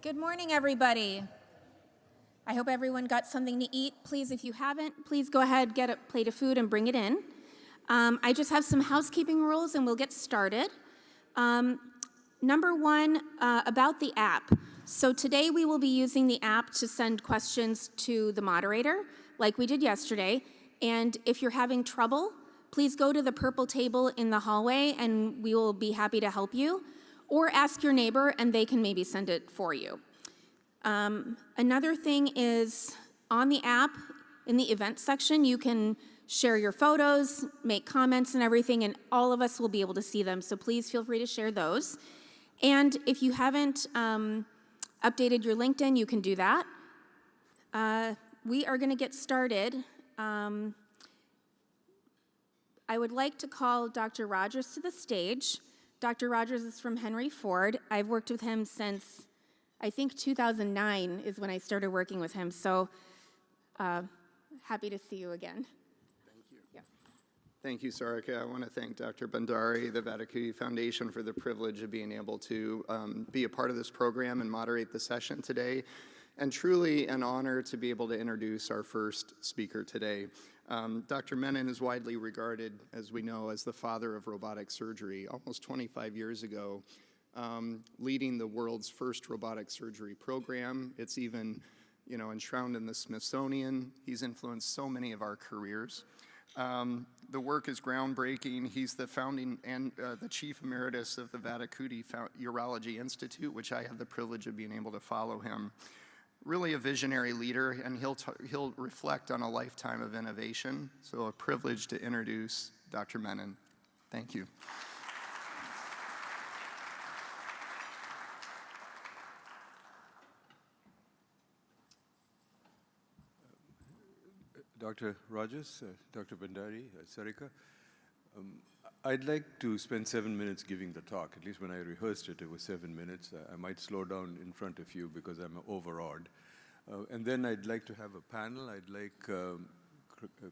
Good morning, everybody. I hope everyone got something to eat. Please, if you haven't, please go ahead, get a plate of food and bring it in. I just have some housekeeping rules and we'll get started. Number one, about the app. So today we will be using the app to send questions to the moderator, like we did yesterday. And if you're having trouble, please go to the purple table in the hallway and we will be happy to help you. Or ask your neighbor and they can maybe send it for you. Another thing is on the app, in the event section, you can share your photos, make comments and everything, and all of us will be able to see them. So please feel free to share those. And if you haven't updated your LinkedIn, you can do that. We are going to get started. I would like to call Dr. Rogers to the stage. Dr. Rogers is from Henry Ford. I've worked with him since, I think 2009 is when I started working with him. So happy to see you again. Thank you. Yeah. Thank you, Sarika. I want to thank Dr. Bhandari, the Vattikuti Foundation, for the privilege of being able to be a part of this program and moderate the session today. And truly an honor to be able to introduce our first speaker today. Dr. Menon is widely regarded, as we know, as the father of robotic surgery. Almost 25 years ago, leading the world's first robotic surgery program. It's even, enshrouded in the Smithsonian. He's influenced so many of our careers. The work is groundbreaking. He's the founding and the chief emeritus of the Vattikuti Urology Institute, which I have the privilege of being able to follow him. Really a visionary leader, and he'll reflect on a lifetime of innovation. So a privilege to introduce Dr. Menon. Thank you. Dr. Rogers, Dr. Bhandari, Sarika, I'd like to spend 7 minutes giving the talk. At least when I rehearsed it, it was 7 minutes. I might slow down in front of you because I'm overawed. And then I'd like to have a panel. I'd like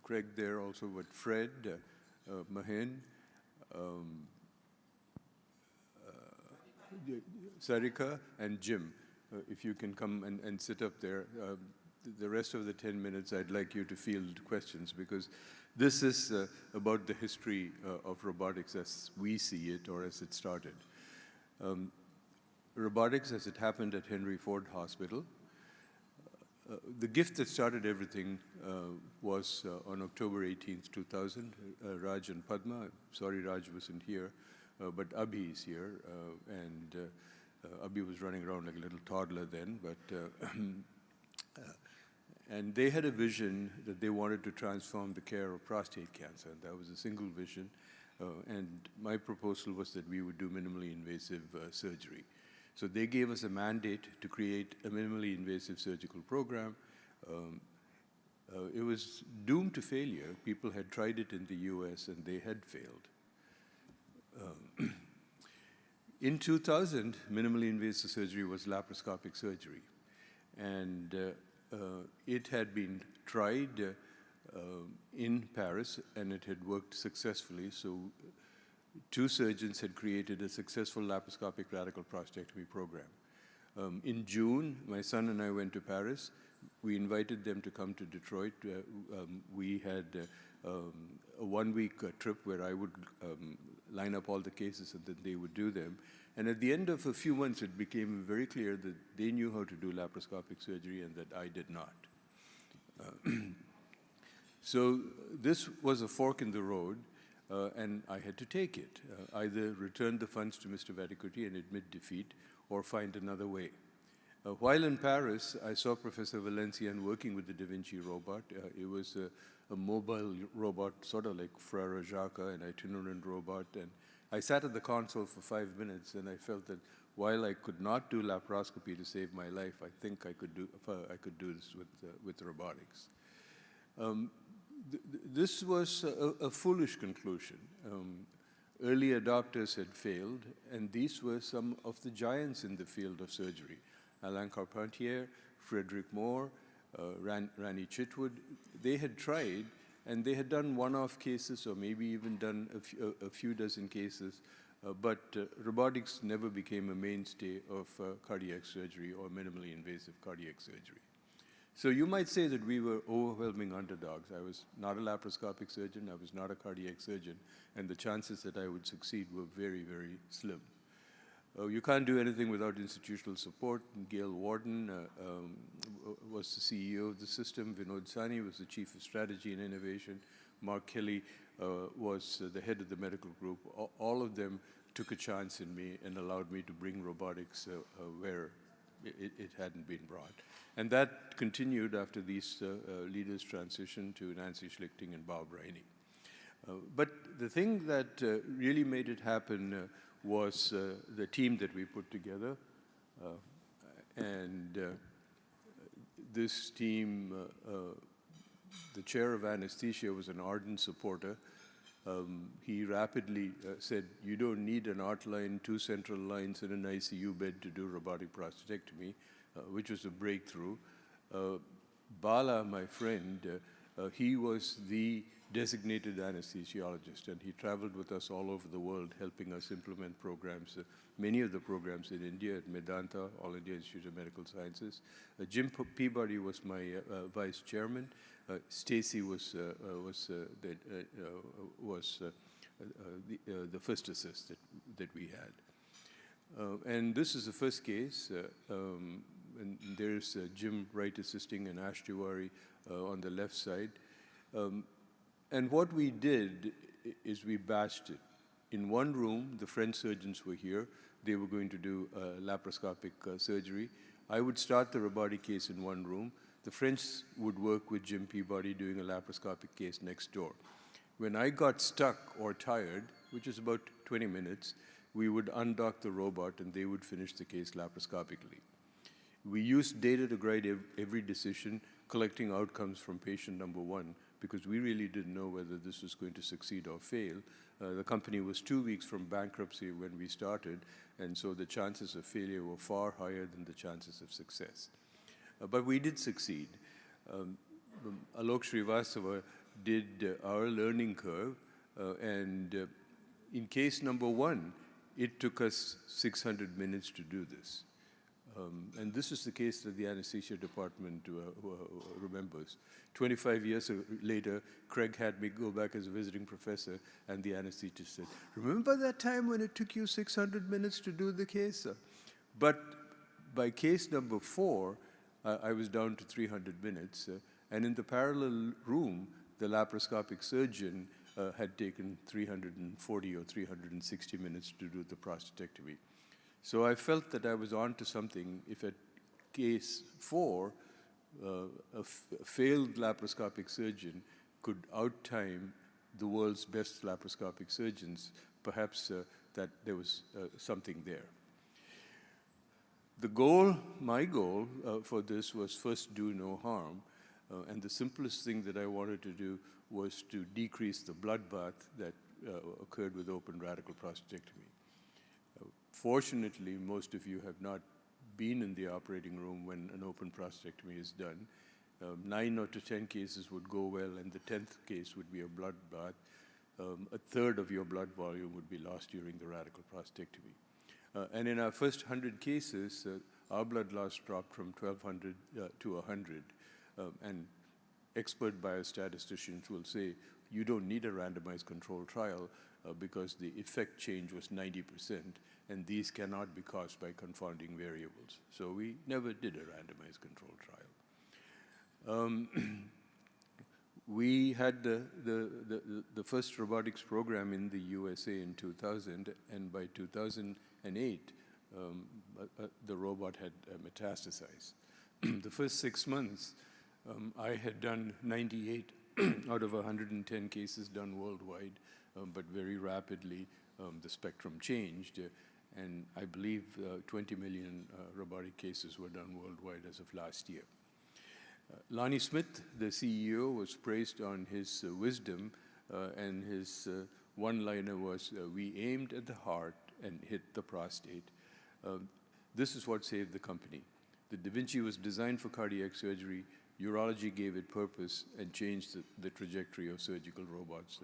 Craig there also with Fred, Mahin, Sarika, and Jim. If you can come and sit up there. The rest of the 10 minutes, I'd like you to field questions because this is about the history of robotics as we see it or as it started. Robotics as it happened at Henry Ford Hospital. The gift that started everything was on October 18th, 2000. Raj and Padma, sorry Raj wasn't here, but Abhi is here. And Abhi was running around like a little toddler then, but and they had a vision that they wanted to transform the care of prostate cancer. And that was a single vision. And my proposal was that we would do minimally invasive surgery. So they gave us a mandate to create a minimally invasive surgical program. It was doomed to failure. People had tried it in the US and they had failed. In 2000, minimally invasive surgery was laparoscopic surgery. And it had been tried in Paris and it had worked successfully. So 2 surgeons had created a successful laparoscopic radical prostatectomy program. In June, my son and I went to Paris. We invited them to come to Detroit. We had a 1-week trip where I would line up all the cases and then they would do them. And at the end of a few months, it became very clear that they knew how to do laparoscopic surgery and that I did not. So this was a fork in the road. And I had to take it, either return the funds to Mr. Vattikuti and admit defeat, or find another way. While in Paris, I saw Professor Valencian working with the Da Vinci robot. It was a mobile robot, sort of like Frère Jacques, an itinerant robot. And I sat at the console for 5 minutes, and I felt that while I could not do laparoscopy to save my life, I think I could do this with robotics. This was a foolish conclusion. Early adopters had failed, and these were some of the giants in the field of surgery. Alain Carpentier, Frederick Moore, Rani Chitwood. They had tried, and they had done one-off cases or maybe even done a few dozen cases but robotics never became a mainstay of cardiac surgery or minimally invasive cardiac surgery. So you might say that we were overwhelming underdogs. I was not a laparoscopic surgeon, I was not a cardiac surgeon, and the chances that I would succeed were very, very slim. You can't do anything without institutional support. Gail Warden was the CEO of the system. Vinod Sani was the chief of strategy and innovation. Mark Kelly was the head of the medical group. All of them took a chance in me and allowed me to bring robotics where it hadn't been brought. And that continued after these leaders transitioned to Nancy Schlichting and Bob Riney. But the thing that really made it happen was the team that we put together. This team, the chair of anesthesia was an ardent supporter. He rapidly said, you don't need an art line, 2 central lines, and an ICU bed to do robotic prostatectomy, which was a breakthrough. Bala, my friend, he was the designated anesthesiologist, and he traveled with us all over the world, helping us implement programs, many of the programs in India at Medanta, All India Institute of Medical Sciences. Jim Peabody was my vice chairman. Stacy was the first assist that we had. And this is the first case, and there's Jim Wright assisting and Ash Tiwari on the left side. And what we did is we batched it. In one room, the French surgeons were here. They were going to do laparoscopic surgery. I would start the robotic case in one room. The French would work with Jim Peabody doing a laparoscopic case next door. When I got stuck or tired, which is about 20 minutes, we would undock the robot and they would finish the case laparoscopically. We used data to guide every decision, collecting outcomes from patient number 1, because we really didn't know whether this was going to succeed or fail. The company was 2 weeks from bankruptcy when we started, and so the chances of failure were far higher than the chances of success. But we did succeed. Alok Srivastava did our learning curve, and in case number 1, it took us 600 minutes to do this. And this is the case that the anesthesia department remembers. 25 years later, Craig had me go back as a visiting professor, and the anesthetist said, remember that time when it took you 600 minutes to do the case? But by case number 4, I was down to 300 minutes, and in the parallel room, the laparoscopic surgeon had taken 340 or 360 minutes to do the prostatectomy. So I felt that I was on to something if at case 4, a failed laparoscopic surgeon could outtime the world's best laparoscopic surgeons, perhaps that there was something there. The goal, my goal for this was first do no harm, and the simplest thing that I wanted to do was to decrease the bloodbath that occurred with open radical prostatectomy. Fortunately, most of you have not been in the operating room when an open prostatectomy is done. 9 out of 10 cases would go well, and the 10th case would be a bloodbath. A third of your blood volume would be lost during the radical prostatectomy. And in our first 100 cases, our blood loss dropped from 1,200 to 100. And expert biostatisticians will say, you don't need a randomized control trial because the effect change was 90%, and these cannot be caused by confounding variables. So we never did a randomized control trial. We had the first robotics program in the USA in 2000, and by 2008, the robot had metastasized. The first 6 months, I had done 98 out of 110 cases done worldwide, but very rapidly the spectrum changed, and I believe 20 million robotic cases were done worldwide as of last year. Lonnie Smith, the CEO, was praised on his wisdom, and his one-liner was, we aimed at the heart and hit the prostate. This is what saved the company. The Da Vinci was designed for cardiac surgery. Urology gave it purpose and changed the trajectory of surgical robots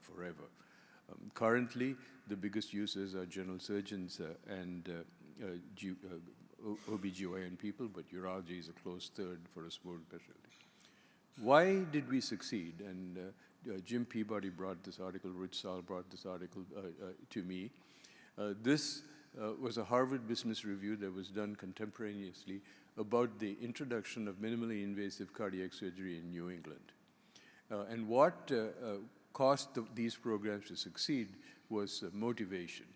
forever. Currently, the biggest users are general surgeons and OBGYN people, but urology is a close third for a sport specialty. Why did we succeed? And Jim Peabody brought this article, Rich Saul brought this article to me. This was a Harvard Business Review that was done contemporaneously about the introduction of minimally invasive cardiac surgery in New England. And what caused these programs to succeed was motivation.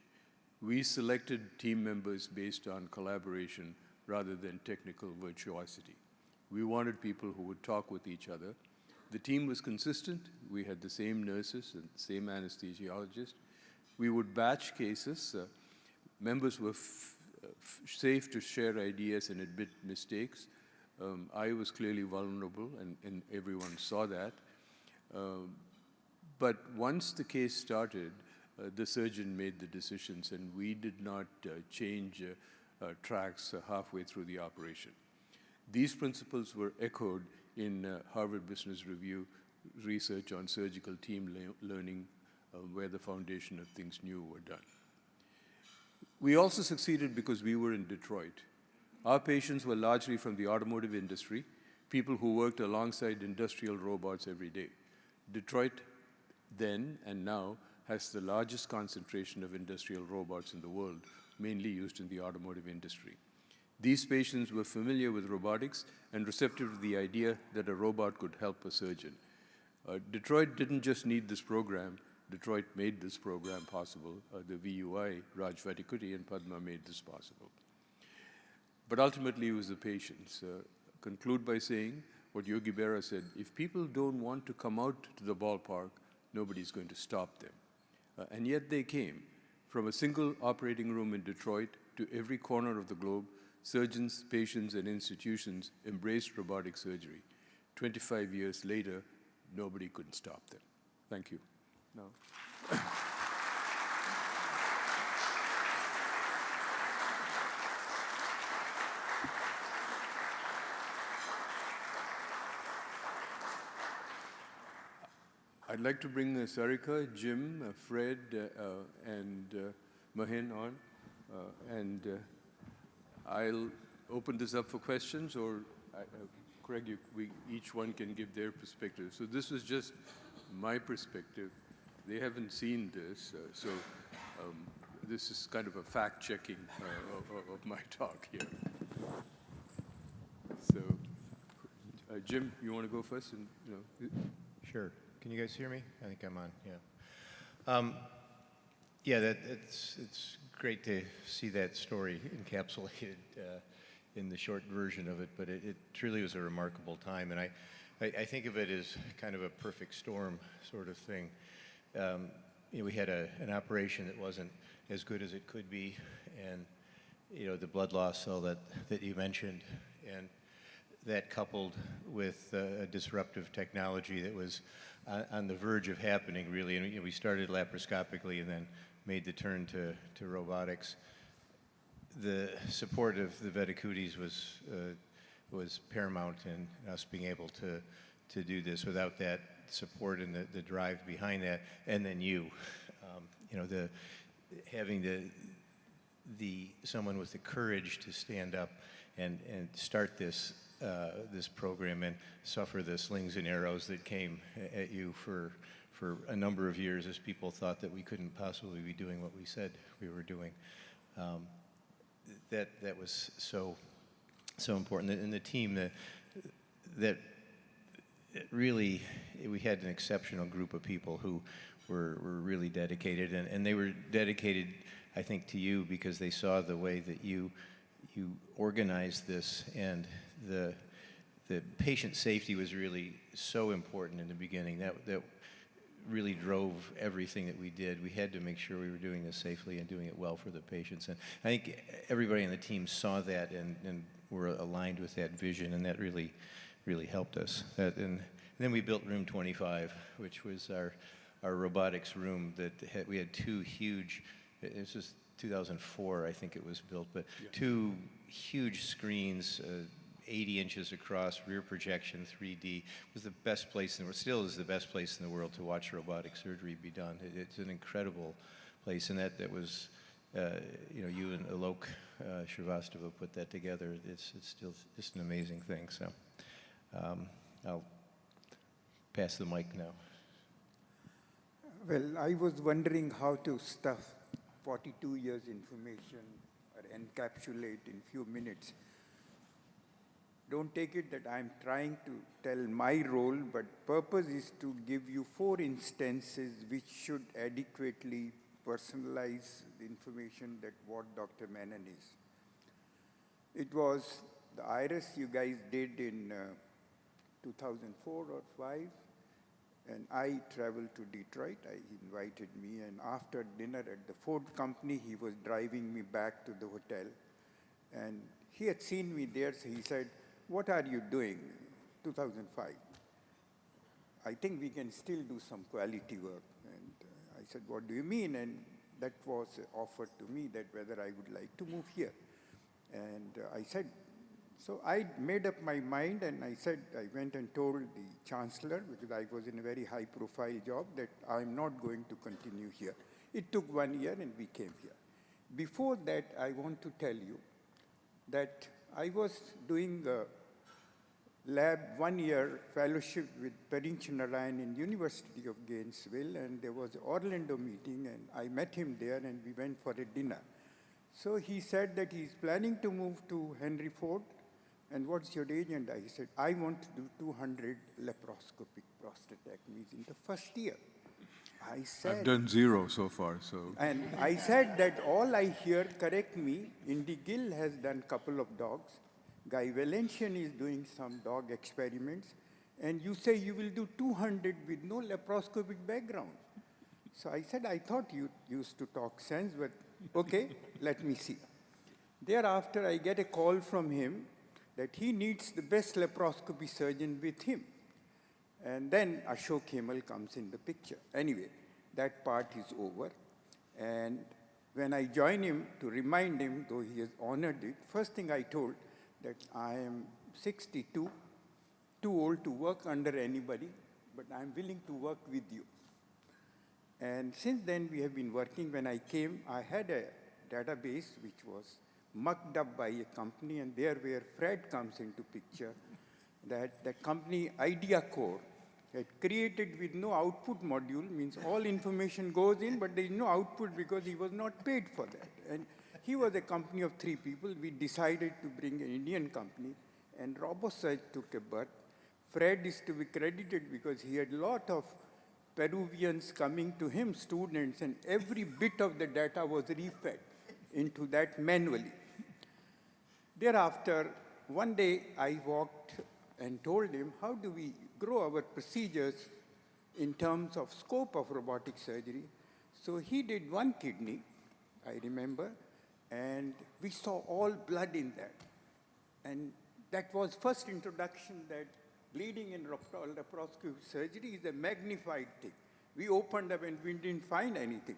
We selected team members based on collaboration rather than technical virtuosity. We wanted people who would talk with each other. The team was consistent. We had the same nurses and the same anesthesiologist. We would batch cases. Members were safe to share ideas and admit mistakes. I was clearly vulnerable, and everyone saw that. But once the case started, the surgeon made the decisions, and we did not change tracks halfway through the operation. These principles were echoed in Harvard Business Review research on surgical team learning, where the foundation of things new were done. We also succeeded because we were in Detroit. Our patients were largely from the automotive industry, people who worked alongside industrial robots every day. Detroit then and now has the largest concentration of industrial robots in the world, mainly used in the automotive industry. These patients were familiar with robotics and receptive to the idea that a robot could help a surgeon. Detroit didn't just need this program. Detroit made this program possible. The VUI, Raj Vattikuti and Padma made this possible. But ultimately, it was the patients. Conclude by saying what Yogi Berra said: if people don't want to come out to the ballpark, nobody's going to stop them. And yet they came. From a single operating room in Detroit to every corner of the globe, surgeons, patients, and institutions embraced robotic surgery. 25 years later, nobody could stop them. Thank you. No. I'd like to bring Sarika, Jim, Fred, and Mahin on. I'll open this up for questions, or Craig, each one can give their perspective. So this was just my perspective. They haven't seen this, so this is kind of a fact-checking of my talk here. So, Jim, you want to go first? And, Sure. Can you guys hear me? I think I'm on, yeah. Yeah, it's great to see that story encapsulated in the short version of it, but it truly was a remarkable time, and I think of it as kind of a perfect storm sort of thing. We had an operation that wasn't as good as it could be, and the blood loss all that you mentioned, and that coupled with a disruptive technology that was on the verge of happening, really. And we started laparoscopically and then made the turn to robotics. The support of the Vattikutis was paramount in us being able to do this. Without that support and the drive behind that, and then having someone with the courage to stand up and start this program and suffer the slings and arrows that came at you for a number of years, as people thought that we couldn't possibly be doing what we said we were doing. That was so important. And the team that really, we had an exceptional group of people who were really dedicated, and they were dedicated, I think, to you because they saw the way that you organized this, and the patient safety was really so important in the beginning. That really drove everything that we did. We had to make sure we were doing this safely and doing it well for the patients. And I think everybody on the team saw that and were aligned with that vision, and that really helped us. And then we built Room 25, which was our robotics room we had two huge, this was 2004, I think it was built, but yeah, two huge screens, 80 inches across, rear projection, 3D. It was the best place in the world, still is the best place in the world to watch robotic surgery be done. It's an incredible place, and that was, you know, you and Alok Srivastava put that together. It's still just an amazing thing. So I'll pass the mic now. Well, I was wondering how to stuff 42 years information or encapsulate in few minutes. Don't take it that I'm trying to tell my role, but purpose is to give you 4 instances which should adequately personalize the information that what Dr. Menon is. It was the IRIS you guys did in 2004 or 5, and I traveled to Detroit. He invited me, and after dinner at the Ford company, he was driving me back to the hotel. And he had seen me there, so he said, "What are you doing?" 2005. "I think we can still do some quality work." And I said, "What do you mean?" And that was offered to me that whether I would like to move here. And I said, so I made up my mind, and I said, I went and told the chancellor, because I was in a very high profile job, that I'm not going to continue here. It took 1 year and we came here. Before that, I want to tell you that I was doing a lab 1 year fellowship with Perinch Narayan in University of Gainesville, and there was an Orlando meeting, and I met him there, and we went for a dinner. So he said that he's planning to move to Henry Ford, and what's your age? And I said, I want to do 200 laparoscopic prostatectomies in the first year. I said, I've done 0 so far, so. And I said that all I hear, correct me, Indy Gill has done couple of dogs, Guy Valencian is doing some dog experiments, and you say you will do 200 with no laparoscopic background. So I said, I thought you used to talk sense, but okay, let me see. Thereafter, I get a call from him that he needs the best laparoscopy surgeon with him. And then Ashok Hemal comes in the picture. Anyway, that part is over. And when I join him to remind him, though he has honored it, first thing I told that I am 62, too old to work under anybody, but I'm willing to work with you. And since then, we have been working. When I came, I had a database which was mucked up by a company, and there where Fred comes into picture, that company IdeaCore had created with no output module, means all information goes in, but there is no output because he was not paid for that. And he was a company of 3 people. We decided to bring an Indian company, and RoboSearch took a birth. Fred is to be credited because he had a lot of Peruvians coming to him, students, and every bit of the data was refed into that manually. Thereafter, one day I walked and told him, how do we grow our procedures in terms of scope of robotic surgery? So he did 1 kidney, I remember, and we saw all blood in that. And that was first introduction that bleeding in laparoscopic surgery is a magnified thing. We opened up and we didn't find anything.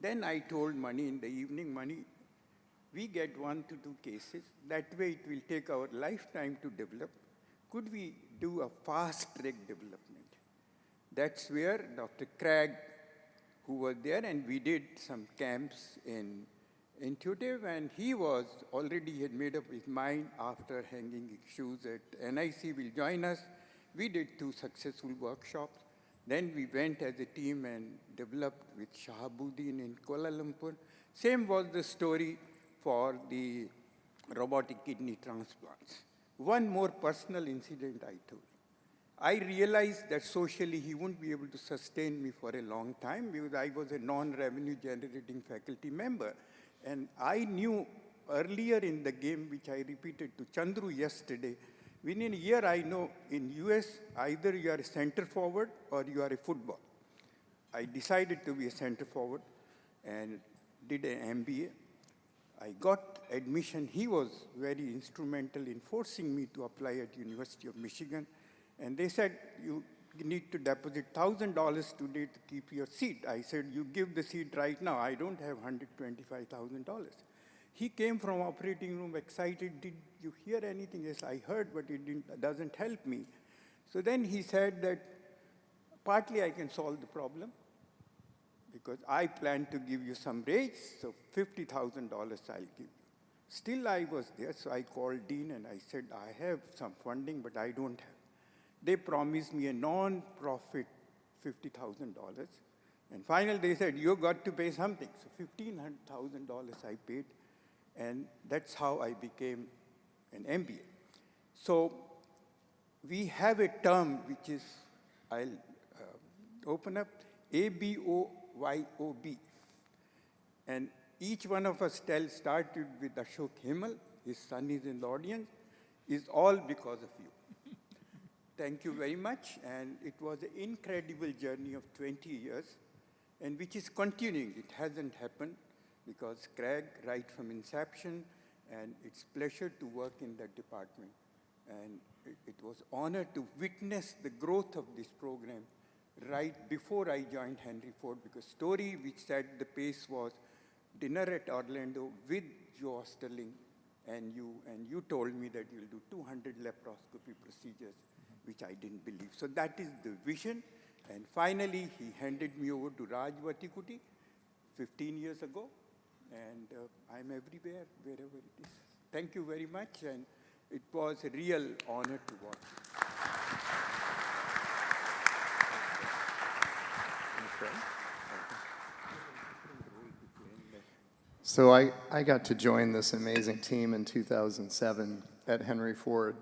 Then I told Mani in the evening, Mani, we get 1 to 2 cases. That way it will take our lifetime to develop. Could we do a fast-track development? That's where Dr. Craig, who was there, and we did some camps in Intuitive, and he was already had made up his mind after hanging his shoes at NIC will join us. We did 2 successful workshops. Then we went as a team and developed with Shahabuddin in Kuala Lumpur. Same was the story for the robotic kidney transplants. One more personal incident I told. I realized that socially he wouldn't be able to sustain me for a long time because I was a non-revenue generating faculty member. And I knew earlier in the game, which I repeated to Chandru yesterday, within a year I know in US, either you are a center forward or you are a football. I decided to be a center forward and did an MBA. I got admission. He was very instrumental in forcing me to apply at University of Michigan. And they said, you need to deposit $1,000 today to keep your seat. I said, you give the seat right now. I don't have $125,000. He came from operating room excited. Did you hear anything? Yes, I heard, but it doesn't help me. So then he said that partly I can solve the problem because I plan to give you some raise, so $50,000 I'll give you. Still I was there, so I called Dean and I said, I have some funding, but I don't have. They promised me a non-profit $50,000. And finally they said, you got to pay something. So $15,000 I paid, and that's how I became an MBA. So we have a term which is, I'll open up, ABOYOB. And each one of us started with Ashok Himal, his son is in the audience, is all because of you. Thank you very much, and it was an incredible journey of 20 years, and which is continuing. It hasn't happened because Craig, right from inception, and it's pleasure to work in that department. And it was honor to witness the growth of this program right before I joined Henry Ford, because story which set the pace was dinner at Orlando with Joe Osterling, and you told me that you'll do 200 laparoscopy procedures, which I didn't believe. So that is the vision. And finally, he handed me over to Raj Vattikuti 15 years ago, and I'm everywhere, wherever it is. Thank you very much, and it was a real honor to watch. So I got to join this amazing team in 2007 at Henry Ford.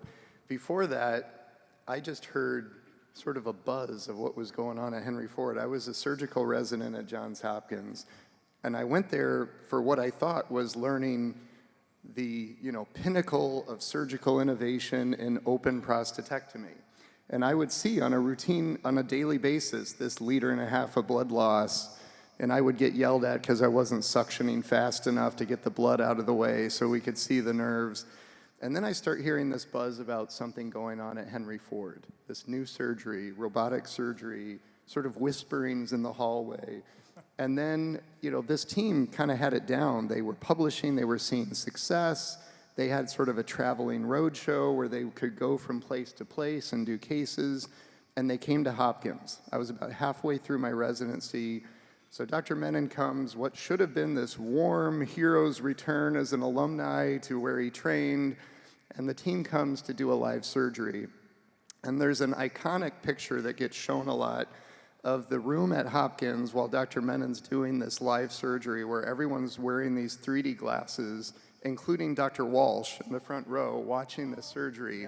Before that, I just heard sort of a buzz of what was going on at Henry Ford. I was a surgical resident at Johns Hopkins, and I went there for what I thought was learning the pinnacle of surgical innovation in open prostatectomy. And I would see on a daily basis, this 1.5 liters of blood loss, and I would get yelled at because I wasn't suctioning fast enough to get the blood out of the way so we could see the nerves. And then I start hearing this buzz about something going on at Henry Ford, this new surgery, robotic surgery, sort of whisperings in the hallway. And then, this team kind of had it down. They were publishing, they were seeing success. They had sort of a traveling roadshow where they could go from place to place and do cases. And they came to Hopkins. I was about halfway through my residency. So Dr. Menon comes, what should have been this warm hero's return as an alumni to where he trained, and the team comes to do a live surgery. And there's an iconic picture that gets shown a lot of the room at Hopkins while Dr. Menon's doing this live surgery where everyone's wearing these 3D glasses, including Dr. Walsh in the front row watching the surgery.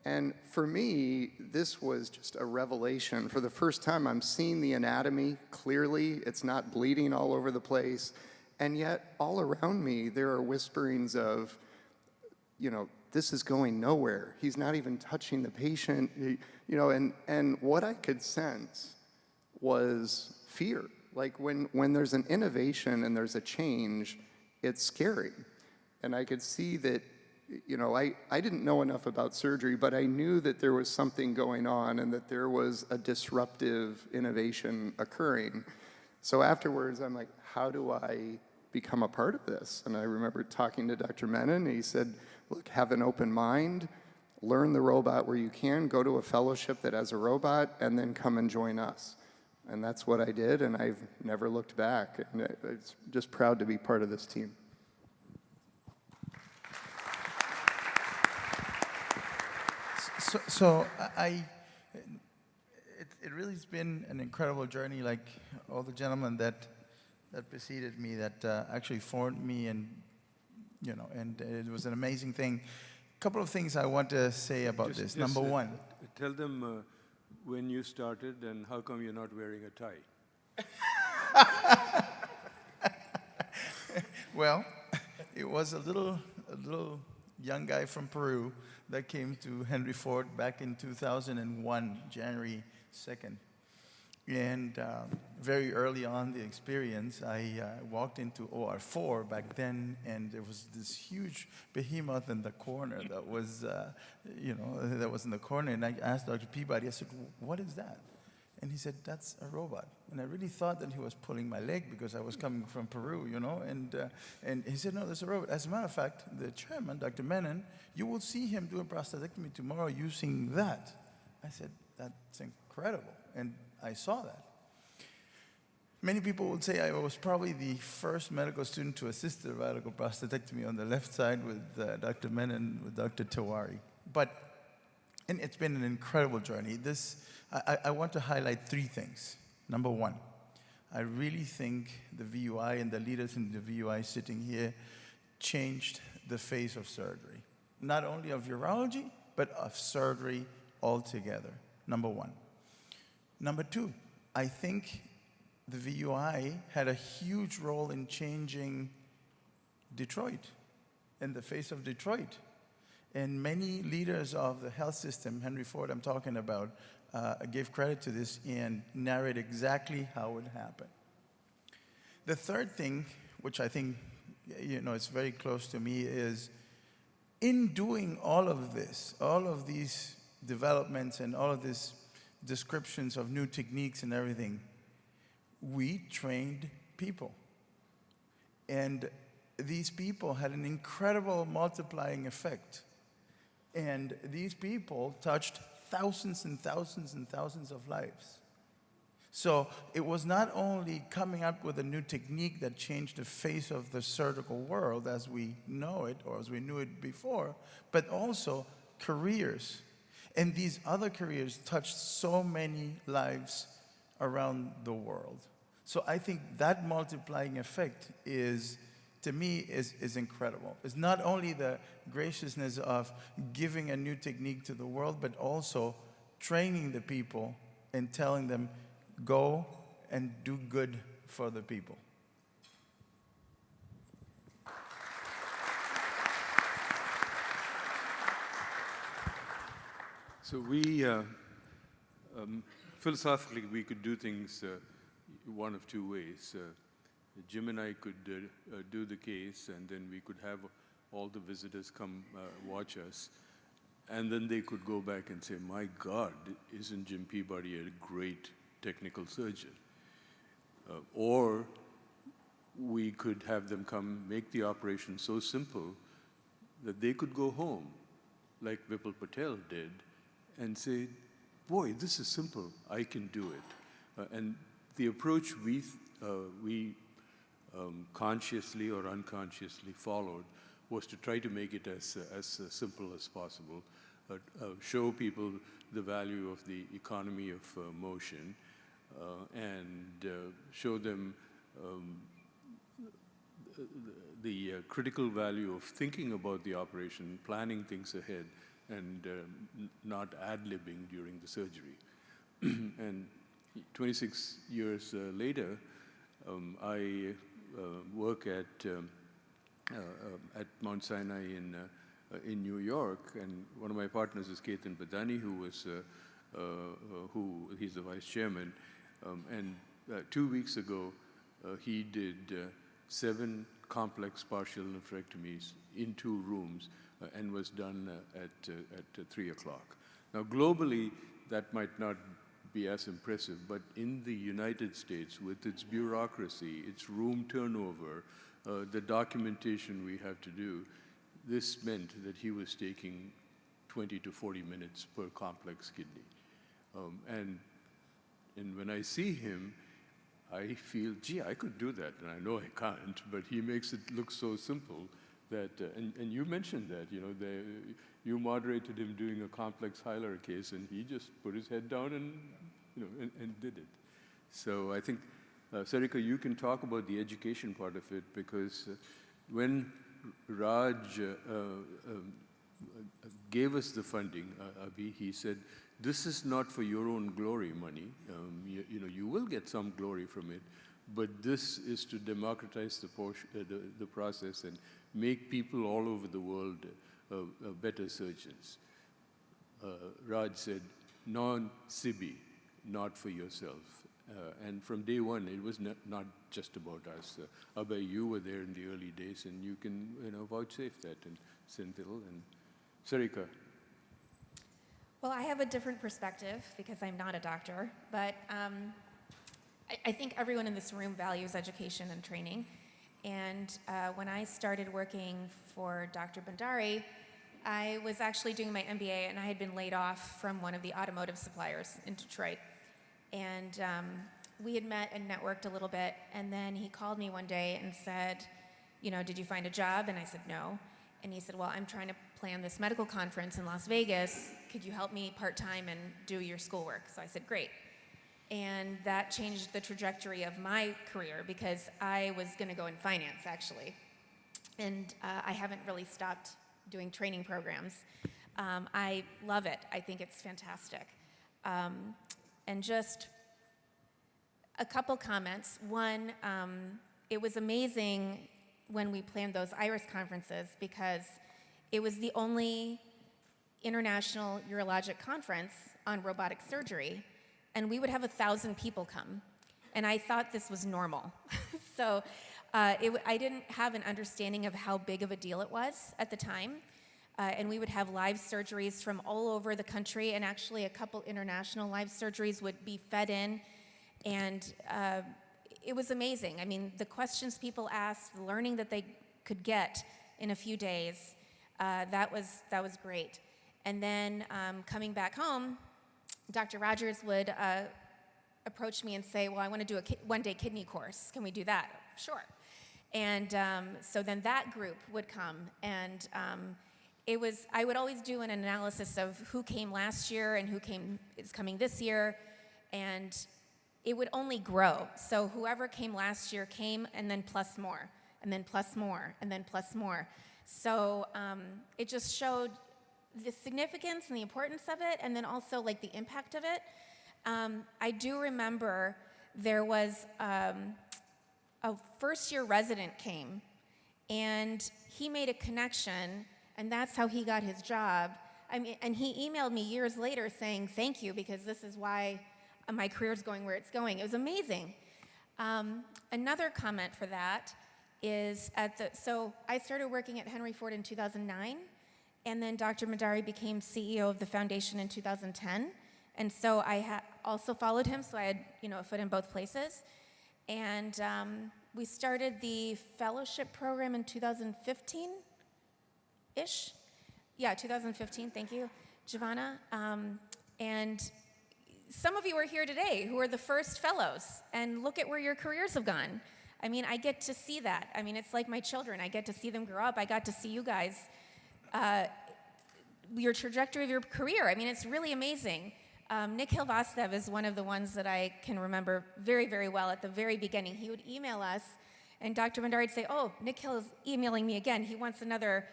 And for me, this was just a revelation. For the first time, I'm seeing the anatomy clearly. It's not bleeding all over the place. And yet, all around me, there are whisperings of, this is going nowhere. He's not even touching the patient. And what I could sense was fear. Like when there's an innovation and there's a change, it's scary. And I could see that I didn't know enough about surgery, but I knew that there was something going on and that there was a disruptive innovation occurring. So afterwards, I'm like, how do I become a part of this? And I remember talking to Dr. Menon, and he said, look, have an open mind, learn the robot where you can, go to a fellowship that has a robot, and then come and join us. And that's what I did, and I've never looked back. And I'm just proud to be part of this team. So it really has been an incredible journey, like all the gentlemen that preceded me, that actually formed me, and and it was an amazing thing. A couple of things I want to say about this. Number one, tell them when you started and how come you're not wearing a tie. Well, it was a little young guy from Peru that came to Henry Ford back in 2001, January 2nd. And very early on the experience, I walked into OR4 back then, and there was this huge behemoth in the corner that was, that was in the corner. And I asked Dr. Peabody, I said, what is that? And he said, that's a robot. And I really thought that he was pulling my leg because I was coming from Peru, you know. And he said, no, that's a robot. As a matter of fact, the chairman, Dr. Menon, you will see him do a prostatectomy tomorrow using that. I said, that's incredible. And I saw that. Many people would say I was probably the first medical student to assist the radical prostatectomy on the left side with Dr. Menon, with Dr. Tawari. And it's been an incredible journey. I want to highlight three things. Number one, I really think the VUI and the leaders in the VUI sitting here changed the face of surgery. Not only of urology, but of surgery altogether. Number one. Number two, I think the VUI had a huge role in changing Detroit and the face of Detroit. And many leaders of the health system, Henry Ford I'm talking about, gave credit to this and narrate exactly how it happened. The third thing, which I think it's very close to me, is in doing all of this, all of these developments and all of these descriptions of new techniques and everything, we trained people. And these people had an incredible multiplying effect. And these people touched thousands and thousands and thousands of lives. So it was not only coming up with a new technique that changed the face of the surgical world as we know it or as we knew it before, but also careers. And these other careers touched so many lives around the world. So I think that multiplying effect is, to me, is incredible. It's not only the graciousness of giving a new technique to the world, but also training the people and telling them, go and do good for the people. So we, philosophically, we could do things one of two ways. Jim and I could do the case, and then we could have all the visitors come watch us, and then they could go back and say, my God, isn't Jim Peabody a great technical surgeon? Or we could have them come make the operation so simple that they could go home, like Vipul Patel did, and say, boy, this is simple, I can do it. And the approach we consciously or unconsciously followed was to try to make it as simple as possible, show people the value of the economy of motion, and show them the critical value of thinking about the operation, planning things ahead, and not ad-libbing during the surgery. And 26 years later, I work at Mount Sinai in New York, and one of my partners is Ketan Badani, he's the vice chairman, and 2 weeks ago he did 7 complex partial nephrectomies in 2 rooms and was done at 3 o'clock. Now globally that might not be as impressive, but in the United States, with its bureaucracy, its room turnover, the documentation we have to do, this meant that he was taking 20 to 40 minutes per complex kidney. And when I see him, I feel, gee, I could do that, and I know I can't, but he makes it look so simple that, and you mentioned that, you moderated him doing a complex hilar case, and he just put his head down and did it. So I think, Sarika, you can talk about the education part of it, because when Raj gave us the funding, Abhi, he said, this is not for your own glory money. You will get some glory from it, but this is to democratize the process and make people all over the world better surgeons. Raj said, non-sibi, not for yourself. And from day one, it was not just about us. Abhay, you were there in the early days, and you can vouchsafe that, and Senthil and Sarika. Well, I have a different perspective because I'm not a doctor, but I think everyone in this room values education and training. And when I started working for Dr. Bhandari, I was actually doing my MBA, and I had been laid off from one of the automotive suppliers in Detroit. And we had met and networked a little bit, and then he called me one day and said, you know, did you find a job? And I said, no. And he said, well, I'm trying to plan this medical conference in Las Vegas. Could you help me part-time and do your schoolwork? So I said, great. And that changed the trajectory of my career because I was going to go in finance, actually. And I haven't really stopped doing training programs. I love it. I think it's fantastic. And just a couple comments. One, it was amazing when we planned those IRIS conferences because it was the only international urologic conference on robotic surgery, and we would have 1,000 people come. And I thought this was normal. So I didn't have an understanding of how big of a deal it was at the time. And we would have live surgeries from all over the country, and actually a couple international live surgeries would be fed in. And it was amazing. I mean, the questions people asked, the learning that they could get in a few days, that was great. And then coming back home, Dr. Rogers would approach me and say, well, I want to do a one-day kidney course. Can we do that? Sure. And so then that group would come, and I would always do an analysis of who came last year and who is coming this year, and it would only grow. So whoever came last year came, and then plus more, and then plus more, and then plus more. So it just showed the significance and the importance of it, and then also like the impact of it. I do remember there was a first-year resident came, and he made a connection, and that's how he got his job. I mean, and he emailed me years later saying, thank you, because this is why my career's going where it's going. It was amazing. Another comment for that is so I started working at Henry Ford in 2009, and then Dr. Bhandari became CEO of the foundation in 2010. And so I also followed him, so I had, a foot in both places. And we started the fellowship program in 2015-ish. Yeah, 2015, thank you, Giovanna. And some of you are here today who are the first fellows, and look at where your careers have gone. I mean, I get to see that. I mean, it's like my children. I get to see them grow up. I got to see you guys, your trajectory of your career. I mean, it's really amazing. Nick Hilvastev is one of the ones that I can remember very, very well at the very beginning. He would email us, and Dr. Bhandari would say, oh, Nick Hill is emailing me again. He wants another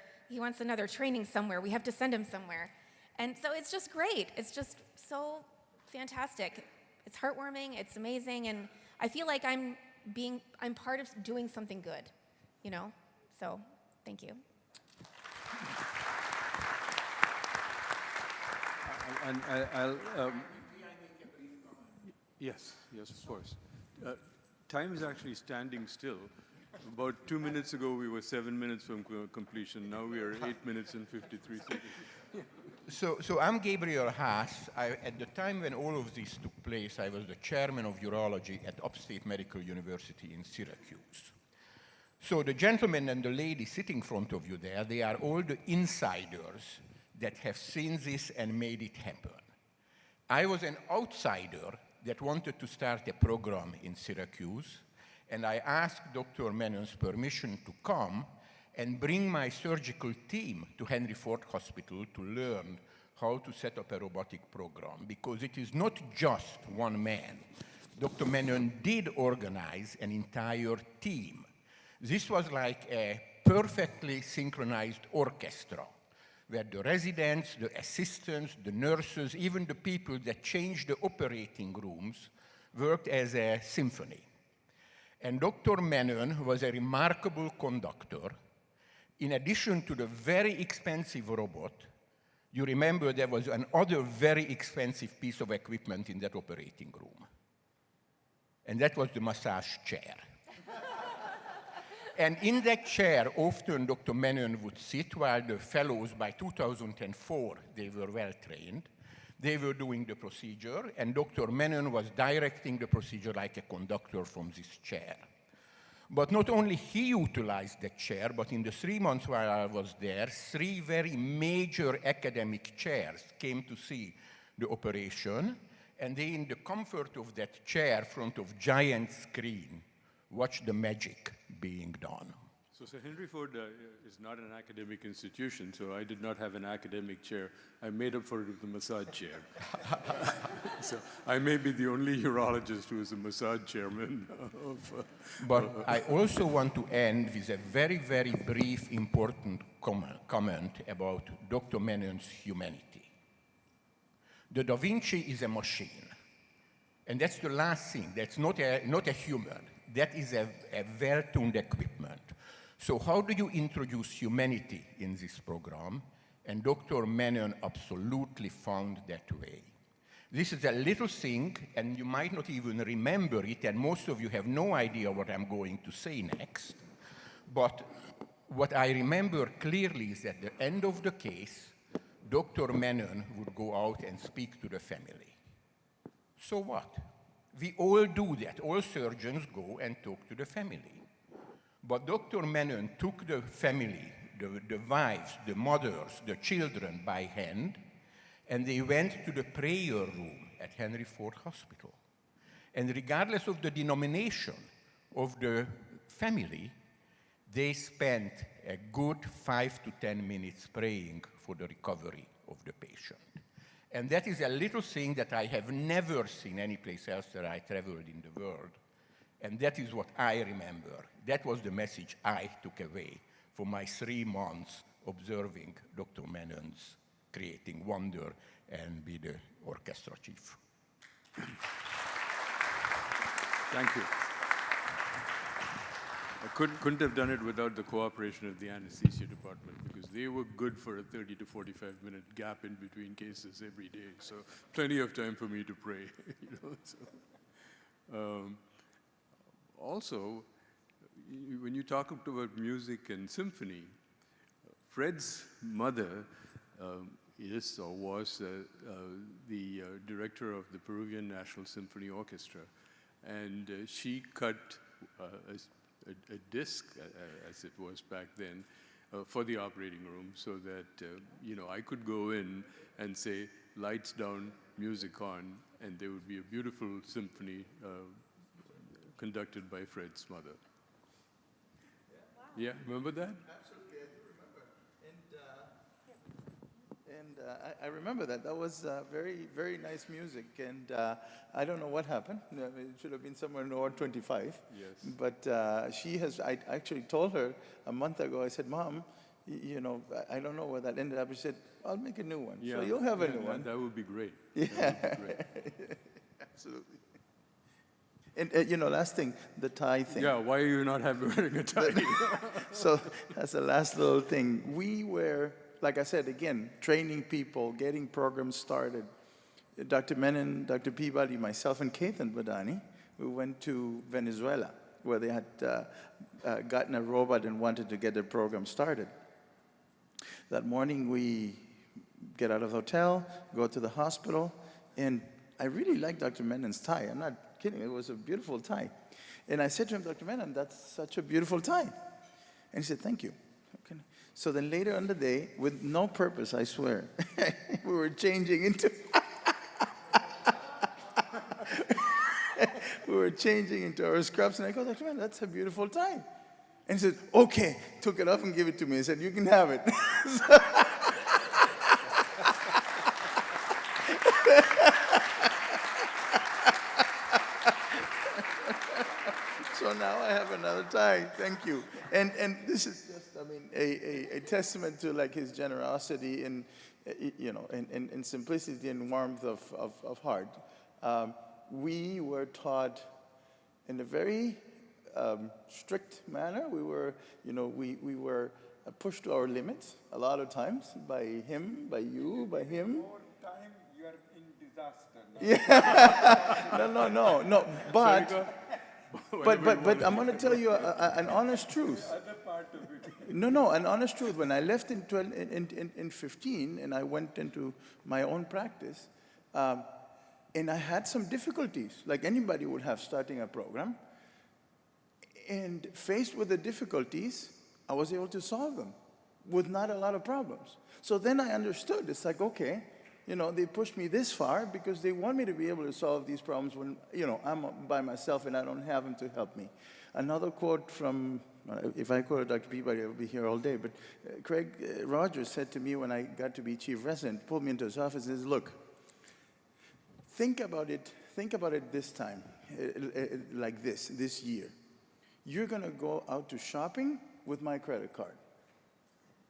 training somewhere. We have to send him somewhere. And so it's just great. It's just so fantastic. It's heartwarming, it's amazing, and I feel like I'm part of doing something good, So, thank you. And yes, of course. Time is actually standing still. About 2 minutes ago, we were 7 minutes from completion. Now we are 8 minutes and 53 seconds. So I'm Gabriel Haas. At the time when all of this took place, I was the chairman of urology at Upstate Medical University in Syracuse. So the gentleman and the lady sitting in front of you there, they are all the insiders that have seen this and made it happen. I was an outsider that wanted to start a program in Syracuse, and I asked Dr. Menon's permission to come and bring my surgical team to Henry Ford Hospital to learn how to set up a robotic program, because it is not just one man. Dr. Menon did organize an entire team. This was like a perfectly synchronized orchestra, where the residents, the assistants, the nurses, even the people that changed the operating rooms worked as a symphony. And Dr. Menon was a remarkable conductor. In addition to the very expensive robot, you remember there was another very expensive piece of equipment in that operating room. And that was the massage chair. And in that chair, often Dr. Menon would sit while the fellows, by 2004, they were well trained. They were doing the procedure, and Dr. Menon was directing the procedure like a conductor from this chair. But not only he utilized that chair, but in the 3 months while I was there, 3 very major academic chairs came to see the operation, and they, in the comfort of that chair, front of giant screen, watched the magic being done. So Henry Ford is not an academic institution, so I did not have an academic chair. I made up for it with the massage chair. So I may be the only urologist who is a massage chairman. But I also want to end with a very, very brief, important comment about Dr. Menon's humanity. The Da Vinci is a machine, and that's the last thing. That's not a human. That is a well-tuned equipment. So how do you introduce humanity in this program? And Dr. Menon absolutely found that way. This is a little thing, and you might not even remember it, and most of you have no idea what I'm going to say next. But what I remember clearly is at the end of the case, Dr. Menon would go out and speak to the family. So what? We all do that. All surgeons go and talk to the family. But Dr. Menon took the family, the wives, the mothers, the children by hand, and they went to the prayer room at Henry Ford Hospital. And regardless of the denomination of the family, they spent a good 5 to 10 minutes praying for the recovery of the patient. And that is a little thing that I have never seen anyplace else that I traveled in the world. And that is what I remember. That was the message I took away from my 3 months observing Dr. Menon's creating wonder and be the orchestra chief. Thank you. I couldn't have done it without the cooperation of the anesthesia department, because they were good for a 30 to 45-minute gap in between cases every day. So plenty of time for me to pray. Also, when you talk about music and symphony, Fred's mother is or was the director of the Peruvian National Symphony Orchestra, and she cut a disc, as it was back then, for the operating room, so that I could go in and say, lights down, music on, and there would be a beautiful symphony conducted by Fred's mother. Yeah, remember that? Absolutely, I do remember. And I remember that. That was very, very nice music. And I don't know what happened. I mean, it should have been somewhere in Ward 25. Yes. But I actually told her a month ago, I said, Mom, I don't know where that ended up. She said, I'll make a new one. Yeah. So you'll have a new one. That would be great. Yeah. That would be great. Absolutely. And, last thing, the tie thing. Yeah, why are you not wearing a tie? So that's the last little thing. We were, like I said, again, training people, getting programs started. Dr. Menon, Dr. Peabody, myself, and Keithan Badani, we went to Venezuela, where they had gotten a robot and wanted to get their program started. That morning, we get out of the hotel, go to the hospital, and I really like Dr. Menon's tie. I'm not kidding, it was a beautiful tie. And I said to him, Dr. Menon, that's such a beautiful tie. And he said, thank you. Okay. So then later on the day, with no purpose, I swear, we were changing into our scrubs, and I go, Dr. Menon, that's a beautiful tie. And he said, okay, took it off and gave it to me. He said, you can have it. So now I have another tie. Thank you. And this is just, a testament to like his generosity and and simplicity and warmth of heart. We were taught in a very strict manner. We were, we were pushed to our limits a lot of times by him, by you, by him. More time you are in disaster. Yeah. No. But I'm going to tell you an honest truth. Other part of it. No, an honest truth. When I left in 15 and I went into my own practice, And I had some difficulties, like anybody would have starting a program. And faced with the difficulties, I was able to solve them with not a lot of problems. So then I understood. It's like, okay, they pushed me this far because they want me to be able to solve these problems when, I'm by myself and I don't have them to help me. Another quote from, if I quoted Dr. Peabody, I would be here all day, but Craig Rogers said to me when I got to be chief resident, pulled me into his office and says, look, think about it this time, like this year. You're going to go out to shopping with my credit card.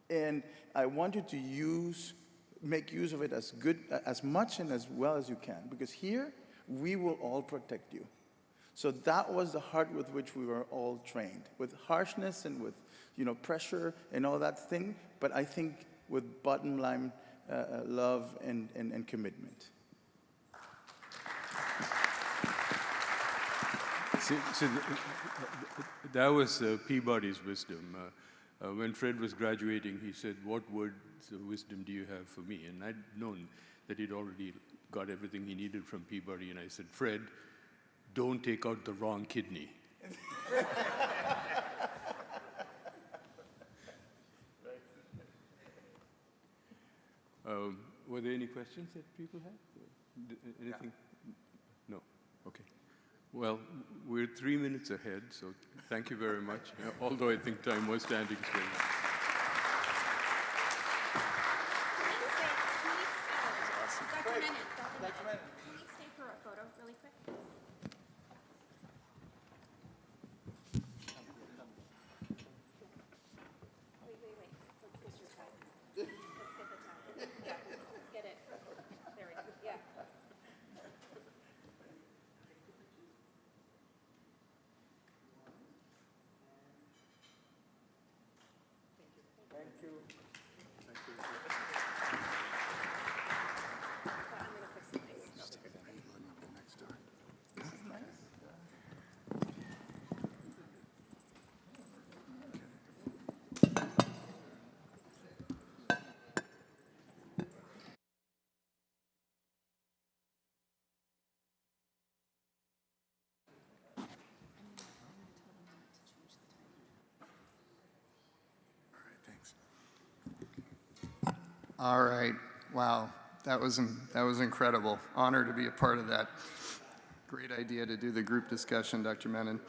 And I want you to make use of it as much and as well as you can, because here we will all protect you. So that was the heart with which we were all trained, with harshness and with pressure and all that thing, but I think with bottom line love and commitment. See, that was Peabody's wisdom. When Fred was graduating, he said, "What words of wisdom do you have for me?" And I'd known that he'd already got everything he needed from Peabody, and I said, "Fred, don't take out the wrong kidney." Were there any questions that people had? Anything? No? Okay. Well, we're 3 minutes ahead, so thank you very much, although I think time was standing still. Dr. Menon, can we stay for a photo really quick? Wait. Let's get your time. Let's get the time. Yeah, let's get it. There we go. Yeah. Thank you. I'm going to fix the face. All right. Wow. That was incredible. Honor to be a part of that. Great idea to do the group discussion, Dr. Menon.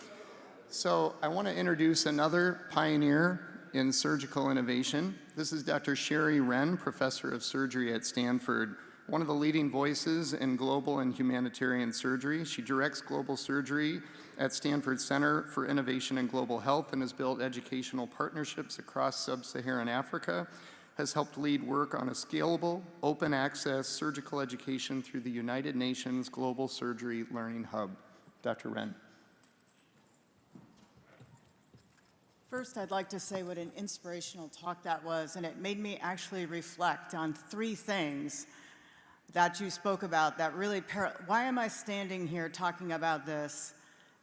So I want to introduce another pioneer in surgical innovation. This is Dr. Sherry Wren, professor of surgery at Stanford, one of the leading voices in global and humanitarian surgery. She directs global surgery at Stanford Center for Innovation and Global Health and has built educational partnerships across sub-Saharan Africa, has helped lead work on a scalable, open access surgical education through the United Nations Global Surgery Learning Hub. Dr. Wren. First, I'd like to say what an inspirational talk that was, and it made me actually reflect on three things that you spoke about that really, why am I standing here talking about this?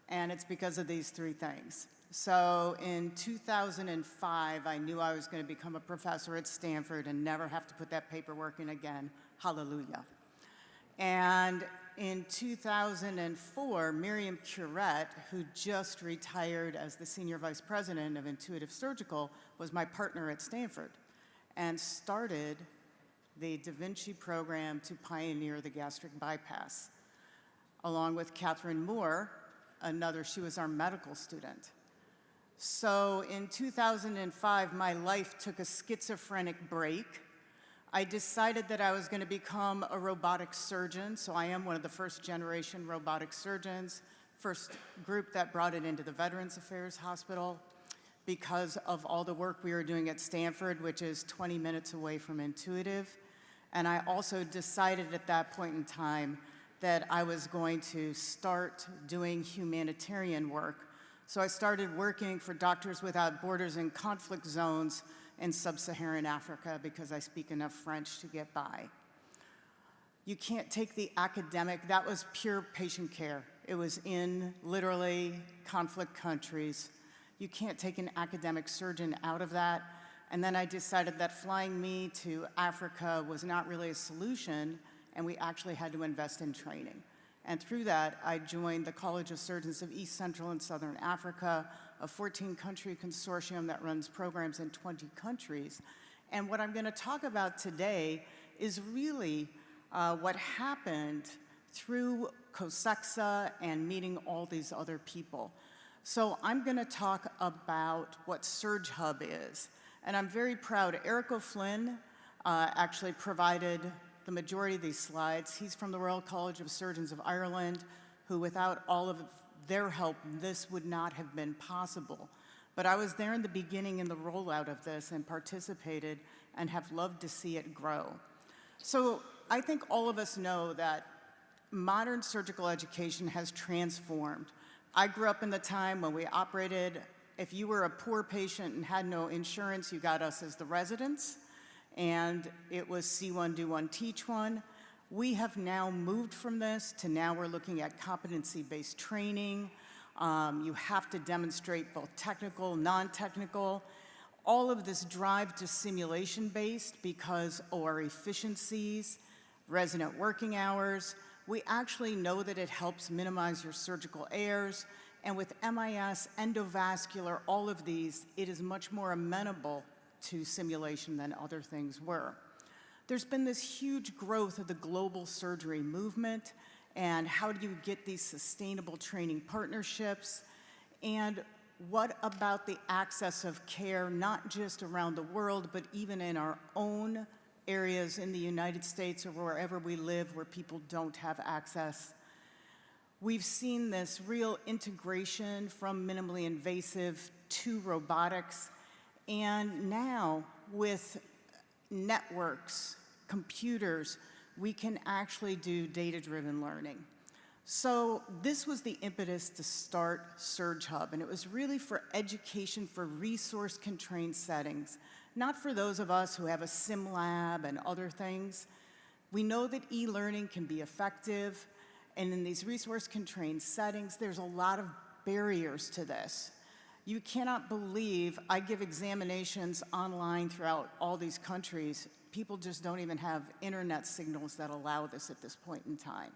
And it's because of these three things. So in 2005, I knew I was going to become a professor at Stanford and never have to put that paperwork in again. Hallelujah. And in 2004, Miriam Curette, who just retired as the senior vice president of Intuitive Surgical, was my partner at Stanford and started the Da Vinci program to pioneer the gastric bypass. Along with Catherine Moore, she was our medical student. So in 2005, my life took a schizophrenic break. I decided that I was going to become a robotic surgeon, so I am one of the first generation robotic surgeons, first group that brought it into the Veterans Affairs Hospital because of all the work we were doing at Stanford, which is 20 minutes away from Intuitive. And I also decided at that point in time that I was going to start doing humanitarian work. So I started working for Doctors Without Borders in conflict zones in sub-Saharan Africa because I speak enough French to get by. You can't take the academic, that was pure patient care. It was in literally conflict countries. You can't take an academic surgeon out of that. And then I decided that flying me to Africa was not really a solution, and we actually had to invest in training. And through that, I joined the College of Surgeons of East Central and Southern Africa, a 14-country consortium that runs programs in 20 countries. And what I'm going to talk about today is really what happened through COSEXA and meeting all these other people. So I'm going to talk about what Surge Hub is. And I'm very proud. Eric O'Flynn actually provided the majority of these slides. He's from the Royal College of Surgeons of Ireland, who without all of their help, this would not have been possible. But I was there in the beginning in the rollout of this and participated and have loved to see it grow. So I think all of us know that modern surgical education has transformed. I grew up in the time when we operated, if you were a poor patient and had no insurance, you got us as the residents, and it was see one, do one, teach one. We have now moved from this to now we're looking at competency-based training. You have to demonstrate both technical, non-technical. All of this drive to simulation-based because OR efficiencies, resident working hours. We actually know that it helps minimize your surgical errors. And with MIS, endovascular, all of these, it is much more amenable to simulation than other things were. There's been this huge growth of the global surgery movement, and how do you get these sustainable training partnerships? And what about the access of care, not just around the world, but even in our own areas in the United States or wherever we live where people don't have access? We've seen this real integration from minimally invasive to robotics, and now with networks, computers, we can actually do data-driven learning. So this was the impetus to start Surge Hub, and it was really for education for resource-constrained settings, not for those of us who have a sim lab and other things. We know that e-learning can be effective, and in these resource-constrained settings, there's a lot of barriers to this. You cannot believe, I give examinations online throughout all these countries. People just don't even have internet signals that allow this at this point in time.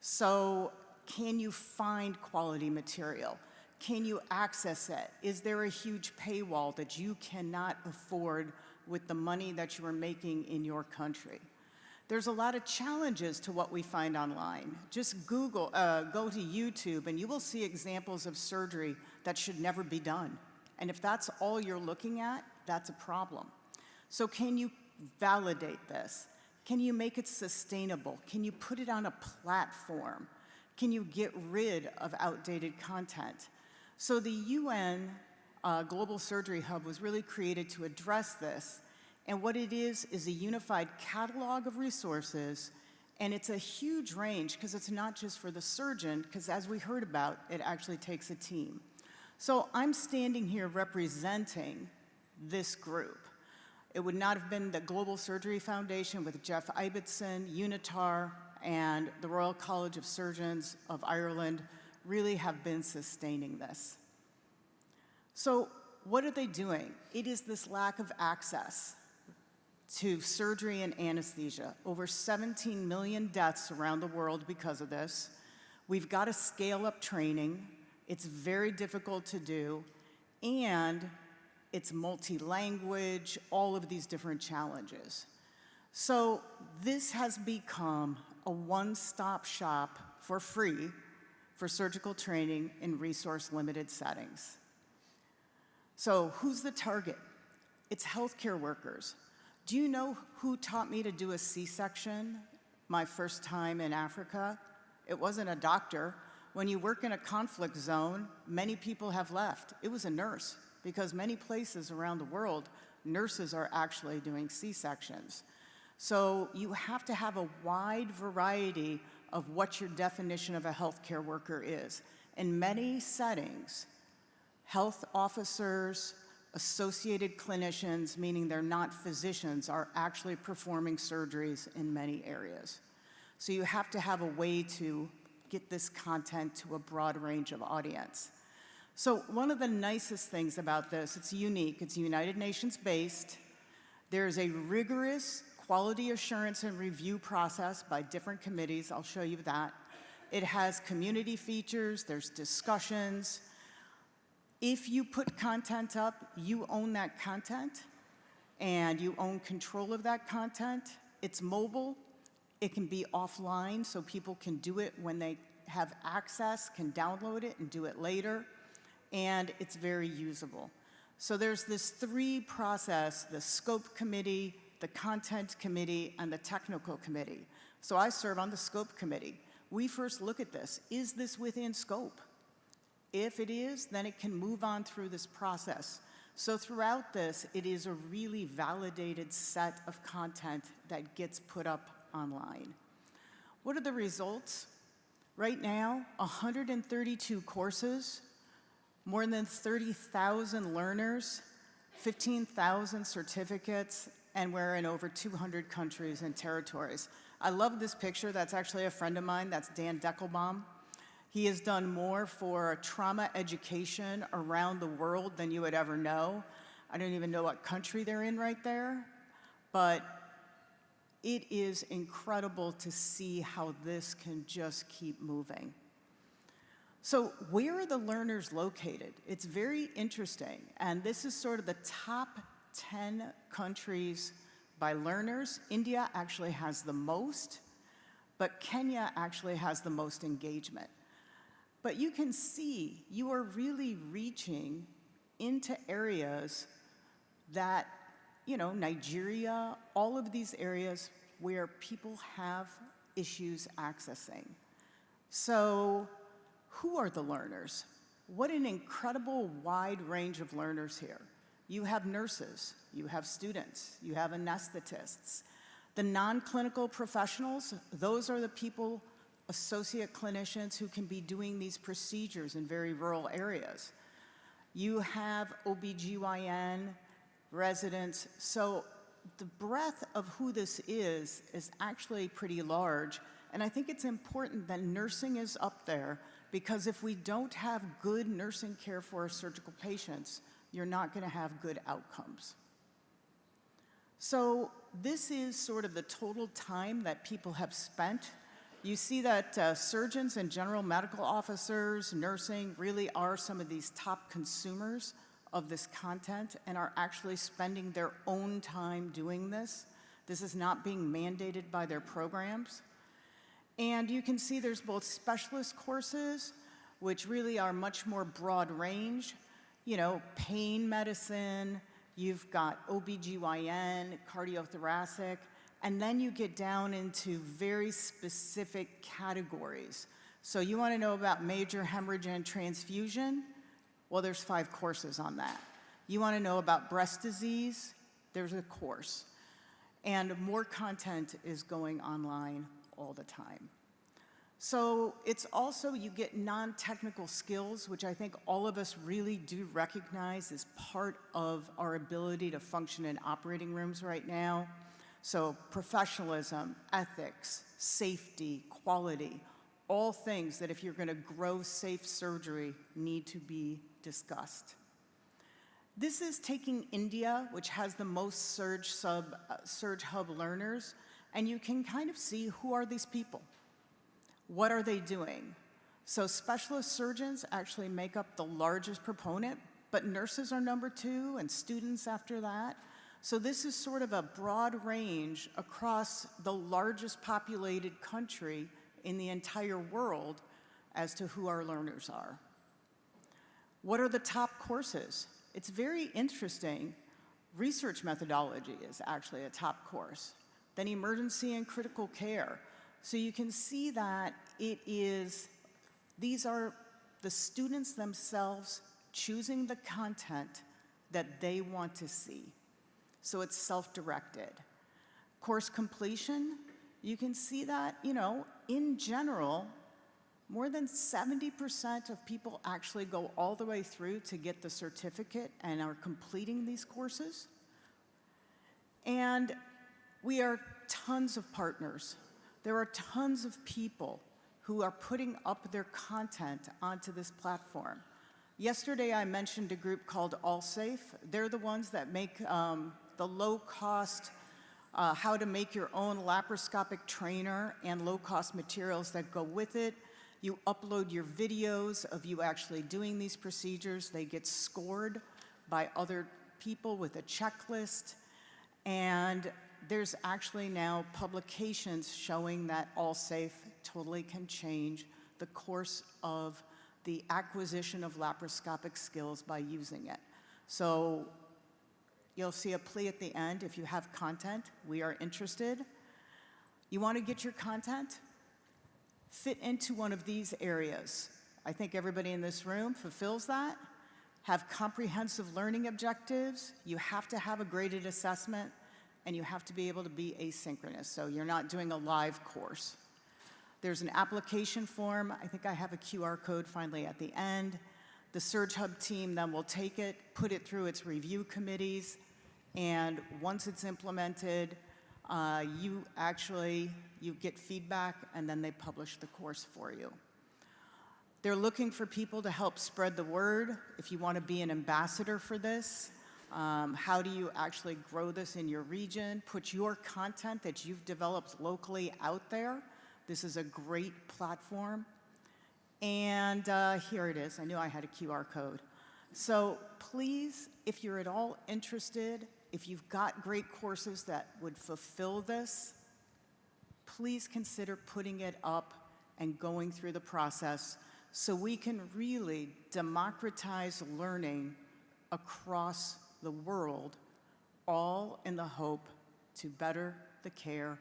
So can you find quality material? Can you access it? Is there a huge paywall that you cannot afford with the money that you are making in your country? There's a lot of challenges to what we find online. Just Google, go to YouTube, and you will see examples of surgery that should never be done. And if that's all you're looking at, that's a problem. So can you validate this? Can you make it sustainable? Can you put it on a platform? Can you get rid of outdated content? So the UN Global Surgery Hub was really created to address this. And what it is a unified catalog of resources, and it's a huge range because it's not just for the surgeon, because as we heard about, it actually takes a team. So I'm standing here representing this group. It would not have been the Global Surgery Foundation with Jeff Ibbotson, Unitar, and the Royal College of Surgeons of Ireland really have been sustaining this. So what are they doing? It is this lack of access to surgery and anesthesia. Over 17 million deaths around the world because of this. We've got to scale up training. It's very difficult to do, and it's multi-language, all of these different challenges. So this has become a one-stop shop for free for surgical training in resource-limited settings. So who's the target? It's healthcare workers. Do you know who taught me to do a C-section my first time in Africa? It wasn't a doctor. When you work in a conflict zone, many people have left. It was a nurse, because many places around the world, nurses are actually doing C-sections. So you have to have a wide variety of what your definition of a healthcare worker is. In many settings, health officers, associated clinicians, meaning they're not physicians, are actually performing surgeries in many areas. So you have to have a way to get this content to a broad range of audience. So one of the nicest things about this, it's unique, it's United Nations based. There's a rigorous quality assurance and review process by different committees. I'll show you that. It has community features, there's discussions. If you put content up, you own that content, and you own control of that content. It's mobile. It can be offline, so people can do it when they have access, can download it and do it later, and it's very usable. So there's this three process: the scope committee, the content committee, and the technical committee. So I serve on the scope committee. We first look at this. Is this within scope? If it is, then it can move on through this process. So throughout this, it is a really validated set of content that gets put up online. What are the results? Right now, 132 courses, more than 30,000 learners, 15,000 certificates, and we're in over 200 countries and territories. I love this picture. That's actually a friend of mine. That's Dan Deckelbaum. He has done more for trauma education around the world than you would ever know. I don't even know what country they're in right there, but it is incredible to see how this can just keep moving. So where are the learners located? It's very interesting, and this is sort of the top 10 countries by learners. India actually has the most, but Kenya actually has the most engagement. But you can see you are really reaching into areas that, you know, Nigeria, all of these areas where people have issues accessing. So who are the learners? What an incredible wide range of learners here. You have nurses, you have students, you have anesthetists. The non-clinical professionals, those are the people, associate clinicians, who can be doing these procedures in very rural areas. You have OBGYN, residents. So the breadth of who this is actually pretty large. And I think it's important that nursing is up there, because if we don't have good nursing care for our surgical patients, you're not going to have good outcomes. So this is sort of the total time that people have spent. You see that surgeons and general medical officers, nursing, really are some of these top consumers of this content and are actually spending their own time doing this. This is not being mandated by their programs. And you can see there's both specialist courses, which really are much more broad range, you know, pain medicine, you've got OBGYN, cardiothoracic, and then you get down into very specific categories. So you want to know about major hemorrhage and transfusion? Well, there's 5 courses on that. You want to know about breast disease? There's a course. And more content is going online all the time. So it's also, you get non-technical skills, which I think all of us really do recognize as part of our ability to function in operating rooms right now. So professionalism, ethics, safety, quality, all things that if you're going to grow safe surgery need to be discussed. This is taking India, which has the most Surge Hub learners, and you can kind of see who are these people. What are they doing? So specialist surgeons actually make up the largest proponent, but nurses are number 2 and students after that. So this is sort of a broad range across the largest populated country in the entire world as to who our learners are. What are the top courses? It's very interesting. Research methodology is actually a top course. Then emergency and critical care. So you can see that these are the students themselves choosing the content that they want to see. So it's self-directed. Course completion, you can see that, you know, in general, more than 70% of people actually go all the way through to get the certificate and are completing these courses. And we are tons of partners. There are tons of people who are putting up their content onto this platform. Yesterday, I mentioned a group called AllSafe. They're the ones that make the low-cost how to make your own laparoscopic trainer and low-cost materials that go with it. You upload your videos of you actually doing these procedures. They get scored by other people with a checklist. And there's actually now publications showing that AllSafe totally can change the course of the acquisition of laparoscopic skills by using it. So you'll see a plea at the end. If you have content, we are interested. You want to get your content? Fit into one of these areas. I think everybody in this room fulfills that. Have comprehensive learning objectives. You have to have a graded assessment, and you have to be able to be asynchronous, so you're not doing a live course. There's an application form. I think I have a QR code finally at the end. The Surge Hub team then will take it, put it through its review committees, and once it's implemented, you get feedback, and then they publish the course for you. They're looking for people to help spread the word. If you want to be an ambassador for this, how do you actually grow this in your region? Put your content that you've developed locally out there. This is a great platform. And here it is. I knew I had a QR code. So please, if you're at all interested, if you've got great courses that would fulfill this, please consider putting it up and going through the process so we can really democratize learning across the world, all in the hope to better the care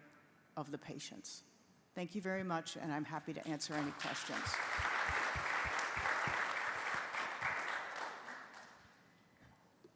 of the patients. Thank you very much, and I'm happy to answer any questions.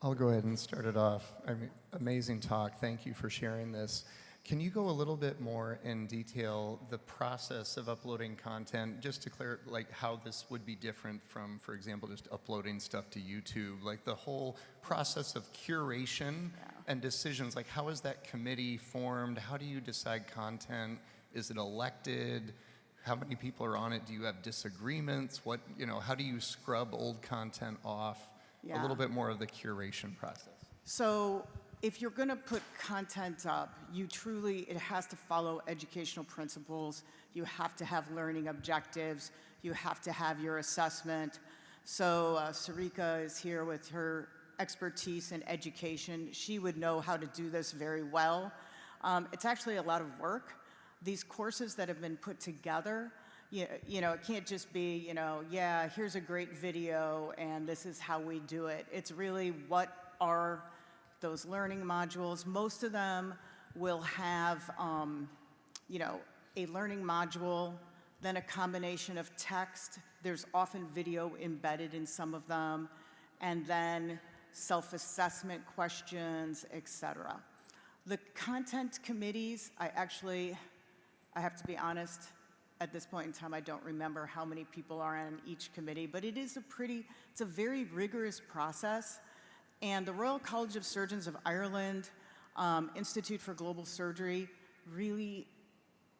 I'll go ahead and start it off. I mean, amazing talk. Thank you for sharing this. Can you go a little bit more in detail the process of uploading content, just to clear, like how this would be different from, for example, just uploading stuff to YouTube, like the whole process of curation and decisions, like how is that committee formed? How do you decide content? Is it elected? How many people are on it? Do you have disagreements? What, how do you scrub old content off? A little bit more of the curation process. So if you're going to put content up, it has to follow educational principles. You have to have learning objectives. You have to have your assessment. So Sarika is here with her expertise in education. She would know how to do this very well. It's actually a lot of work. These courses that have been put together, it can't just be, here's a great video and this is how we do it. It's really what are those learning modules. Most of them will have, a learning module, then a combination of text. There's often video embedded in some of them, and then self-assessment questions, etc. The content committees, I have to be honest, at this point in time, I don't remember how many people are on each committee, but it's a very rigorous process. And the Royal College of Surgeons of Ireland, Institute for Global Surgery, really,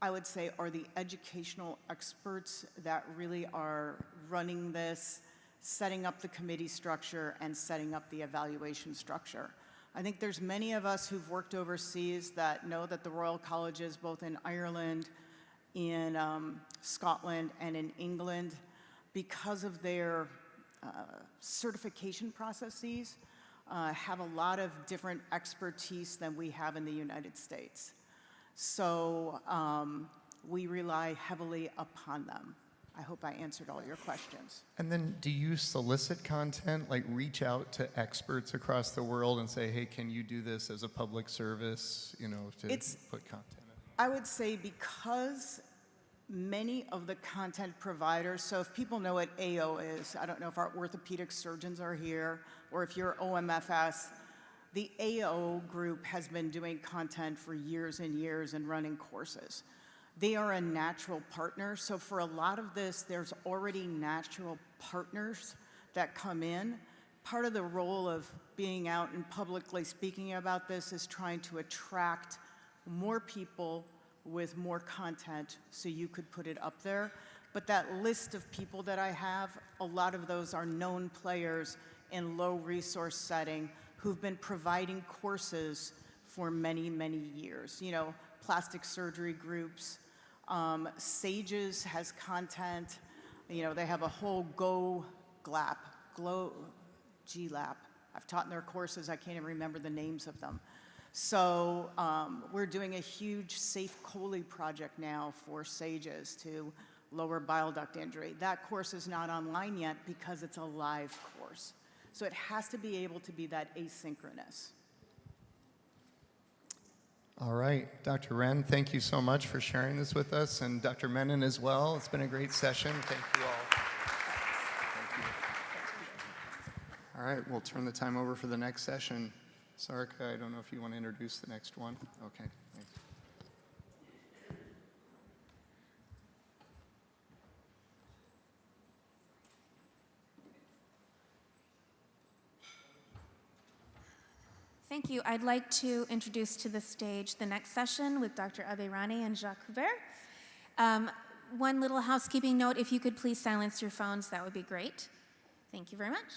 I would say, are the educational experts that really are running this, setting up the committee structure, and setting up the evaluation structure. I think there's many of us who've worked overseas that know that the Royal Colleges, both in Ireland, in Scotland, and in England, because of their certification processes, have a lot of different expertise than we have in the United States. So we rely heavily upon them. I hope I answered all your questions. And then do you solicit content, like reach out to experts across the world and say, hey, can you do this as a public service, to put content in? I would say because many of the content providers, so if people know what AO is, I don't know if our orthopedic surgeons are here, or if you're OMFS, the AO group has been doing content for years and years and running courses. They are a natural partner, so for a lot of this, there's already natural partners that come in. Part of the role of being out and publicly speaking about this is trying to attract more people with more content so you could put it up there. But that list of people that I have, a lot of those are known players in low resource setting who've been providing courses for many, many years. You know, plastic surgery groups. SAGES has content. You know, they have a whole GLAP. I've taught in their courses, I can't even remember the names of them. So we're doing a huge Safe Chole project now for SAGES to lower bile duct injury. That course is not online yet because it's a live course. So it has to be able to be that asynchronous. All right, Dr. Wren, thank you so much for sharing this with us, and Dr. Menon as well. It's been a great session. Thank you all. Thank you. All right, we'll turn the time over for the next session. Sarika, I don't know if you want to introduce the next one. Okay, thanks. Thank you. I'd like to introduce to the stage the next session with Dr. Abirani and Jacques Hubert. One little housekeeping note, if you could please silence your phones, that would be great. Thank you very much.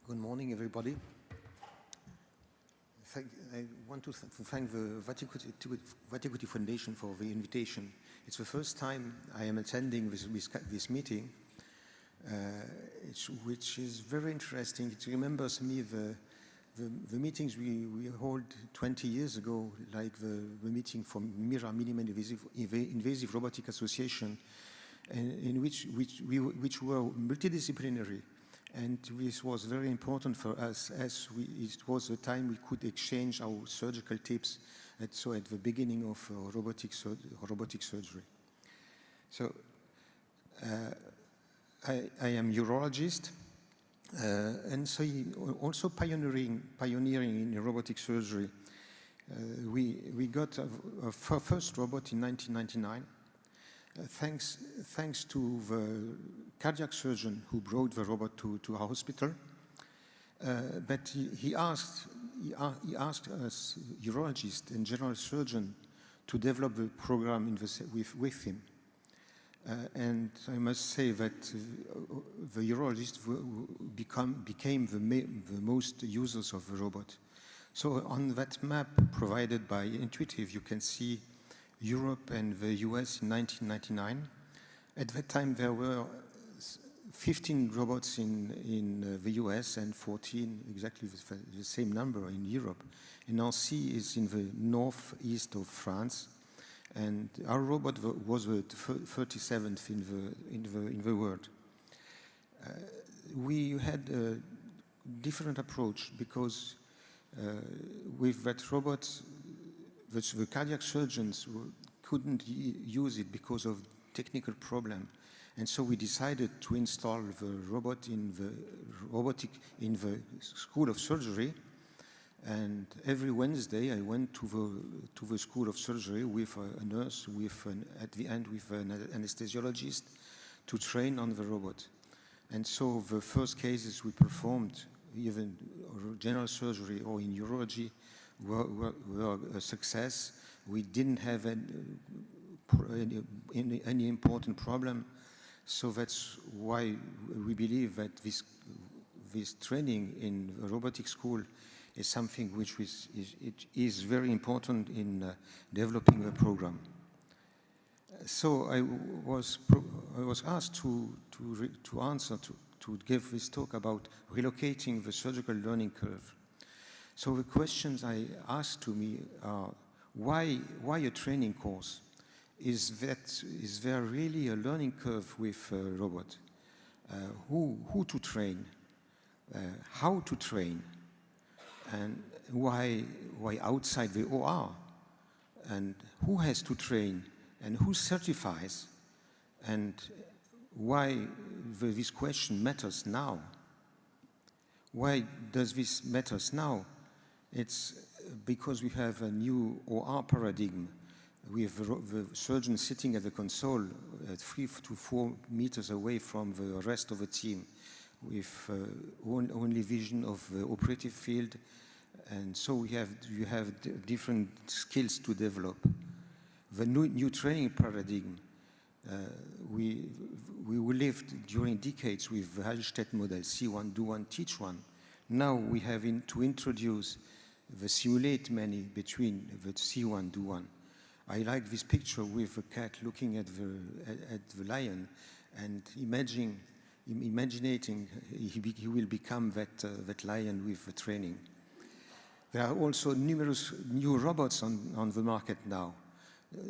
Good morning, everybody. I want to thank the Vattikuti Foundation for the invitation. It's the first time I am attending this meeting, which is very interesting. It remembers me the meetings we held 20 years ago, like the meeting from MIRA, Minimum Invasive Robotic Association, in which were multidisciplinary. And this was very important for us, as it was the time we could exchange our surgical tips at the beginning of robotic surgery. So I am urologist, and so also pioneering in robotic surgery. We got our first robot in 1999. Thanks to the cardiac surgeon who brought the robot to our hospital, but he asked us, urologist and general surgeon, to develop the program with him. And I must say that the urologist became the most users of the robot. So on that map provided by Intuitive, you can see Europe and the US in 1999. At that time, there were 15 robots in the US and 14, exactly the same number, in Europe. And Nancy is in the northeast of France. And our robot was the 37th in the world. We had a different approach because with that robot, the cardiac surgeons couldn't use it because of technical problem. And so we decided to install the robot in the School of Surgery. And every Wednesday I went to the School of Surgery with a nurse, at the end with an anesthesiologist, to train on the robot. And so the first cases we performed, even general surgery or in urology, were a success. We didn't have any important problem. So that's why we believe that this training in a robotic school is something which is very important in developing the program. So I was asked to give this talk about relocating the surgical learning curve. So the questions I asked to me are, why a training course? Is there really a learning curve with a robot? Who to train? How to train? And why outside the OR? And who has to train? And who certifies? And why this question matters now? Why does this matters now? It's because we have a new OR paradigm with the surgeon sitting at the console 3 to 4 meters away from the rest of the team. with only vision of the operative field, and so you have different skills to develop. The new training paradigm, we lived during decades with the Hallstatt model, see one, do one, teach one. Now we have to introduce the simulate many between the see one, do one. I like this picture with the cat looking at the lion and imagining he will become that lion with the training. There are also numerous new robots on the market now.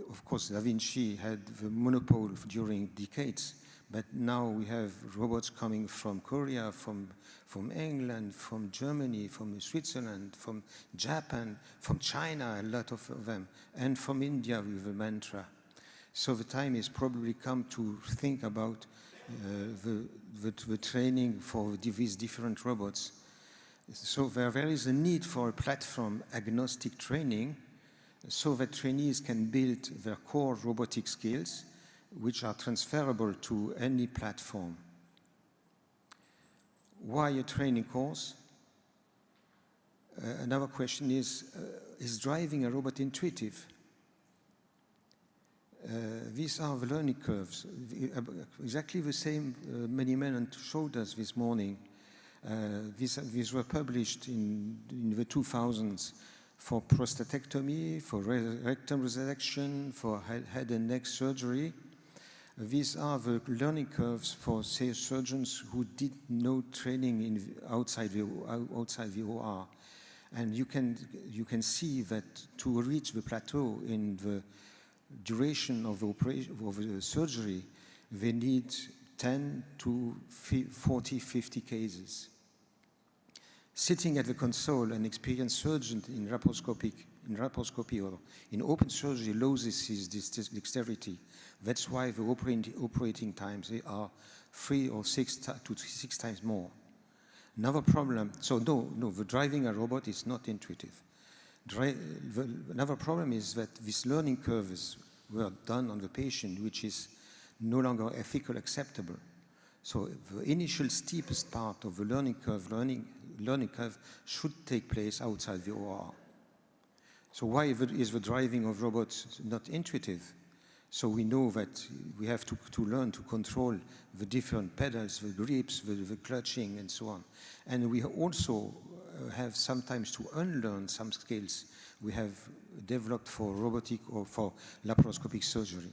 Of course, Da Vinci had the monopoly during decades, but now we have robots coming from Korea, from England, from Germany, from Switzerland, from Japan, from China, a lot of them, and from India with the mantra. So the time is probably come to think about the training for these different robots. So there is a need for a platform agnostic training so that trainees can build their core robotic skills which are transferable to any platform. Why a training course? Another question is driving a robot intuitive? These are the learning curves, exactly the same many men showed us this morning. These were published in the 2000s for prostatectomy, for rectum resection, for head and neck surgery. These are the learning curves for, say, surgeons who did no training outside the OR. And you can see that to reach the plateau in the duration of the operation of the surgery, they need 10 to 40, 50 cases. Sitting at the console, an experienced surgeon in laparoscopy or in open surgery loses his dexterity. That's why the operating times they are 3 or 6 times more. Another problem, so no, the driving a robot is not intuitive. Another problem is that these learning curves were done on the patient, which is no longer ethically acceptable. So the initial steepest part of the learning curve should take place outside the OR. So why is the driving of robots not intuitive? So we know that we have to learn to control the different pedals, the grips, the clutching, and so on. And we also have sometimes to unlearn some skills we have developed for robotic or for laparoscopic surgery.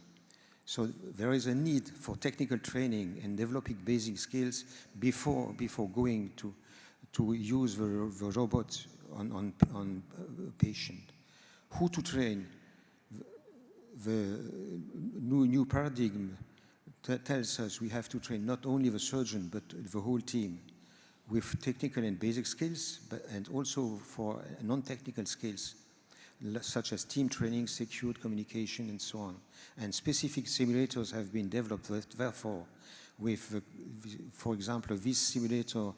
So there is a need for technical training and developing basic skills before going to use the robot on patient. Who to train? The new paradigm tells us we have to train not only the surgeon but the whole team with technical and basic skills, and also for non-technical skills such as team training, secured communication, and so on. And specific simulators have been developed, therefore, with, for example, this simulator,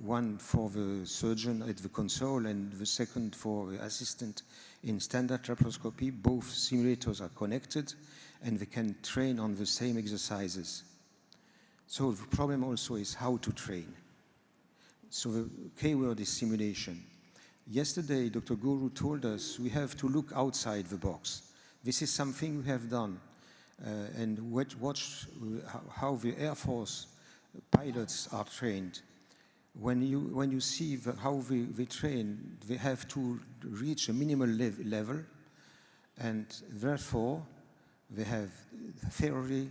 one for the surgeon at the console and the second for the assistant in standard laparoscopy. Both simulators are connected and they can train on the same exercises. So the problem also is how to train. So the keyword is simulation. Yesterday, Dr. Guru told us we have to look outside the box. This is something we have done. And watch how the Air Force pilots are trained. When you see how they train, they have to reach a minimal level, and therefore they have theory,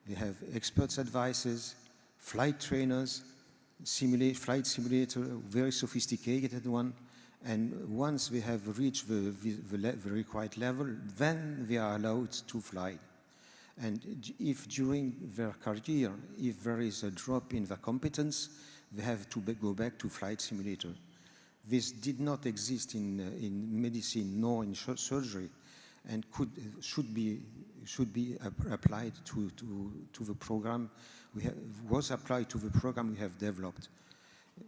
they have experts' advices, flight trainers, flight simulator, very sophisticated one. And once they have reached the required level, then they are allowed to fly. And if during their career, if there is a drop in their competence, they have to go back to flight simulator. This did not exist in medicine nor in surgery, and should be applied to the program was applied to the program we have developed.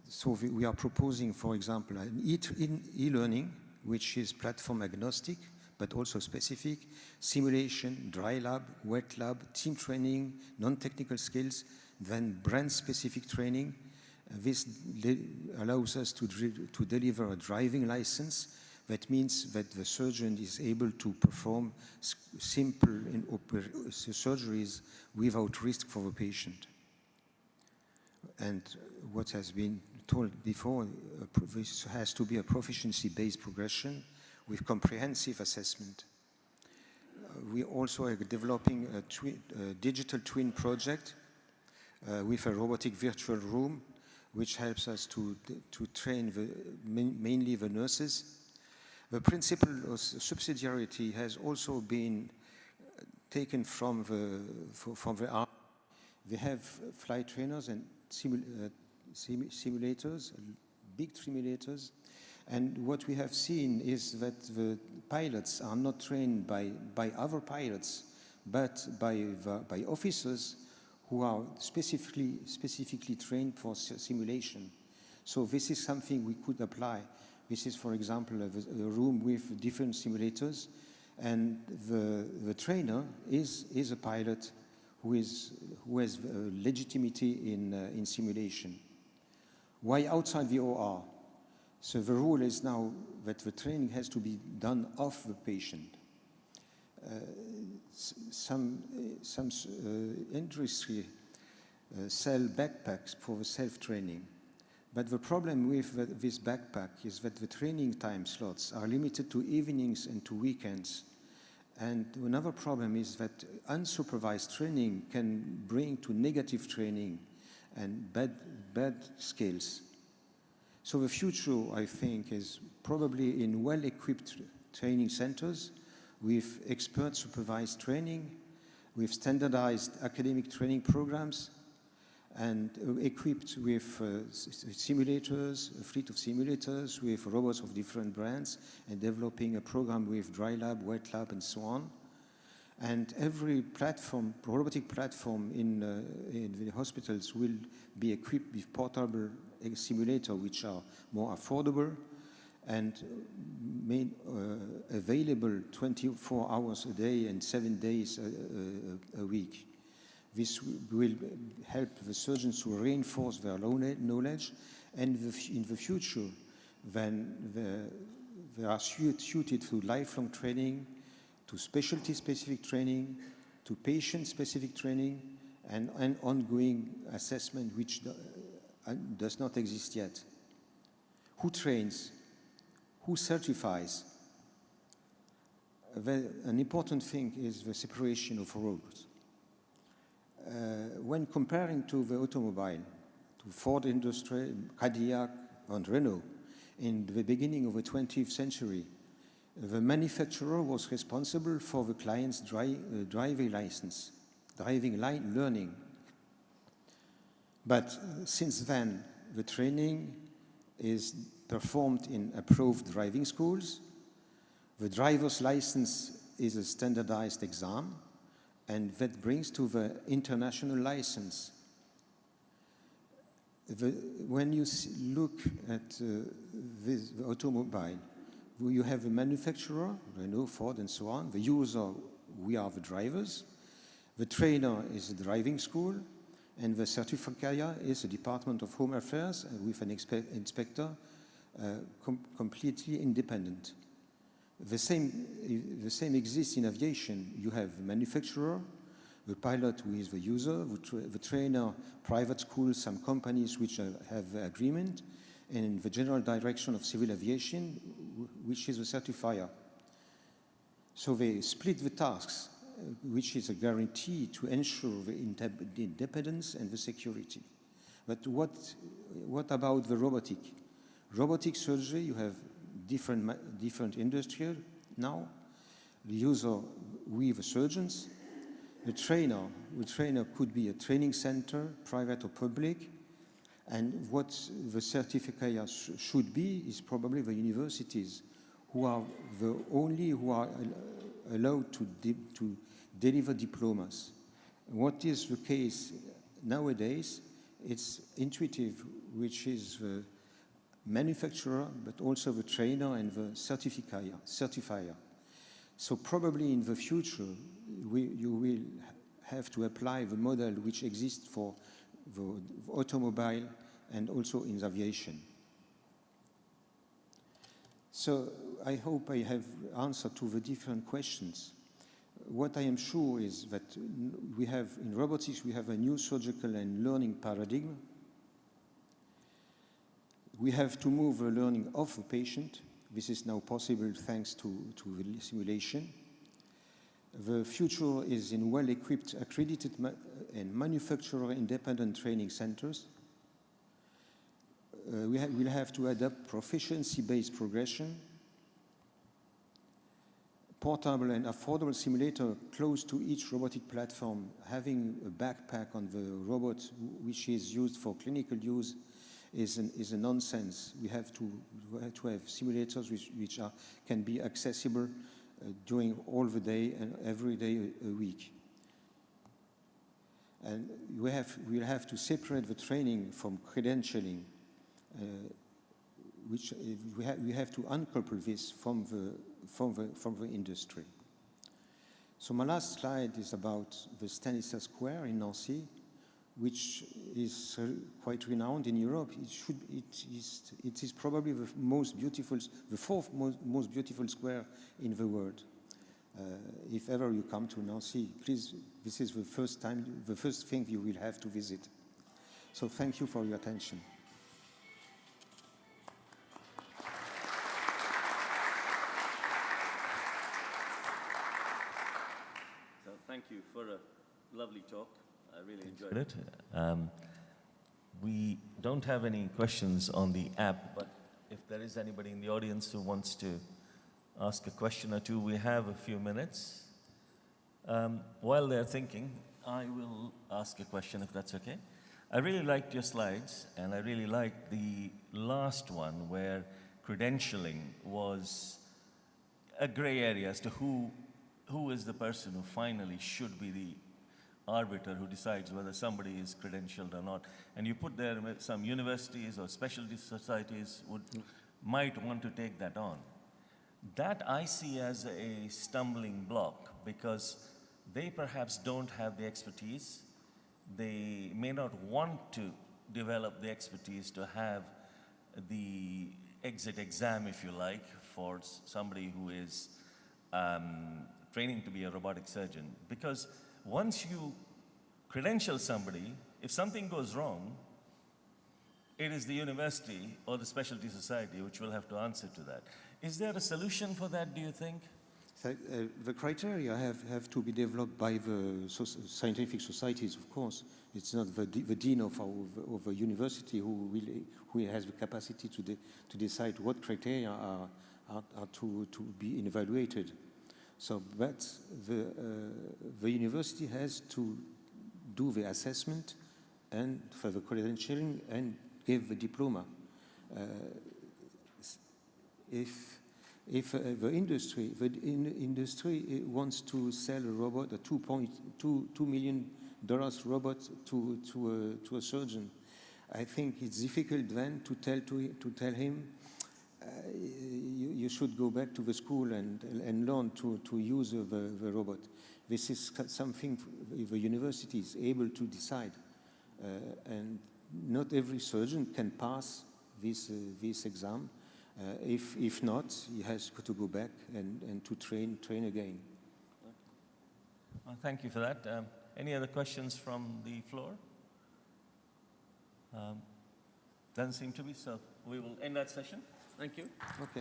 So we are proposing, for example, an e-learning, which is platform agnostic, but also specific, simulation, dry lab, wet lab, team training, non-technical skills, then brand-specific training, This allows us to deliver a driving license. That means that the surgeon is able to perform simple surgeries without risk for the patient. And what has been told before, this has to be a proficiency-based progression with comprehensive assessment. We also are developing a digital twin project with a robotic virtual room, which helps us to train mainly the nurses. The principle of subsidiarity has also been taken from the art. They have flight trainers and simulators, big simulators, and what we have seen is that the pilots are not trained by other pilots, but by officers who are specifically trained for simulation. So this is something we could apply. This is, for example, a room with different simulators, and the trainer is a pilot who has legitimacy in simulation. Why outside the OR? So the rule is now that the training has to be done off the patient. Some industry sell backpacks for the self-training. But the problem with this backpack is that the training time slots are limited to evenings and to weekends. And another problem is that unsupervised training can bring to negative training and bad skills. So the future, I think, is probably in well-equipped training centers with expert supervised training, with standardized academic training programs, and equipped with simulators, a fleet of simulators with robots of different brands, and developing a program with dry lab, wet lab, and so on. And every platform, robotic platform in the hospitals will be equipped with portable simulators which are more affordable and made available 24 hours a day and 7 days a week. This will help the surgeons to reinforce their knowledge, and in the future, then they are suited to lifelong training, to specialty-specific training, to patient-specific training, and ongoing assessment, which does not exist yet. Who trains? Who certifies? An important thing is the separation of roles. When comparing to the automobile, to Ford Industry, Cadillac, and Renault, in the beginning of the 20th century, the manufacturer was responsible for the client's driving license, learning. But since then, the training is performed in approved driving schools. The driver's license is a standardized exam, and that brings to the international license. When you look at the automobile, you have a manufacturer, Renault, Ford, and so on. The user, we are the drivers. The trainer is the driving school, and the certifier is the Department of Home Affairs with an inspector, completely independent. The same exists in aviation. You have the manufacturer, the pilot who is the user, the trainer, private schools, some companies which have agreement, and the general direction of civil aviation, which is the certifier. So they split the tasks, which is a guarantee to ensure the independence and the security. But what about the robotic? Robotic surgery, you have different industry now. The user, we the surgeons. The trainer could be a training center, private or public. And what the certifier should be is probably the universities, who are the only who are allowed to deliver diplomas. What is the case nowadays? It's intuitive, which is the manufacturer, but also the trainer and the certifier. So probably in the future, you will have to apply the model which exists for the automobile and also in aviation. So I hope I have answered to the different questions. What I am sure is that we have, in robotics, we have a new surgical and learning paradigm. We have to move the learning of the patient. This is now possible thanks to the simulation. The future is in well-equipped, accredited and manufacturer-independent training centers. We'll have to adopt proficiency-based progression, portable and affordable simulator close to each robotic platform, having a backpack on the robot which is used for clinical use is a nonsense. We have to have simulators which can be accessible during all the day and every day a week. And we'll have to separate the training from credentialing, which we have to uncouple this from the industry. So my last slide is about the Stanislas Square in Nancy, which is quite renowned in Europe. It is probably the fourth most beautiful square in the world. If ever you come to Nancy, please, this is the first thing you will have to visit. So thank you for your attention. So thank you for a lovely talk. I really enjoyed it. We don't have any questions on the app, but if there is anybody in the audience who wants to ask a question or two, we have a few minutes. While they're thinking, I will ask a question if that's okay. I really liked your slides, and I really liked the last one where credentialing was a gray area as to who is the person who finally should be the arbiter who decides whether somebody is credentialed or not. And you put there some universities or specialty societies might want to take that on. That I see as a stumbling block because they perhaps don't have the expertise. They may not want to develop the expertise to have the exit exam, if you like, for somebody who is training to be a robotic surgeon. Because once you credential somebody, if something goes wrong, it is the university or the specialty society which will have to answer to that. Is there a solution for that, do you think? So, the criteria have to be developed by the scientific societies, of course. It's not the dean of a university who has the capacity to decide what criteria are to be evaluated. So, but the university has to do the assessment and for the credentialing and give the diploma. If the industry wants to sell a robot, a $2 million robot to a surgeon, I think it's difficult then to tell him you should go back to the school and learn to use the robot. This is something the university is able to decide, and not every surgeon can pass this exam. If not, he has to go back and to train again. Okay. Well, thank you for that. Any other questions from the floor? Doesn't seem to be, so we will end that session. Thank you. Okay.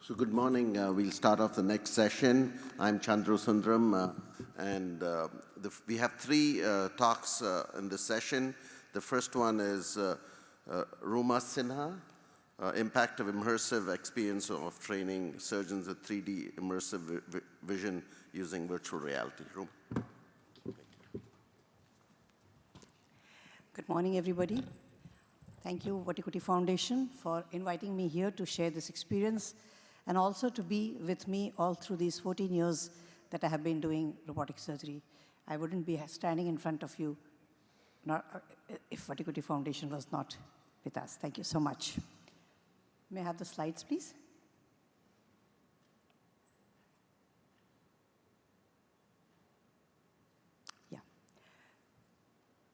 So good morning. We'll start off the next session. I'm Chandru Sundaram, and we have three talks in this session. The first one is Roma Sinha, Impact of Immersive Experience of Training Surgeons with 3D Immersive Vision Using Virtual Reality. Roma. Good morning, everybody. Thank you, Vattikuti Foundation, for inviting me here to share this experience and also to be with me all through these 14 years that I have been doing robotic surgery. I wouldn't be standing in front of you if Vattikuti Foundation was not with us. Thank you so much. May I have the slides, please? Yeah.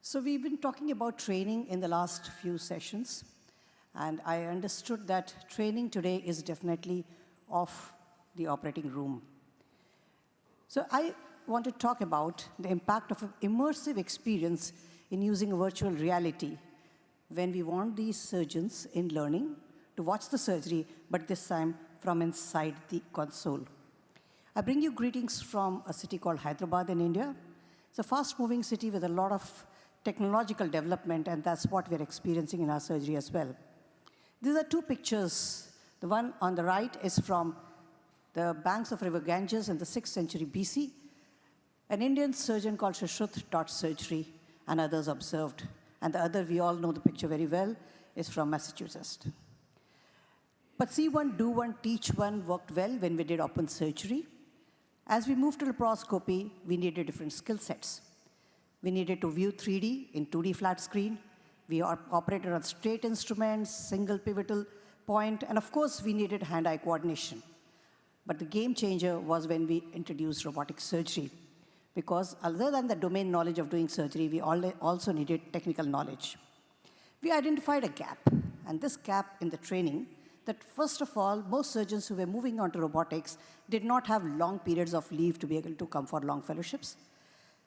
So we've been talking about training in the last few sessions, and I understood that training today is definitely off the operating room. So I want to talk about the impact of an immersive experience in using virtual reality when we want these surgeons in learning to watch the surgery, but this time from inside the console. I bring you greetings from a city called Hyderabad in India. It's a fast-moving city with a lot of technological development, and that's what we're experiencing in our surgery as well. These are two pictures. The one on the right is from the banks of River Ganges in the 6th century BC. An Indian surgeon called Shushruth taught surgery, and others observed. And the other, we all know the picture very well, is from Massachusetts. But see one, do one, teach one worked well when we did open surgery. As we moved to laparoscopy, we needed different skill sets. We needed to view 3D in 2D flat screen. We operated on straight instruments, single pivotal point, and of course, we needed hand-eye coordination. But the game changer was when we introduced robotic surgery, because other than the domain knowledge of doing surgery, we also needed technical knowledge. We identified a gap, and this gap in the training, that first of all, most surgeons who were moving on to robotics did not have long periods of leave to be able to come for long fellowships.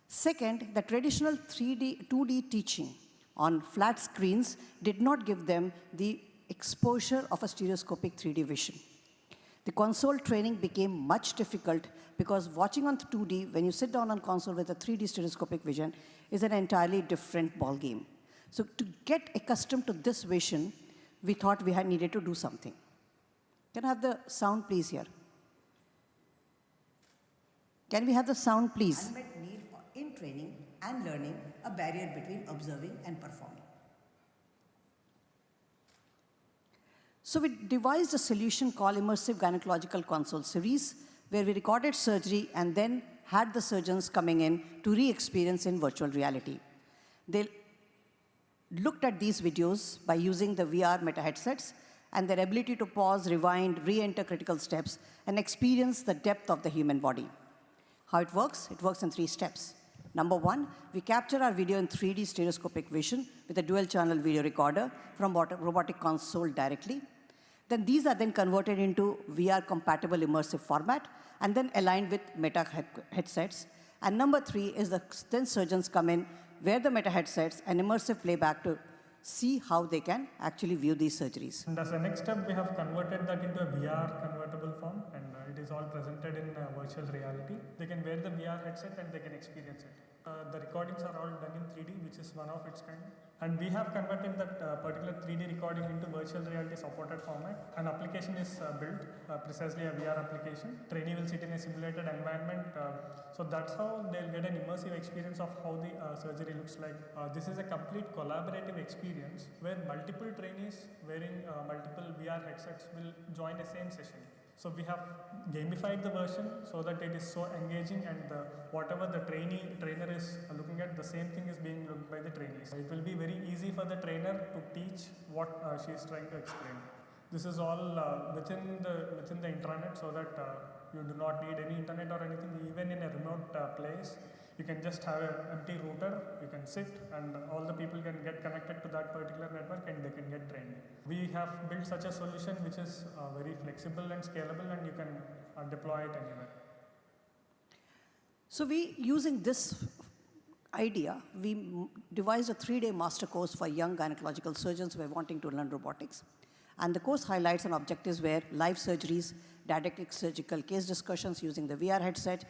Second, the traditional 2D teaching on flat screens did not give them the exposure of a stereoscopic 3D vision. The console training became much difficult because watching on 2D, when you sit down on console with a 3D stereoscopic vision, is an entirely different ballgame. So to get accustomed to this vision, we thought we had needed to do something. Can I have the sound, please, here? Can we have the sound, please? Unmet need in training and learning, a barrier between observing and performing. So we devised a solution called Immersive Gynecological Console Series, where we recorded surgery and then had the surgeons coming in to re-experience in virtual reality. They looked at these videos by using the VR meta headsets and their ability to pause, rewind, re-enter critical steps, and experience the depth of the human body. How it works? It works in 3 steps. Number 1, we capture our video in 3D stereoscopic vision with a dual-channel video recorder from robotic console directly. Then these are then converted into VR-compatible immersive format and then aligned with meta headsets. And number 3 is then surgeons come in, wear the meta headsets and immersive playback to see how they can actually view these surgeries. And as a next step, we have converted that into a VR convertible form, and it is all presented in virtual reality. They can wear the VR headset and they can experience it. The recordings are all done in 3D, which is one of its kind. And we have converted that particular 3D recording into virtual reality supported format. An application is built, precisely a VR application. Trainee will sit in a simulated environment. So that's how they'll get an immersive experience of how the surgery looks like. This is a complete collaborative experience where multiple trainees wearing multiple VR headsets will join the same session. So we have gamified the version so that it is so engaging, and whatever the trainer is looking at, the same thing is being looked by the trainees. It will be very easy for the trainer to teach what she is trying to explain. This is all within the intranet, so that you do not need any internet or anything. Even in a remote place, you can just have an empty router, you can sit, and all the people can get connected to that particular network and they can get trained. We have built such a solution which is very flexible and scalable, and you can deploy it anywhere. So using this idea, we devised a 3-day master course for young gynecological surgeons who are wanting to learn robotics. And the course highlights and objectives were live surgeries, didactic surgical case discussions using the VR headset,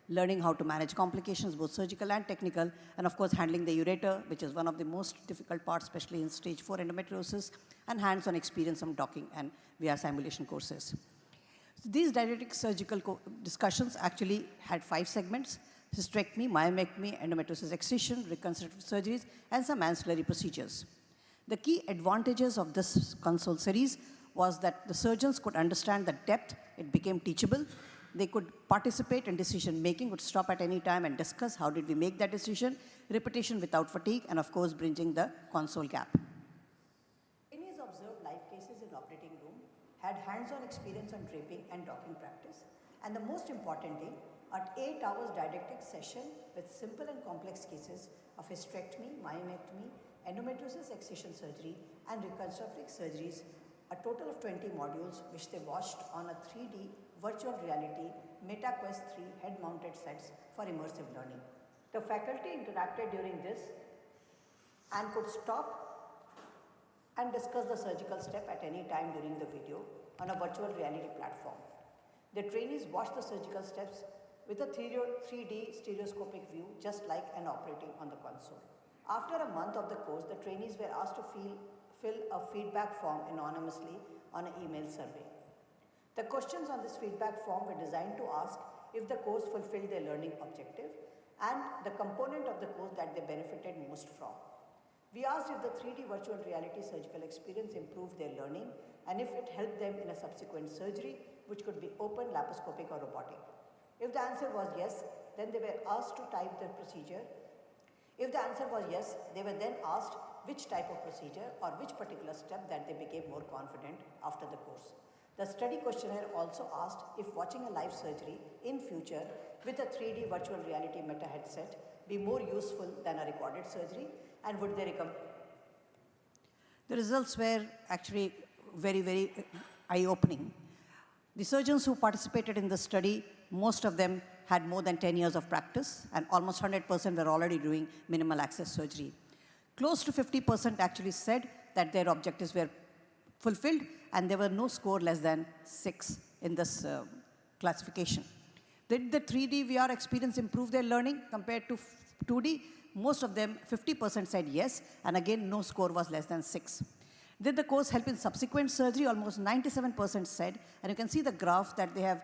learning how to manage complications, both surgical and technical, and of course handling the ureter, which is one of the most difficult parts, especially in stage 4 endometriosis, and hands-on experience on docking and VR simulation courses. So these didactic surgical discussions actually had 5 segments: hysterectomy, myomectomy, endometriosis excision, reconstructive surgeries, and some ancillary procedures. The key advantages of this console series was that the surgeons could understand the depth, it became teachable, They could participate in decision making, would stop at any time and discuss how did we make that decision, repetition without fatigue, and of course, bridging the console gap. Trainees observed live cases in operating room, had hands-on experience on draping and docking practice, and the most importantly, an 8 hours didactic session with simple and complex cases of hysterectomy, myomectomy, endometriosis excision surgery, and reconstructive surgeries, a total of 20 modules which they watched on a 3D virtual reality MetaQuest 3 head-mounted sets for immersive learning. The faculty interacted during this and could stop and discuss the surgical step at any time during the video on a virtual reality platform. The trainees watched the surgical steps with a 3D stereoscopic view, just like an operating on the console. After a month of the course, the trainees were asked to fill a feedback form anonymously on an email survey. The questions on this feedback form were designed to ask if the course fulfilled their learning objective and the component of the course that they benefited most from. We asked if the 3D virtual reality surgical experience improved their learning and if it helped them in a subsequent surgery, which could be open, laparoscopic, or robotic. If the answer was yes, then they were asked to type the procedure. If the answer was yes, they were then asked which type of procedure or which particular step that they became more confident after the course. The study questionnaire also asked if watching a live surgery in future with a 3D virtual reality meta headset be more useful than a recorded surgery, and would they recommend? The results were actually very, very eye-opening. The surgeons who participated in the study, most of them had more than 10 years of practice, and almost 100% were already doing minimal access surgery. Close to 50% actually said that their objectives were fulfilled, and there were no score less than 6 in this classification. Did the 3D VR experience improve their learning compared to 2D? Most of them, 50% said yes, and again, no score was less than 6. Did the course help in subsequent surgery? Almost 97% said, and you can see the graph that they have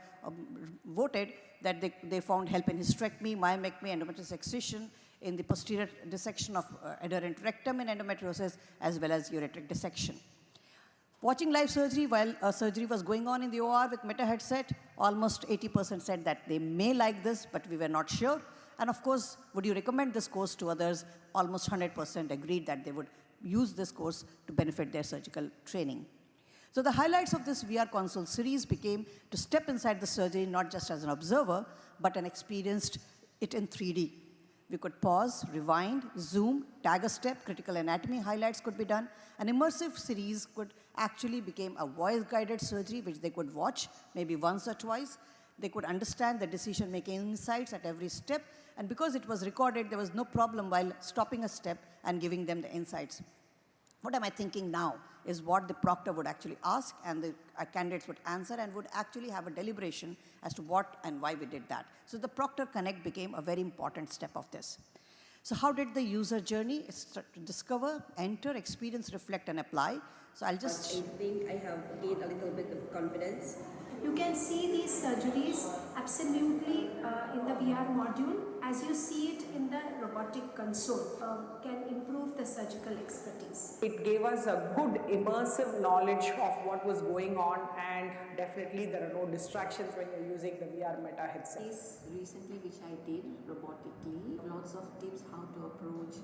voted that they found help in hysterectomy, myomectomy, endometriosis excision, in the posterior dissection of adherent rectum in endometriosis, as well as ureteric dissection. Watching live surgery while a surgery was going on in the OR with meta headset, almost 80% said that they may like this, but we were not sure. And of course, would you recommend this course to others? Almost 100% agreed that they would use this course to benefit their surgical training. So the highlights of this VR console series became to step inside the surgery not just as an observer, but an experienced it in 3D. We could pause, rewind, zoom, tag a step, critical anatomy highlights could be done. An immersive series could actually become a voice-guided surgery, which they could watch maybe once or twice. They could understand the decision-making insights at every step. And because it was recorded, there was no problem while stopping a step and giving them the insights. What am I thinking now is what the proctor would actually ask, and the candidates would answer and would actually have a deliberation as to what and why we did that. So the proctor connect became a very important step of this. So how did the user journey discover, enter, experience, reflect, and apply? So I'll just... I think I have gained a little bit of confidence. You can see these surgeries absolutely in the VR module as you see it in the robotic console. Can improve the surgical expertise. It gave us a good immersive knowledge of what was going on, and definitely there are no distractions when you're using the VR meta headset. Recently, which I did robotically, lots of tips how to approach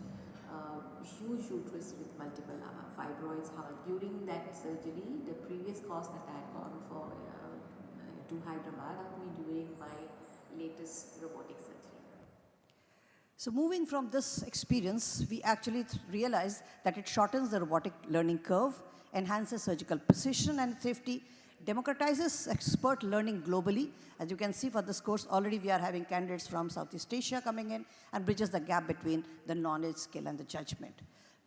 huge uterus with multiple fibroids. During that surgery, the previous course that I had gone for to Hyderabad helped me during my latest robotic surgery. So moving from this experience, we actually realized that it shortens the robotic learning curve, enhances surgical precision and safety, democratizes expert learning globally. As you can see for this course, already we are having candidates from Southeast Asia coming in, and bridges the gap between the knowledge, skill, and the judgment.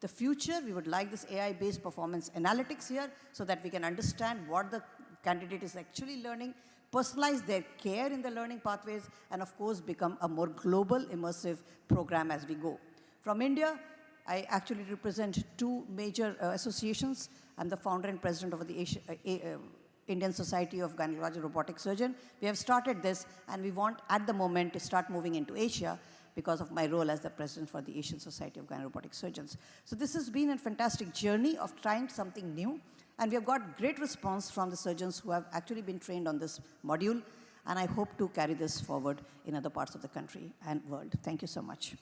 The future, we would like this AI-based performance analytics here so that we can understand what the candidate is actually learning, personalize their care in the learning pathways, and of course become a more global immersive program as we go. From India, I actually represent two major associations. I'm the founder and president of the Indian Society of Gynecological Robotic Surgeon. We have started this, and we want at the moment to start moving into Asia because of my role as the president for the Asian Society of Gynecological Robotic Surgeons. So this has been a fantastic journey of trying something new. And we have got great response from the surgeons who have actually been trained on this module. And I hope to carry this forward in other parts of the country and world. Thank you so much.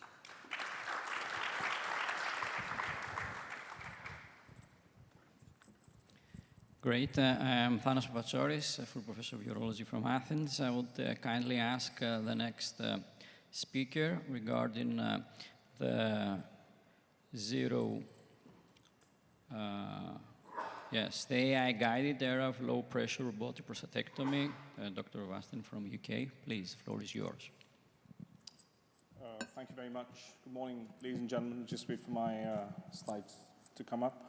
Great. I'm Thanos Vatsoris, full professor of urology from Athens. I would kindly ask the next speaker regarding the the AI-guided era of low-pressure robotic prostatectomy. Dr. Vastin from UK, please, the floor is yours. Thank you very much. Good morning, ladies and gentlemen. Just wait for my slides to come up.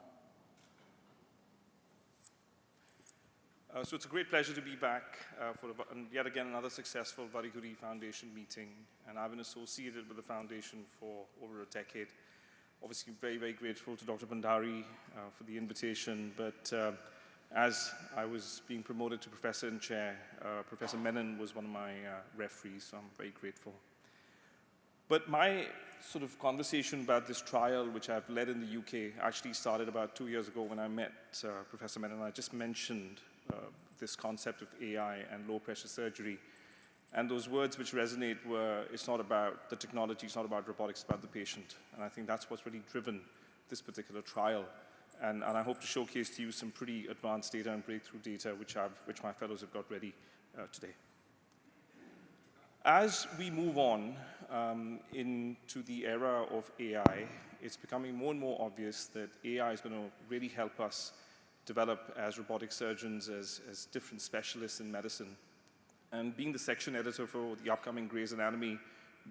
So it's a great pleasure to be back for yet again another successful Vattikuti Foundation meeting, and I've been associated with the foundation for over a decade. Obviously, very, very grateful to Dr. Bhandari for the invitation, but as I was being promoted to professor and chair, Professor Menon was one of my referees, so I'm very grateful. But my sort of conversation about this trial, which I've led in the UK, actually started about 2 years ago when I met Professor Menon. I just mentioned this concept of AI and low-pressure surgery. And those words which resonate were, it's not about the technology, it's not about robotics, it's about the patient. And I think that's what's really driven this particular trial. And I hope to showcase to you some pretty advanced data and breakthrough data which my fellows have got ready today. As we move on into the era of AI, it's becoming more and more obvious that AI is going to really help us develop as robotic surgeons, as different specialists in medicine. And being the section editor for the upcoming Grey's Anatomy,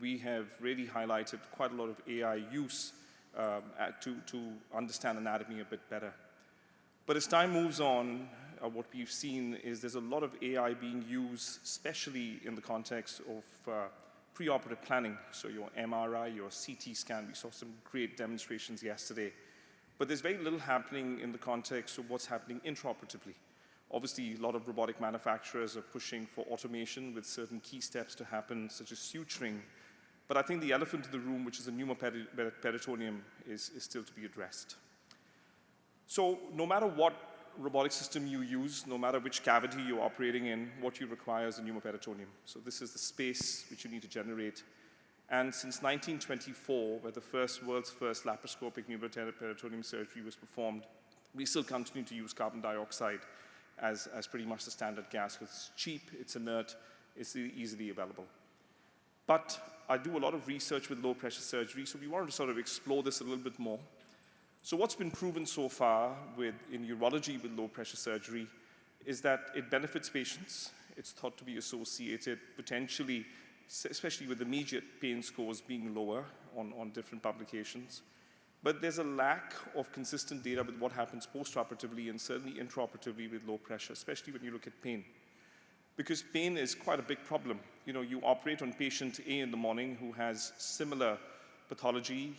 we have really highlighted quite a lot of AI use to understand anatomy a bit better. But as time moves on, what we've seen is there's a lot of AI being used, especially in the context of preoperative planning. So your MRI, your CT scan, we saw some great demonstrations yesterday. But there's very little happening in the context of what's happening intraoperatively. Obviously, a lot of robotic manufacturers are pushing for automation with certain key steps to happen, such as suturing. But I think the elephant in the room, which is the pneumoperitoneum, is still to be addressed. So no matter what robotic system you use, no matter which cavity you're operating in, what you require is a pneumoperitoneum. So this is the space which you need to generate. And since 1924, where the world's first laparoscopic pneumoperitoneum surgery was performed, we still continue to use carbon dioxide as pretty much the standard gas, because it's cheap, it's inert, it's easily available. But I do a lot of research with low-pressure surgery, so we wanted to sort of explore this a little bit more. So what's been proven so far in urology with low-pressure surgery is that it benefits patients. It's thought to be associated potentially, especially with immediate pain scores being lower on different publications. But there's a lack of consistent data with what happens post-operatively and certainly intraoperatively with low pressure, especially when you look at pain. Because pain is quite a big problem. You know, you operate on patient A in the morning who has similar pathology.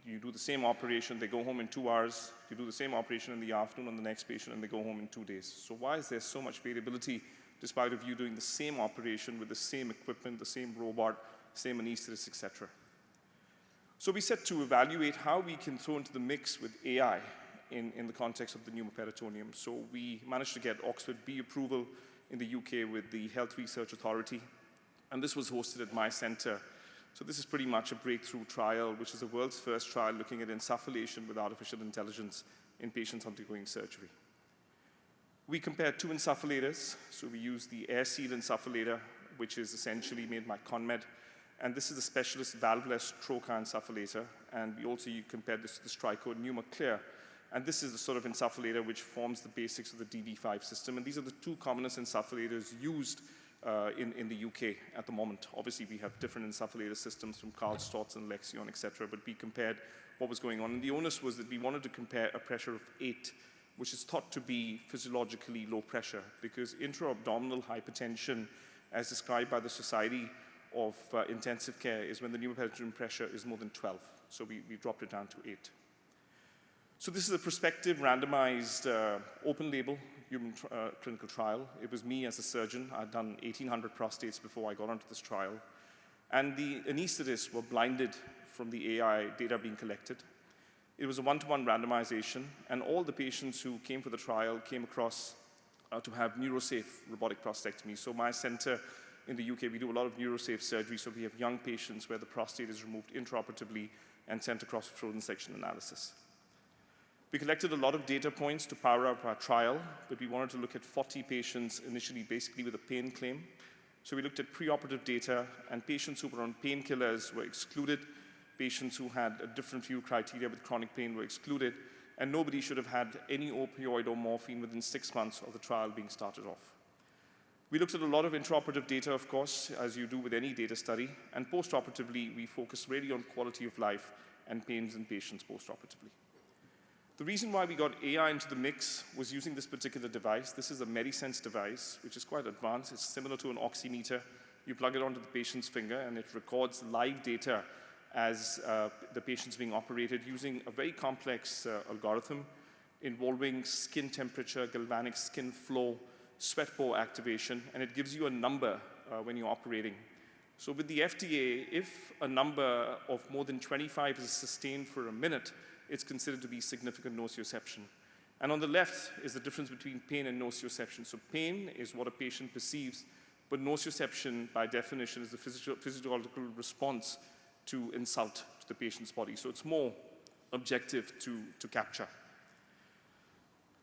You do the same operation, they go home in 2 hours. You do the same operation in the afternoon on the next patient, and they go home in 2 days. So why is there so much variability despite of you doing the same operation with the same equipment, the same robot, same anesthetist, etc.? So we set to evaluate how we can throw into the mix with AI in the context of the pneumoperitoneum. So we managed to get Oxford B approval in the UK with the Health Research Authority, and this was hosted at my center. So this is pretty much a breakthrough trial, which is the world's first trial looking at insufflation with artificial intelligence in patients undergoing surgery. We compared 2 insufflators. So we used the air-sealed insufflator, which is essentially made by ConMed, and this is a specialist valveless trocar insufflator. And we also compared this to the Stryko PneumoClear. And this is the sort of insufflator which forms the basics of the DV5 system. And these are the 2 commonest insufflators used in the UK at the moment. Obviously, we have different insufflator systems from Karl Storz and Lexion, etc. But we compared what was going on. And the onus was that we wanted to compare a pressure of 8, which is thought to be physiologically low pressure, because intra-abdominal hypertension, as described by the Society of Intensive Care, is when the pneumoperitoneum pressure is more than 12. So we dropped it down to 8. So this is a prospective, randomized, open-label human clinical trial. It was me as a surgeon. I'd done 1,800 prostates before I got onto this trial. And the anesthetists were blinded from the AI data being collected. It was a 1-to-1 randomization, and all the patients who came for the trial came across to have neurosafe robotic prostatectomy. So my center in the UK, we do a lot of neurosafe surgery, so we have young patients where the prostate is removed intraoperatively and sent across for frozen section analysis. We collected a lot of data points to power up our trial, but we wanted to look at 40 patients initially, basically with a pain claim. So we looked at preoperative data, and patients who were on painkillers were excluded. Patients who had a different few criteria with chronic pain were excluded, and nobody should have had any opioid or morphine within 6 months of the trial being started off. We looked at a lot of intraoperative data, of course, as you do with any data study, and postoperatively, we focused really on quality of life and pains in patients postoperatively. The reason why we got AI into the mix was using this particular device. This is a MediSense device, which is quite advanced. It's similar to an oximeter. You plug it onto the patient's finger, and it records live data as the patient's being operated using a very complex algorithm involving skin temperature, galvanic skin flow, sweat pore activation, and it gives you a number when you're operating. So with the FDA, if a number of more than 25 is sustained for a minute, it's considered to be significant nociception. And on the left is the difference between pain and nociception. So pain is what a patient perceives, but nociception, by definition, is the physiological response to insult to the patient's body. So it's more objective to capture.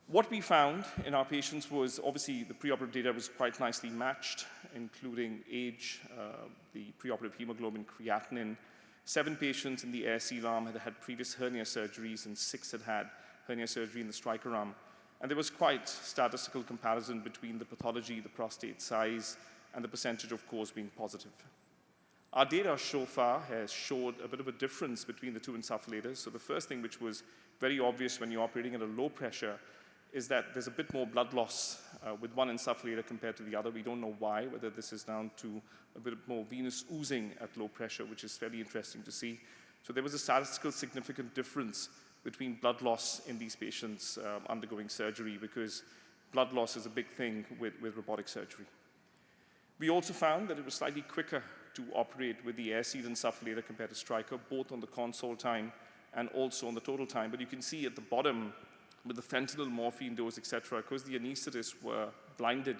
What we found in our patients was, obviously, the preoperative data was quite nicely matched, including age, the preoperative hemoglobin, creatinine. 7 patients in the air seal arm had had previous hernia surgeries, and 6 had had hernia surgery in the Stryker arm. And there was quite statistical comparison between the pathology, the prostate size, and the percentage of cause being positive. Our data so far has showed a bit of a difference between the two insufflators. So the first thing, which was very obvious when you're operating at a low pressure, is that there's a bit more blood loss with one insufflator compared to the other. We don't know why, whether this is down to a bit more venous oozing at low pressure, which is fairly interesting to see. So there was a statistical significant difference between blood loss in these patients undergoing surgery, because blood loss is a big thing with robotic surgery. We also found that it was slightly quicker to operate with the air-sealed insufflator compared to Stryker, both on the console time and also on the total time. But you can see at the bottom, with the fentanyl, morphine dose, etc., because the anesthetists were blinded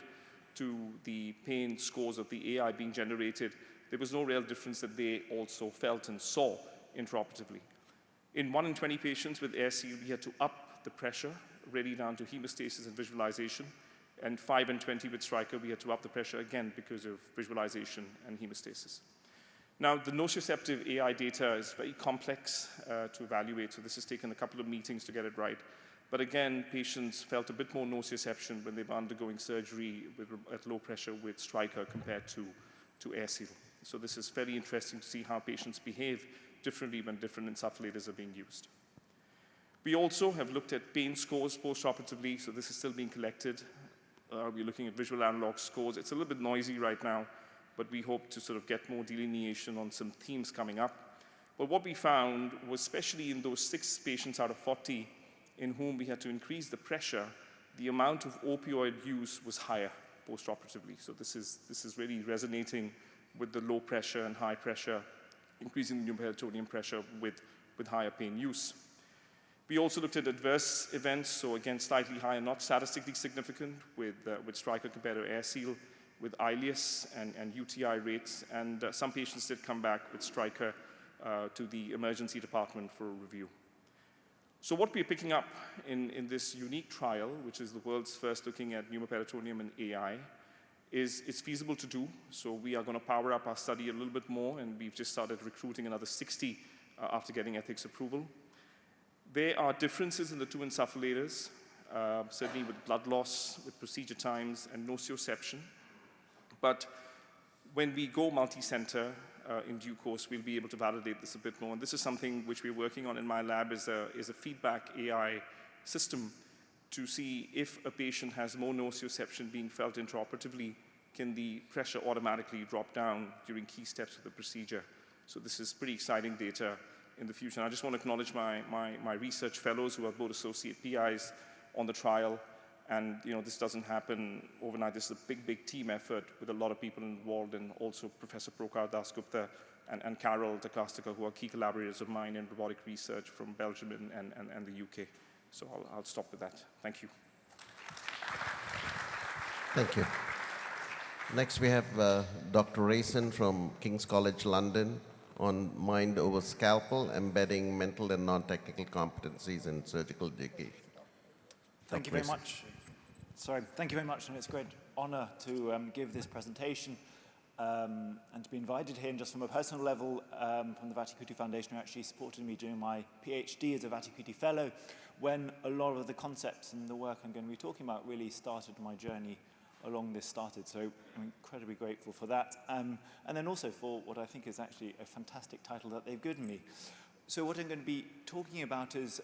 to the pain scores of the AI being generated, there was no real difference that they also felt and saw intraoperatively. In 1 in 20 patients with AirSeal, we had to up the pressure, really down to hemostasis and visualization. And 5 in 20 with Stryker, we had to up the pressure again because of visualization and hemostasis. Now, the nociceptive AI data is very complex to evaluate, so this has taken a couple of meetings to get it right. But again, patients felt a bit more nociception when they were undergoing surgery at low pressure with Stryker compared to AirSeal. So this is very interesting to see how patients behave differently when different insufflators are being used. We also have looked at pain scores postoperatively, so this is still being collected. We're looking at visual analog scores. It's a little bit noisy right now, but we hope to sort of get more delineation on some themes coming up. But what we found was, especially in those 6 patients out of 40 in whom we had to increase the pressure, the amount of opioid use was higher postoperatively. So this is really resonating with the low pressure and high pressure, increasing the pneumoperitoneum pressure with higher pain use. We also looked at adverse events, so again, slightly higher, not statistically significant with Stryker compared to AirSeal, with ileus and UTI rates, and some patients did come back with Stryker to the emergency department for a review. So what we're picking up in this unique trial, which is the world's first looking at pneumoperitoneum and AI, is it's feasible to do. So we are going to power up our study a little bit more, and we've just started recruiting another 60 after getting ethics approval. There are differences in the two insufflators, certainly with blood loss, with procedure times, and nociception. But when we go multi-center in due course, we'll be able to validate this a bit more. And this is something which we're working on in my lab, is a feedback AI system to see if a patient has more nociception being felt intraoperatively, can the pressure automatically drop down during key steps of the procedure. So this is pretty exciting data in the future. And I just want to acknowledge my research fellows who are both associate PIs on the trial. And this doesn't happen overnight. This is a big team effort with a lot of people involved, and also Professor Prokar Dasgupta and Carol Takastika, who are key collaborators of mine in robotic research from Belgium and the UK. So I'll stop with that. Thank you. Thank you. Next, we have Dr. Rayson from King's College London on mind over scalpel, embedding mental and non-technical competencies in surgical education. Thank you very much. Sorry, thank you very much, and it's a great honor to give this presentation and to be invited here. And just from a personal level, from the Vattikuti Foundation, who actually supported me during my PhD as a Vattikuti Fellow, when a lot of the concepts and the work I'm going to be talking about really started my journey along this started. So I'm incredibly grateful for that. And then also for what I think is actually a fantastic title that they've given me. So what I'm going to be talking about is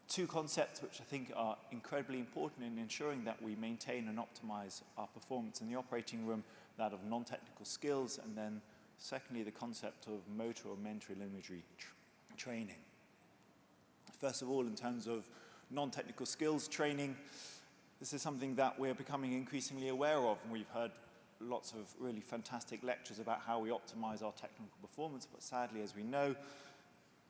two concepts which I think are incredibly important in ensuring that we maintain and optimize our performance in the operating room, that of non-technical skills, and then secondly, the concept of motor or mental imagery training. First of all, in terms of non-technical skills training, this is something that we're becoming increasingly aware of, and we've heard lots of really fantastic lectures about how we optimize our technical performance, but sadly, as we know,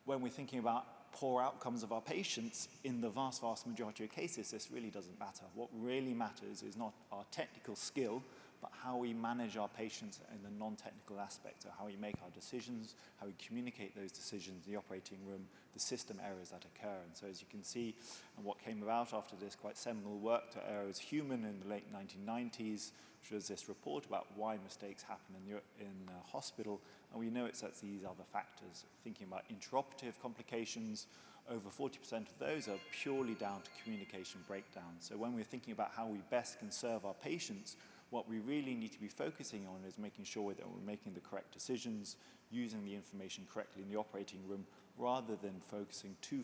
when we're thinking about poor outcomes of our patients, in the vast, vast majority of cases, this really doesn't matter. What really matters is not our technical skill, but how we manage our patients in the non-technical aspect, so how we make our decisions, how we communicate those decisions in the operating room, the system errors that occur. And so as you can see, and what came about after this quite seminal work to Errors Human in the late 1990s, which was this report about why mistakes happen in hospital, and we know it's that these other factors. Thinking about intraoperative complications, over 40% of those are purely down to communication breakdown. So when we're thinking about how we best can serve our patients, what we really need to be focusing on is making sure that we're making the correct decisions, using the information correctly in the operating room, rather than focusing too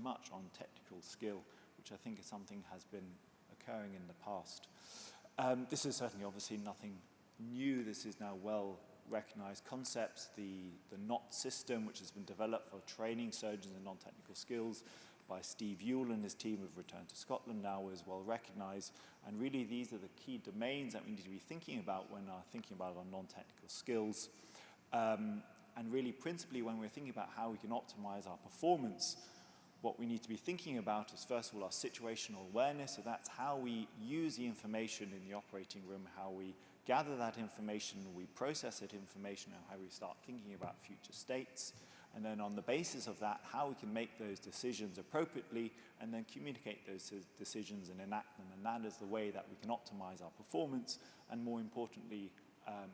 much on technical skill, which I think is something has been occurring in the past. This is certainly obviously nothing new. This is now well-recognized concepts. The KNOT system, which has been developed for training surgeons in non-technical skills by Steve Ewell and his team of Return to Scotland, now is well recognized. And really these are the key domains that we need to be thinking about when thinking about our non-technical skills. And really principally when we're thinking about how we can optimize our performance, what we need to be thinking about is first of all our situational awareness. So that's how we use the information in the operating room, how we gather that information, we process that information, and how we start thinking about future states. And then on the basis of that, how we can make those decisions appropriately and then communicate those decisions and enact them. And that is the way that we can optimize our performance and, more importantly,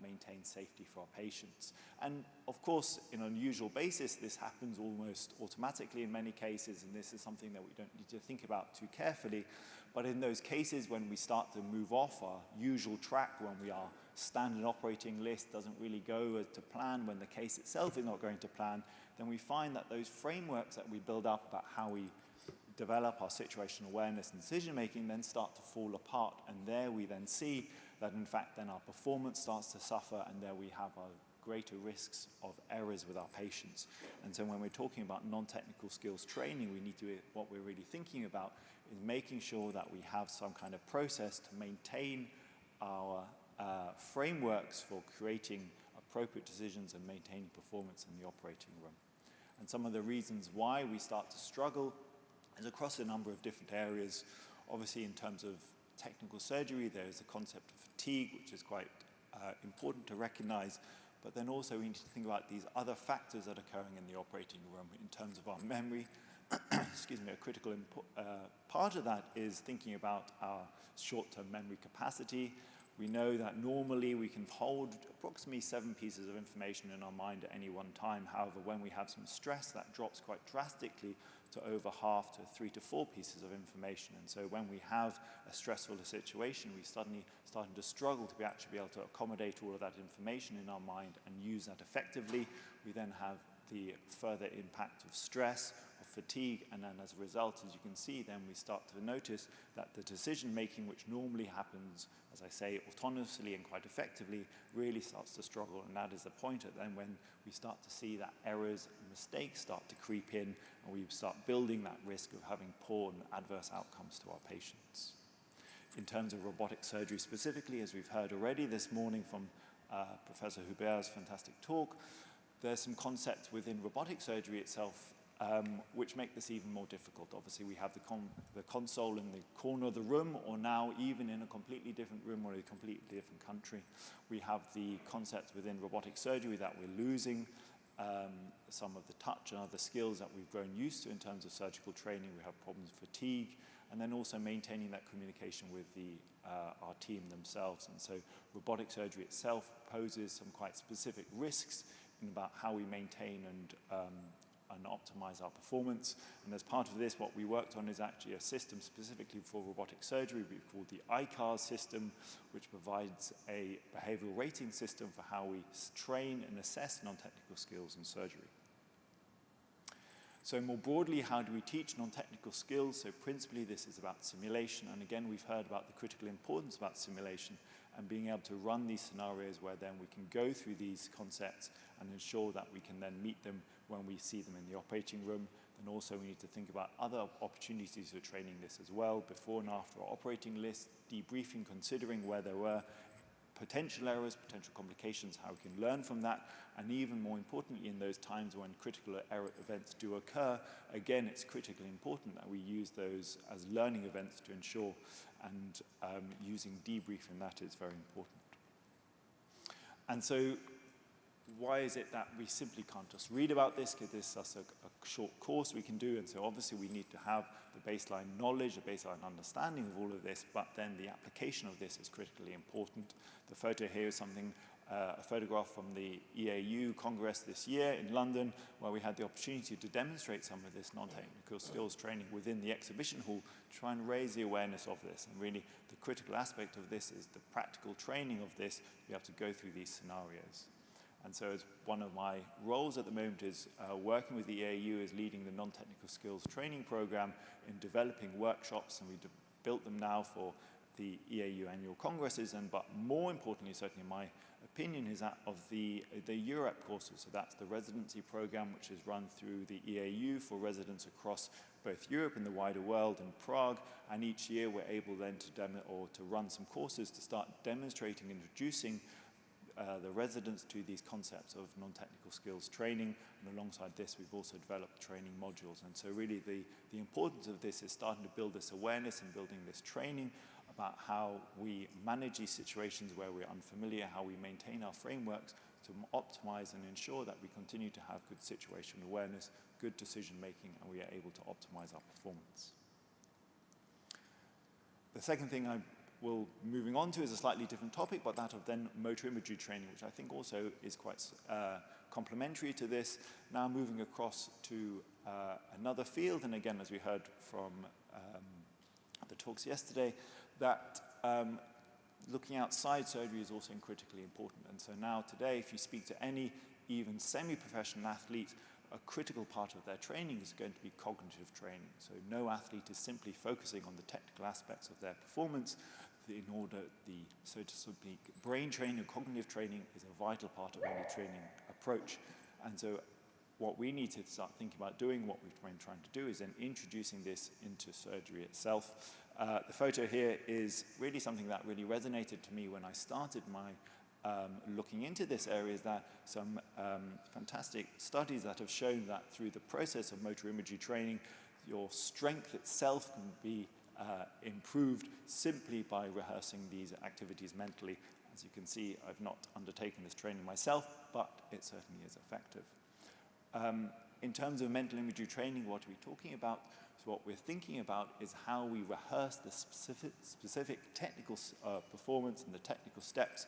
maintain safety for our patients. And of course, in an unusual basis, this happens almost automatically in many cases, and this is something that we don't need to think about too carefully. But in those cases when we start to move off our usual track, when our standard operating list doesn't really go to plan, when the case itself is not going to plan, then we find that those frameworks that we build up about how we develop our situational awareness and decision-making then start to fall apart. And there we then see that, in fact, then our performance starts to suffer, and there we have our greater risks of errors with our patients. And so when we're talking about non-technical skills training, what we're really thinking about is making sure that we have some kind of process to maintain our frameworks for creating appropriate decisions and maintaining performance in the operating room. And some of the reasons why we start to struggle is across a number of different areas. Obviously, in terms of technical surgery, there is the concept of fatigue, which is quite important to recognize. But then also we need to think about these other factors that are occurring in the operating room in terms of our memory. Excuse me, a critical part of that is thinking about our short-term memory capacity. We know that normally we can hold approximately 7 pieces of information in our mind at any one time. However, when we have some stress, that drops quite drastically to over half to 3 to 4 pieces of information. And so when we have a stressful situation, we suddenly starting to struggle to actually be able to accommodate all of that information in our mind and use that effectively. We then have the further impact of stress, of fatigue, and then as a result, as you can see, then we start to notice that the decision-making, which normally happens, as I say, autonomously and quite effectively, really starts to struggle. And that is the point at then when we start to see that errors and mistakes start to creep in, and we start building that risk of having poor and adverse outcomes to our patients. In terms of robotic surgery specifically, as we've heard already this morning from Professor Hubert's fantastic talk, there's some concepts within robotic surgery itself which make this even more difficult. Obviously, we have the console in the corner of the room, or now even in a completely different room or a completely different country. We have the concepts within robotic surgery that we're losing, some of the touch and other skills that we've grown used to in terms of surgical training. We have problems with fatigue, and then also maintaining that communication with our team themselves. And so robotic surgery itself poses some quite specific risks in about how we maintain and optimize our performance. And as part of this, what we worked on is actually a system specifically for robotic surgery we call the ICARS system, which provides a behavioral rating system for how we train and assess non-technical skills in surgery. So more broadly, how do we teach non-technical skills? So principally, this is about simulation. And again, we've heard about the critical importance about simulation and being able to run these scenarios where then we can go through these concepts and ensure that we can then meet them when we see them in the operating room. And also we need to think about other opportunities for training this as well, before and after our operating list, debriefing, considering where there were potential errors, potential complications, how we can learn from that, and even more importantly, in those times when critical error events do occur, again, it's critically important that we use those as learning events to ensure, and using debriefing that is very important. And so why is it that we simply can't just read about this, because this is just a short course we can do, and so obviously we need to have the baseline knowledge, the baseline understanding of all of this, but then the application of this is critically important. The photo here is something, a photograph from the EAU Congress this year in London, where we had the opportunity to demonstrate some of this non-technical skills training within the exhibition hall, to try and raise the awareness of this. And really, the critical aspect of this is the practical training of this, to be able to go through these scenarios. And so as one of my roles at the moment is working with the EAU is leading the non-technical skills training program in developing workshops, and we built them now for the EAU annual congresses, but more importantly, certainly in my opinion, is that of the Europe courses. So that's the residency program, which is run through the EAU for residents across both Europe and the wider world in Prague. And each year we're able then to run some courses to start demonstrating and introducing the residents to these concepts of non-technical skills training, and alongside this we've also developed training modules. And so really the importance of this is starting to build this awareness and building this training about how we manage these situations where we're unfamiliar, how we maintain our frameworks to optimize and ensure that we continue to have good situational awareness, good decision making, and we are able to optimize our performance. The second thing moving on to is a slightly different topic, but that of then motor imagery training, which I think also is quite complementary to this. Now moving across to another field, and again, as we heard from the talks yesterday, that looking outside surgery is also critically important. And so now today, if you speak to any even semi-professional athlete, a critical part of their training is going to be cognitive training. So no athlete is simply focusing on the technical aspects of their performance. In order, so to speak, brain training and cognitive training is a vital part of any training approach. And so what we need to start thinking about doing, what we've been trying to do, is then introducing this into surgery itself. The photo here is really something that really resonated to me when I started my looking into this area, is that some fantastic studies that have shown that through the process of motor imagery training, your strength itself can be improved simply by rehearsing these activities mentally. As you can see, I've not undertaken this training myself, but it certainly is effective. In terms of mental imagery training, what are we talking about? So what we're thinking about is how we rehearse the specific technical performance and the technical steps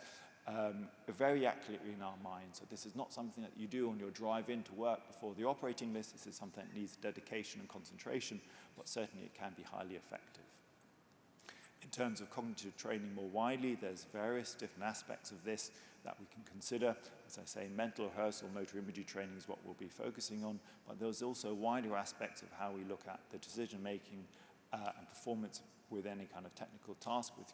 very accurately in our minds. So this is not something that you do on your drive in to work before the operating list. This is something that needs dedication and concentration, but certainly it can be highly effective. In terms of cognitive training more widely, there's various different aspects of this that we can consider. As I say, mental rehearsal, motor imagery training is what we'll be focusing on, but there's also wider aspects of how we look at the decision-making and performance with any kind of technical task, with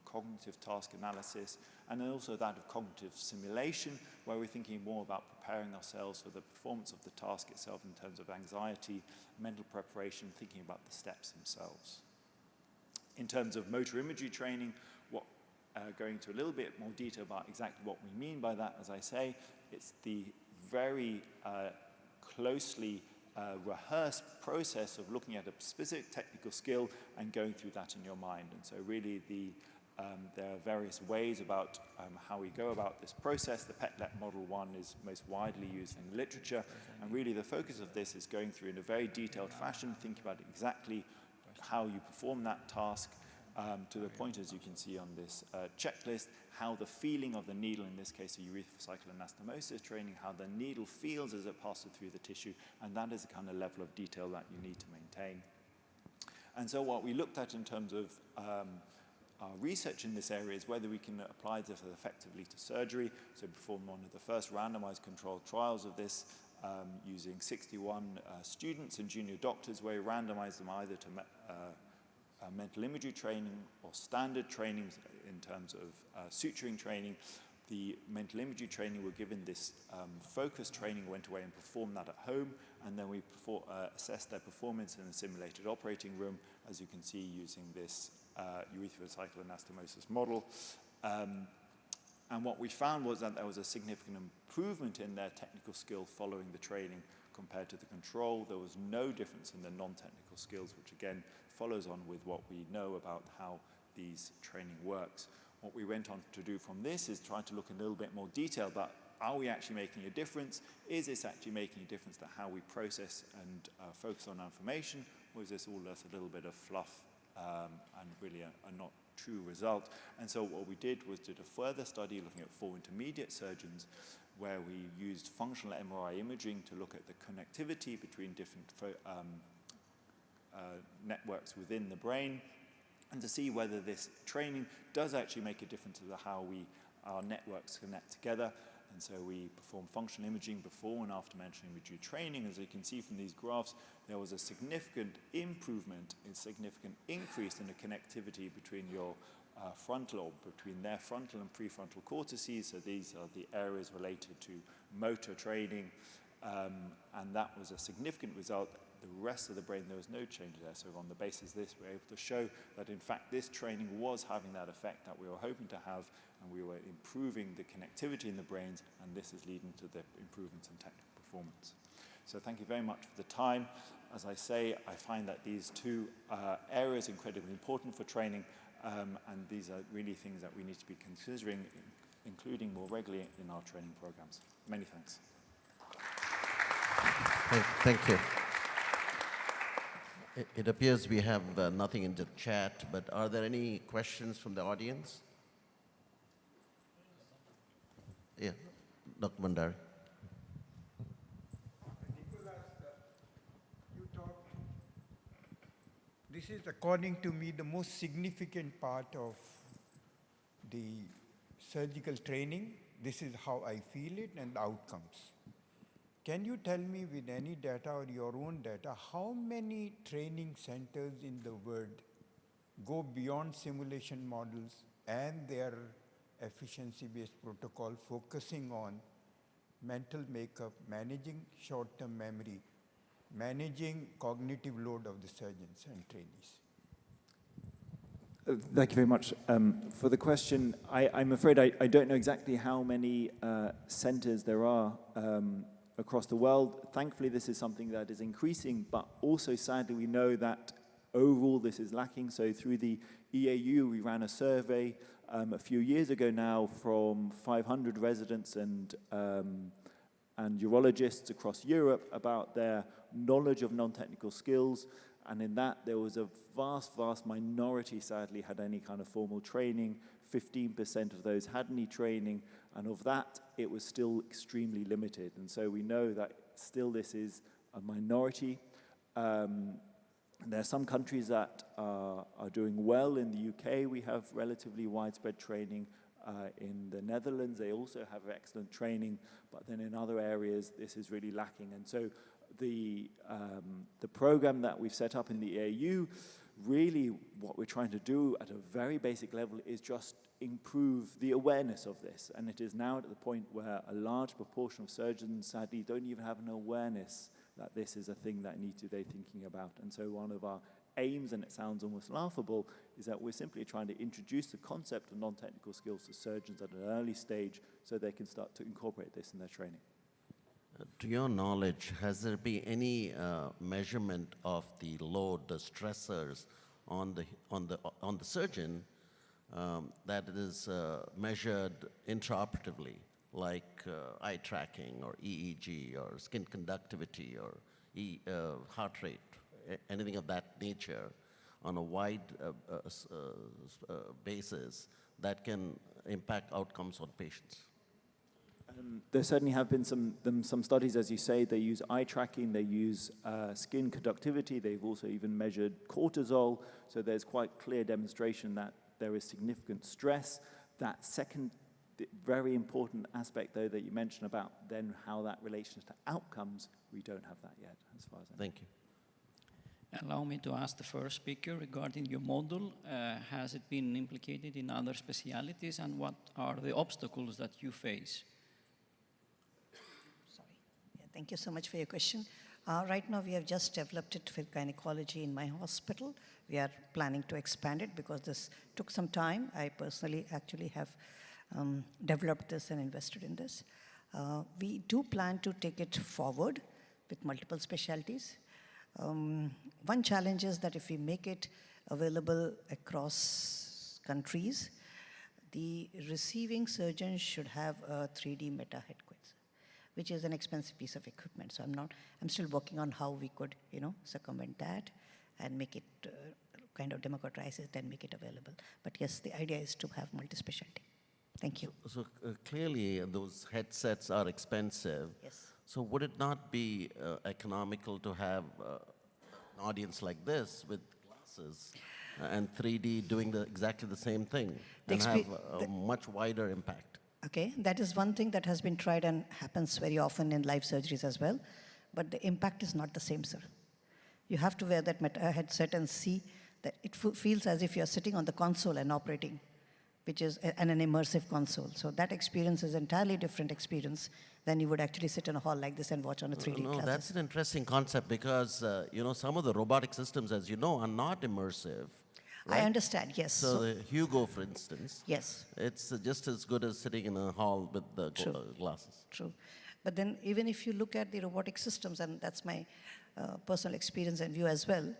cognitive task analysis, and then also that of cognitive simulation, where we're thinking more about preparing ourselves for the performance of the task itself in terms of anxiety, mental preparation, thinking about the steps themselves. In terms of motor imagery training, going into a little bit more detail about exactly what we mean by that, as I say, it's the very closely rehearsed process of looking at a specific technical skill and going through that in your mind. And so really there are various ways about how we go about this process. The PETLEP Model 1 is most widely used in the literature, and really the focus of this is going through in a very detailed fashion, thinking about exactly how you perform that task, to the point, as you can see on this checklist, how the feeling of the needle, in this case a urethral cycle anastomosis training, how the needle feels as it passes through the tissue, and that is the kind of level of detail that you need to maintain. And so what we looked at in terms of our research in this area is whether we can apply this effectively to surgery. So we performed one of the first randomized controlled trials of this using 61 students and junior doctors, where we randomized them either to mental imagery training or standard training in terms of suturing training. The mental imagery training were given this focus training, went away and performed that at home, and then we assessed their performance in a simulated operating room, as you can see, using this urethral cycle anastomosis model. And what we found was that there was a significant improvement in their technical skill following the training compared to the control. There was no difference in the non-technical skills, which again follows on with what we know about how these training works. What we went on to do from this is try to look in a little bit more detail about, are we actually making a difference? Is this actually making a difference to how we process and focus on information? Or is this all just a little bit of fluff and really a not true result? And so what we did was did a further study looking at 4 intermediate surgeons, where we used functional MRI imaging to look at the connectivity between different networks within the brain, and to see whether this training does actually make a difference to how our networks connect together. And so we performed functional imaging before and after mental imagery training. As you can see from these graphs, there was a significant improvement, a significant increase in the connectivity between your frontal, or between their frontal and prefrontal cortices. So these are the areas related to motor training, and that was a significant result. The rest of the brain, there was no change there. So on the basis of this, we were able to show that in fact this training was having that effect that we were hoping to have, and we were improving the connectivity in the brains, and this is leading to the improvements in technical performance. So thank you very much for the time. As I say, I find that these two areas are incredibly important for training, and these are really things that we need to be considering, including more regularly in our training programs. Many thanks. Thank you. It appears we have nothing in the chat, but are there any questions from the audience? Yeah, Dr. Bhandari. This is, according to me, the most significant part of the surgical training. This is how I feel it and the outcomes. Can you tell me with any data or your own data, how many training centers in the world go beyond simulation models and their efficiency-based protocol, focusing on mental makeup, managing short-term memory, managing cognitive load of the surgeons and trainees? Thank you very much for the question. I'm afraid I don't know exactly how many centers there are across the world. Thankfully, this is something that is increasing, but also sadly we know that overall this is lacking. So through the EAU, we ran a survey a few years ago now from 500 residents and urologists across Europe about their knowledge of non-technical skills. And in that, there was a vast minority, sadly, had any kind of formal training. 15% of those had any training, and of that, it was still extremely limited. And so we know that still this is a minority. There are some countries that are doing well. In the UK, we have relatively widespread training. In the Netherlands, they also have excellent training, but then in other areas, this is really lacking. And so the program that we've set up in the AU, really what we're trying to do at a very basic level is just improve the awareness of this. And it is now at the point where a large proportion of surgeons sadly don't even have an awareness that this is a thing that they're thinking about. And so one of our aims, and it sounds almost laughable, is that we're simply trying to introduce the concept of non-technical skills to surgeons at an early stage so they can start to incorporate this in their training. To your knowledge, has there been any measurement of the load, the stressors on the surgeon that is measured intraoperatively, like eye tracking or EEG or skin conductivity or heart rate, anything of that nature on a wide basis that can impact outcomes on patients? There certainly have been some studies, as you say. They use eye tracking, they use skin conductivity, they've also even measured cortisol, so there's quite clear demonstration that there is significant stress. That second very important aspect, though, that you mentioned about then how that relates to outcomes, we don't have that yet, as far as I know. Thank you. Allow me to ask the first speaker regarding your model. Has it been implicated in other specialities, and what are the obstacles that you face? Thank you so much for your question. Right now, we have just developed it for gynecology in my hospital. We are planning to expand it because this took some time. I personally actually have developed this and invested in this. We do plan to take it forward with multiple specialties. One challenge is that if we make it available across countries, the receiving surgeon should have a 3D meta headquarters, which is an expensive piece of equipment. So I'm still working on how we could, circumvent that and make it kind of democratize it and make it available. But yes, the idea is to have multi-specialty. Thank you. So clearly those headsets are expensive. Yes. So would it not be economical to have an audience like this with glasses and 3D doing exactly the same thing and have a much wider impact? Okay, that is one thing that has been tried and happens very often in live surgeries as well, but the impact is not the same, sir. You have to wear that headset and see that it feels as if you're sitting on the console and operating, which is an immersive console. So that experience is entirely different experience than you would actually sit in a hall like this and watch on a 3D No, that's an interesting concept because, some of the robotic systems, as you know, are not immersive. Right? I understand, yes. So the Hugo, for instance, yes, it's just as good as sitting in a hall with the glasses. True. But then even if you look at the robotic systems, and that's my personal experience and view as well,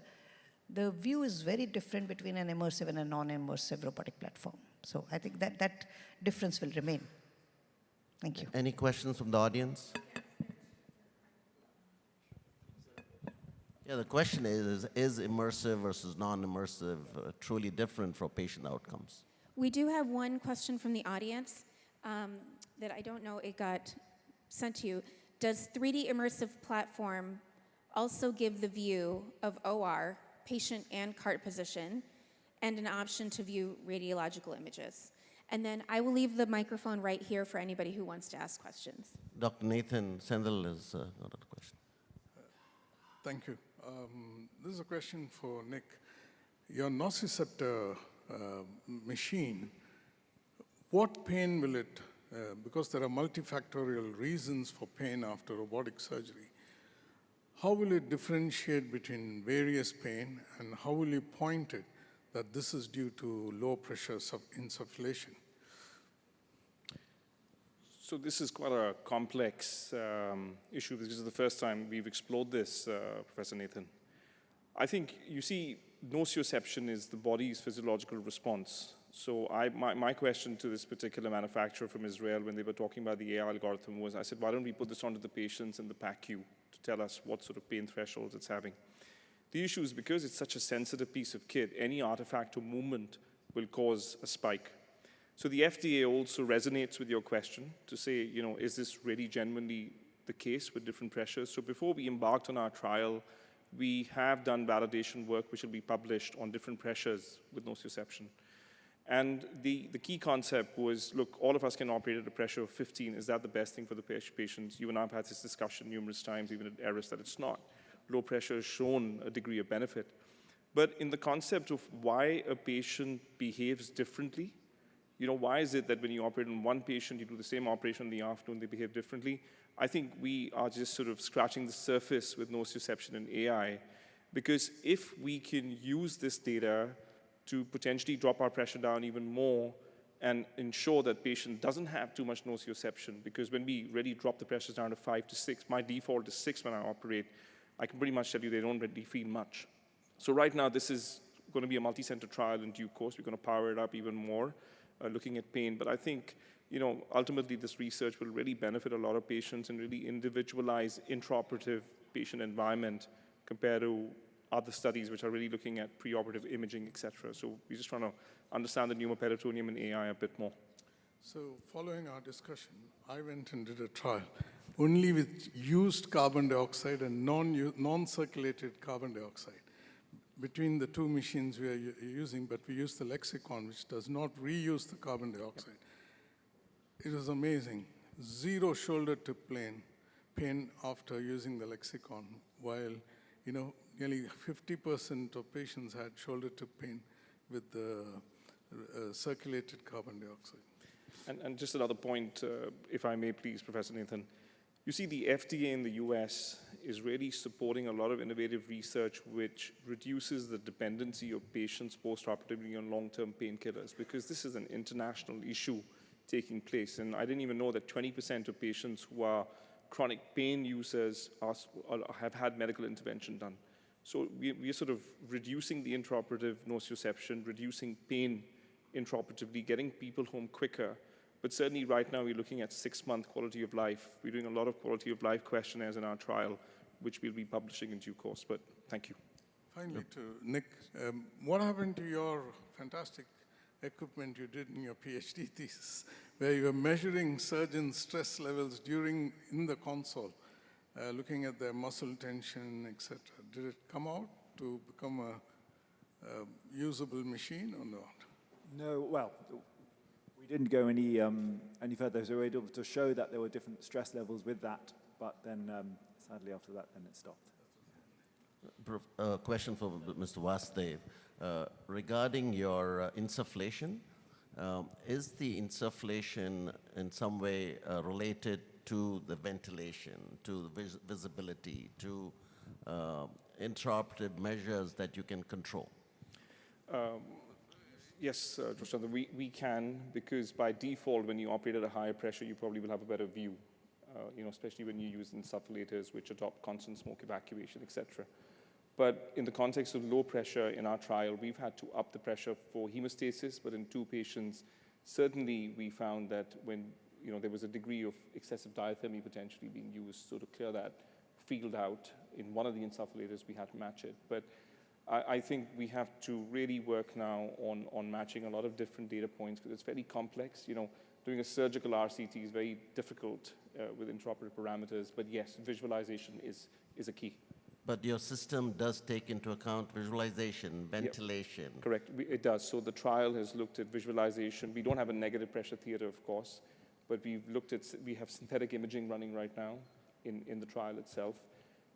the view is very different between an immersive and a non-immersive robotic platform. So I think that difference will remain. Thank you. Any questions from the audience? Yeah, the question is immersive versus non-immersive truly different for patient outcomes? We do have one question from the audience that I don't know, it got sent to you. Does 3D immersive platform also give the view of OR, patient and cart position, and an option to view radiological images? And then I will leave the microphone right here for anybody who wants to ask questions. Dr. Nathan Sendel has got a question. Thank you. This is a question for Nick. Your nociceptor machine, what pain will it, because there are multifactorial reasons for pain after robotic surgery, how will it differentiate between various pain, and how will you point it that this is due to low pressure insufflation? So this is quite a complex issue. This is the first time we've explored this, Professor Nathan. I think, you see, nociception is the body's physiological response. So my question to this particular manufacturer from Israel when they were talking about the AI algorithm was, I said, why don't we put this onto the patients in the PACU to tell us what sort of pain thresholds it's having? The issue is because it's such a sensitive piece of kit, any artifact or movement will cause a spike. So the FDA also resonates with your question to say, is this really genuinely the case with different pressures? So before we embarked on our trial, we have done validation work which will be published on different pressures with nociception. And the key concept was, look, all of us can operate at a pressure of 15. Is that the best thing for the patients? You and I have had this discussion numerous times, even at ERIS, that it's not. Low pressure has shown a degree of benefit. But in the concept of why a patient behaves differently, why is it that when you operate on one patient, you do the same operation in the afternoon, they behave differently? I think we are just sort of scratching the surface with nociception and AI, because if we can use this data to potentially drop our pressure down even more, and ensure that patient doesn't have too much nociception, because when we really drop the pressures down to 5 to 6, my default is 6 when I operate, I can pretty much tell you they don't really feel much. So right now, this is going to be a multi-center trial in due course. We're going to power it up even more, looking at pain. But I think, ultimately this research will really benefit a lot of patients and really individualize intraoperative patient environment compared to other studies which are really looking at preoperative imaging, et cetera. So we're just trying to understand the pneumoperitoneum and AI a bit more. So following our discussion, I went and did a trial only with used carbon dioxide and non-circulated carbon dioxide. Between the two machines we are using, but we use the lexicon, which does not reuse the carbon dioxide. It was amazing. 0 shoulder tip pain after using the lexicon, while nearly 50% of patients had shoulder tip pain with the circulated carbon dioxide. And just another point, if I may please, Professor Nathan. You see, the FDA in the US is really supporting a lot of innovative research which reduces the dependency of patients post-operatively on long-term painkillers, because this is an international issue taking place. And I didn't even know that 20% of patients who are chronic pain users have had medical intervention done. So we are sort of reducing the intraoperative nociception, reducing pain intraoperatively, getting people home quicker. But certainly right now we're looking at 6-month quality of life. We're doing a lot of quality of life questionnaires in our trial, which we'll be publishing in due course. But thank you. Finally, to Nick, what happened to your fantastic equipment you did in your PhD thesis, where you were measuring surgeons' stress levels in the console, looking at their muscle tension, etc.? Did it come out to become a usable machine or not? No, well, we didn't go any further. So we were able to show that there were different stress levels with that, but then sadly after that, then it stopped. Question for Mr. Vasudev. Regarding your insufflation, is the insufflation in some way related to the ventilation, to the visibility, to intraoperative measures that you can control? Yes, Dr. Chandra, we can, because by default, when you operate at a higher pressure, you probably will have a better view, especially when you use insufflators, which adopt constant smoke evacuation, etc. But in the context of low pressure in our trial, we've had to up the pressure for hemostasis, but in 2 patients, certainly we found that when there was a degree of excessive diathermy potentially being used, so to clear that field out in one of the insufflators, we had to match it. But I think we have to really work now on matching a lot of different data points, because it's very complex. Doing a surgical RCT is very difficult with intraoperative parameters, but yes, visualization is a key. But your system does take into account visualization, ventilation. Yep. Correct, it does. So the trial has looked at visualization. We don't have a negative pressure theater, of course, but we have synthetic imaging running right now in the trial itself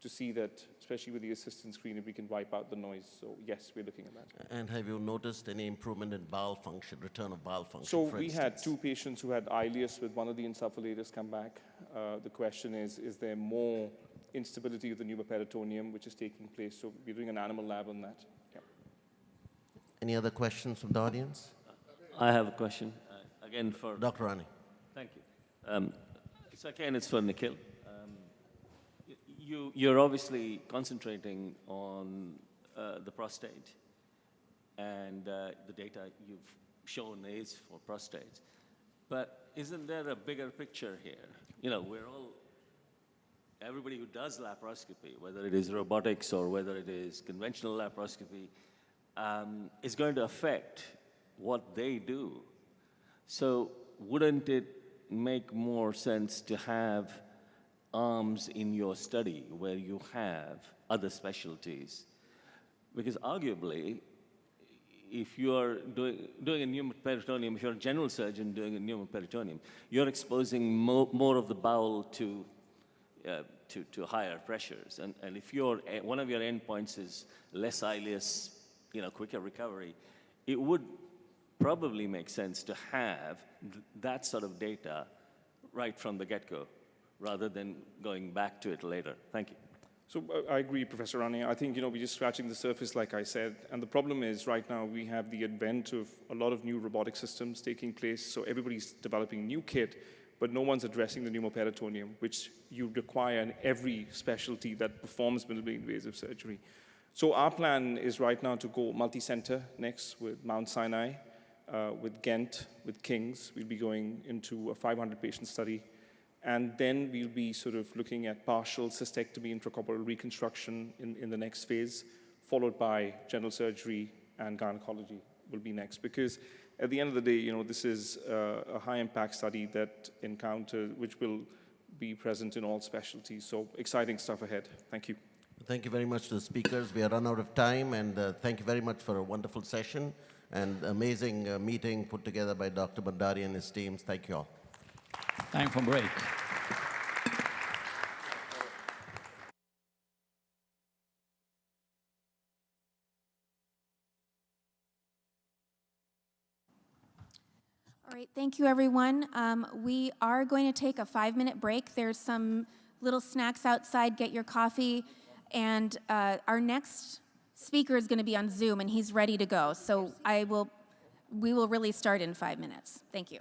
to see that, especially with the assistant screen, if we can wipe out the noise. So yes, we're looking at that. And have you noticed any improvement in bowel function, return of bowel function, So for we instance? had 2 patients who had ileus with one of the insufflators come back. The question is there more instability of the pneumoperitoneum, which is taking place? So we're doing an animal lab on that. Yeah. Any other questions from the audience? I have a question, again for... Dr. Rani. Thank you. So again, it's for Nikhil. You're obviously concentrating on the prostate, and the data you've shown is for prostates. But isn't there a bigger picture here? Everybody who does laparoscopy, whether it is robotics or whether it is conventional laparoscopy, is going to affect what they do. So wouldn't it make more sense to have arms in your study where you have other specialties? Because arguably, if you are doing a pneumoperitoneum, if you're a general surgeon doing a pneumoperitoneum, you're exposing more of the bowel to higher pressures. And if one of your endpoints is less ileus, quicker recovery, it would probably make sense to have that sort of data right from the get-go, rather than going back to it later. Thank you. So I agree, Professor Rane. I think, we're just scratching the surface, like I said. And the problem is right now we have the advent of a lot of new robotic systems taking place. So everybody's developing new kit, but no one's addressing the pneumoperitoneum, which you require in every specialty that performs minimally invasive surgery. So our plan is right now to go multi-center next with Mount Sinai, with Ghent, with King's. We'll be going into a 500-patient study. And then we'll be sort of looking at partial cystectomy intracorporeal reconstruction in the next phase, followed by general surgery and gynecology will be next. Because at the end of the day, this is a high-impact study which will be present in all specialties. So exciting stuff ahead. Thank you. Thank you very much to the speakers. We are run out of time, and thank you very much for a wonderful session and amazing meeting put together by Dr. Bhandari and his teams. Thank you all. Time for break. All right, thank you, everyone. We are going to take a 5-minute break. There's some little snacks outside. Get your coffee. And our next speaker is going to be on Zoom, and he's ready to go. So we will really start in 5 minutes. Thank you.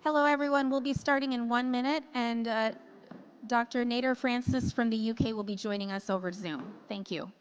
Hello, everyone. We'll be starting in 1 minute, and Dr. Nader Francis from the UK will be joining us over Zoom. Thank you.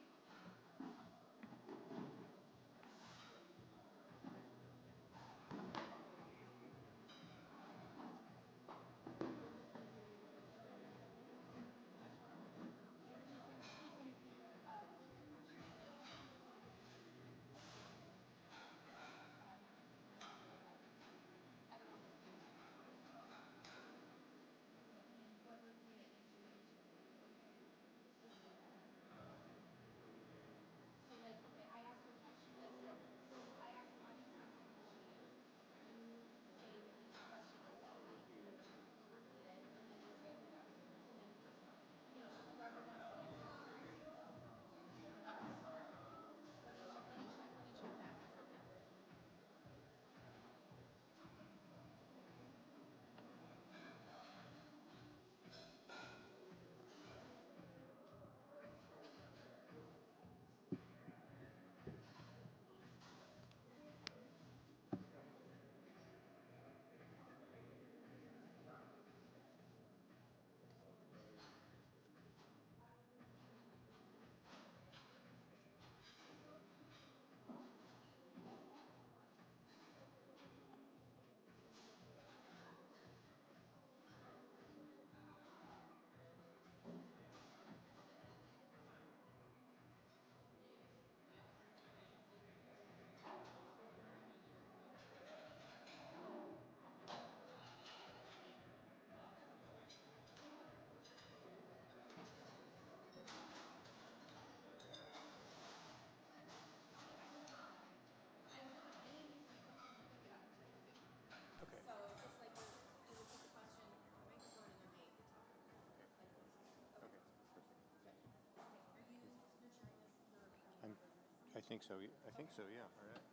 I think so. I think so. Yeah. All right.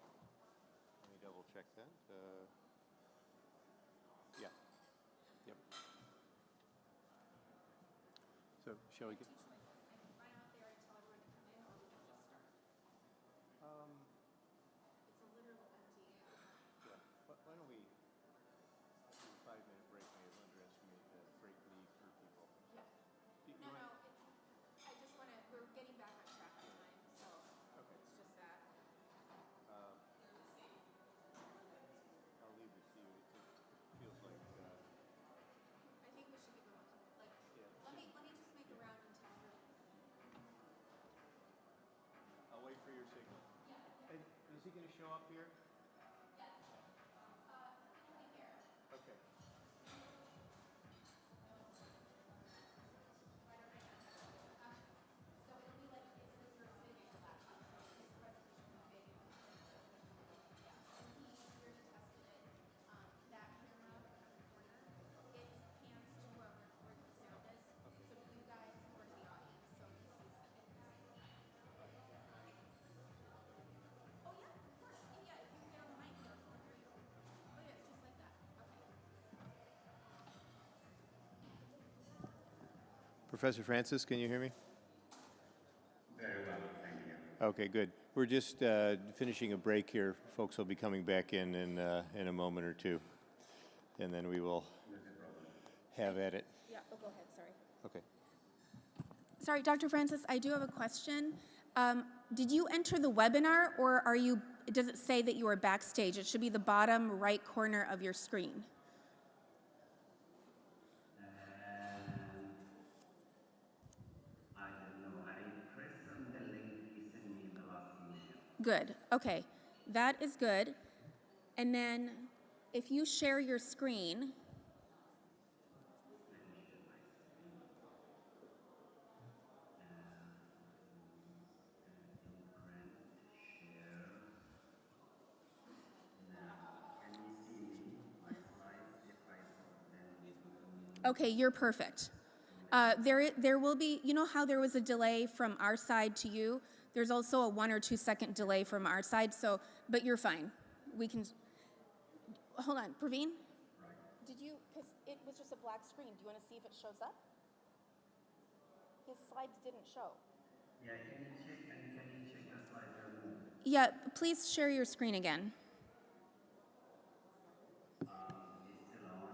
Let me double check that. Yeah. Yep. So, shall we get? Yeah. Why don't we do a 5-minute break? May have underestimated the break need for people. Yeah. I just want to, we're getting back on track on time, so it's just that. I'll leave this to you. It feels like. I think we should give them a couple, like, let me just make a round and tell them. I'll wait for your signal. And is he going to show up here? Yes. He'll be here. Okay. So it'll be like, it's the first thing in your laptop. His presentation will be big. Yeah. And he already tested it. That camera in the corner, it pans to where the sound is. So you guys or the audience, so he sees it. Oh yeah, of course. Yeah, if you can get on the mic, he'll hear you. Oh yeah, it's just like that. Okay. Professor Francis, can you hear me? Very well, thank you. Okay, good. We're just finishing a break here. Folks will be coming back in a moment or two, and then we will have at it. Yeah, oh, go ahead, sorry. Okay. Sorry, Dr. Francis, I do have a question. Did you enter the webinar, or does it say that you are backstage? It should be the bottom right corner of your screen. I don't know. I pressed on the link you sent me in the last email. Good, okay. That is good. And then if you share your screen, Let me share my screen. Imprint, share. Now, can you see me? My slides, if I put them. okay, you're perfect. There will be, you know how there was a delay from our side to you? There's also a 1 or 2 second delay from our side, so, but you're fine. We can, hold on, Praveen? Did you, because it was just a black screen, do you want to see if it shows up? His slides didn't show. Yeah, can you check the slides are moved? Yeah, please share your screen again. It's still on.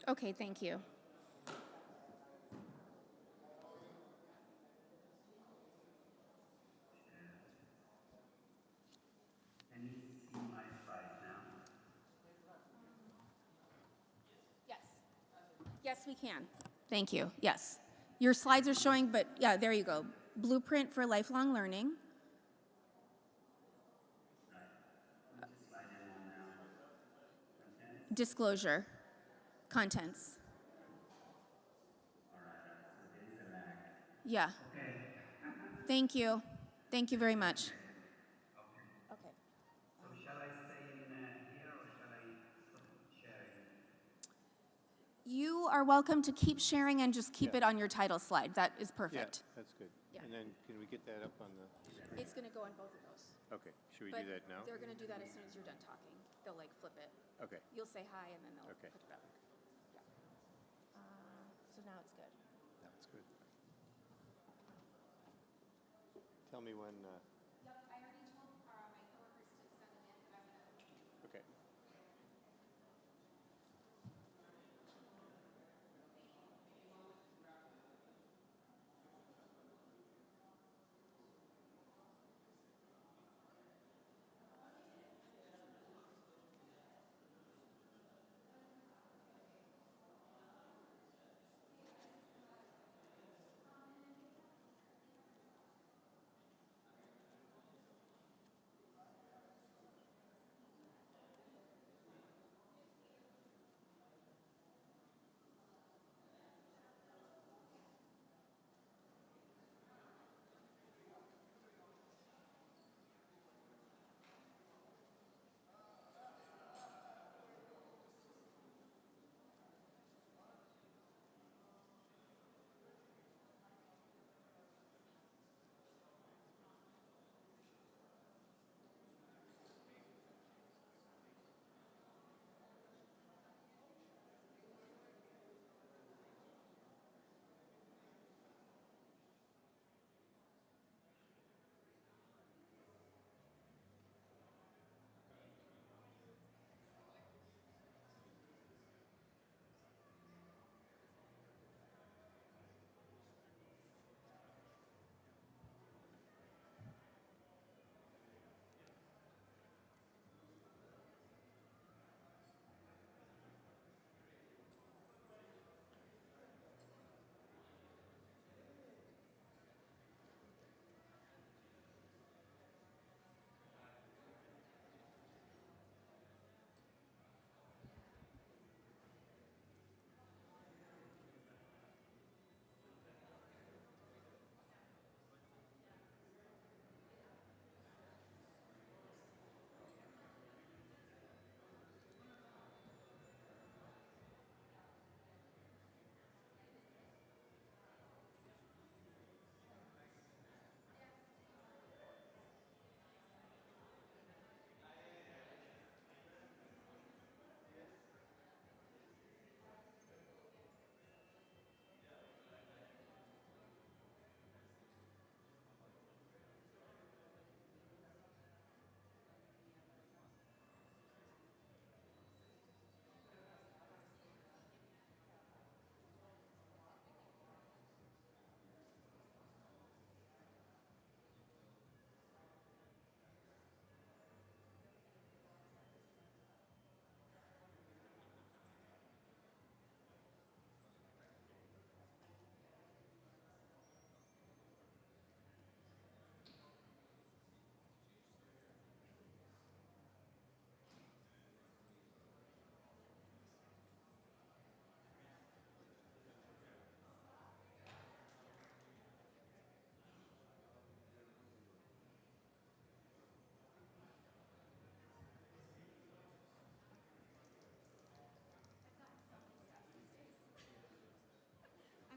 Okay, thank you. Can you see my slides now? Yes. Yes, we can. Thank you. Yes. Your slides are showing, but yeah, there you go. Blueprint for lifelong learning. Which slide am I on now? Contents? Disclosure. Contents. All right, so there is a lag. Yeah. Okay. Thank you. Thank you very much. Okay. Okay. So shall I stay in here or shall I stop sharing? You are welcome to keep sharing and just keep Yeah. it on your title slide. That is perfect. Yeah, that's good. Yeah. And then can we get that up on the screen? It's going to go on both of those. Okay, should we But do that now? they're going to do that as soon as you're done talking. They'll like flip it. Okay. You'll say hi and then they'll Okay. put it up. Yeah. So now it's good. That's good. Tell me when. Yep, I already told my coworkers to send them in, but I'm going to. Okay.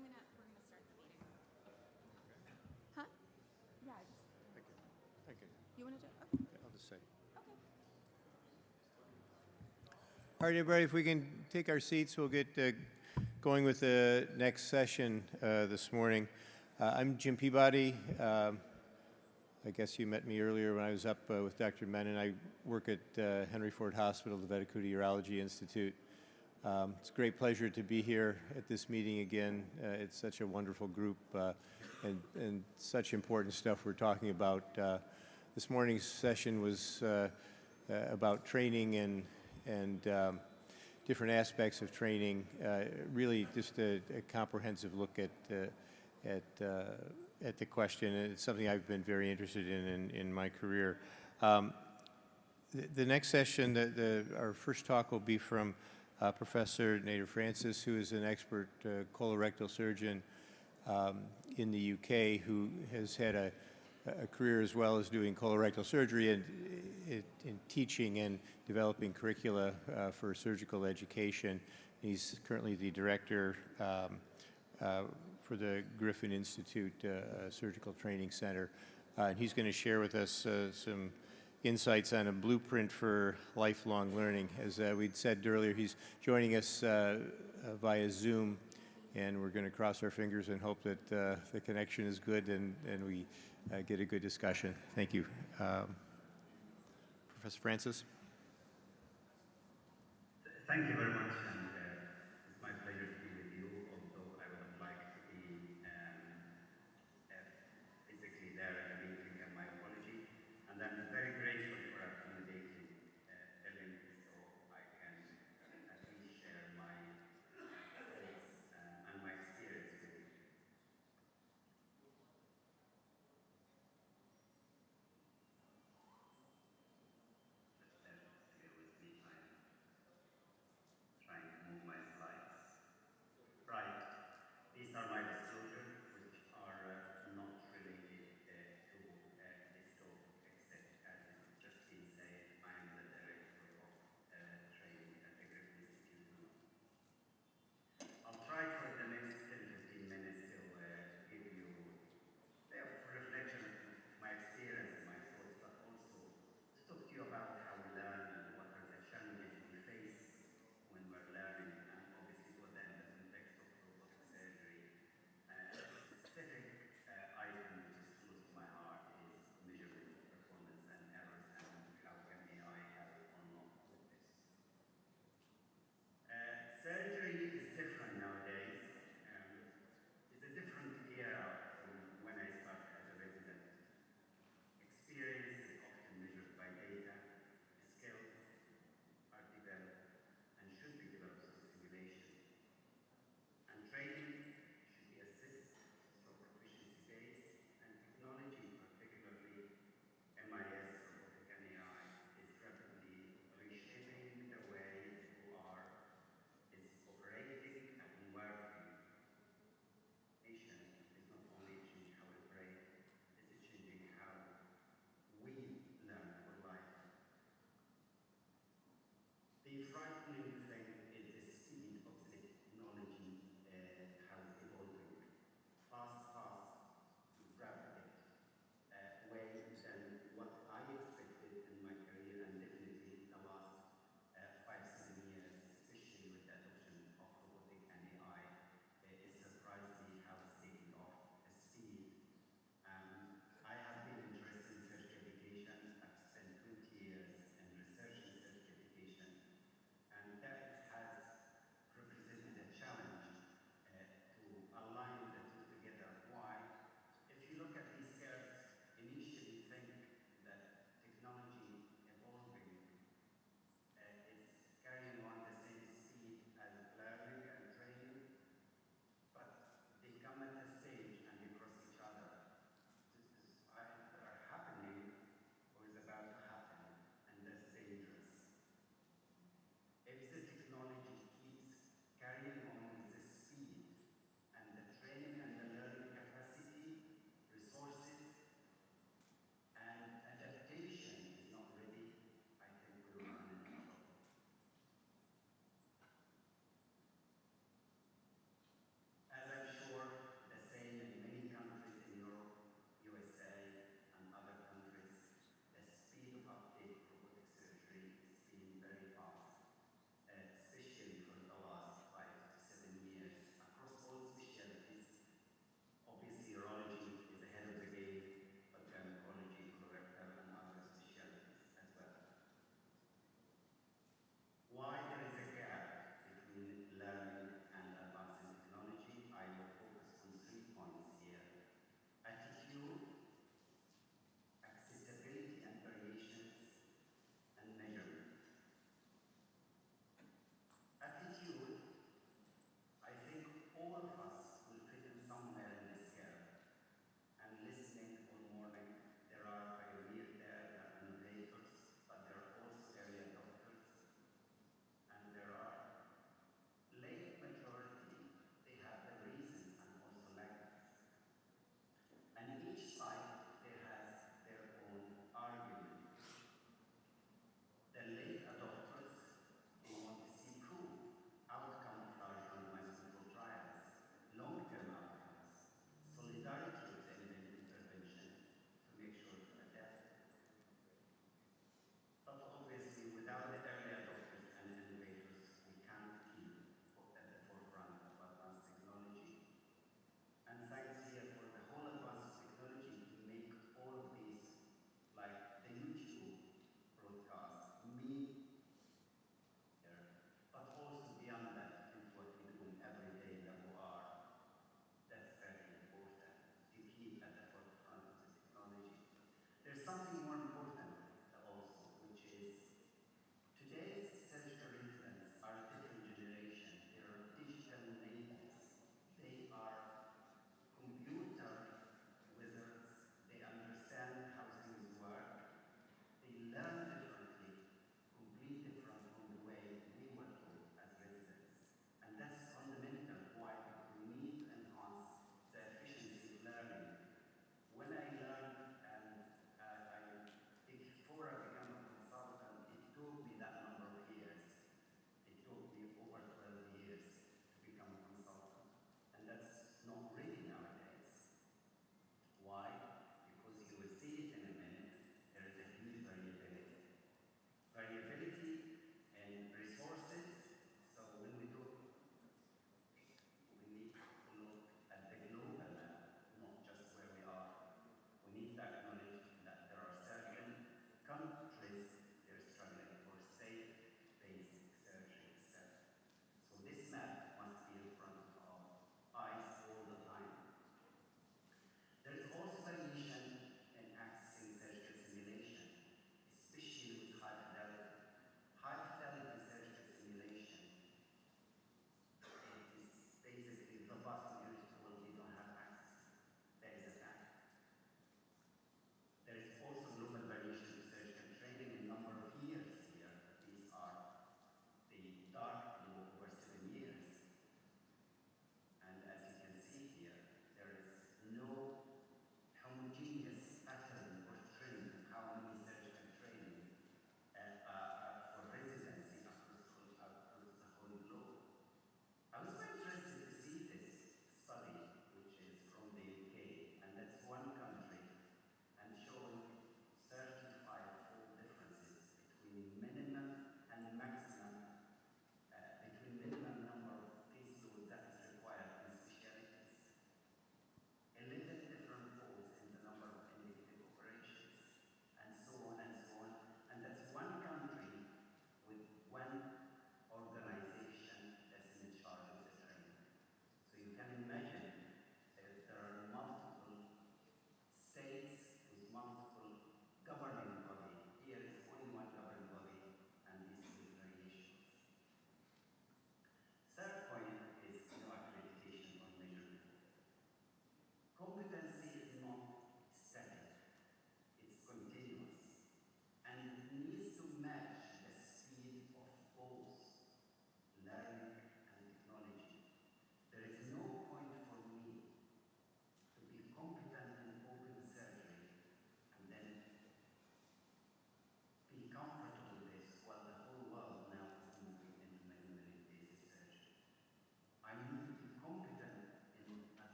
We're gonna start the meeting. Huh? Yeah, I just. Okay. You want to do it? Okay. Yeah, I'll just say. Okay. All right, everybody, if we can take our seats, we'll get going with the next session this morning. I'm Jim Peabody. I guess you met me earlier when I was up with Dr. Menon. I work at Henry Ford Hospital, the Vattikuti Urology Institute. It's a great pleasure to be here at this meeting again. It's such a wonderful group and such important stuff we're talking about. This morning's session was about training and different aspects of training. Really, just a comprehensive look at the question. It's something I've been very interested in my career. The next session, our first talk will be from Professor Nader Francis, who is an expert colorectal surgeon in the UK, who has had a career as well as doing colorectal surgery and in teaching and developing curricula for surgical education. He's currently the director for the Griffin Institute Surgical Training Center. And he's going to share with us some insights on a blueprint for lifelong learning. As we'd said earlier, he's joining us via Zoom, and we're going to cross our fingers and hope that the connection is good and we get a good discussion. Thank you. Professor Francis? Thank you very much, and it's my pleasure to be with you, although I would have liked to be physically there at the meeting, and my apology. And I'm very grateful for accommodating Ellen, so I can at least share my thoughts and my experience with you. Just bear with me, trying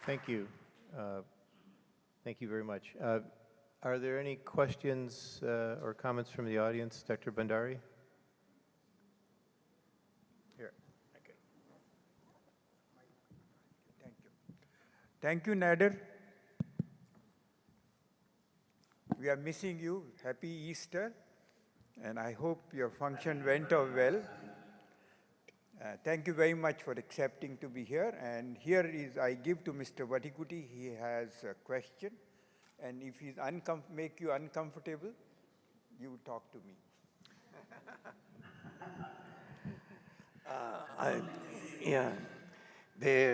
Thank you. Thank you very much. Are there any questions or comments from the audience? Dr. Bhandari? Here. Okay. Thank you. Thank you, Nader. We are missing you. Happy Easter. And I hope your function went off well. Thank you very much for accepting to be here. And here is, I give to Mr. Vattikuti. He has a question. And if he's make you uncomfortable, you talk to me.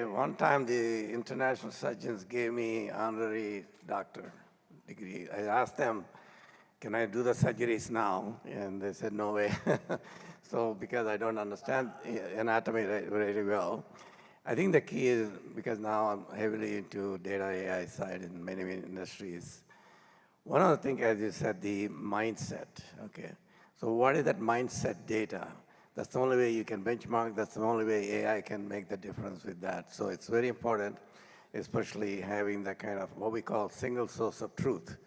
One time the international surgeons gave me honorary doctor degree. I asked them, can I do the surgeries now? And they said, no way. So because I don't understand anatomy very well, I think the key is, because now I'm heavily into data AI side in many industries. One of the things, as you said, the mindset, okay? So what is that mindset data? That's the only way you can benchmark. That's the only way AI can make the difference with that. So it's very important, especially having that kind of what we call single source of truth.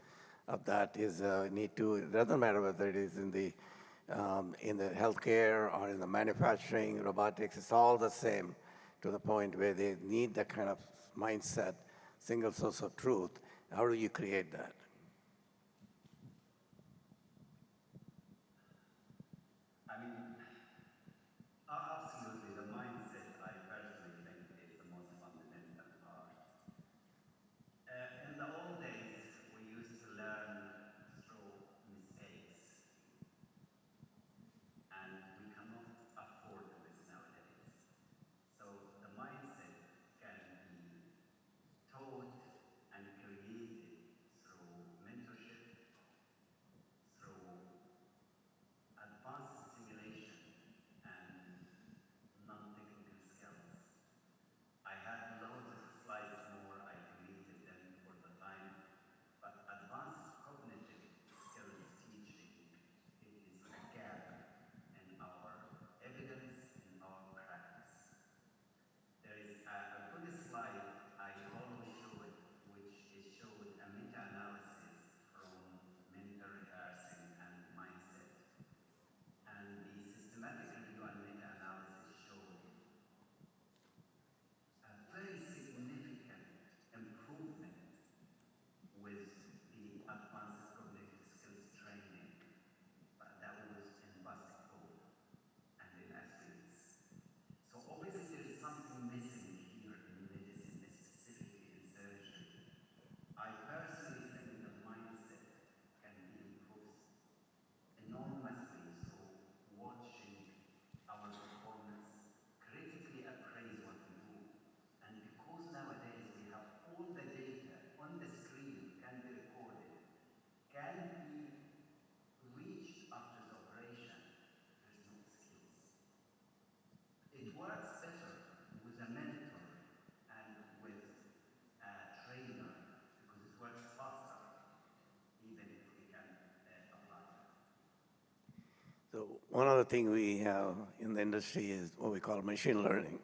Of that is need to, it doesn't matter whether it is in the healthcare or in the manufacturing, robotics, it's all the same to the point where they need that kind of mindset, single source of truth. How do you create that? I mean, absolutely, the mindset, I personally think, is the most fundamental part. In the old days, we used to learn through mistakes, and we cannot afford this nowadays. So the mindset can be taught and created through mentorship, through advanced simulation and non-technical skills. I had loads of slides more, I deleted them for the time, but advanced cognitive skills teaching, it is a gap in our evidence, in our practice. There is a good slide I always show it, which is showed a meta-analysis from mental rehearsing and mindset. And the systematic review and meta-analysis showed a very significant improvement with the advanced cognitive skills training, but that was in basketball and in athletes. So obviously there is something missing here in medicine, specifically in surgery. I personally think the mindset can be improved enormously through watching our performance, critically appraise what we do. And because nowadays we have all the data on the screen, can be recorded, can be reached after the operation, there's no excuse. It works better with a mentor and with a trainer because it works faster, even if we can apply that. So one of the things we have in the industry is what we call machine learning.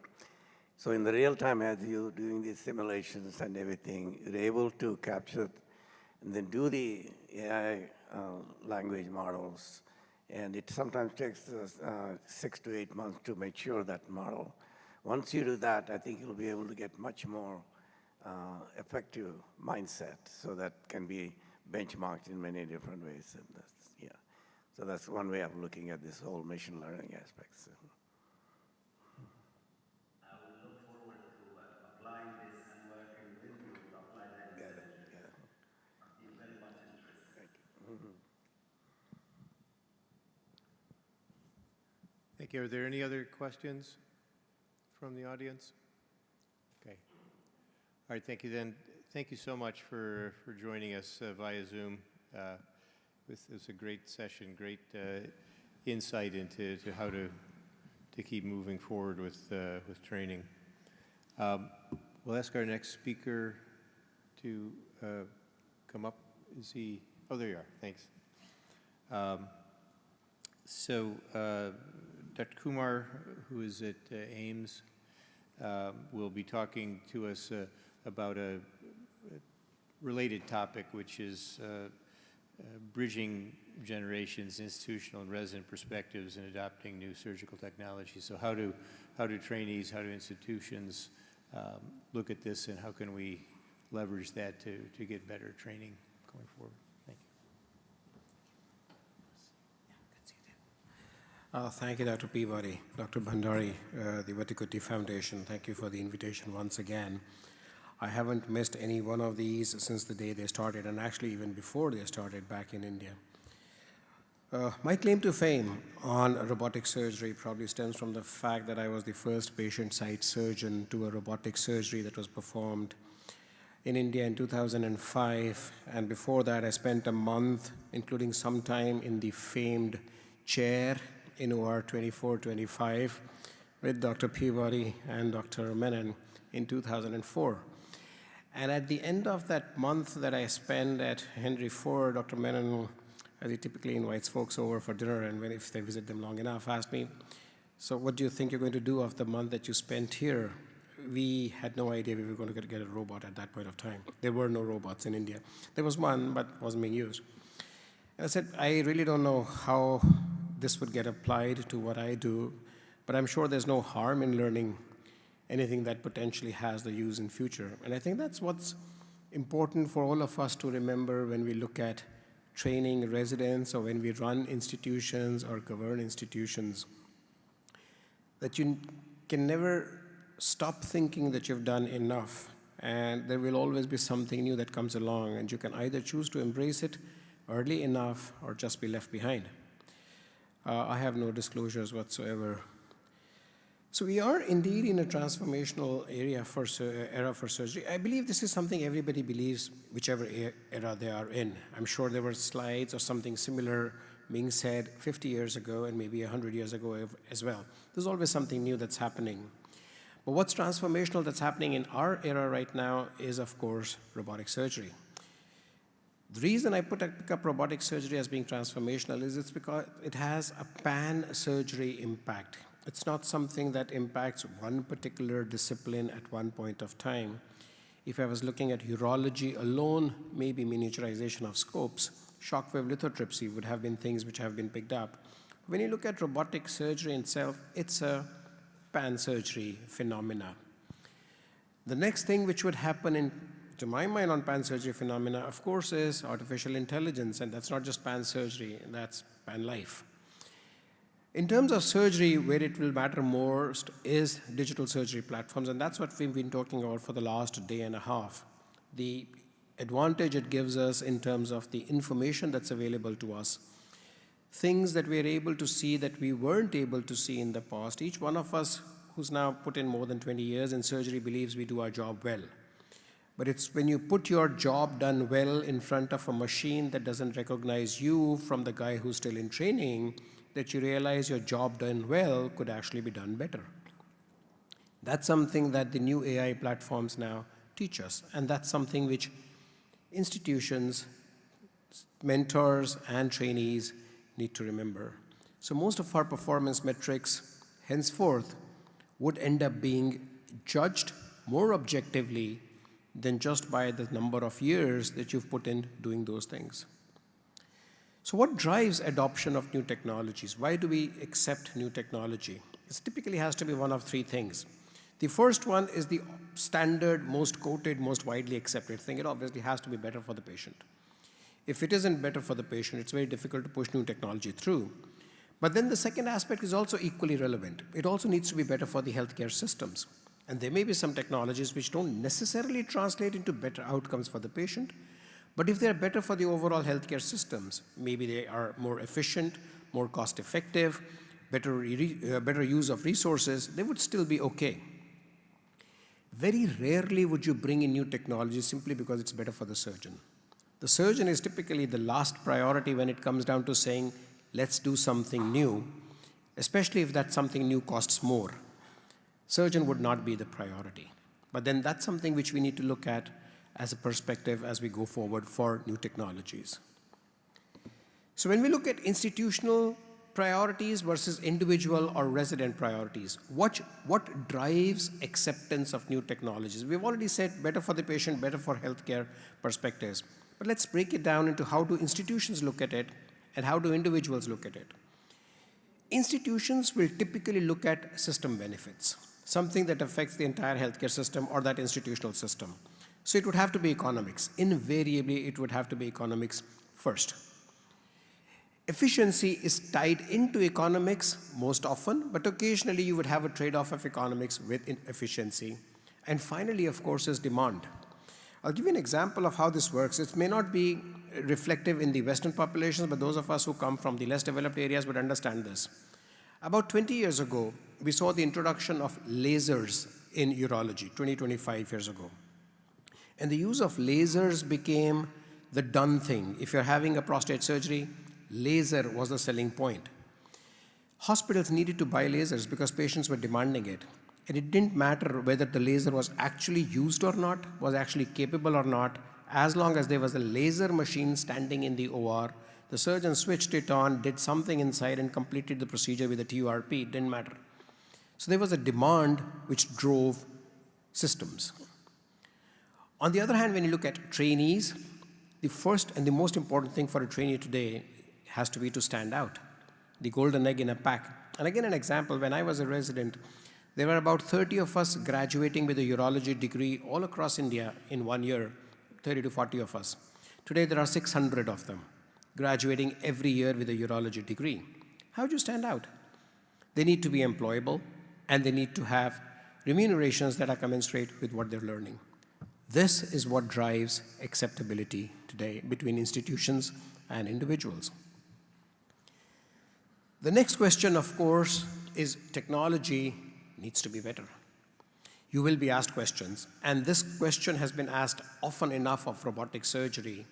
So in the real time, as you're doing these simulations and everything, you're able to capture and then do the AI language models. And it sometimes takes 6 to 8 months to mature that model. Once you do that, I think you'll be able to get much more effective mindset. So that can be benchmarked in many different ways. And that's, so that's one way of looking at this whole machine learning aspects. I would look forward to applying this and working with you to apply that in surgery. I'd be very much interested. Thank you. Thank you. Are there any other questions from the audience? Okay. All right, thank you then. Thank you so much for joining us via Zoom. This is a great session, great insight into how to keep moving forward with training. We'll ask our next speaker to come up. Is he? Oh, there you are. Thanks. Dr. Kumar, who is at Ames, will be talking to us about a related topic, which is bridging generations, institutional and resident perspectives, and adopting new surgical technology. So how do trainees, how do institutions look at this, and how can we leverage that to get better training going forward? Thank you. Thank you, Dr. Peabody. Dr. Bhandari, the Vattikuti Foundation, thank you for the invitation once again. I haven't missed any one of these since the day they started, and actually even before they started back in India. My claim to fame on robotic surgery probably stems from the fact that I was the first patient site surgeon to a robotic surgery that was performed in India in 2005, and before that I spent a month, including some time in the famed chair in OR 2425 with Dr. Peabody and Dr. Menon in 2004. And at the end of that month that I spent at Henry Ford, Dr. Menon, as he typically invites folks over for dinner, and if they visit them long enough, asked me, so what do you think you're going to do of the month that you spent here? We had no idea we were going to get a robot at that point of time. There were no robots in India. There was one, but wasn't being used. And I said, I really don't know how this would get applied to what I do, but I'm sure there's no harm in learning anything that potentially has the use in future. And I think that's what's important for all of us to remember when we look at training residents or when we run institutions or govern institutions, that you can never stop thinking that you've done enough, and there will always be something new that comes along, and you can either choose to embrace it early enough or just be left behind. I have no disclosures whatsoever. So we are indeed in a transformational era for surgery. I believe this is something everybody believes, whichever era they are in. I'm sure there were slides or something similar being said 50 years ago and maybe 100 years ago as well. There's always something new that's happening. But what's transformational that's happening in our era right now is, of course, robotic surgery. The reason I pick up robotic surgery as being transformational is it's because it has a pan-surgery impact. It's not something that impacts one particular discipline at one point of time. If I was looking at urology alone, maybe miniaturization of scopes, shockwave lithotripsy would have been things which have been picked up. When you look at robotic surgery itself, it's a pan-surgery phenomena. The next thing which would happen to my mind on pan-surgery phenomena, of course, is artificial intelligence, and that's not just pan-surgery, that's pan-life. In terms of surgery, where it will matter most is digital surgery platforms, and that's what we've been talking about for the last day and a half. The advantage it gives us in terms of the information that's available to us, things that we're able to see that we weren't able to see in the past. Each one of us who's now put in more than 20 years in surgery believes we do our job well. But it's when you put your job done well in front of a machine that doesn't recognize you from the guy who's still in training that you realize your job done well could actually be done better. That's something that the new AI platforms now teach us, and that's something which institutions, mentors, and trainees need to remember. So most of our performance metrics henceforth would end up being judged more objectively than just by the number of years that you've put in doing those things. So what drives adoption of new technologies? Why do we accept new technology? This typically has to be one of three things. The first one is the standard, most quoted, most widely accepted thing. It obviously has to be better for the patient. If it isn't better for the patient, it's very difficult to push new technology through. But then the second aspect is also equally relevant. It also needs to be better for the healthcare systems. And there may be some technologies which don't necessarily translate into better outcomes for the patient, but if they're better for the overall healthcare systems, maybe they are more efficient, more cost-effective, better use of resources, they would still be okay. Very rarely would you bring in new technology simply because it's better for the surgeon. The surgeon is typically the last priority when it comes down to saying, let's do something new, especially if that something new costs more. Surgeon would not be the priority. But then that's something which we need to look at as a perspective as we go forward for new technologies. So when we look at institutional priorities versus individual or resident priorities. What drives acceptance of new technologies? We've already said better for the patient, better for healthcare perspectives. But let's break it down into how do institutions look at it and how do individuals look at it. Institutions will typically look at system benefits, something that affects the entire healthcare system or that institutional system. So it would have to be economics. Invariably, it would have to be economics first. Efficiency is tied into economics most often, but occasionally you would have a trade-off of economics with efficiency. And finally, of course, is demand. I'll give you an example of how this works. It may not be reflective in the Western populations, but those of us who come from the less developed areas would understand this. About 20 years ago, we saw the introduction of lasers in urology, 25 years ago. And the use of lasers became the done thing. If you're having a prostate surgery, laser was the selling point. Hospitals needed to buy lasers because patients were demanding it. And it didn't matter whether the laser was actually used or not, was actually capable or not. As long as there was a laser machine standing in the OR, the surgeon switched it on, did something inside, and completed the procedure with a TURP. It didn't matter. So there was a demand which drove systems. On the other hand, when you look at trainees, the first and the most important thing for a trainee today has to be to stand out, the golden egg in a pack. And again, an example, when I was a resident, there were about 30 of us graduating with a urology degree all across India in 1 year, 30 to 40 of us. Today, there are 600 of them graduating every year with a urology degree. How do you stand out? They need to be employable, and they need to have remunerations that are commensurate with what they're learning. This is what drives acceptability today between institutions and individuals. The next question, of course, is technology needs to be better. You will be asked questions, and this question has been asked often enough of robotic surgery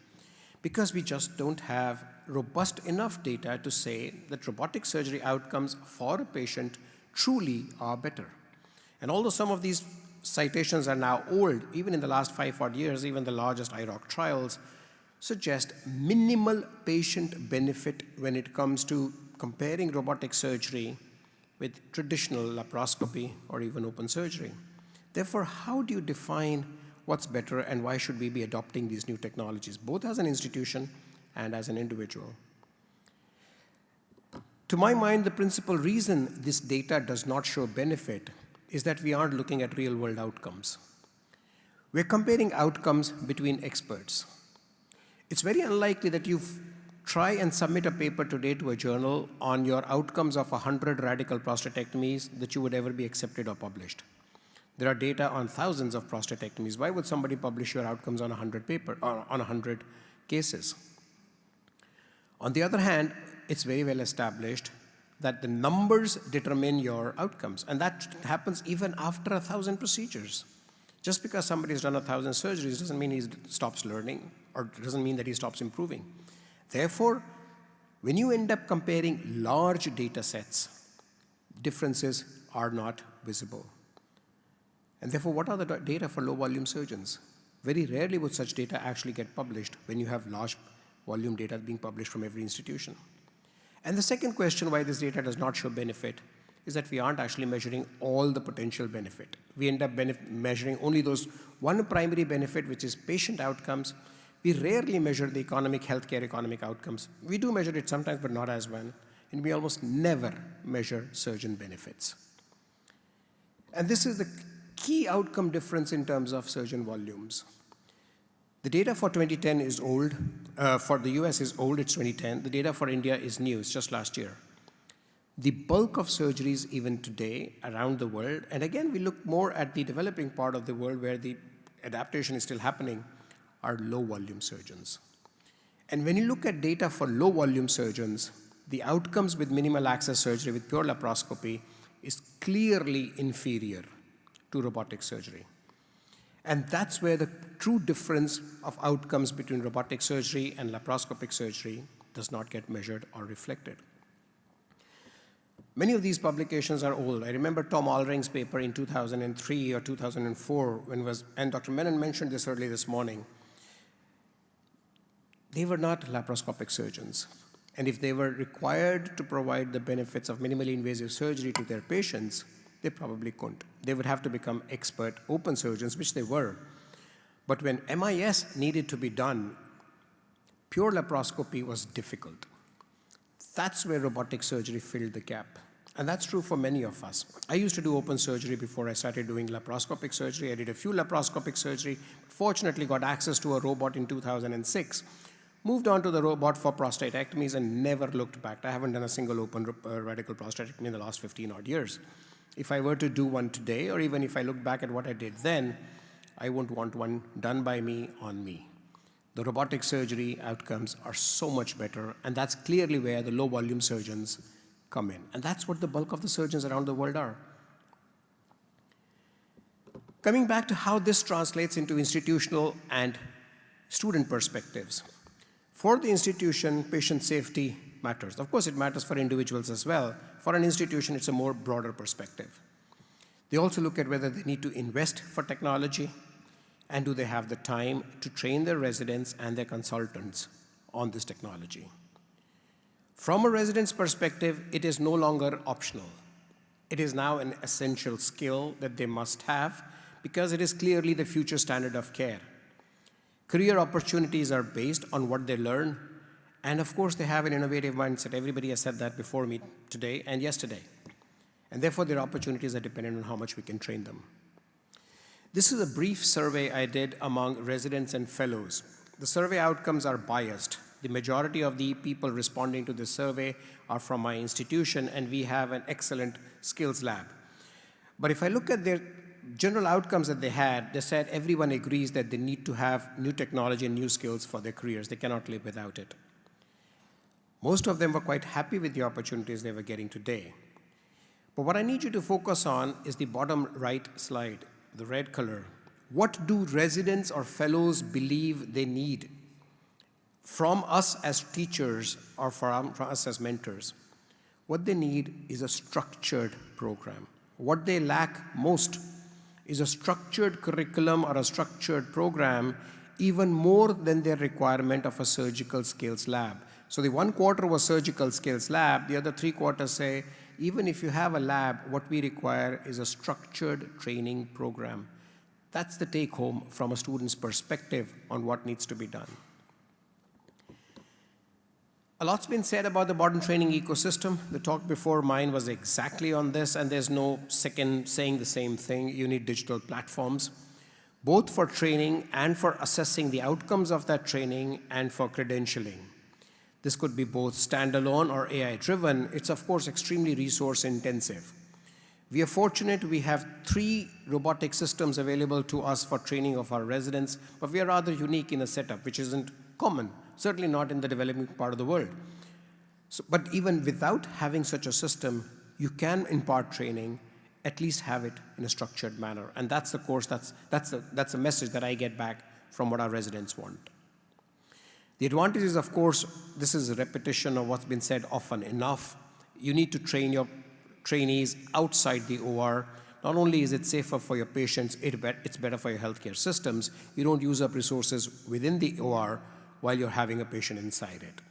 because we just don't have robust enough data to say that robotic surgery outcomes for a patient truly are better. And although some of these citations are now old, even in the last 5 odd years, even the largest IROC trials suggest minimal patient benefit when it comes to comparing robotic surgery with traditional laparoscopy or even open surgery. Therefore, how do you define what's better and why should we be adopting these new technologies, both as an institution and as an individual? To my mind, the principal reason this data does not show benefit is that we aren't looking at real-world outcomes. We're comparing outcomes between experts. It's very unlikely that you try and submit a paper today to a journal on your outcomes of 100 radical prostatectomies that you would ever be accepted or published. There are data on thousands of prostatectomies. Why would somebody publish your outcomes on 100 cases? On the other hand, it's very well established that the numbers determine your outcomes, and that happens even after 1,000 procedures. Just because somebody's done 1,000 surgeries doesn't mean he stops learning, or doesn't mean that he stops improving. Therefore, when you end up comparing large data sets, differences are not visible. And therefore, what are the data for low-volume surgeons? Very rarely would such data actually get published when you have large volume data being published from every institution. And the second question why this data does not show benefit is that we aren't actually measuring all the potential benefit. We end up measuring only those one primary benefit, which is patient outcomes. We rarely measure the healthcare economic outcomes. We do measure it sometimes, but not as well. And we almost never measure surgeon benefits. And this is the key outcome difference in terms of surgeon volumes. The data for 2010 is old. For the US is old, it's 2010. The data for India is new, it's just last year. The bulk of surgeries even today around the world, and again, we look more at the developing part of the world where the adaptation is still happening, are low-volume surgeons. And when you look at data for low-volume surgeons, the outcomes with minimal access surgery with pure laparoscopy is clearly inferior to robotic surgery. And that's where the true difference of outcomes between robotic surgery and laparoscopic surgery does not get measured or reflected. Many of these publications are old. I remember Tom Allring's paper in 2003 or 2004, and Dr. Menon mentioned this early this morning. They were not laparoscopic surgeons. And if they were required to provide the benefits of minimally invasive surgery to their patients, they probably couldn't. They would have to become expert open surgeons, which they were. But when MIS needed to be done, pure laparoscopy was difficult. That's where robotic surgery filled the gap. And that's true for many of us. I used to do open surgery before I started doing laparoscopic surgery. I did a few laparoscopic surgery, fortunately got access to a robot in 2006, moved on to the robot for prostatectomies and never looked back. I haven't done a single open radical prostatectomy in the last 15 odd years. If I were to do one today, or even if I look back at what I did then, I wouldn't want one done by me on me. The robotic surgery outcomes are so much better, and that's clearly where the low-volume surgeons come in. And that's what the bulk of the surgeons around the world are. Coming back to how this translates into institutional and student perspectives. For the institution, patient safety matters. Of course, it matters for individuals as well. For an institution, it's a more broader perspective. They also look at whether they need to invest for technology, and do they have the time to train their residents and their consultants on this technology. From a resident's perspective, it is no longer optional. It is now an essential skill that they must have because it is clearly the future standard of care. Career opportunities are based on what they learn, and of course they have an innovative mindset. Everybody has said that before me today and yesterday. And therefore their opportunities are dependent on how much we can train them. This is a brief survey I did among residents and fellows. The survey outcomes are biased. The majority of the people responding to this survey are from my institution, and we have an excellent skills lab. But if I look at their general outcomes that they had, they said everyone agrees that they need to have new technology and new skills for their careers. They cannot live without it. Most of them were quite happy with the opportunities they were getting today. But what I need you to focus on is the bottom right slide, the red color. What do residents or fellows believe they need from us as teachers or from us as mentors? What they need is a structured program. What they lack most is a structured curriculum or a structured program, even more than their requirement of a surgical skills lab. So the 1 quarter was surgical skills lab, the other 3 quarters say, even if you have a lab, what we require is a structured training program. That's the take home from a student's perspective on what needs to be done. A lot's been said about the modern training ecosystem. The talk before mine was exactly on this, and there's no second saying the same thing. You need digital platforms, both for training and for assessing the outcomes of that training and for credentialing. This could be both standalone or AI-driven. It's, of course, extremely resource-intensive. We are fortunate we have 3 robotic systems available to us for training of our residents, but we are rather unique in a setup, which isn't common, certainly not in the developing part of the world. So, but even without having such a system, you can impart training, at least have it in a structured manner. And that's the course, that's the message that I get back from what our residents want. The advantage is, of course, this is a repetition of what's been said often enough. You need to train your trainees outside the OR. Not only is it safer for your patients, it's better for your healthcare systems. You don't use up resources within the OR while you're having a patient inside it.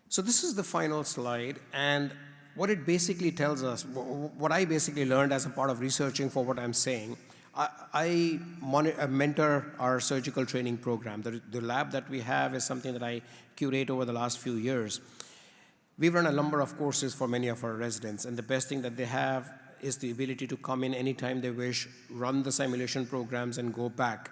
So this is the final slide, and what it basically tells us, what I basically learned as a part of researching for what I'm saying, I mentor our surgical training program. The lab that we have is something that I curate over the last few years. We've run a number of courses for many of our residents, and the best thing that they have is the ability to come in anytime they wish, run the simulation programs, and go back.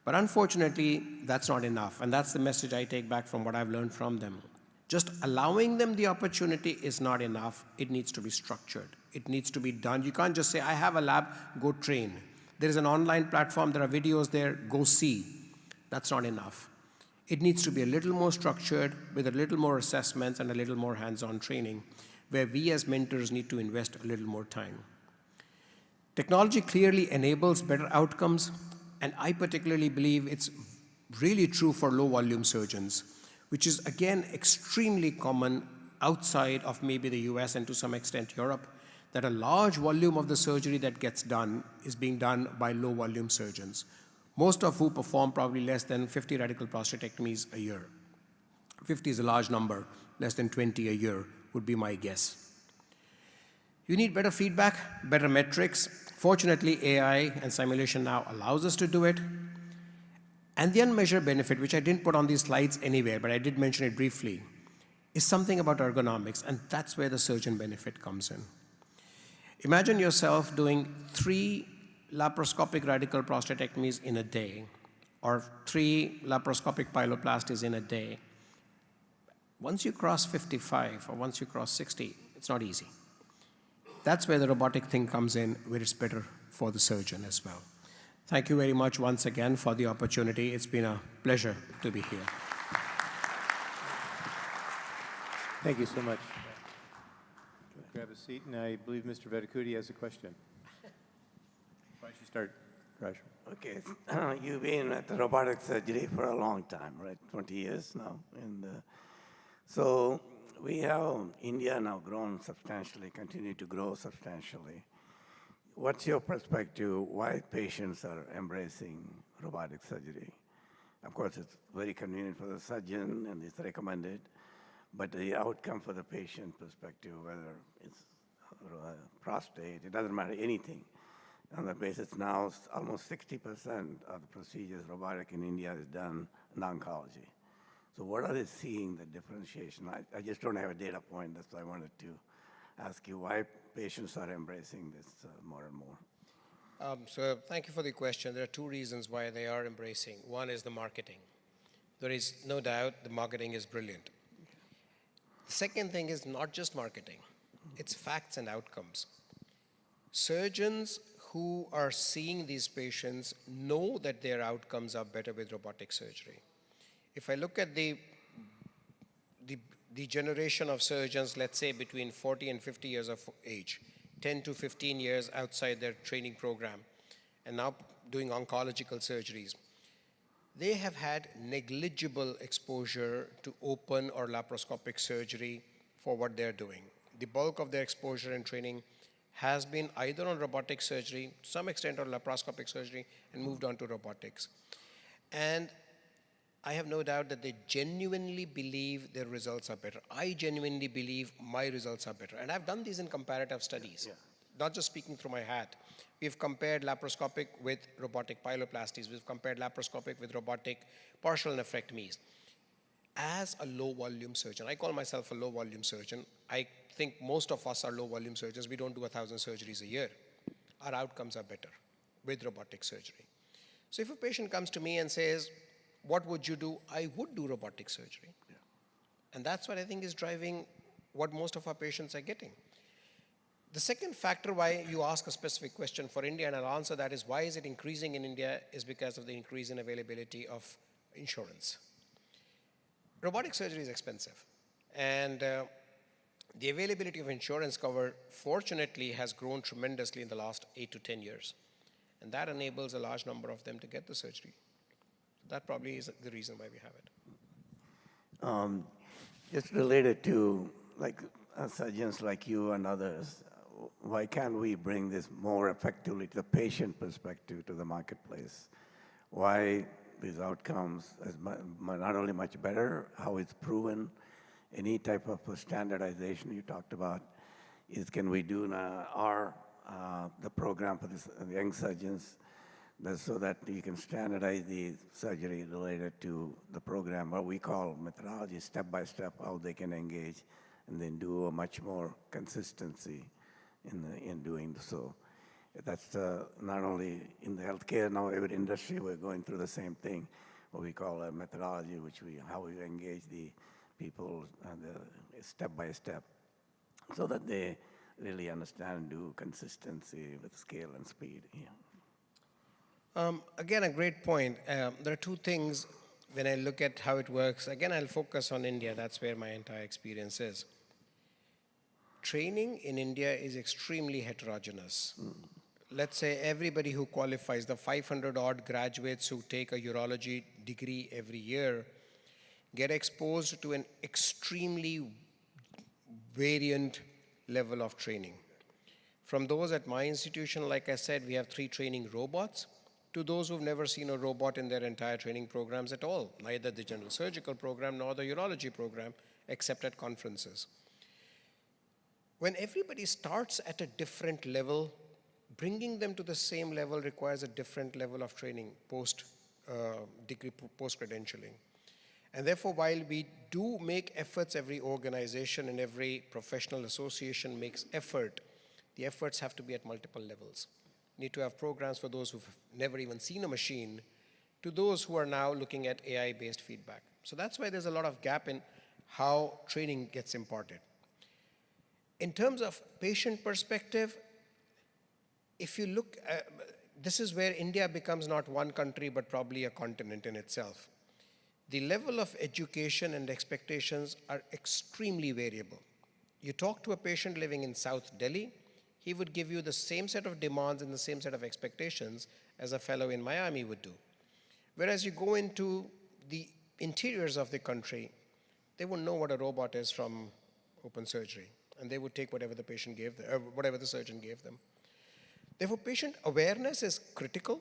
But unfortunately, that's not enough, and that's the message I take back from what I've learned from them. Just allowing them the opportunity is not enough. It needs to be structured. It needs to be done. You can't just say, I have a lab, go train. There is an online platform, there are videos there, go see. That's not enough. It needs to be a little more structured with a little more assessments and a little more hands-on training, where we as mentors need to invest a little more time. Technology clearly enables better outcomes, and I particularly believe it's really true for low-volume surgeons, which is, again, extremely common outside of maybe the US and to some extent Europe, that a large volume of the surgery that gets done is being done by low-volume surgeons, most of who perform probably less than 50 radical prostatectomies a year. 50 is a large number, less than 20 a year would be my guess. You need better feedback, better metrics. Fortunately, AI and simulation now allows us to do it. And the unmeasured benefit, which I didn't put on these slides anywhere, but I did mention it briefly, is something about ergonomics, and that's where the surgeon benefit comes in. Imagine yourself doing 3 laparoscopic radical prostatectomies in a day, or 3 laparoscopic pyeloplasties in a day. Once you cross 55 or once you cross 60, it's not easy. That's where the robotic thing comes in, where it's better for the surgeon as well. Thank you very much once again for the opportunity. It's been a pleasure to be here. Thank you so much. Grab a seat, and I believe Mr. Vattikuti has a question. Why don't you start, Raj? Okay, you've been at the robotic surgery for a long time, right? 20 years now. And so we have India now grown substantially, continue to grow substantially. What's your perspective, why patients are embracing robotic surgery? Of course, it's very convenient for the surgeon and it's recommended, but the outcome for the patient perspective, whether it's prostate, it doesn't matter, anything. On that basis, now almost 60% of the procedures robotic in India is done in oncology. So what are they seeing, the differentiation? I just don't have a data point, that's why I wanted to ask you why patients are embracing this more and more. So thank you for the question. There are 2 reasons why they are embracing. One is the marketing. There is no doubt the marketing is brilliant. The second thing is not just marketing, it's facts and outcomes. Surgeons who are seeing these patients know that their outcomes are better with robotic surgery. If I look at the generation of surgeons, let's say between 40 and 50 years of age, 10 to 15 years outside their training program, and now doing oncological surgeries, they have had negligible exposure to open or laparoscopic surgery for what they're doing. The bulk of their exposure and training has been either on robotic surgery, to some extent on laparoscopic surgery, and moved on to robotics. And I have no doubt that they genuinely believe their results are better. I genuinely believe my results are better. And I've done these in comparative studies, not just speaking through my hat. We've compared laparoscopic with robotic pyeloplasties. We've compared laparoscopic with robotic partial nephrectomies. As a low-volume surgeon, I call myself a low-volume surgeon. I think most of us are low-volume surgeons. We don't do 1,000 surgeries a year. Our outcomes are better with robotic surgery. So if a patient comes to me and says, what would you do? I would do robotic surgery. And that's what I think is driving what most of our patients are getting. The second factor why you ask a specific question for India, and I'll answer that, is why is it increasing in India, is because of the increase in availability of insurance. Robotic surgery is expensive. And the availability of insurance cover, fortunately, has grown tremendously in the last 8 to 10 years. And that enables a large number of them to get the surgery. That probably is the reason why we have it. Just related to like surgeons like you and others, why can't we bring this more effectively to the patient perspective to the marketplace? Why these outcomes is not only much better, how it's proven, any type of standardization you talked about, is can we do the program for the young surgeons so that you can standardize the surgery related to the program, what we call methodology, step-by-step, how they can engage, and then do a much more consistency in doing so. That's not only in the healthcare, now every industry, we're going through the same thing, what we call a methodology, how we engage the people step-by-step, so that they really understand and do consistency with scale and speed. Again, a great point. There are 2 things when I look at how it works. Again, I'll focus on India. That's where my entire experience is. Training in India is extremely heterogeneous. Let's say everybody who qualifies, the 500-odd graduates who take a urology degree every year, get exposed to an extremely variant level of training. From those at my institution, like I said, we have 3 training robots. to those who've never seen a robot in their entire training programs at all, neither the general surgical program nor the urology program, except at conferences. When everybody starts at a different level, bringing them to the same level requires a different level of training post-degree, post-credentialing. And therefore, while we do make efforts, every organization and every professional association makes effort, the efforts have to be at multiple levels. Need to have programs for those who've never even seen a machine, to those who are now looking at AI-based feedback. So that's why there's a lot of gap in how training gets imparted. In terms of patient perspective, if you look, this is where India becomes not one country, but probably a continent in itself. The level of education and expectations are extremely variable. You talk to a patient living in South Delhi, he would give you the same set of demands and the same set of expectations as a fellow in Miami would do. Whereas you go into the interiors of the country, they wouldn't know what a robot is from open surgery, and they would take whatever the patient gave them, whatever the surgeon gave them. Therefore, patient awareness is critical,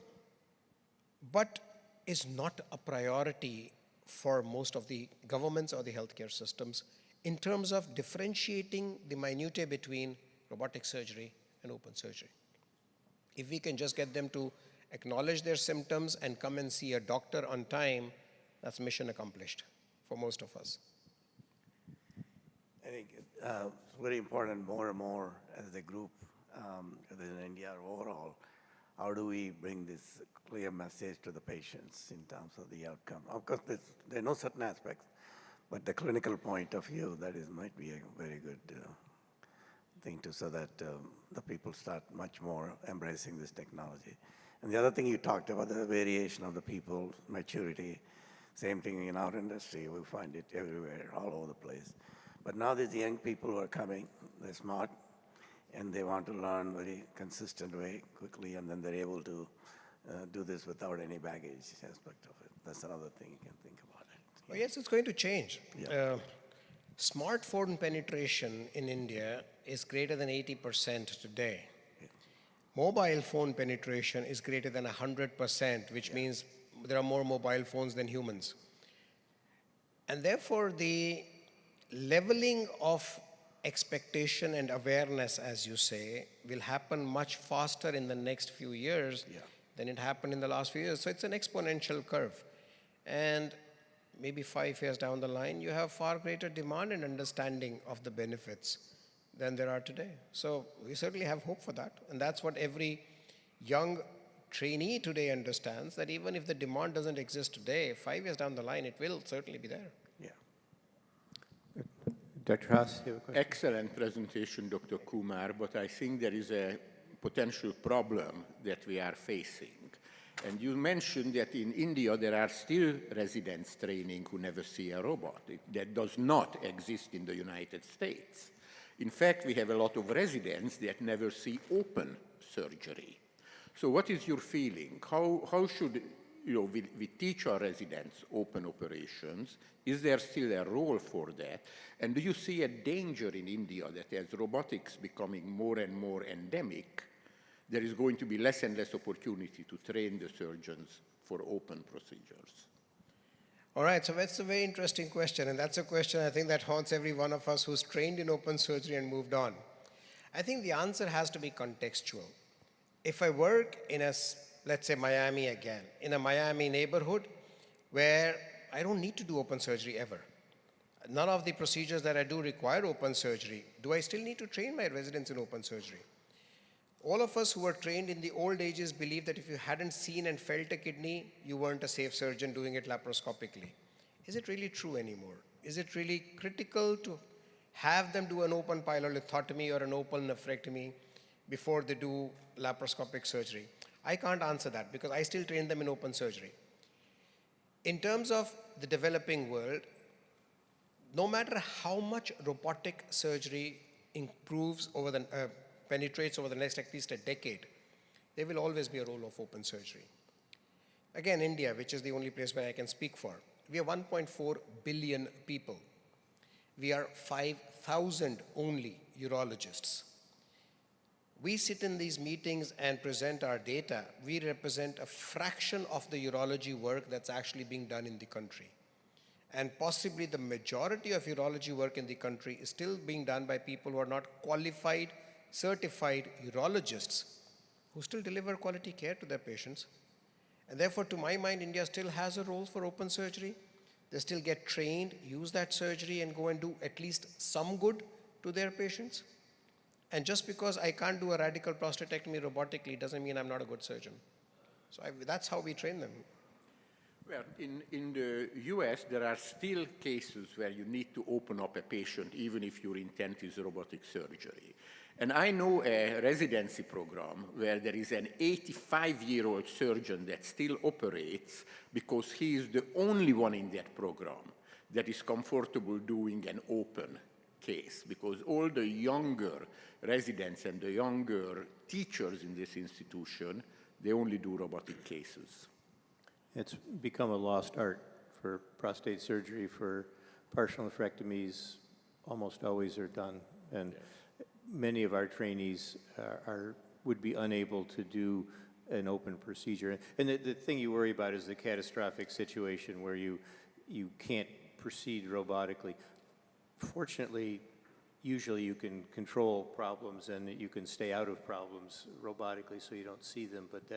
but is not a priority for most of the governments or the healthcare systems in terms of differentiating the minutiae between robotic surgery and open surgery. If we can just get them to acknowledge their symptoms and come and see a doctor on time, that's mission accomplished for most of us. I think it's very important more and more as a group, whether in India or overall, how do we bring this clear message to the patients in terms of the outcome? Of course, there are no certain aspects, but the clinical point of view, that might be a very good thing to, so that the people start much more embracing this technology. And the other thing you talked about, the variation of the people, maturity, same thing in our industry, we find it everywhere, all over the place. But now there's young people who are coming, they're smart, and they want to learn very consistent way, quickly, and then they're able to do this without any baggage aspect of it. That's another thing you can think about it. Well, yes, it's going to change. Yeah. Smartphone penetration in India is greater than 80% today. Mobile phone penetration is greater than 100%, which means there are more mobile phones than humans. And therefore, the leveling of expectation and awareness, as you say, will happen much faster in the next few years than it happened in the last few years. So it's an exponential curve. And maybe 5 years down the line, you have far greater demand and understanding of the benefits than there are today. So we certainly have hope for that. And that's what every young trainee today understands, that even if the demand doesn't exist today, 5 years down the line, it will certainly be there. Dr. Haas, you have a question? Excellent presentation, Dr. Kumar, but I think there is a potential problem that we are facing. And you mentioned that in India there are still residents training who never see a robot. That does not exist in the United States. In fact, we have a lot of residents that never see open surgery. So what is your feeling? How should we teach our residents open operations? Is there still a role for that? And do you see a danger in India that as robotics becoming more and more endemic, there is going to be less and less opportunity to train the surgeons for open procedures? All right, so that's a very interesting question, and that's a question I think that haunts every one of us who's trained in open surgery and moved on. I think the answer has to be contextual. If I work in let's say Miami again, in a Miami neighborhood where I don't need to do open surgery ever. None of the procedures that I do require open surgery. Do I still need to train my residents in open surgery? All of us who were trained in the old ages believe that if you hadn't seen and felt a kidney, you weren't a safe surgeon doing it laparoscopically. Is it really true anymore? Is it really critical to have them do an open pyelolithotomy or an open nephrectomy before they do laparoscopic surgery? I can't answer that because I still train them in open surgery. In terms of the developing world, no matter how much robotic surgery improves penetrates over the next at least a decade, there will always be a role of open surgery. Again, India, which is the only place where I can speak for, we are 1.4 billion people. We are 5,000 only urologists. We sit in these meetings and present our data. We represent a fraction of the urology work that's actually being done in the country. And possibly the majority of urology work in the country is still being done by people who are not qualified, certified urologists who still deliver quality care to their patients. And therefore, to my mind, India still has a role for open surgery. They still get trained, use that surgery, and go and do at least some good to their patients. And just because I can't do a radical prostatectomy robotically doesn't mean I'm not a good surgeon. So that's how we train them. Well, in the US, there are still cases where you need to open up a patient even if your intent is robotic surgery. And I know a residency program where there is an 85-year-old surgeon that still operates because he is the only one in that program that is comfortable doing an open case, because all the younger residents and the younger teachers in this institution, they only do robotic cases. It's become a lost art for prostate surgery. For partial nephrectomies, almost always are done. And many of our trainees would be unable to do an open procedure. And the thing you worry about is the catastrophic situation where you can't proceed robotically. Fortunately, usually you can control problems and you can stay out of problems robotically so you don't see them, but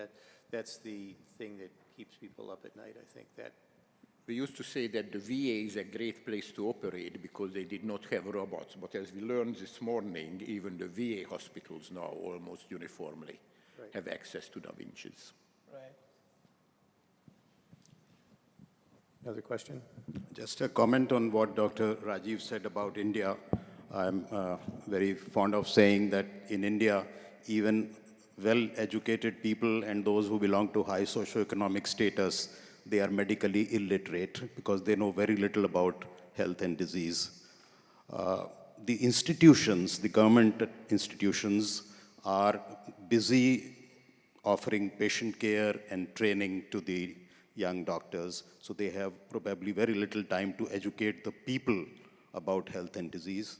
that's the thing that keeps people up at night, I think. That we used to say that the VA is a great place to operate because they did not have robots, but as we learned this morning, even the VA hospitals now almost uniformly have access to Da Vinci's. Right. Another question? Just a comment on what Dr. Rajiv said about India. I'm very fond of saying that in India, even well-educated people and those who belong to high socioeconomic status, they are medically illiterate because they know very little about health and disease. The institutions, the government institutions, are busy offering patient care and training to the young doctors, so they have probably very little time to educate the people about health and disease.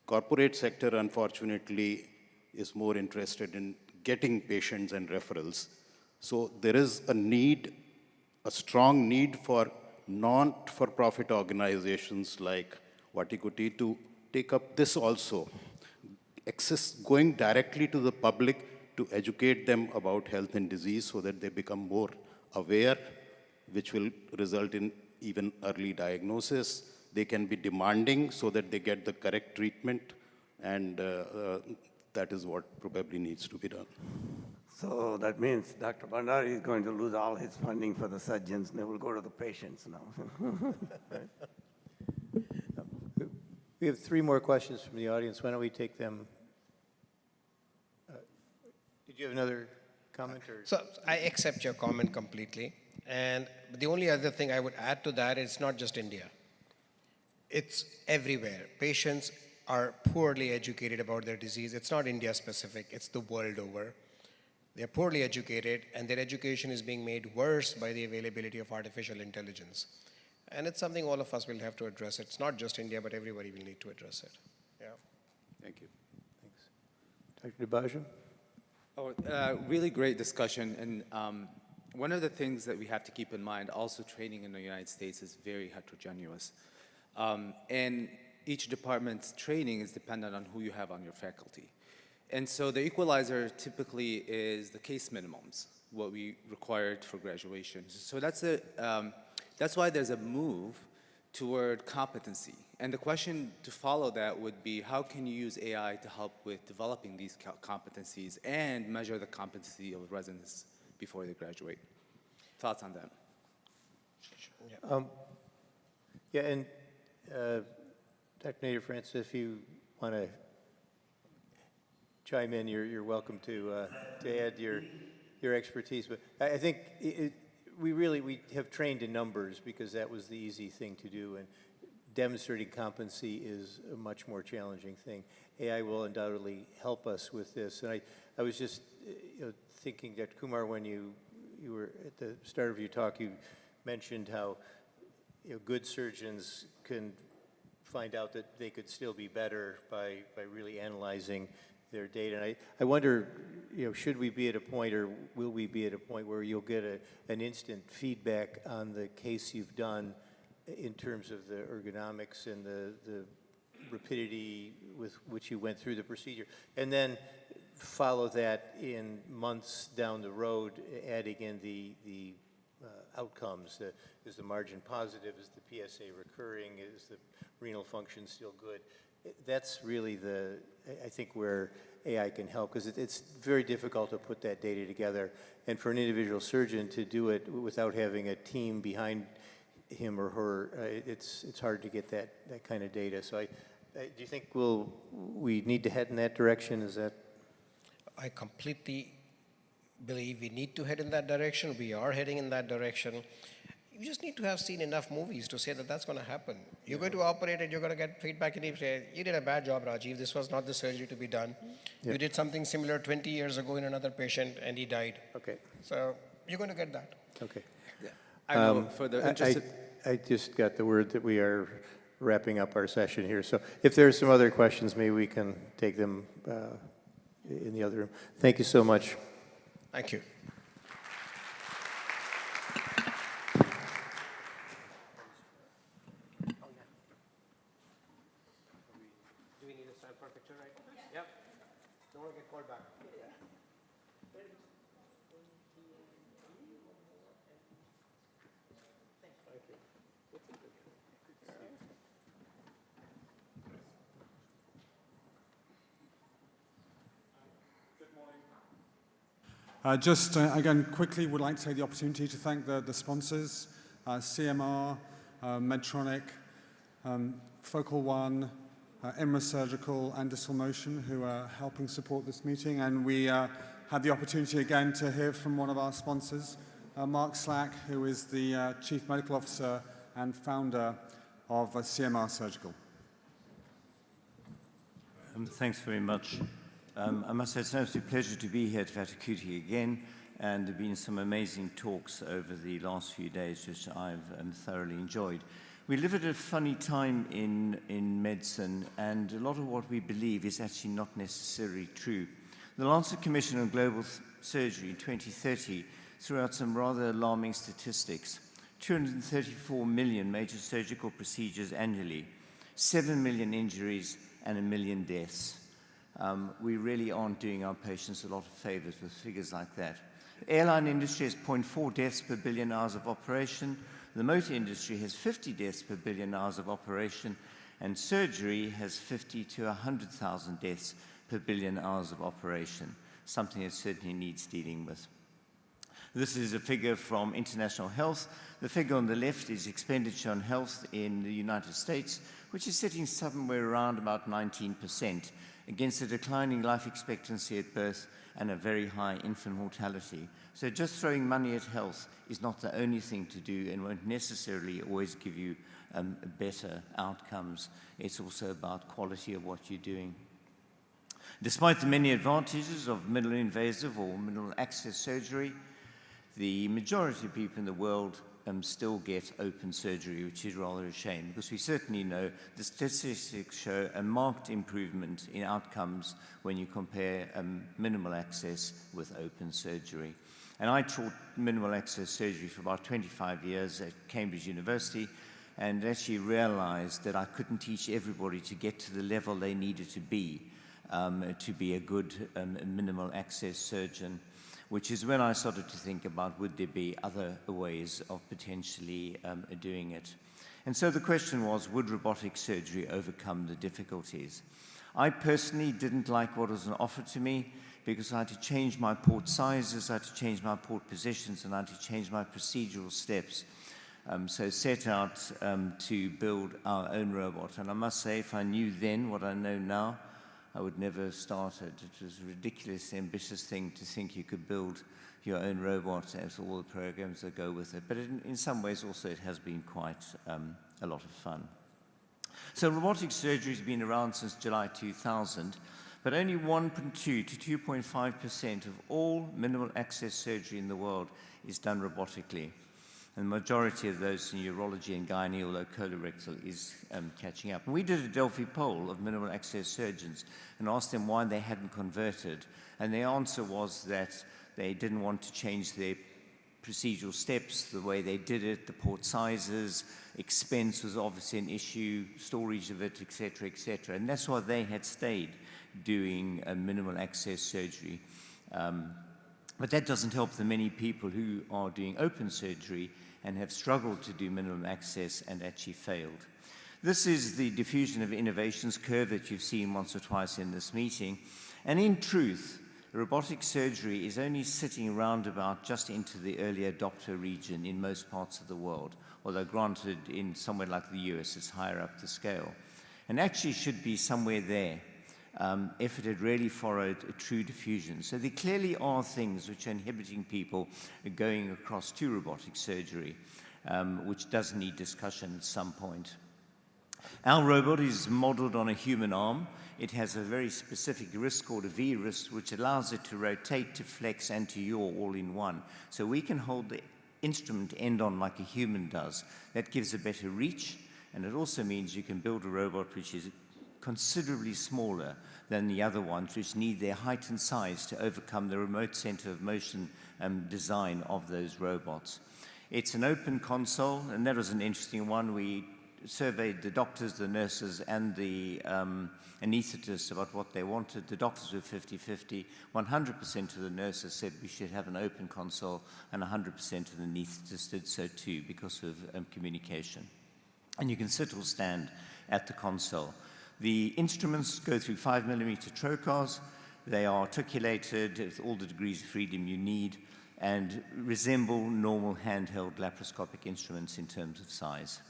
Corporate sector, unfortunately, is more interested in getting patients and referrals. So there is a need, a strong need for not-for-profit organizations like Vattikuti to take up this also. Going directly to the public to educate them about health and disease so that they become more aware, which will result in even early diagnosis. They can be demanding so that they get the correct treatment, and that is what probably needs to be done. So that means Dr. Bhandari is going to lose all his funding for the surgeons, and they will go to the patients now. We have 3 more questions from the audience. Why don't we take them? Did you have another comment? So I accept your comment completely. And the only other thing I would add to that is not just India. It's everywhere. Patients are poorly educated about their disease. It's not India specific, it's the world over. They're poorly educated, and their education is being made worse by the availability of artificial intelligence. And it's something all of us will have to address. It's not just India, but everybody will need to address it. Yeah. Thank you. Thanks. Dr. DeBaggio? Really great discussion. And one of the things that we have to keep in mind, also training in the United States is very heterogeneous. And each department's training is dependent on who you have on your faculty. And so the equalizer typically is the case minimums, what we required for graduation. So that's why there's a move toward competency. And the question to follow that would be, how can you use AI to help with developing these competencies and measure the competency of residents before they graduate? Thoughts on that? And Dr. Nader Francis, if you want to chime in, you're welcome to add your expertise. But I think we have trained in numbers because that was the easy thing to do, and demonstrating competency is a much more challenging thing. AI will undoubtedly help us with this. And I was just thinking, Dr. Kumar, when you were at the start of your talk, you mentioned how good surgeons can find out that they could still be better by really analyzing their data. And I wonder, should we be at a point, or will we be at a point where you'll get an instant feedback on the case you've done in terms of the ergonomics and the rapidity with which you went through the procedure, and then follow that in months down the road, adding in the outcomes. Is the margin positive? Is the PSA recurring? Is the renal function still good? That's really I think where AI can help, because it's very difficult to put that data together, and for an individual surgeon to do it without having a team behind him or her, it's hard to get that kind of data. So do you think we need to head in that direction? Is that? I completely believe we need to head in that direction. We are heading in that direction. You just need to have seen enough movies to say that that's going to happen. You're going to operate and you're going to get feedback and you say, you did a bad job, Rajiv. This was not the surgery to be done. Yeah. You did something similar 20 years ago in another patient and he died. Okay. So you're going to get that. Okay. Yeah. For the interested... I just got the word that we are wrapping up our session here. So if there are some other questions, maybe we can take them in the other room. Thank you so much. Thank you. Do we need a stand for a picture right now? Yep. Don't want to get called back. Again, quickly would like to take the opportunity to thank the sponsors, CMR, Medtronic, Focal One, Emma Surgical, and Distal Motion, who are helping support this meeting. And we had the opportunity again to hear from one of our sponsors, Mark Slack, who is the Chief Medical Officer and founder of CMR Surgical. Thanks very much. I must say it's an absolute pleasure to be here at Vattikuti again, and there have been some amazing talks over the last few days, which I've thoroughly enjoyed. We live at a funny time in medicine, and a lot of what we believe is actually not necessarily true. The Lancet Commission on Global Surgery in 2030 threw out some rather alarming statistics. 234 million major surgical procedures annually, 7 million injuries, and 1 million deaths. We really aren't doing our patients a lot of favors with figures like that. The airline industry has 0.4 deaths per billion hours of operation. The motor industry has 50 deaths per billion hours of operation. And surgery has 50 to 100,000 deaths per billion hours of operation, something that certainly needs dealing with. This is a figure from International Health. The figure on the left is expenditure on health in the United States, which is sitting somewhere around about 19%. Against a declining life expectancy at birth and a very high infant mortality. So just throwing money at health is not the only thing to do and won't necessarily always give you better outcomes. It's also about quality of what you're doing. Despite the many advantages of minimally invasive or minimal access surgery, the majority of people in the world still get open surgery, which is rather a shame, because we certainly know the statistics show a marked improvement in outcomes when you compare minimal access with open surgery. And I taught minimal access surgery for about 25 years at Cambridge University, and actually realized that I couldn't teach everybody to get to the level they needed to be a good minimal access surgeon, which is when I started to think about would there be other ways of potentially doing it. And so the question was, would robotic surgery overcome the difficulties? I personally didn't like what was offered to me because I had to change my port sizes, I had to change my port positions, and I had to change my procedural steps. So set out to build our own robot. And I must say, if I knew then what I know now, I would never have started. It was a ridiculously ambitious thing to think you could build your own robot as all the programs that go with it. But in some ways also it has been quite a lot of fun. So robotic surgery has been around since July 2000, but only 1.2 to 2.5% of all minimal access surgery in the world is done robotically. And the majority of those in urology and gynae, although colorectal is catching up. And we did a Delphi poll of minimal access surgeons and asked them why they hadn't converted. And the answer was that they didn't want to change their procedural steps, the way they did it, the port sizes, expense was obviously an issue, storage of it, etc., etc. And that's why they had stayed doing minimal access surgery. But that doesn't help the many people who are doing open surgery and have struggled to do minimum access and actually failed. This is the diffusion of innovations curve that you've seen once or twice in this meeting. And in truth, robotic surgery is only sitting round about just into the early adopter region in most parts of the world, although granted in somewhere like the US, it's higher up the scale. And actually should be somewhere there if it had really followed a true diffusion. So there clearly are things which are inhibiting people going across to robotic surgery, which does need discussion at some point. Our robot is modeled on a human arm. It has a very specific wrist called a V-wrist, which allows it to rotate, to flex, and to yaw all in one. So we can hold the instrument end on like a human does. That gives a better reach, and it also means you can build a robot which is considerably smaller than the other ones, which need their height and size to overcome the remote center of motion design of those robots. It's an open console, and that was an interesting one. We surveyed the doctors, the nurses, and the anesthetists about what they wanted. The doctors were 50-50. 100% of the nurses said we should have an open console, and 100% of the anesthetists did so too because of communication. And you can sit or stand at the console. The instruments go through 5mm trocars. They are articulated with all the degrees of freedom you need and resemble normal handheld laparoscopic instruments in terms of size.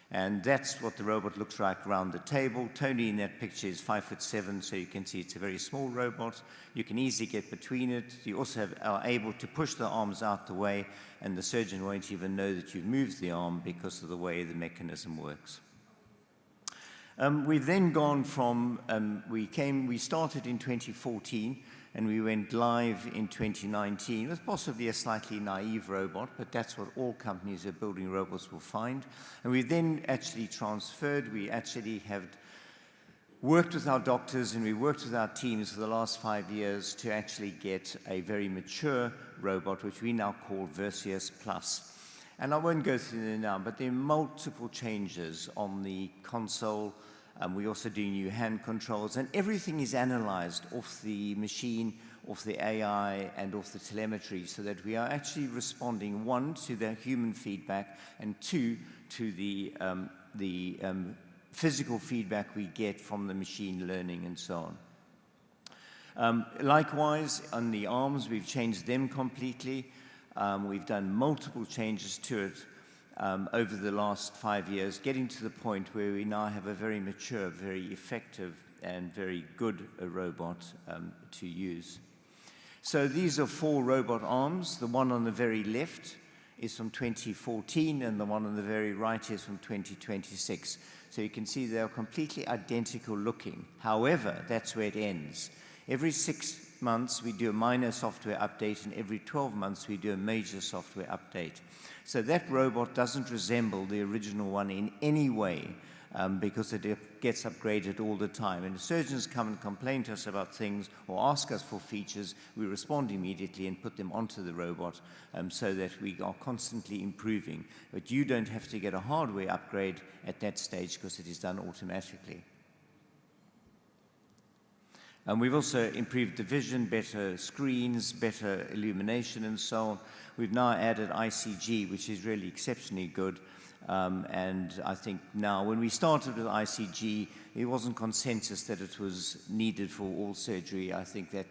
And that's what the robot looks like around the table. Tony in that picture is 5'7", so you can see it's a very small robot. You can easily get between it. You also are able to push the arms out the way, and the surgeon won't even know that you've moved the arm because of the way the mechanism works. We've then gone from, we started in 2014, and we went live in 2019 with possibly a slightly naive robot, but that's what all companies who are building robots will find. And we then actually transferred. We actually have worked with our doctors and we worked with our teams for the last 5 years to actually get a very mature robot, which we now call Versius Plus. And I won't go through them now, but there are multiple changes on the console. We also do new hand controls, and everything is analyzed off the machine, off the AI, and off the telemetry, so that we are actually responding, one, to the human feedback, and two, to the physical feedback we get from the machine learning and so on. Likewise, on the arms, we've changed them completely. We've done multiple changes to it over the last 5 years, getting to the point where we now have a very mature, very effective, and very good robot to use. So these are 4 robot arms. The one on the very left is from 2014, and the one on the very right is from 2026. So you can see they are completely identical looking. However, that's where it ends. Every 6 months, we do a minor software update, and every 12 months, we do a major software update. So that robot doesn't resemble the original one in any way because it gets upgraded all the time. And if surgeons come and complain to us about things or ask us for features, we respond immediately and put them onto the robot so that we are constantly improving. But you don't have to get a hardware upgrade at that stage because it is done automatically. And we've also improved the vision, better screens, better illumination, and so on. We've now added ICG, which is really exceptionally good. And I think now, when we started with ICG, it wasn't consensus that it was needed for all surgery. I think that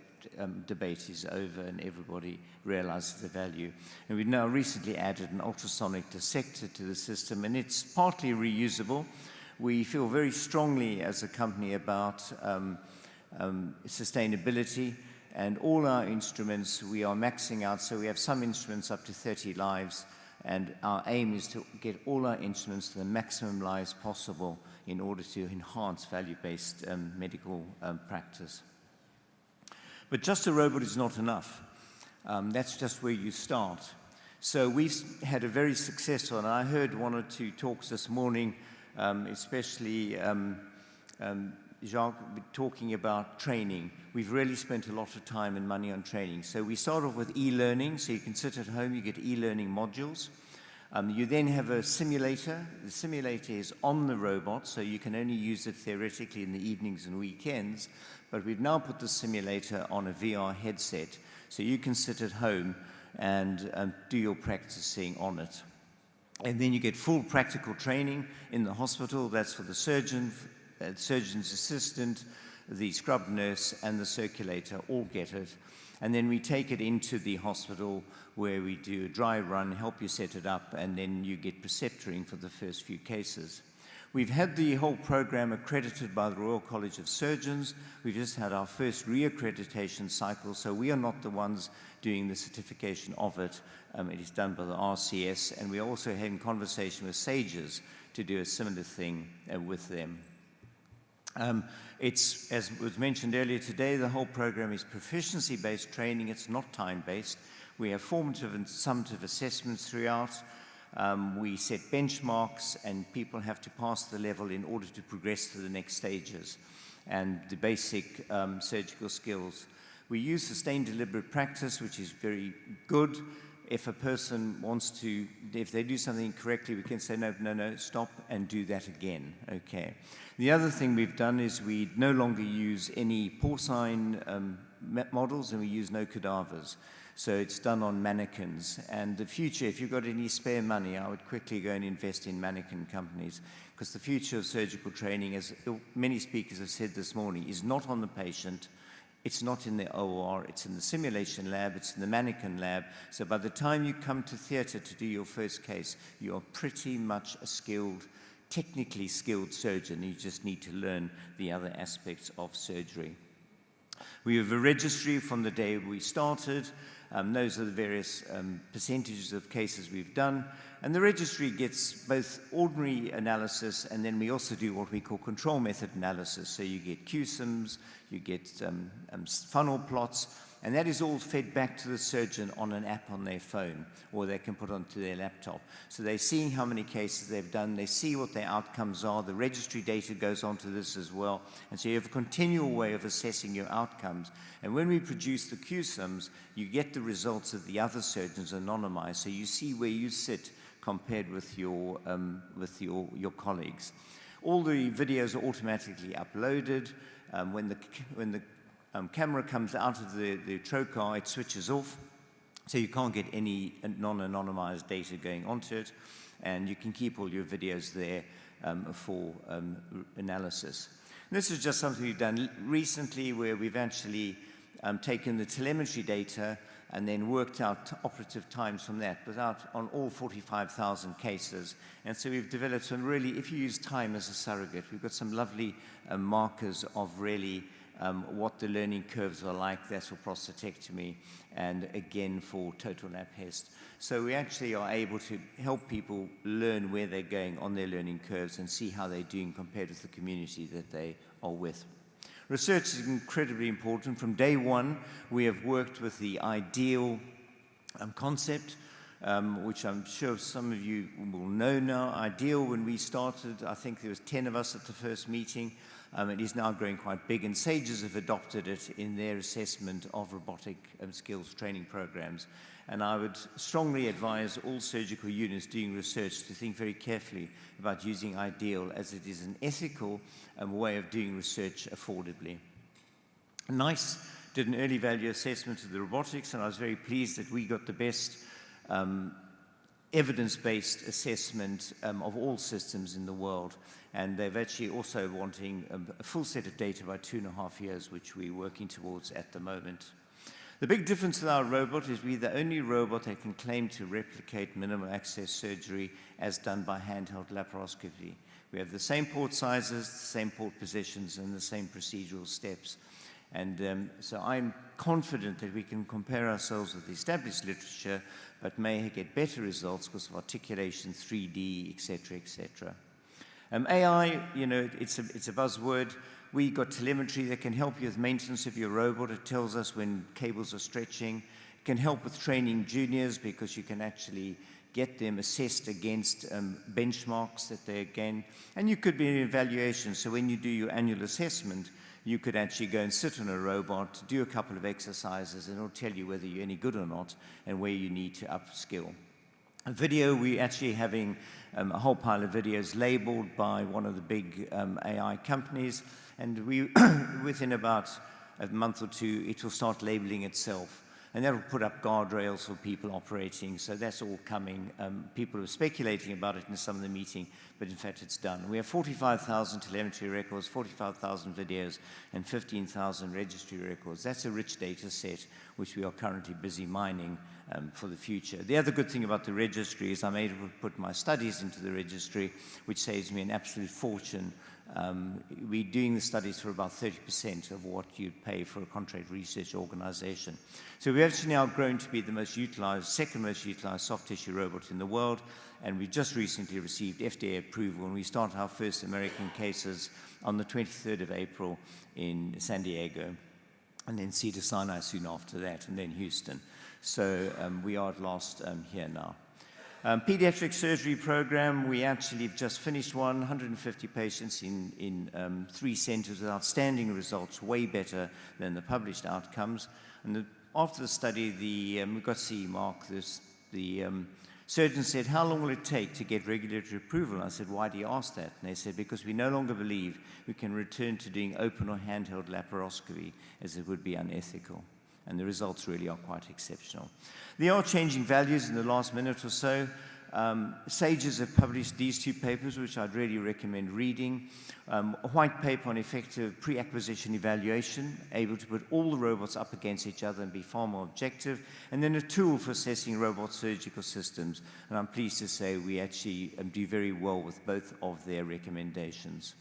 debate is over and everybody realizes the value. And we've now recently added an ultrasonic dissector to the system, and it's partly reusable. We feel very strongly as a company about sustainability, and all our instruments we are maxing out, so we have some instruments up to 30 lives, and our aim is to get all our instruments to the maximum lives possible in order to enhance value-based medical practice. But just a robot is not enough. That's just where you start. So we've had a very successful, and I heard one or two talks this morning, especially Jacques talking about training. We've really spent a lot of time and money on training. So we start off with e-learning, so you can sit at home, you get e-learning modules. You then have a simulator. The simulator is on the robot, so you can only use it theoretically in the evenings and weekends, but we've now put the simulator on a VR headset, so you can sit at home and do your practicing on it. And then you get full practical training in the hospital. That's for the surgeon, surgeon's assistant, the scrub nurse, and the circulator all get it. And then we take it into the hospital where we do a dry run, help you set it up, and then you get preceptoring for the first few cases. We've had the whole program accredited by the Royal College of Surgeons. We've just had our first re-accreditation cycle, so we are not the ones doing the certification of it. It is done by the RCS, and we're also having conversation with SAGES to do a similar thing with them. It's, as was mentioned earlier today, the whole program is proficiency-based training. It's not time-based. We have formative and summative assessments throughout. We set benchmarks, and people have to pass the level in order to progress to the next stages. And the basic surgical skills. We use sustained deliberate practice, which is very good. If a person wants to, if they do something correctly, we can say, no, no, no, stop and do that again, okay. The other thing we've done is we no longer use any porcine models, and we use no cadavers. So it's done on mannequins. And the future, if you've got any spare money, I would quickly go and invest in mannequin companies, because the future of surgical training, as many speakers have said this morning, is not on the patient. It's not in the OR, it's in the simulation lab, it's in the mannequin lab. So by the time you come to theater to do your first case, you are pretty much a skilled, technically skilled surgeon. You just need to learn the other aspects of surgery. We have a registry from the day we started. Those are the various percentages of cases we've done. And the registry gets both ordinary analysis, and then we also do what we call control method analysis. So you get QSIMs, you get funnel plots, and that is all fed back to the surgeon on an app on their phone, or they can put onto their laptop. So they're seeing how many cases they've done, they see what their outcomes are, the registry data goes onto this as well, and so you have a continual way of assessing your outcomes. And when we produce the QSIMs, you get the results of the other surgeons anonymized, so you see where you sit compared with your colleagues. All the videos are automatically uploaded. When the camera comes out of the trocar, it switches off, so you can't get any non-anonymized data going onto it, and you can keep all your videos there for analysis. And this is just something we've done recently, where we've actually taken the telemetry data and then worked out operative times from that on all 45,000 cases. And so we've developed some really, if you use time as a surrogate, we've got some lovely markers of really what the learning curves are like. That's for prostatectomy, and again for total lap HEST. So we actually are able to help people learn where they're going on their learning curves and see how they're doing compared with the community that they are with. Research is incredibly important. From day one, we have worked with the ideal concept, which I'm sure some of you will know now. Ideal, when we started, I think there was 10 of us at the first meeting. It is now growing quite big, and SAGES have adopted it in their assessment of robotic skills training programs. And I would strongly advise all surgical units doing research to think very carefully about using IDEAL, as it is an ethical way of doing research affordably. NICE did an early value assessment of the robotics, and I was very pleased that we got the best evidence-based assessment of all systems in the world. And they've actually also wanting a full set of data by 2.5 years, which we're working towards at the moment. The big difference with our robot is we're the only robot that can claim to replicate minimal access surgery as done by handheld laparoscopy. We have the same port sizes, the same port positions, and the same procedural steps. And so I'm confident that we can compare ourselves with the established literature, but may get better results because of articulation, 3D, et cetera, et cetera. AI, you know, it's a buzzword. We got telemetry that can help you with maintenance of your robot. It tells us when cables are stretching. It can help with training juniors because you can actually get them assessed against benchmarks that they gain. And you could be an evaluation. So when you do your annual assessment, you could actually go and sit on a robot, do a couple of exercises, and it'll tell you whether you're any good or not and where you need to upskill. A video, we're actually having a whole pile of videos labeled by one of the big AI companies, and we, within about a month or two, it will start labeling itself. And that will put up guardrails for people operating. So that's all coming. People are speculating about it in some of the meeting, but in fact it's done. We have 45,000 telemetry records, 45,000 videos, and 15,000 registry records. That's a rich data set, which we are currently busy mining for the future. The other good thing about the registry is I'm able to put my studies into the registry, which saves me an absolute fortune. We're doing the studies for about 30% of what you'd pay for a contract research organization. So we've actually now grown to be the most utilized, second most utilized soft tissue robot in the world, and we just recently received FDA approval, and we start our first American cases on the 23rd of April in San Diego, and then Cedars-Sinai soon after that, and then Houston. So we are at last here now. Pediatric surgery program, we actually have just finished 150 patients in 3 centers with outstanding results, way better than the published outcomes. And after the study, we got CE mark. The surgeon said, how long will it take to get regulatory approval? And I said, why do you ask that? And they said, because we no longer believe we can return to doing open or handheld laparoscopy, as it would be unethical. And the results really are quite exceptional. There are changing values in the last minute or so. SAGES have published these 2 papers, which I'd really recommend reading. A white paper on effective pre-acquisition evaluation, able to put all the robots up against each other and be far more objective. And then a tool for assessing robot surgical systems. And I'm pleased to say we actually do very well with both of their recommendations.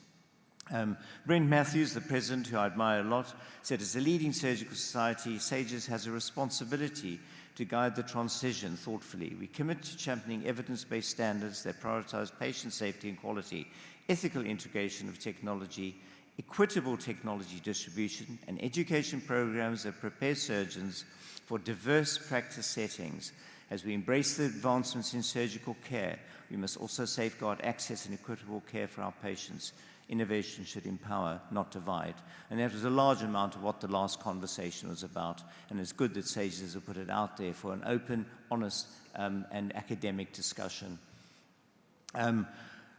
Brent Matthews, the president, who I admire a lot, said, as a leading surgical society, SAGES has a responsibility to guide the transition thoughtfully. We commit to championing evidence-based standards that prioritize patient safety and quality, ethical integration of technology, equitable technology distribution, and education programs that prepare surgeons for diverse practice settings. As we embrace the advancements in surgical care, we must also safeguard access and equitable care for our patients. Innovation should empower, not divide. And that was a large amount of what the last conversation was about. And it's good that SAGES have put it out there for an open, honest, and academic discussion.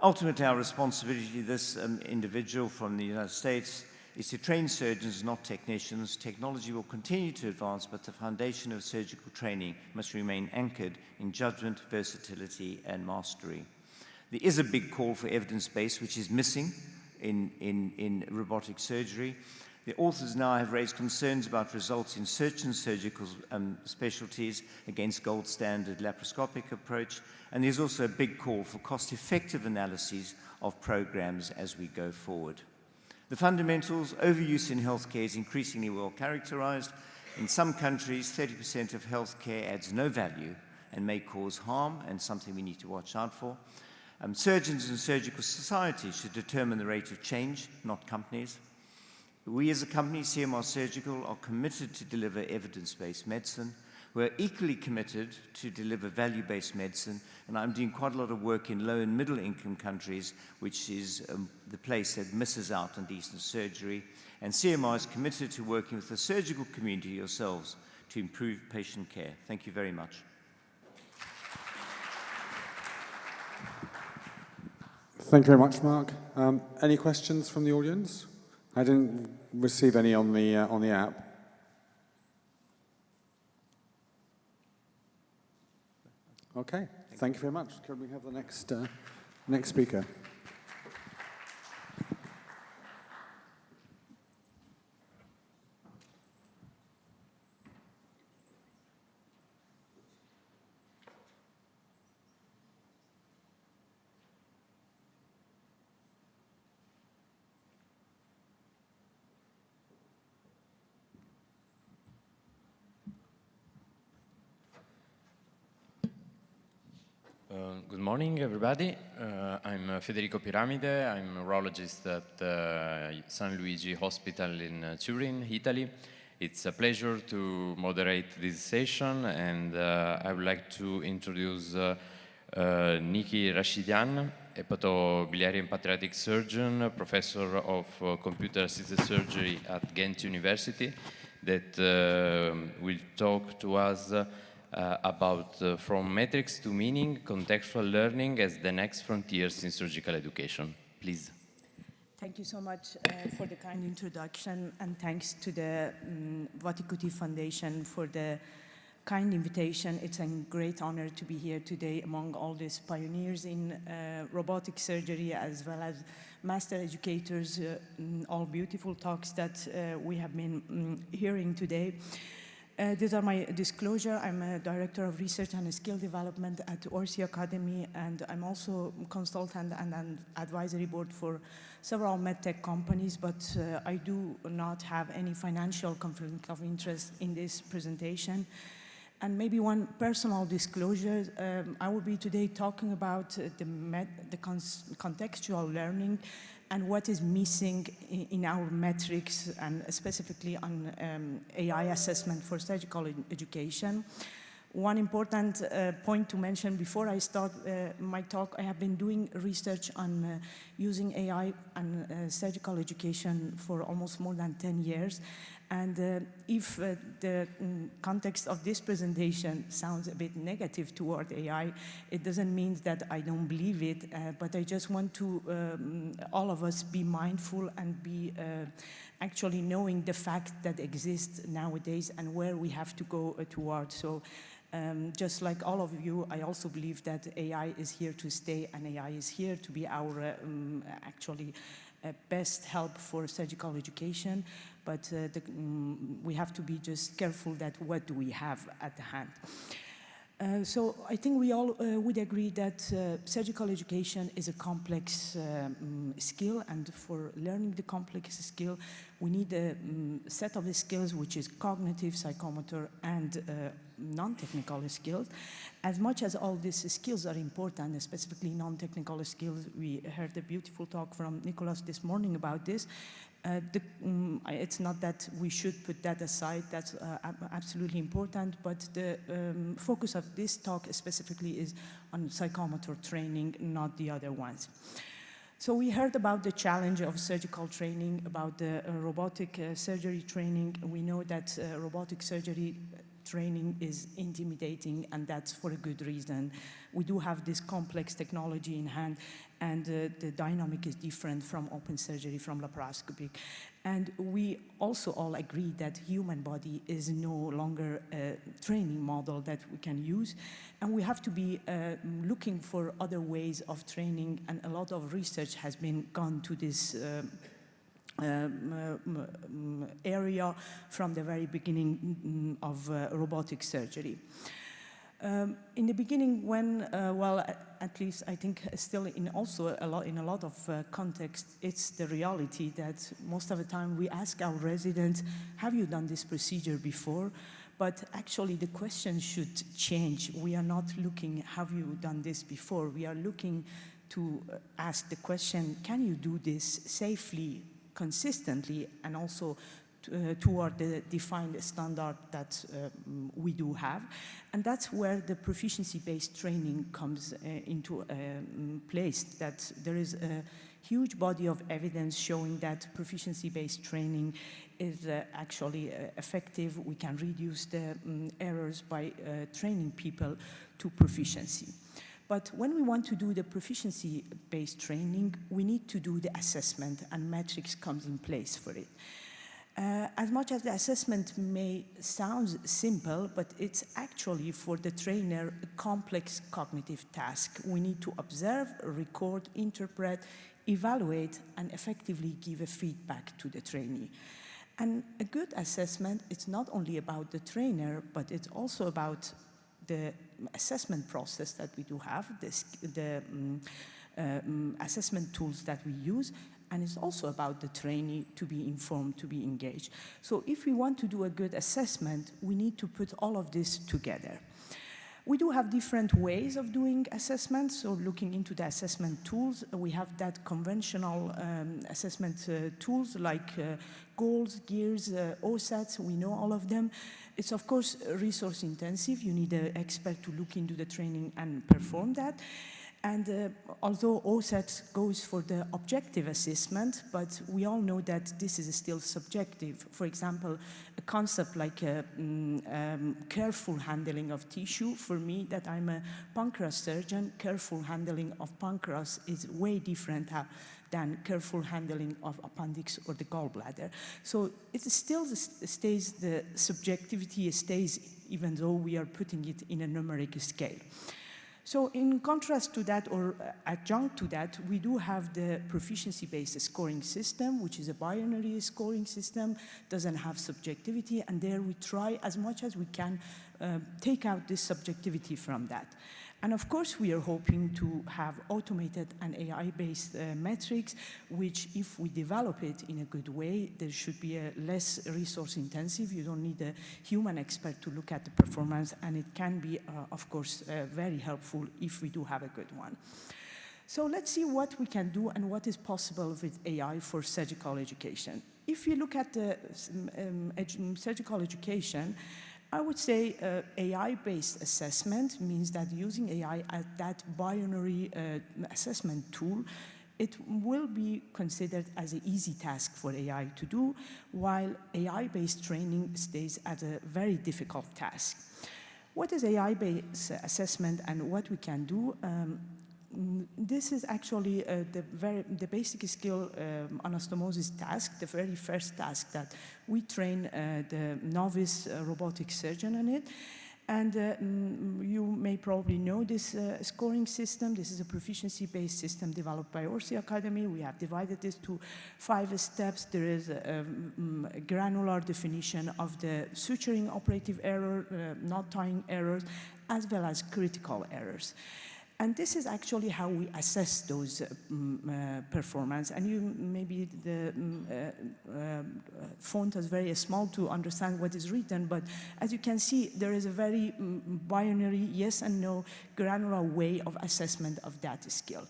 Ultimately, our responsibility to this individual from the United States is to train surgeons, not technicians. Technology will continue to advance, but the foundation of surgical training must remain anchored in judgment, versatility, and mastery. There is a big call for evidence-based, which is missing in robotic surgery. The authors now have raised concerns about results in certain surgical specialties against gold standard laparoscopic approach, and there's also a big call for cost-effective analyses of programs as we go forward. The fundamentals, overuse in healthcare is increasingly well characterized. In some countries, 30% of healthcare adds no value and may cause harm, and something we need to watch out for. Surgeons and surgical societies should determine the rate of change, not companies. We as a company, CMR Surgical, are committed to deliver evidence-based medicine. We're equally committed to deliver value-based medicine, and I'm doing quite a lot of work in low and middle-income countries, which is the place that misses out on decent surgery. And CMR is committed to working with the surgical community yourselves to improve patient care. Thank you very much. Thank you very much, Mark. Any questions from the audience? I didn't receive any on the app. Okay, thank you very much. Can we have the next speaker? Good morning, everybody. I'm Federico Piramide. I'm a urologist at San Luigi Hospital in Turin, Italy. It's a pleasure to moderate this session, and I would like to introduce Niki Rashidian, hepatobiliary and pancreatic surgeon, professor of computer-assisted surgery at Ghent University, that will talk to us about from metrics to meaning, contextual learning as the next frontiers in surgical education. Please. Thank you so much for the kind introduction, and thanks to the Vattikuti Foundation for the kind invitation. It's a great honor to be here today among all these pioneers in robotic surgery, as well as master educators, all beautiful talks that we have been hearing today. These are my disclosure. I'm a director of research and skill development at Orsi Academy, and I'm also consultant and an advisory board for several medtech companies, but I do not have any financial conflict of interest in this presentation. And maybe one personal disclosure, I will be today talking about the contextual learning and what is missing in our metrics, and specifically on AI assessment for surgical education. One important point to mention before I start my talk, I have been doing research on using AI and surgical education for almost more than 10 years. And if the context of this presentation sounds a bit negative toward AI, it doesn't mean that I don't believe it, but I just want to, all of us, be mindful and be actually knowing the fact that exists nowadays and where we have to go towards. So just like all of you, I also believe that AI is here to stay, and AI is here to be our actually best help for surgical education. But we have to be just careful that what do we have at hand. So I think we all would agree that surgical education is a complex skill, and for learning the complex skill, we need a set of skills which is cognitive, psychomotor, and non-technical skills. As much as all these skills are important, specifically non-technical skills, we heard a beautiful talk from Nicholas this morning about this. It's not that we should put that aside, that's absolutely important, but the focus of this talk specifically is on psychomotor training, not the other ones. So we heard about the challenge of surgical training, about the robotic surgery training. We know that robotic surgery training is intimidating, and that's for a good reason. We do have this complex technology in hand, and the dynamic is different from open surgery, from laparoscopy. And we also all agree that human body is no longer a training model that we can use, and we have to be looking for other ways of training, and a lot of research has been gone to this area from the very beginning of robotic surgery. In the beginning, when, well, at least I think still in a lot of context, it's the reality that most of the time we ask our residents, have you done this procedure before? But actually the question should change. We are not looking, have you done this before? We are looking to ask the question, can you do this safely, consistently, and also toward the defined standard that we do have. And that's where the proficiency-based training comes into place, that there is a huge body of evidence showing that proficiency-based training is actually effective. We can reduce the errors by training people to proficiency. But when we want to do the proficiency-based training, we need to do the assessment, and metrics comes in place for it. As much as the assessment may sound simple, but it's actually for the trainer a complex cognitive task. We need to observe, record, interpret, evaluate, and effectively give a feedback to the trainee. And a good assessment, it's not only about the trainer, but it's also about the assessment process that we do have, the assessment tools that we use, and it's also about the trainee to be informed, to be engaged. So if we want to do a good assessment, we need to put all of this together. We do have different ways of doing assessments, so looking into the assessment tools. We have that conventional assessment tools like goals, gears, OSATs, we know all of them. It's of course resource intensive. You need an expert to look into the training and perform that. And although OSAT goes for the objective assessment, but we all know that this is still subjective. For example, a concept like careful handling of tissue, for me, that I'm a pancreas surgeon, careful handling of pancreas is way different than careful handling of appendix or the gallbladder. So it still stays, the subjectivity stays, even though we are putting it in a numeric scale. So in contrast to that, or adjunct to that, we do have the proficiency-based scoring system, which is a binary scoring system, doesn't have subjectivity, and there we try as much as we can take out this subjectivity from that. And of course, we are hoping to have automated and AI-based metrics, which if we develop it in a good way, there should be a less resource intensive. You don't need a human expert to look at the performance, and it can be, of course, very helpful if we do have a good one. So let's see what we can do and what is possible with AI for surgical education. If you look at the surgical education, I would say AI-based assessment means that using AI as that binary assessment tool, it will be considered as an easy task for AI to do, while AI-based training stays as a very difficult task. What is AI-based assessment and what we can do? This is actually the basic skill anastomosis task, the very first task that we train the novice robotic surgeon on it. And you may probably know this scoring system. This is a proficiency-based system developed by Orsi Academy. We have divided this to 5 steps. There is a granular definition of the suturing operative error, knot tying errors, as well as critical errors. And this is actually how we assess those performance. And you maybe the font is very small to understand what is written, but as you can see, there is a very binary yes and no granular way of assessment of that skill.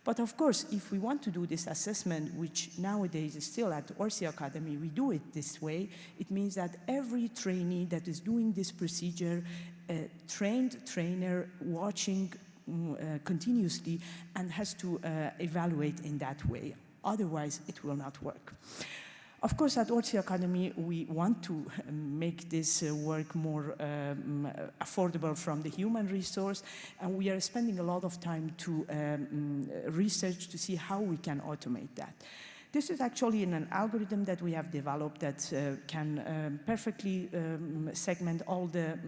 But of course, if we want to do this assessment, which nowadays is still at Orsi Academy, we do it this way, it means that every trainee that is doing this procedure, a trained trainer watching continuously and has to evaluate in that way. Otherwise, it will not work. Of course, at Orsi Academy, we want to make this work more affordable from the human resource, and we are spending a lot of time to research to see how we can automate that. This is actually an algorithm that we have developed that can perfectly segment all the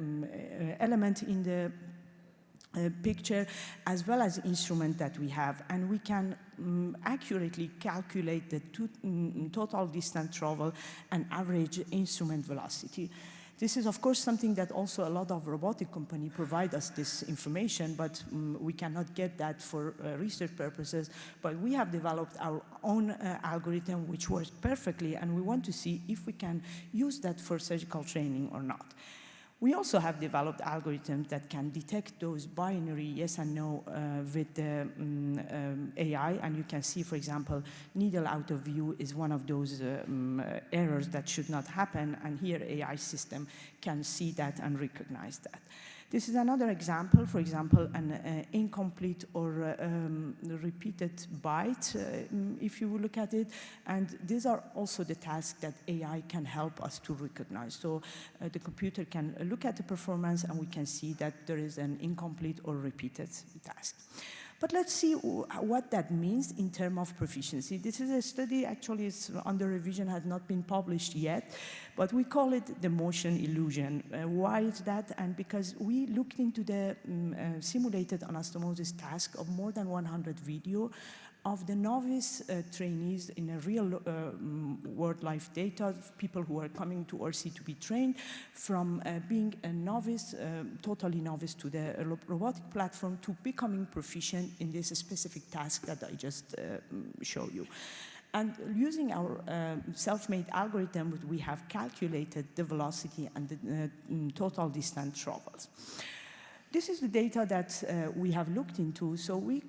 elements in the picture, as well as instrument that we have, and we can accurately calculate the total distance travel and average instrument velocity. This is, of course, something that also a lot of robotic companies provide us this information, but we cannot get that for research purposes. But we have developed our own algorithm, which works perfectly, and we want to see if we can use that for surgical training or not. We also have developed algorithms that can detect those binary yes and no with the AI, and you can see, for example, needle out of view is one of those errors that should not happen, and here AI system can see that and recognize that. This is another example, for example, an incomplete or repeated bite, if you look at it. And these are also the tasks that AI can help us to recognize. So the computer can look at the performance and we can see that there is an incomplete or repeated task. But let's see what that means in terms of proficiency. This is a study, actually it's under revision, has not been published yet, but we call it the motion illusion. Why is that? And because we looked into the simulated anastomosis task of more than 100 videos of the novice trainees in a real world life data, people who are coming to Orsi to be trained, from being a novice, totally novice to the robotic platform, to becoming proficient in this specific task that I just showed you. And using our self-made algorithm, we have calculated the velocity and the total distance travels. This is the data that we have looked into. So we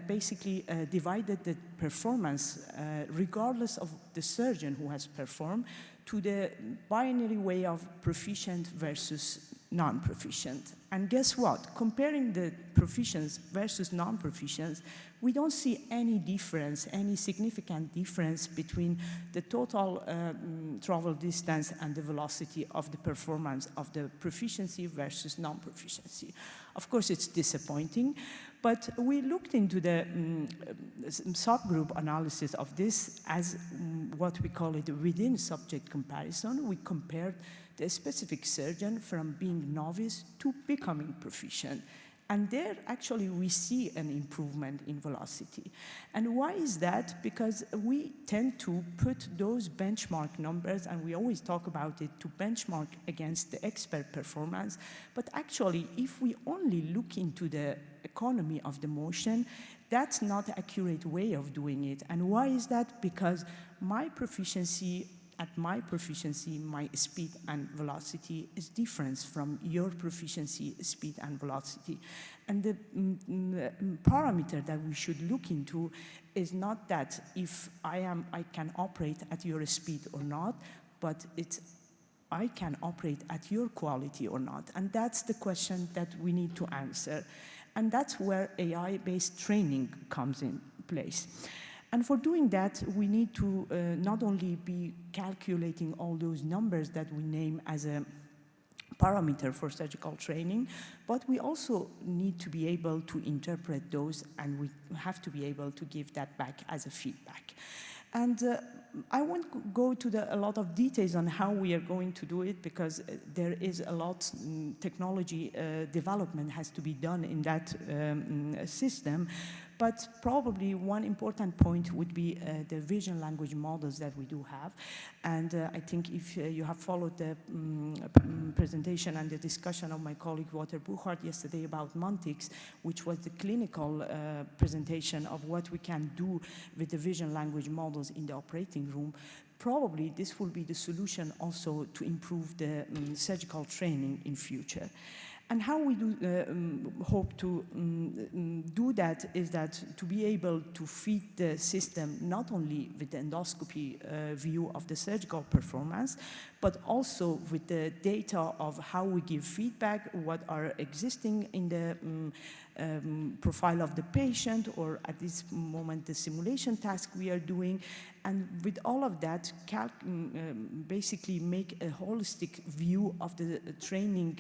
basically divided the performance, regardless of the surgeon who has performed, to the binary way of proficient versus non-proficient. And guess what? Comparing the proficients versus non-proficients, we don't see any difference, any significant difference between the total travel distance and the velocity of the performance of the proficiency versus non-proficiency. Of course, it's disappointing, but we looked into the subgroup analysis of this as what we call it within subject comparison. We compared the specific surgeon from being novice to becoming proficient. And there, actually, we see an improvement in velocity. And why is that? Because we tend to put those benchmark numbers, and we always talk about it, to benchmark against the expert performance. But actually, if we only look into the economy of the motion, that's not an accurate way of doing it. And why is that? Because my proficiency, my speed and velocity is different from your proficiency, speed and velocity. And the parameter that we should look into is not that if I can operate at your speed or not, but it's I can operate at your quality or not. And that's the question that we need to answer. And that's where AI-based training comes in place. And for doing that, we need to not only be calculating all those numbers that we name as a parameter for surgical training, but we also need to be able to interpret those, and we have to be able to give that back as a feedback. And I won't go to a lot of details on how we are going to do it, because there is a lot, technology development has to be done in that system. But probably one important point would be the vision language models that we do have. And I think if you have followed the presentation and the discussion of my colleague Walter Buchhardt yesterday about Montix, which was the clinical presentation of what we can do with the vision language models in the operating room, probably this will be the solution also to improve the surgical training in future. And how we do, hope to do that is that to be able to feed the system not only with the endoscopy view of the surgical performance, but also with the data of how we give feedback, what are existing in the profile of the patient, or at this moment the simulation task we are doing, and with all of that basically make a holistic view of the training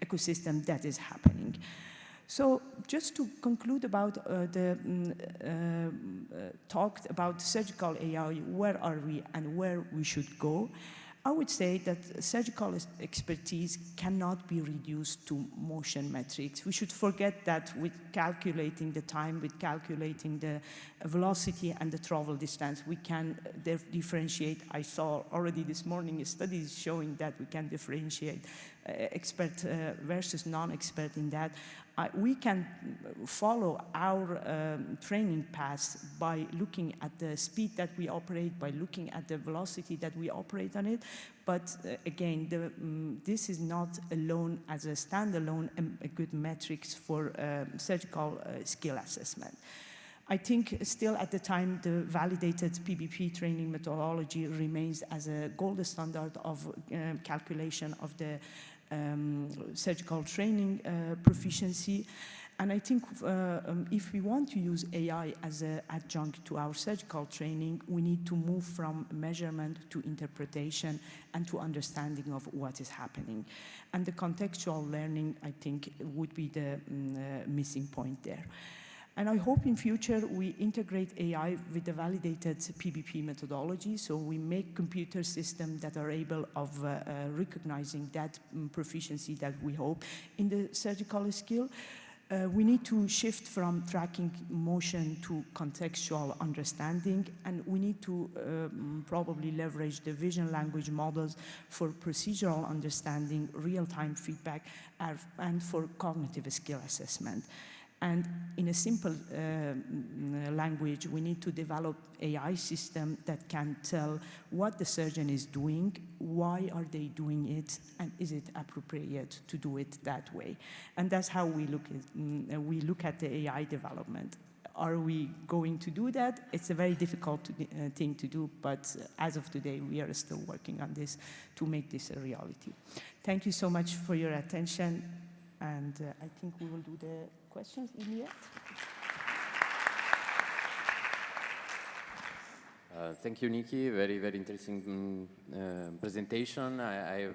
ecosystem that is happening. So just to conclude about the talk about surgical AI, where are we and where we should go, I would say that surgical expertise cannot be reduced to motion metrics. We should forget that with calculating the time, with calculating the velocity and the travel distance, we can differentiate. I saw already this morning studies showing that we can differentiate expert versus non-expert in that. We can follow our training paths by looking at the speed that we operate, by looking at the velocity that we operate on it. But again, this is not alone as a standalone a good metrics for surgical skill assessment. I think still at the time, the validated PBP training methodology remains as a gold standard of calculation of the surgical training proficiency. And I think if we want to use AI as an adjunct to our surgical training, we need to move from measurement to interpretation and to understanding of what is happening. And the contextual learning, I think, would be the missing point there. And I hope in future we integrate AI with the validated PBP methodology, so we make computer systems that are able of recognizing that proficiency that we hope in the surgical skill. We need to shift from tracking motion to contextual understanding, and we need to probably leverage the vision language models for procedural understanding, real-time feedback, and for cognitive skill assessment. And in a simple language, we need to develop AI system that can tell what the surgeon is doing, why are they doing it, and is it appropriate to do it that way? And that's how we look at the AI development. Are we going to do that? It's a very difficult thing to do, but as of today, we are still working on this to make this a reality. Thank you so much for your attention, and I think we will do the questions in the end. Thank you, Nikki. Very, very interesting presentation. I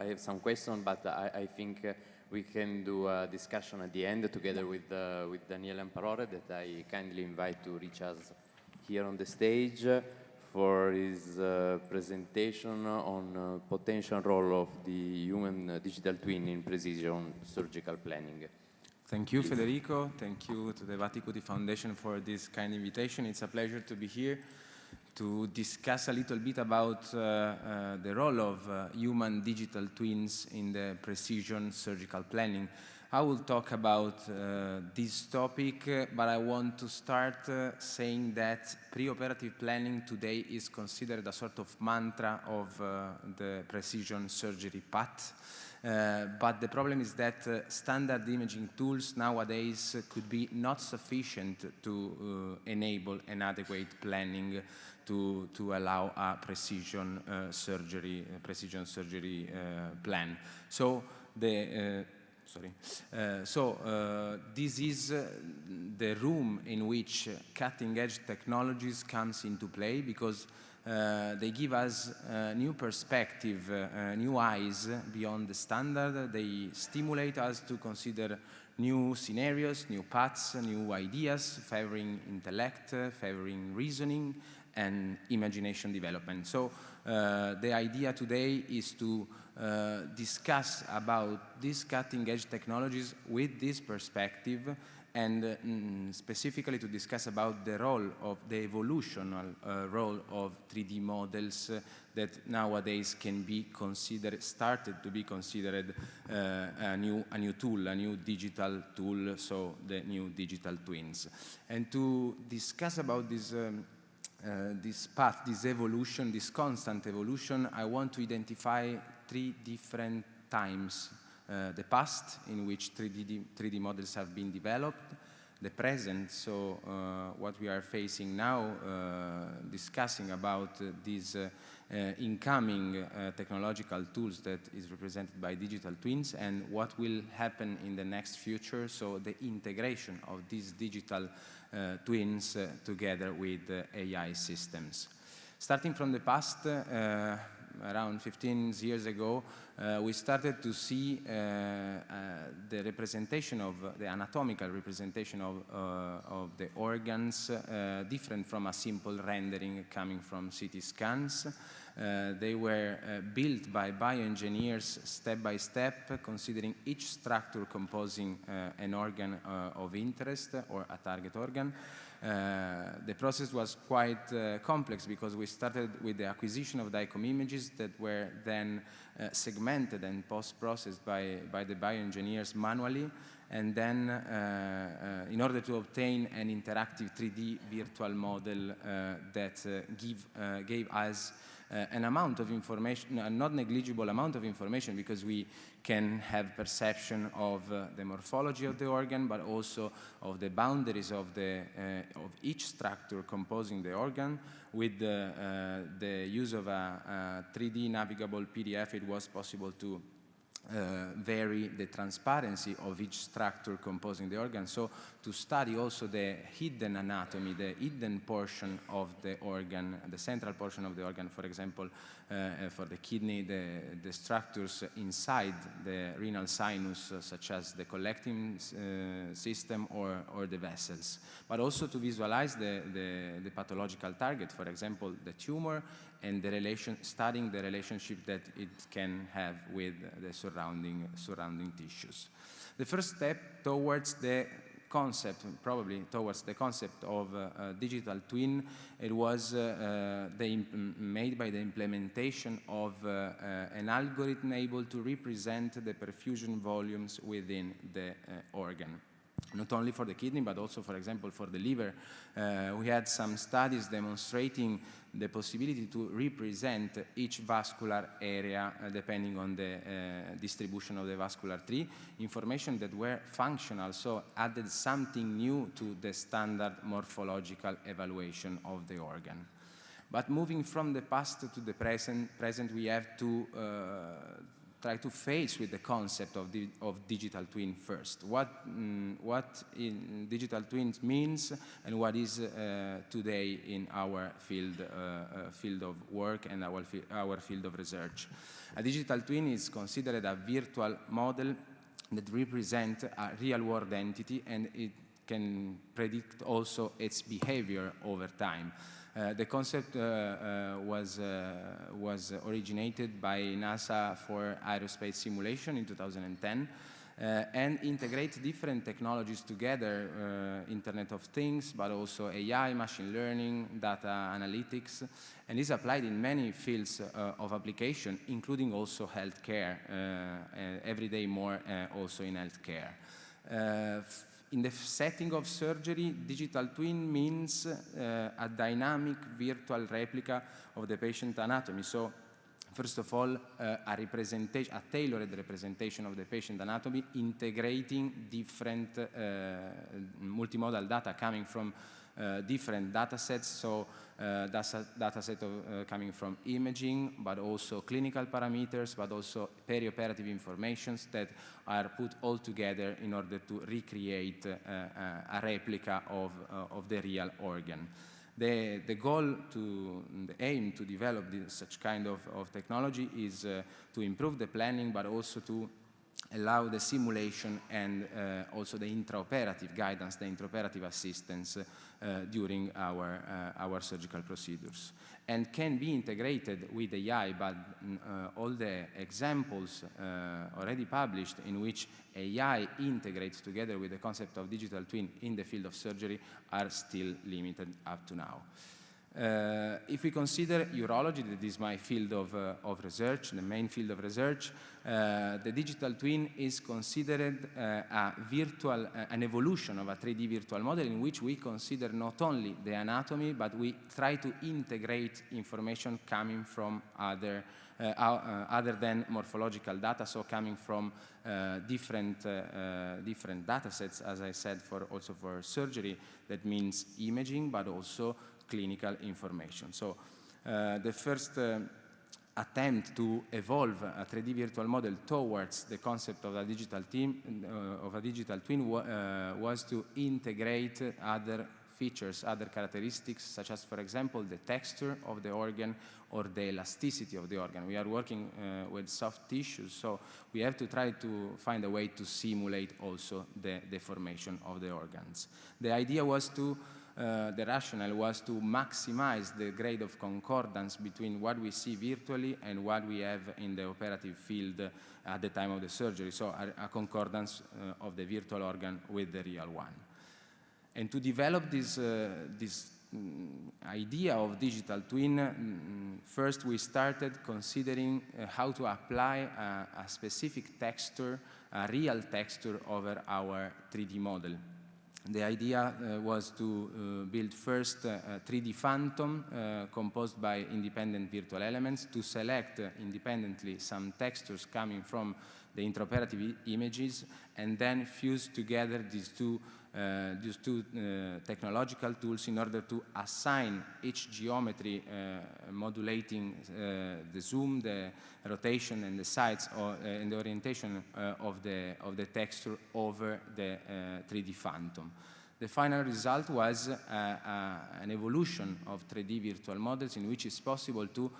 have some questions, but I think we can do a discussion at the end together with Daniele Amparore, that I kindly invite to reach us here on the stage for his presentation on potential role of the human digital twin in precision surgical planning. Thank you, Federico. Thank you to the Vattikuti Foundation for this kind invitation. It's a pleasure to be here to discuss a little bit about the role of human digital twins in the precision surgical planning. I will talk about this topic, but I want to start saying that preoperative planning today is considered a sort of mantra of the precision surgery path. But the problem is that standard imaging tools nowadays could be not sufficient to enable an adequate planning to allow a precision surgery plan. So this is the room in which cutting-edge technologies comes into play, because they give us new perspective, new eyes beyond the standard. They stimulate us to consider new scenarios, new paths, new ideas, favoring intellect, favoring reasoning, and imagination development. So the idea today is to discuss about these cutting-edge technologies with this perspective, and specifically to discuss about the role of the evolutional role of 3D models that nowadays can be considered, started to be considered a new tool, a new digital tool, so the new digital twins. And to discuss about this path, this evolution, this constant evolution, I want to identify 3 different times. The past, in which 3D models have been developed, the present, so what we are facing now, discussing about these incoming technological tools that is represented by digital twins, and what will happen in the next future, so the integration of these digital twins together with AI systems. Starting from the past, around 15 years ago, we started to see the representation of the anatomical representation of the organs different from a simple rendering coming from CT scans. They were built by bioengineers step by step, considering each structure composing an organ of interest or a target organ. The process was quite complex, because we started with the acquisition of DICOM images that were then segmented and post-processed by the bioengineers manually, and then in order to obtain an interactive 3D virtual model that gave us an amount of information, a not negligible amount of information, because we can have perception of the morphology of the organ, but also of the boundaries of each structure composing the organ. With the use of a 3D navigable PDF, it was possible to vary the transparency of each structure composing the organ, so to study also the hidden anatomy, the hidden portion of the organ, the central portion of the organ, for example, for the kidney, the structures inside the renal sinus, such as the collecting system or the vessels, but also to visualize the pathological target, for example, the tumor, and studying the relationship that it can have with the surrounding tissues. The first step towards the concept, probably towards the concept of a digital twin, it was made by the implementation of an algorithm able to represent the perfusion volumes within the organ. not only for the kidney, but also, for example, for the liver. We had some studies demonstrating the possibility to represent each vascular area depending on the distribution of the vascular tree, information that were functional, so added something new to the standard morphological evaluation of the organ. But moving from the past to the present we have to try to face with the concept of digital twin first. What digital twins means and what is today in our field of work and our field of research. A digital twin is considered a virtual model that represents a real-world entity, and it can predict also its behavior over time. The concept was originated by NASA for aerospace simulation in 2010 and integrates different technologies together, Internet of Things, but also AI, machine learning, data analytics, and is applied in many fields of application, including also healthcare, every day more also in healthcare. In the setting of surgery, digital twin means a dynamic virtual replica of the patient anatomy. So, first of all, a tailored representation of the patient anatomy, integrating different multimodal data coming from different data sets, so data set coming from imaging, but also clinical parameters, but also perioperative informations that are put all together in order to recreate a replica of the real organ. The aim to develop such kind of technology is to improve the planning, but also to allow the simulation and also the intraoperative guidance, the intraoperative assistance during our surgical procedures. And can be integrated with AI, but all the examples already published in which AI integrates together with the concept of digital twin in the field of surgery are still limited up to now. If we consider urology, that is my field of research, the main field of research, the digital twin is considered an evolution of a 3D virtual model in which we consider not only the anatomy, but we try to integrate information coming from other than morphological data, so coming from different data sets, as I said, also for surgery. That means imaging, but also clinical information. So the first attempt to evolve a 3D virtual model towards the concept of a digital twin was to integrate other features, other characteristics, such as, for example, the texture of the organ or the elasticity of the organ. We are working with soft tissues, so we have to try to find a way to simulate also the deformation of the organs. The idea was the rationale was to maximize the grade of concordance between what we see virtually and what we have in the operative field at the time of the surgery, so a concordance of the virtual organ with the real one. And to develop this idea of digital twin, first we started considering how to apply a specific texture, a real texture over our 3D model. The idea was to build first a 3D phantom composed by independent virtual elements, to select independently some textures coming from the intraoperative images, and then fuse together these two technological tools in order to assign each geometry modulating the zoom, the rotation, and the sides, and the orientation of the texture over the 3D phantom. The final result was an evolution of 3D virtual models in which it's possible to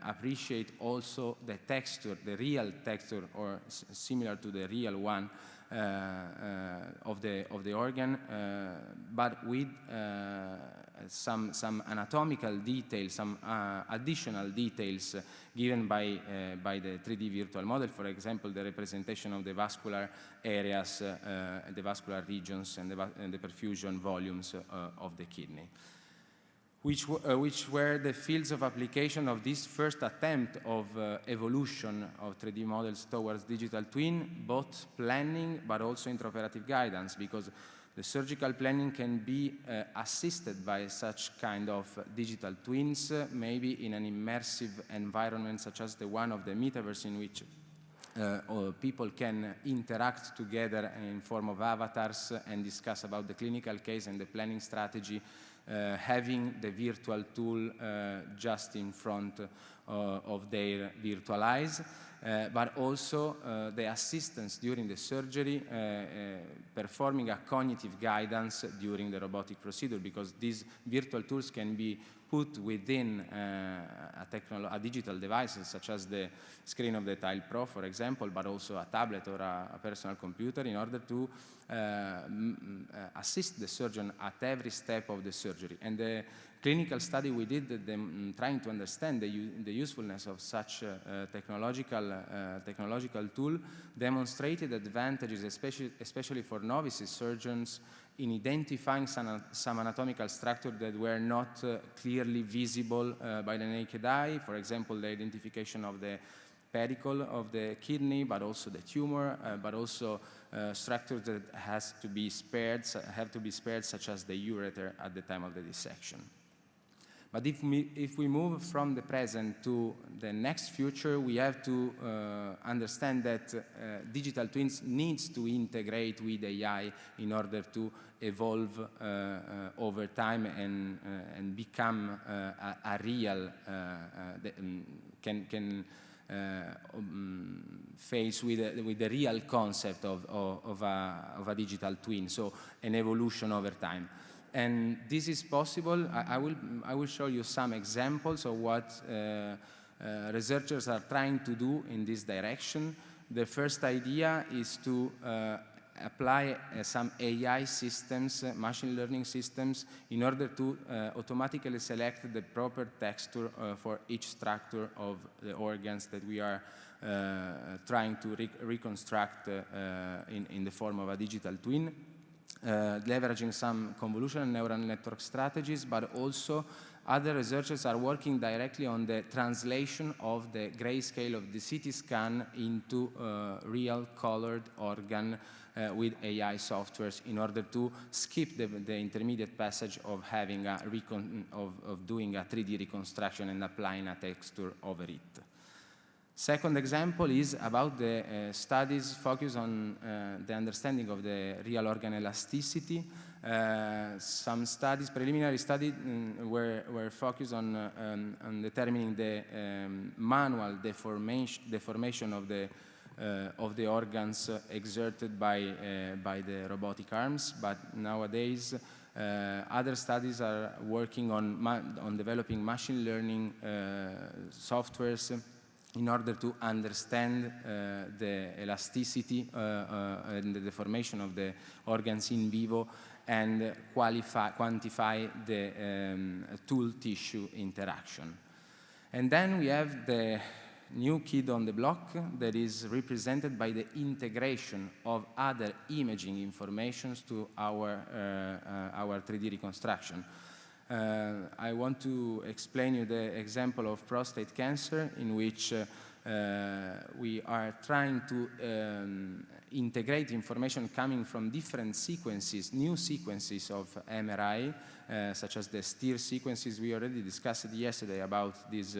appreciate also the texture, the real texture, or similar to the real one, of the organ, but with some anatomical details, some additional details given by the 3D virtual model. For example, the representation of the vascular areas, the vascular regions, and the perfusion volumes of the kidney. which were the fields of application of this first attempt of evolution of 3D models towards digital twin, both planning but also intraoperative guidance, because the surgical planning can be assisted by such kind of digital twins, maybe in an immersive environment such as the one of the metaverse, in which people can interact together in form of avatars and discuss about the clinical case and the planning strategy, having the virtual tool just in front of their virtual eyes, but also the assistance during the surgery, performing a cognitive guidance during the robotic procedure, because these virtual tools can be put within a digital device, such as the screen of the Tile Pro, for example, but also a tablet or a personal computer, in order to assist the surgeon at every step of the surgery. And the clinical study we did, trying to understand the usefulness of such technological tool, demonstrated advantages, especially for novice surgeons, in identifying some anatomical structures that were not clearly visible by the naked eye. For example, the identification of the pedicle of the kidney, but also the tumor, but also structures that have to be spared, such as the ureter at the time of the dissection. But if we move from the present to the next future, we have to understand that digital twins needs to integrate with AI in order to evolve over time and become a real, can face with the real concept of a digital twin, so an evolution over time. And this is possible. I will show you some examples of what researchers are trying to do in this direction. The first idea is to apply some AI systems, machine learning systems, in order to automatically select the proper texture for each structure of the organs that we are trying to reconstruct in the form of a digital twin. Leveraging some convolutional neural network strategies, but also other researchers are working directly on the translation of the grayscale of the CT scan into real colored organ with AI softwares, in order to skip the intermediate passage of having of doing a 3D reconstruction and applying a texture over it. Second example is about the studies focused on the understanding of the real organ elasticity. Some studies, preliminary studies, were focused on determining the manual deformation of the organs exerted by the robotic arms. But nowadays, other studies are working on developing machine learning softwares in order to understand the elasticity and the deformation of the organs in vivo, and quantify the tool-tissue interaction. And then we have the new kid on the block that is represented by the integration of other imaging informations to our 3D reconstruction. I want to explain you the example of prostate cancer, in which we are trying to integrate information coming from different sequences, new sequences of MRI, such as the STIR sequences. We already discussed yesterday about this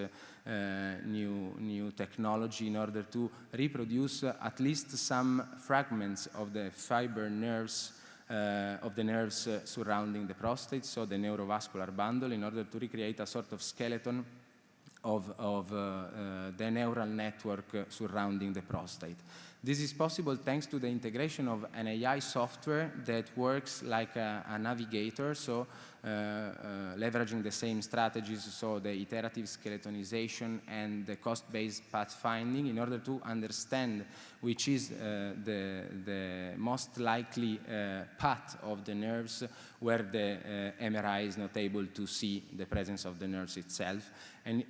new technology, in order to reproduce at least some fragments of the fiber nerves of the nerves surrounding the prostate, so the neurovascular bundle, in order to recreate a sort of skeleton of the neural network surrounding the prostate. This is possible thanks to the integration of an AI software that works like a navigator, so leveraging the same strategies, so the iterative skeletonization and the cost-based pathfinding, in order to understand which is the most likely path of the nerves where the MRI is not able to see the presence of the nerves itself, and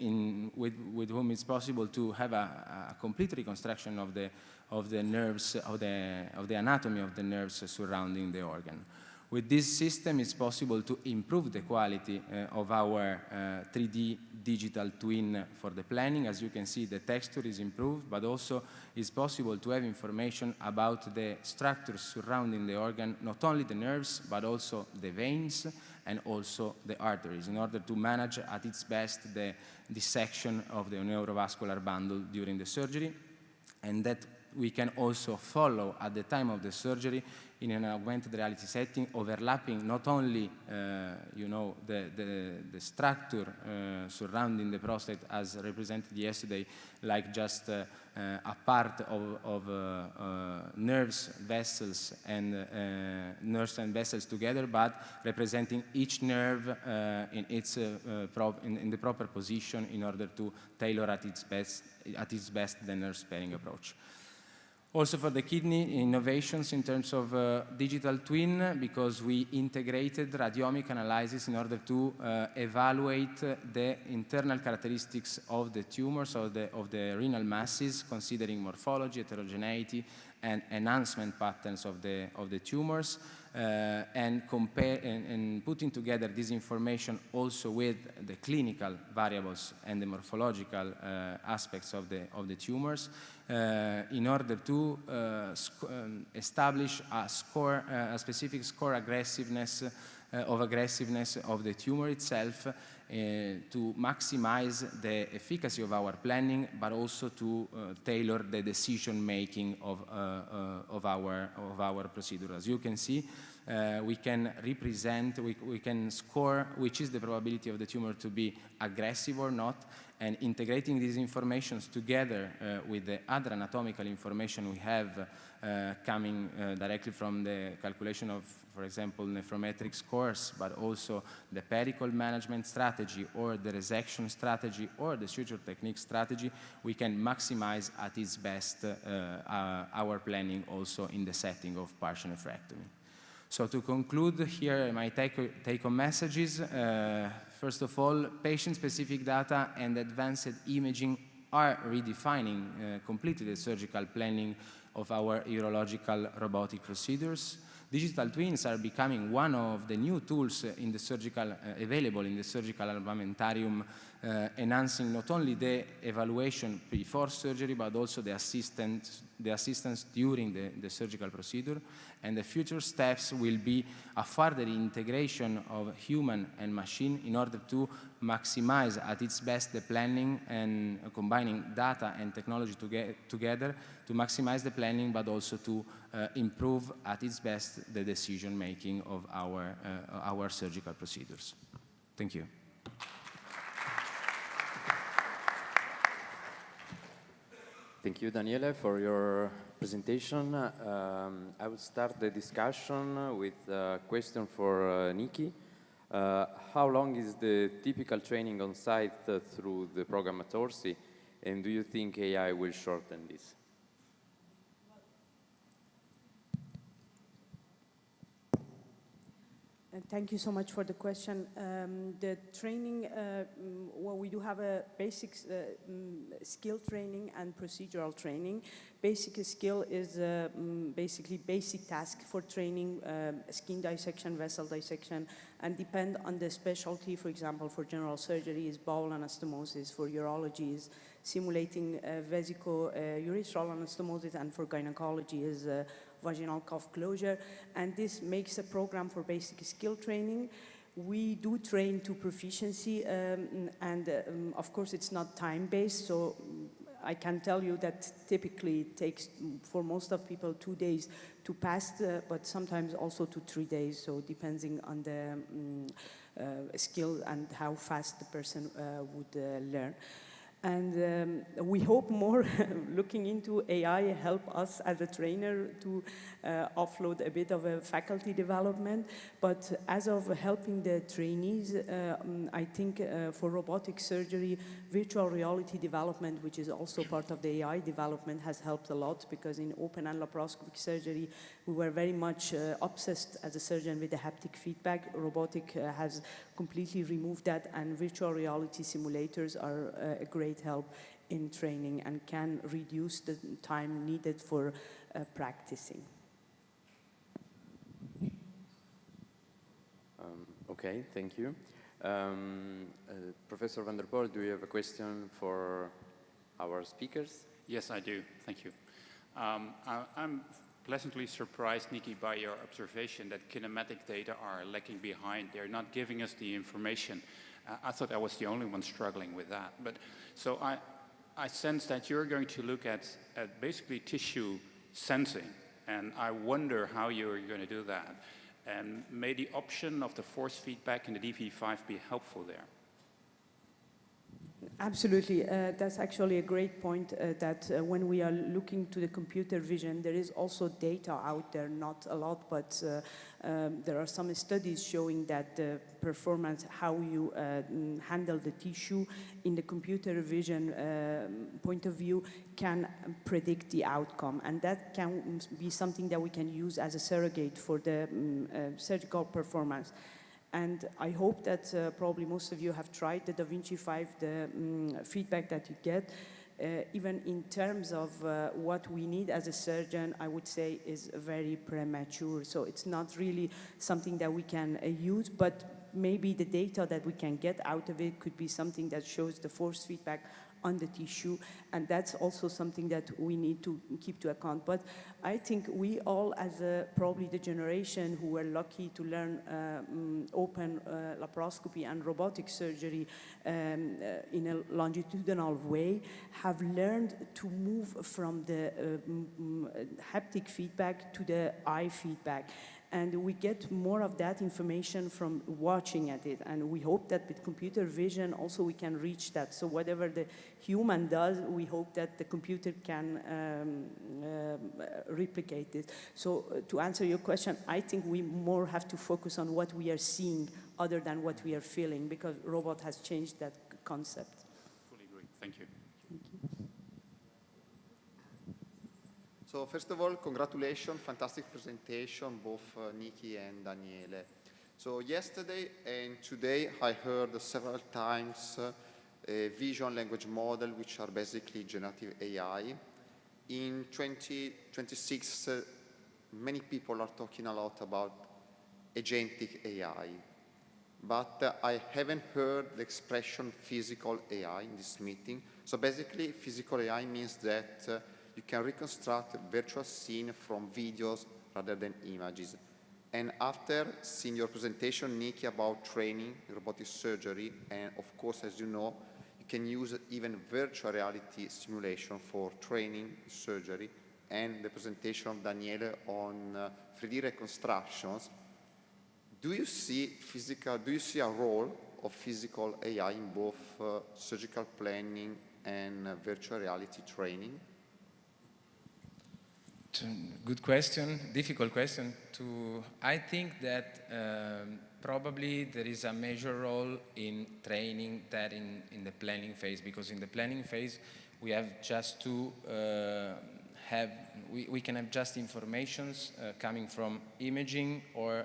with whom it's possible to have a complete reconstruction of the nerves, of the anatomy of the nerves surrounding the organ. With this system, it's possible to improve the quality of our 3D digital twin for the planning. As you can see, the texture is improved, but also it's possible to have information about the structures surrounding the organ, not only the nerves, but also the veins and also the arteries, in order to manage at its best the dissection of the neurovascular bundle during the surgery, and that we can also follow at the time of the surgery in an augmented reality setting, overlapping not only the structure surrounding the prostate as represented yesterday, like just a part of nerves, vessels, and vessels together, but representing each nerve in the proper position in order to tailor at its best the nerve-sparing approach. Also for the kidney, innovations in terms of digital twin, because we integrated radiomic analysis in order to evaluate the internal characteristics of the tumors, of the renal masses, considering morphology, heterogeneity, and enhancement patterns of the tumors, and putting together this information also with the clinical variables and the morphological aspects of the tumors, in order to establish a specific score of aggressiveness of the tumor itself, to maximize the efficacy of our planning, but also to tailor the decision making of our procedure. As you can see, we can represent, we can score which is the probability of the tumor to be aggressive or not, and integrating these informations together with the other anatomical information we have coming directly from the calculation of, for example, nephrometric scores, but also the pedicle management strategy or the resection strategy or the suture technique strategy, we can maximize at its best our planning also in the setting of partial nephrectomy. So to conclude here, my take-home messages, first of all, patient-specific data and advanced imaging are redefining completely the surgical planning of our urological robotic procedures. Digital twins are becoming one of the new tools in the surgical, available in the surgical armamentarium, enhancing not only the evaluation before surgery, but also the assistance during the surgical procedure. And the future steps will be a further integration of human and machine in order to maximize at its best the planning and combining data and technology together to maximize the planning, but also to improve at its best the decision making of our surgical procedures. Thank you. Thank you, Daniele, for your presentation. I will start the discussion with a question for Nikki. How long is the typical training on site through the program at Orsi, and do you think AI will shorten this? Thank you so much for the question. The training, well, we do have a basic skill training and procedural training. Basic skill is basically basic task for training, skin dissection, vessel dissection, and depend on the specialty. For example, for general surgery is bowel anastomosis, for urology is simulating vesico-urethral anastomosis, and for gynecology is vaginal cuff closure. And this makes a program for basic skill training. We do train to proficiency, and of course it's not time-based, so I can tell you that typically it takes, for most of people, 2 days to pass, but sometimes also to 3 days, so depending on the skill and how fast the person would learn. And we hope more looking into AI help us as a trainer to offload a bit of a faculty development. But as of helping the trainees, I think for robotic surgery, virtual reality development, which is also part of the AI development, has helped a lot, because in open and laparoscopic surgery, we were very much obsessed as a surgeon with the haptic feedback. Robotic has completely removed that, and virtual reality simulators are a great help in training and can reduce the time needed for practicing. Okay, thank you. Professor van der Poel, do you have a question for our speakers? Yes, I do. Thank you. I'm pleasantly surprised, Nikki, by your observation that kinematic data are lagging behind. They're not giving us the information. I thought I was the only one struggling with that. But so I sense that you're going to look at basically tissue sensing, and I wonder how you're going to do that. And may the option of the force feedback in the DV5 be helpful there? Absolutely. That's actually a great point that when we are looking to the computer vision, there is also data out there, not a lot, but there are some studies showing that the performance, how you handle the tissue in the computer vision point of view can predict the outcome. And that can be something that we can use as a surrogate for the surgical performance. And I hope that probably most of you have tried the Da Vinci 5, the feedback that you get, even in terms of what we need as a surgeon, I would say is very premature. So it's not really something that we can use, but maybe the data that we can get out of it could be something that shows the force feedback on the tissue, and that's also something that we need to keep to account. But I think we all, as probably the generation who were lucky to learn open laparoscopy and robotic surgery in a longitudinal way, have learned to move from the haptic feedback to the eye feedback. And we get more of that information from watching at it. And we hope that with computer vision also we can reach that. So whatever the human does, we hope that the computer can replicate it. So to answer your question, I think we more have to focus on what we are seeing other than what we are feeling, because robot has changed that concept. Fully agree. Thank you. So first of all, congratulations, fantastic presentation, both Nikki and Daniele. So yesterday and today I heard several times vision language model, which are basically generative AI. In 2026, many people are talking a lot about agentic AI, but I haven't heard the expression physical AI in this meeting. So basically, physical AI means that you can reconstruct a virtual scene from videos rather than images. And after seeing your presentation, Nikki, about training robotic surgery, and of course, as you know, you can use even virtual reality simulation for training surgery, and the presentation of Daniele on 3D reconstructions, do you see a role of physical AI in both surgical planning and virtual reality training? Good question, difficult question. I think that probably there is a major role in training that in the planning phase, because in the planning phase we have just to we can have just informations coming from imaging or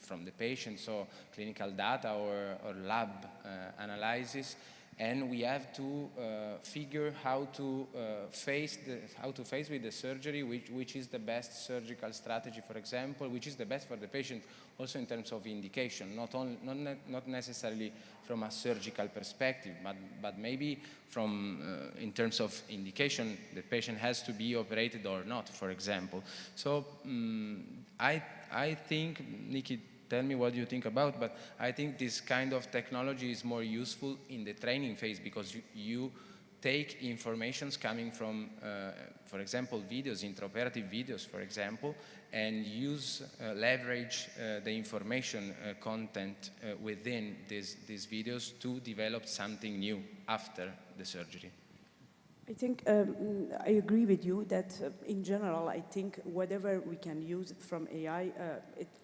from the patient, so clinical data or lab analysis. And we have to figure how to face with the surgery, which is the best surgical strategy, for example, which is the best for the patient, also in terms of indication, not necessarily from a surgical perspective, but maybe from in terms of indication, the patient has to be operated or not, for example. So I think, Nikki, tell me what you think about, but I think this kind of technology is more useful in the training phase, because you take informations coming from, for example, videos, intraoperative videos, for example, and leverage the information content within these videos to develop something new after the surgery. I think I agree with you that in general, I think whatever we can use from AI,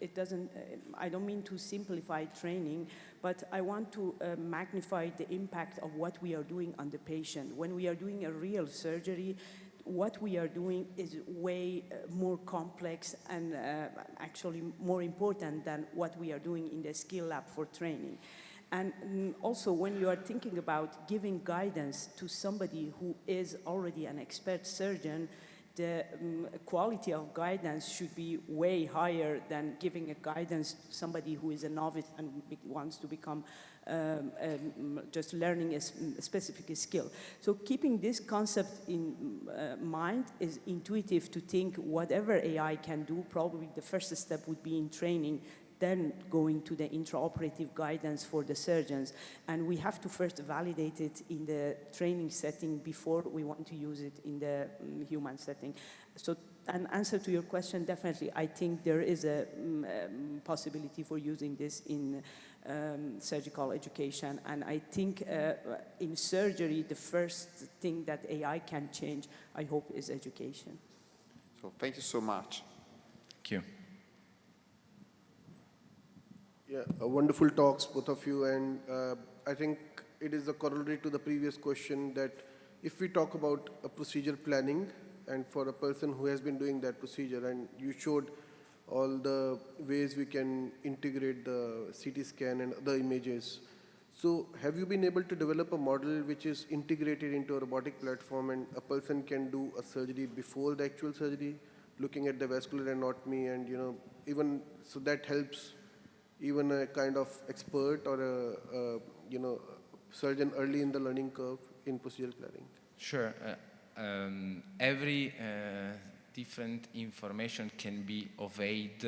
it doesn't, I don't mean to simplify training, but I want to magnify the impact of what we are doing on the patient. When we are doing a real surgery, what we are doing is way more complex and actually more important than what we are doing in the skill lab for training. And also, when you are thinking about giving guidance to somebody who is already an expert surgeon, the quality of guidance should be way higher than giving a guidance to somebody who is a novice and wants to become just learning a specific skill. So keeping this concept in mind is intuitive to think whatever AI can do, probably the first step would be in training, then going to the intraoperative guidance for the surgeons. And we have to first validate it in the training setting before we want to use it in the human setting. So an answer to your question, definitely, I think there is a possibility for using this in surgical education. And I think in surgery, the first thing that AI can change, I hope, is education. So thank you so much. Thank you. Yeah, wonderful talks, both of you, and I think it is a corollary to the previous question that if we talk about a procedure planning, and for a person who has been doing that procedure, and you showed all the ways we can integrate the CT scan and other images. So have you been able to develop a model which is integrated into a robotic platform and a person can do a surgery before the actual surgery, looking at the vascular anatomy and, even, so that helps even a kind of expert or a surgeon early in the learning curve in procedural planning? Sure. Every different information can be obeyed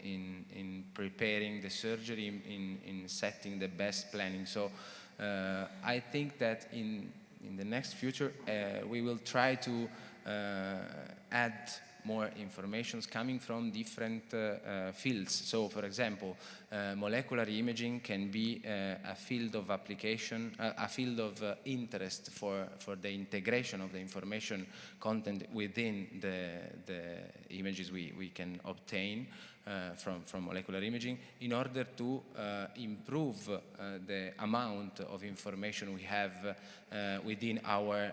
in preparing the surgery, in setting the best planning. So I think that in the next future, we will try to add more information coming from different fields. So, for example, molecular imaging can be a field of application, a field of interest for the integration of the information content within the images we can obtain from molecular imaging in order to improve the amount of information we have within our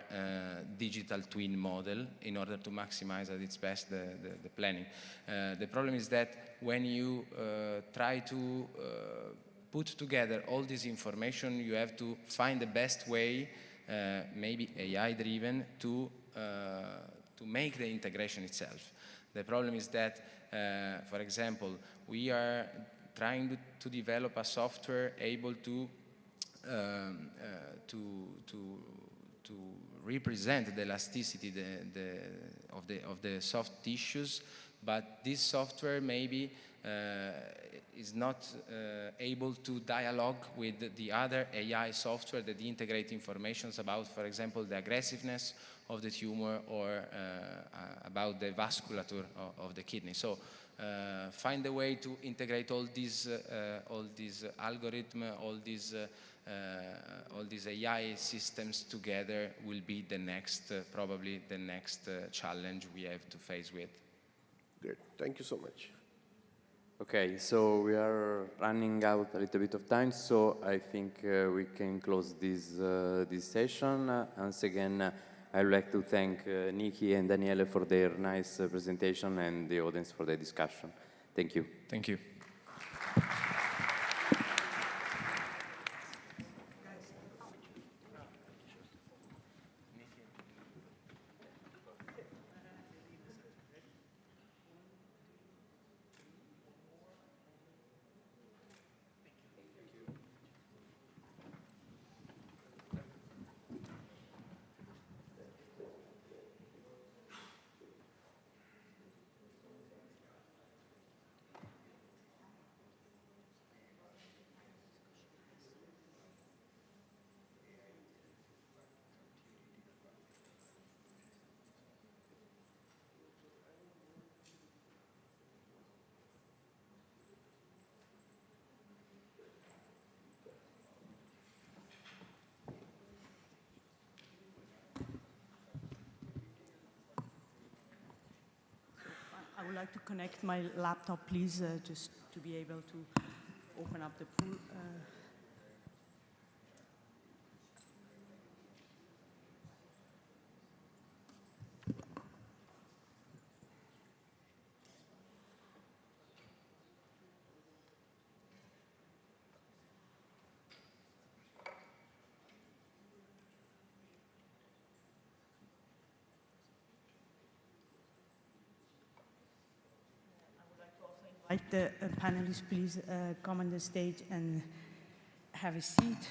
digital twin model in order to maximize at its best the planning. The problem is that when you try to put together all this information, you have to find the best way, maybe AI-driven, to make the integration itself. The problem is that, for example, we are trying to develop a software able to represent the elasticity of the soft tissues, but this software maybe is not able to dialogue with the other AI software that integrate information about, for example, the aggressiveness of the tumor or about the vasculature of the kidney. So find a way to integrate all these algorithms, all these AI systems together will be the next, probably the next challenge we have to face with. Great, thank you so much. Okay, so we are running out a little bit of time, so I think we can close this session. Once again, I would like to thank Nikki and Daniele for their nice presentation and the audience for the discussion. Thank you. Thank you. I would like to connect my laptop, please, just to be able to open up the pool. Like the panelists, please come on the stage and have a seat.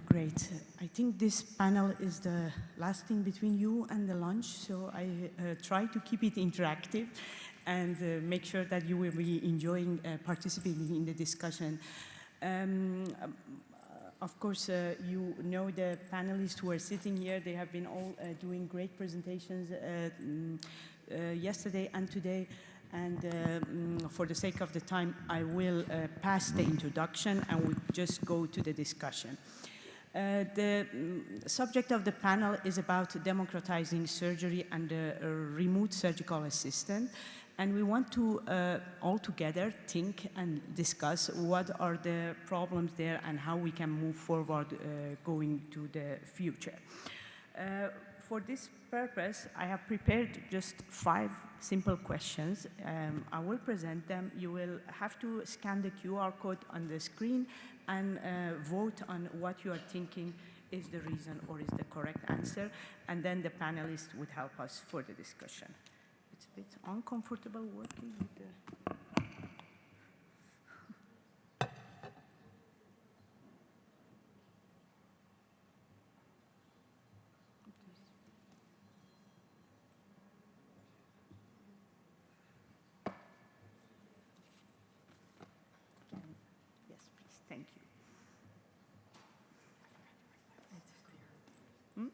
Great. I think this panel is the last thing between you and the lunch, so I try to keep it interactive and make sure that you will be enjoying participating in the discussion. Of course, you know the panelists who are sitting here. They have been all doing great presentations yesterday and today. And for the sake of the time, I will pass the introduction and we just go to the discussion. The subject of the panel is about democratizing surgery and remote surgical assistant. And we want to all together think and discuss what are the problems there and how we can move forward going to the future. For this purpose, I have prepared just 5 simple questions. I will present them. You will have to scan the QR code on the screen and vote on what you are thinking is the reason or is the correct answer. And then the panelists would help us for the discussion. It's a bit uncomfortable working with the... Thank you.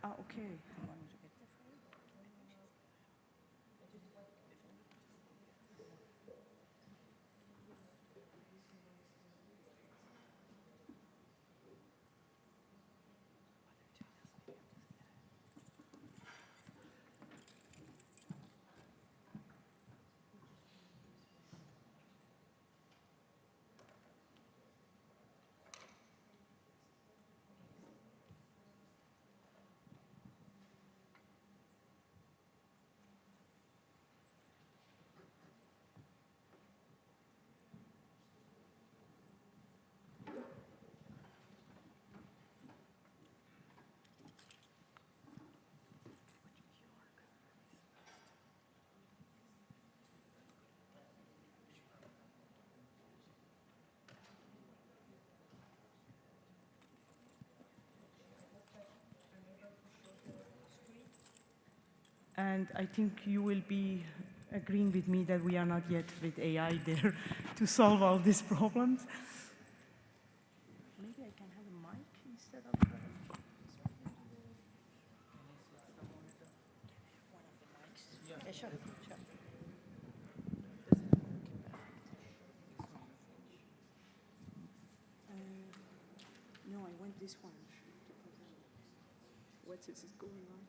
Okay. And I think you will be agreeing with me that we are not yet with AI there to solve all these problems. Maybe I can have a mic instead of... Yeah, sure. No, I want this one. What is going on?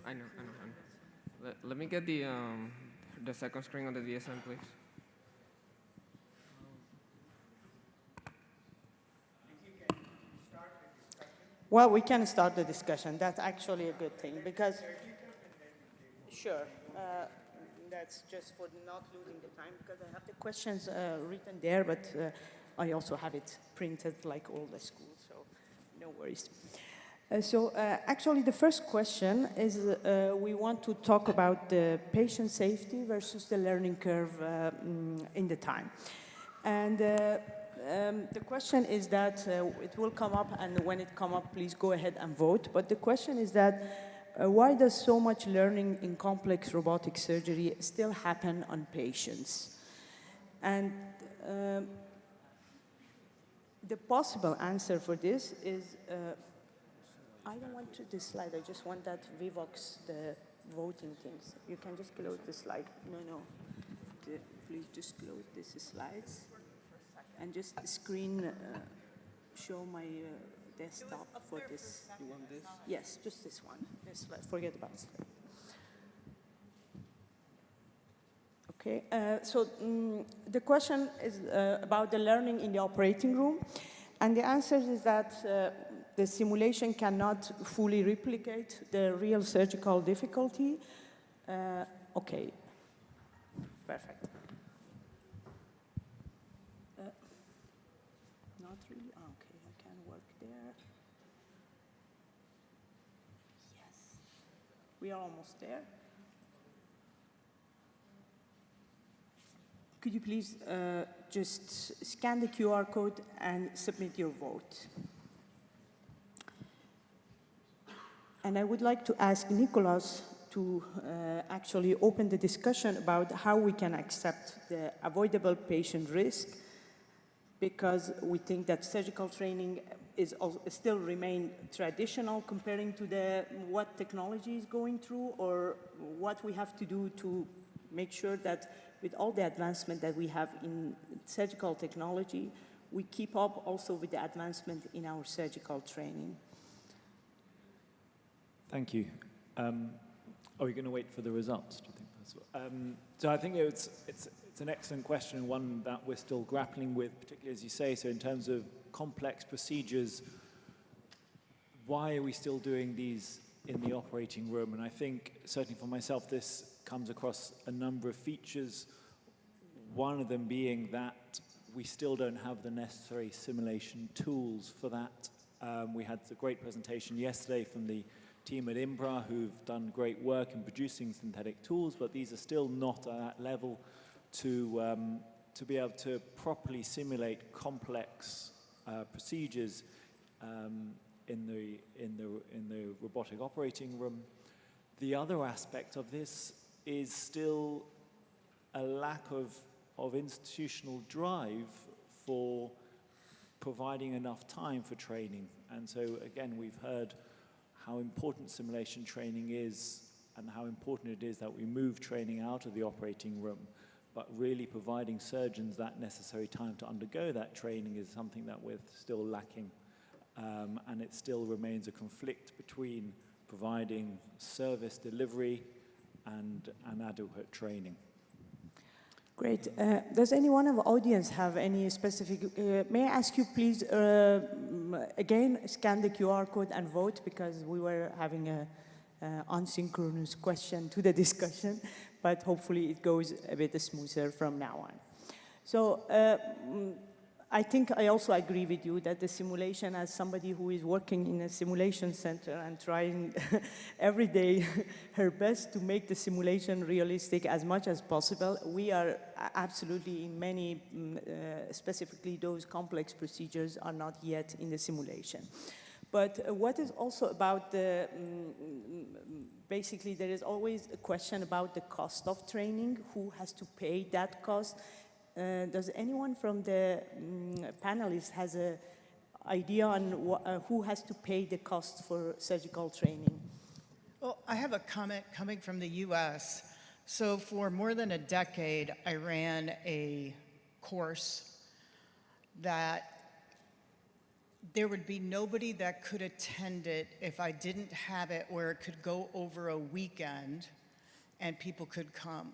I know. Let me get the second screen on the DSM, please. Well, we can start the discussion. That's actually a good thing because, sure, that's just for not losing the time because I have the questions written there, but I also have it printed like all the schools, so no worries. Actually, the first question is we want to talk about the patient safety versus the learning curve in the time. And the question is that it will come up, and when it comes up, please go ahead and vote. But the question is that why does so much learning in complex robotic surgery still happen on patients? And the possible answer for this is, I don't want this slide, I just want that Vivox, the voting things. You can just close the slide. No. Please just close these slides and just screen show my desktop for this. You want this? Yes, just this one. This slide. Forget about this slide. Okay, so the question is about the learning in the operating room. And the answer is that the simulation cannot fully replicate the real surgical difficulty. Okay, perfect. Not really, okay, I can work there. Yes, we are almost there. Could you please just scan the QR code and submit your vote? And I would like to ask Nicholas to actually open the discussion about how we can accept the avoidable patient risk, because we think that surgical training is still remain traditional comparing to what technology is going through, or what we have to do to make sure that with all the advancement that we have in surgical technology, we keep up also with the advancement in our surgical training. Thank you. Are we going to wait for the results, do you think? So I think it's an excellent question, and one that we're still grappling with, particularly as you say. So in terms of complex procedures, why are we still doing these in the operating room? And I think, certainly for myself, this comes across a number of features, one of them being that we still don't have the necessary simulation tools for that. We had a great presentation yesterday from the team at Imbra, who've done great work in producing synthetic tools, but these are still not at that level to be able to properly simulate complex procedures in the robotic operating room. The other aspect of this is still a lack of institutional drive for providing enough time for training. And so again, we've heard how important simulation training is and how important it is that we move training out of the operating room, but really providing surgeons that necessary time to undergo that training is something that we're still lacking. And it still remains a conflict between providing service delivery and adequate training. Great. Does anyone of the audience have any specific, may I ask you please, again, scan the QR code and vote, because we were having a unsynchronous question to the discussion, but hopefully it goes a bit smoother from now on. So I think I also agree with you that the simulation, as somebody who is working in a simulation center and trying every day her best to make the simulation realistic as much as possible, we are absolutely in many, specifically those complex procedures are not yet in the simulation. But what is also about the, basically there is always a question about the cost of training, who has to pay that cost. Does anyone from the panelists has an idea on who has to pay the cost for surgical training? Well, I have a comment coming from the US. So for more than a decade, I ran a course that there would be nobody that could attend it if I didn't have it where it could go over a weekend and people could come.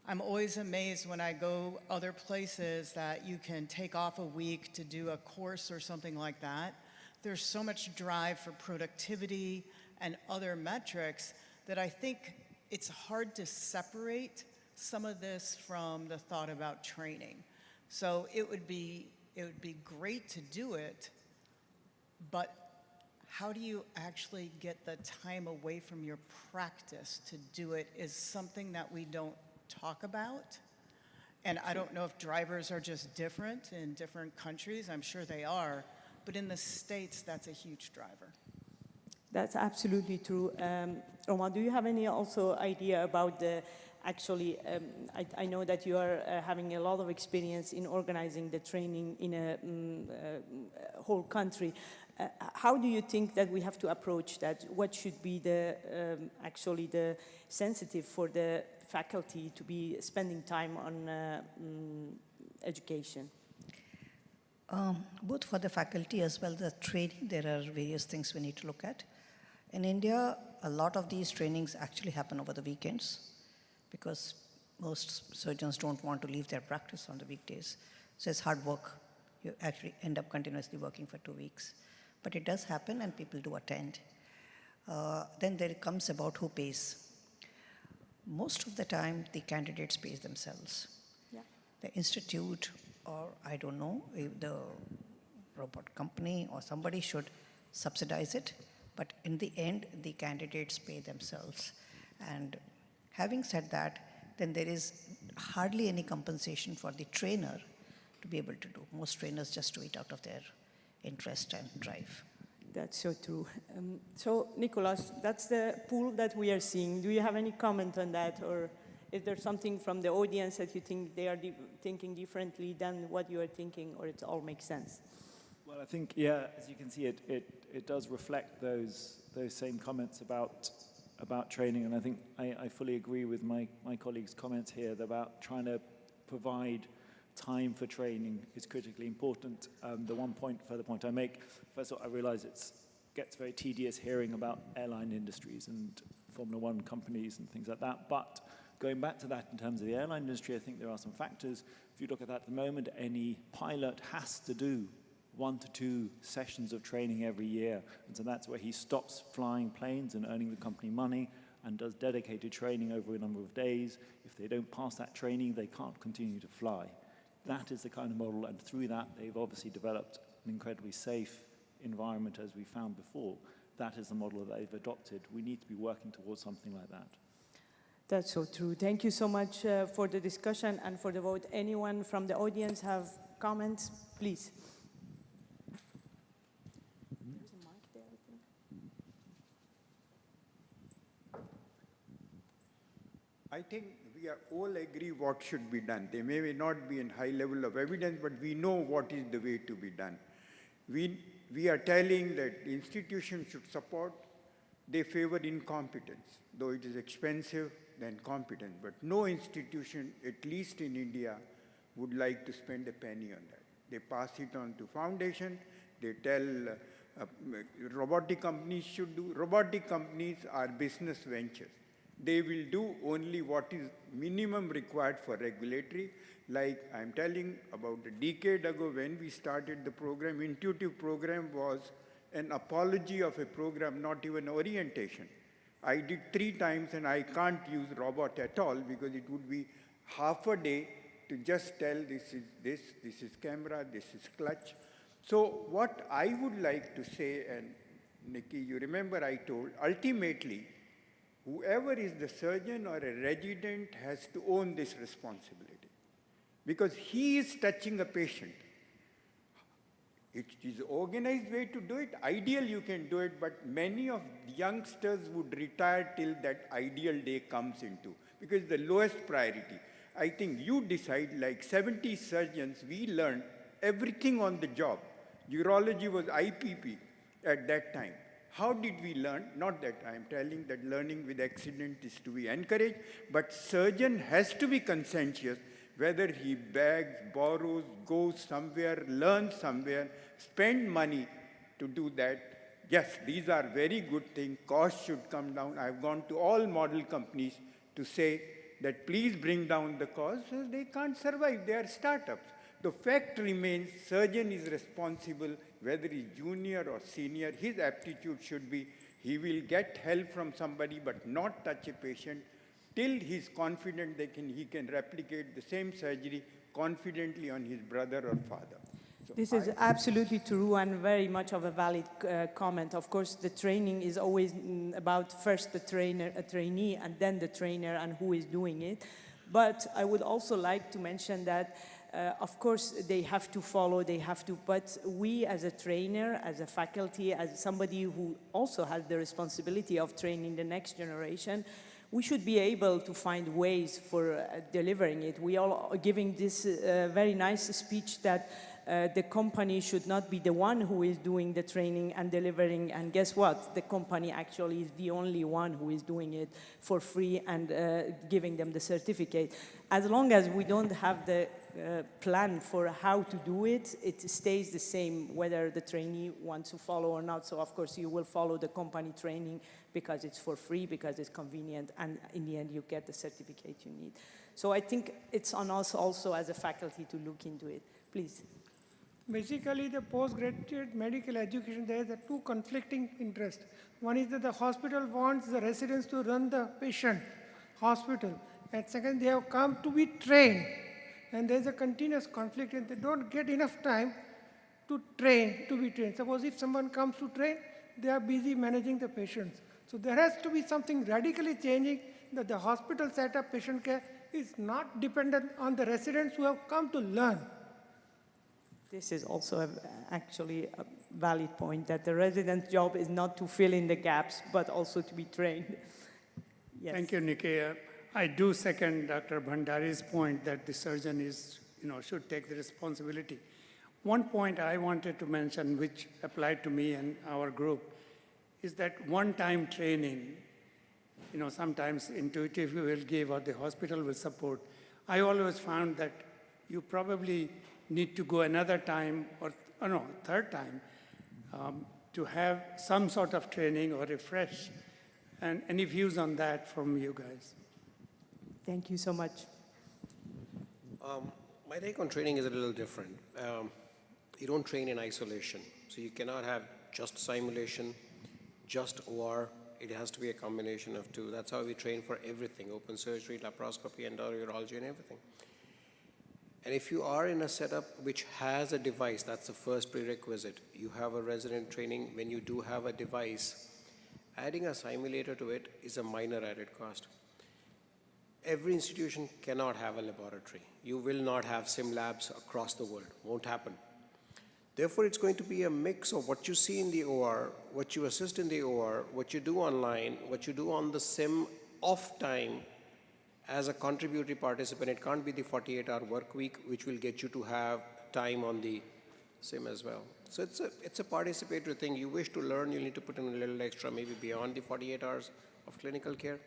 I'm always amazed when I go other places that you can take off a week to do a course or something like that. There's so much drive for productivity and other metrics that I think it's hard to separate some of this from the thought about training. So it would be great to do it, but how do you actually get the time away from your practice to do it is something that we don't talk about. And I don't know if drivers are just different in different countries. I'm sure they are. But in the States, that's a huge driver. That's absolutely true. Roma, do you have any also idea about the actually, I know that you are having a lot of experience in organizing the training in a whole country. How do you think that we have to approach that? What should be the actually the sensitive for the faculty to be spending time on education? Both for the faculty as well as the training, there are various things we need to look at. In India, a lot of these trainings actually happen over the weekends because most surgeons don't want to leave their practice on the weekdays. So it's hard work. You actually end up continuously working for 2 weeks. But it does happen and people do attend. Then there comes about who pays. Most of the time, the candidates pay themselves. Yeah. The institute, or I don't know, if the robot company or somebody should subsidize it. But in the end, the candidates pay themselves. And having said that, then there is hardly any compensation for the trainer to be able to do. Most trainers just do it out of their interest and drive. That's so true. So, Nicholas, that's the pool that we are seeing. Do you have any comment on that? Or is there something from the audience that you think they are thinking differently than what you are thinking, or it all makes sense? Well, I think, yeah, as you can see, it does reflect those same comments about training, and I think I fully agree with my colleagues' comments here about trying to provide time for training is critically important. The further point I make, first of all, I realize it gets very tedious hearing about airline industries and Formula One companies and things like that, but going back to that in terms of the airline industry, I think there are some factors. If you look at that at the moment, any pilot has to do 1 to 2 sessions of training every year. And so that's where he stops flying planes and earning the company money and does dedicated training over a number of days. If they don't pass that training, they can't continue to fly. That is the kind of model, and through that, they've obviously developed an incredibly safe environment, as we found before. That is the model that they've adopted. We need to be working towards something like that. That's so true. Thank you so much for the discussion and for the vote. Anyone from the audience have comments? Please. I think we are all agree what should be done. They may not be in high level of evidence, but we know what is the way to be done. We are telling that institutions should support, they favor incompetence. Though it is expensive, then competence. But no institution, at least in India, would like to spend a penny on that. They pass it on to foundation, they tell robotic companies should do. Robotic companies are business ventures. They will do only what is minimum required for regulatory. Like I'm telling, about a decade ago when we started the program, intuitive program was an apology of a program, not even orientation. I did 3 times and I can't use robot at all because it would be half a day to just tell this is camera, this is clutch. So what I would like to say, and Nikki, you remember I told, ultimately, whoever is the surgeon or a resident has to own this responsibility because he is touching a patient. It is an organized way to do it. Ideal you can do it, but many of the youngsters would retire till that ideal day comes into because the lowest priority. I think you decide, like 70 surgeons, we learned everything on the job. Urology was IPP at that time. How did we learn? Not that I'm telling that learning with accident is to be encouraged, but surgeon has to be conscientious whether he begs, borrows, goes somewhere, learns somewhere, spend money to do that. Yes, these are very good things. Cost should come down. I've gone to all model companies to say that please bring down the cost. So they can't survive. They are startups. The fact remains, surgeon is responsible, whether he's junior or senior. His aptitude should be, he will get help from somebody but not touch a patient till he's confident that he can replicate the same surgery confidently on his brother or father. So this is absolutely true and very much of a valid comment. Of course, the training is always about first the trainee, and then the trainer and who is doing it. But I would also like to mention that of course, they have to follow, but we as a trainer, as a faculty, as somebody who also has the responsibility of training the next generation, we should be able to find ways for delivering it. We all are giving this very nice speech that the company should not be the one who is doing the training and delivering, and guess what? The company actually is the only one who is doing it for free and giving them the certificate. As long as we don't have the plan for how to do it, it stays the same whether the trainee wants to follow or not. So of course you will follow the company training because it's for free, because it's convenient, and in the end you get the certificate you need. So I think it's on us also as a faculty to look into it. Please. Basically, the postgraduate medical education, there are two conflicting interests. One is that the hospital wants the residents to run the patient hospital. And second, they have come to be trained. And there's a continuous conflict, and they don't get enough time to train, to be trained. Suppose if someone comes to train, they are busy managing the patients. So there has to be something radically changing, that the hospital setup, patient care, is not dependent on the residents who have come to learn. This is also actually a valid point, that the resident's job is not to fill in the gaps, but also to be trained. Yes. Thank you, Nikki. I do second Dr. Bhandari's point that the surgeon is, should take the responsibility. One point I wanted to mention, which applied to me and our group, is that one-time training, sometimes intuitive will give or the hospital will support. I always found that you probably need to go another time, or third time, to have some sort of training or refresh. And any views on that from you guys? Thank you so much. My take on training is a little different. You don't train in isolation. So you cannot have just simulation, just OR. It has to be a combination of two. That's how we train for everything: open surgery, laparoscopy, endourology, and everything. And if you are in a setup which has a device, that's the first prerequisite. You have a resident training. When you do have a device, adding a simulator to it is a minor added cost. Every institution cannot have a laboratory. You will not have sim labs across the world. Won't happen. Therefore, it's going to be a mix of what you see in the OR, what you assist in the OR, what you do online, what you do on the sim off time. As a contributory participant, it can't be the 48-hour work week, which will get you to have time on the sim as well. So it's a participatory thing. You wish to learn, you need to put in a little extra, maybe beyond the 48 hours of clinical care.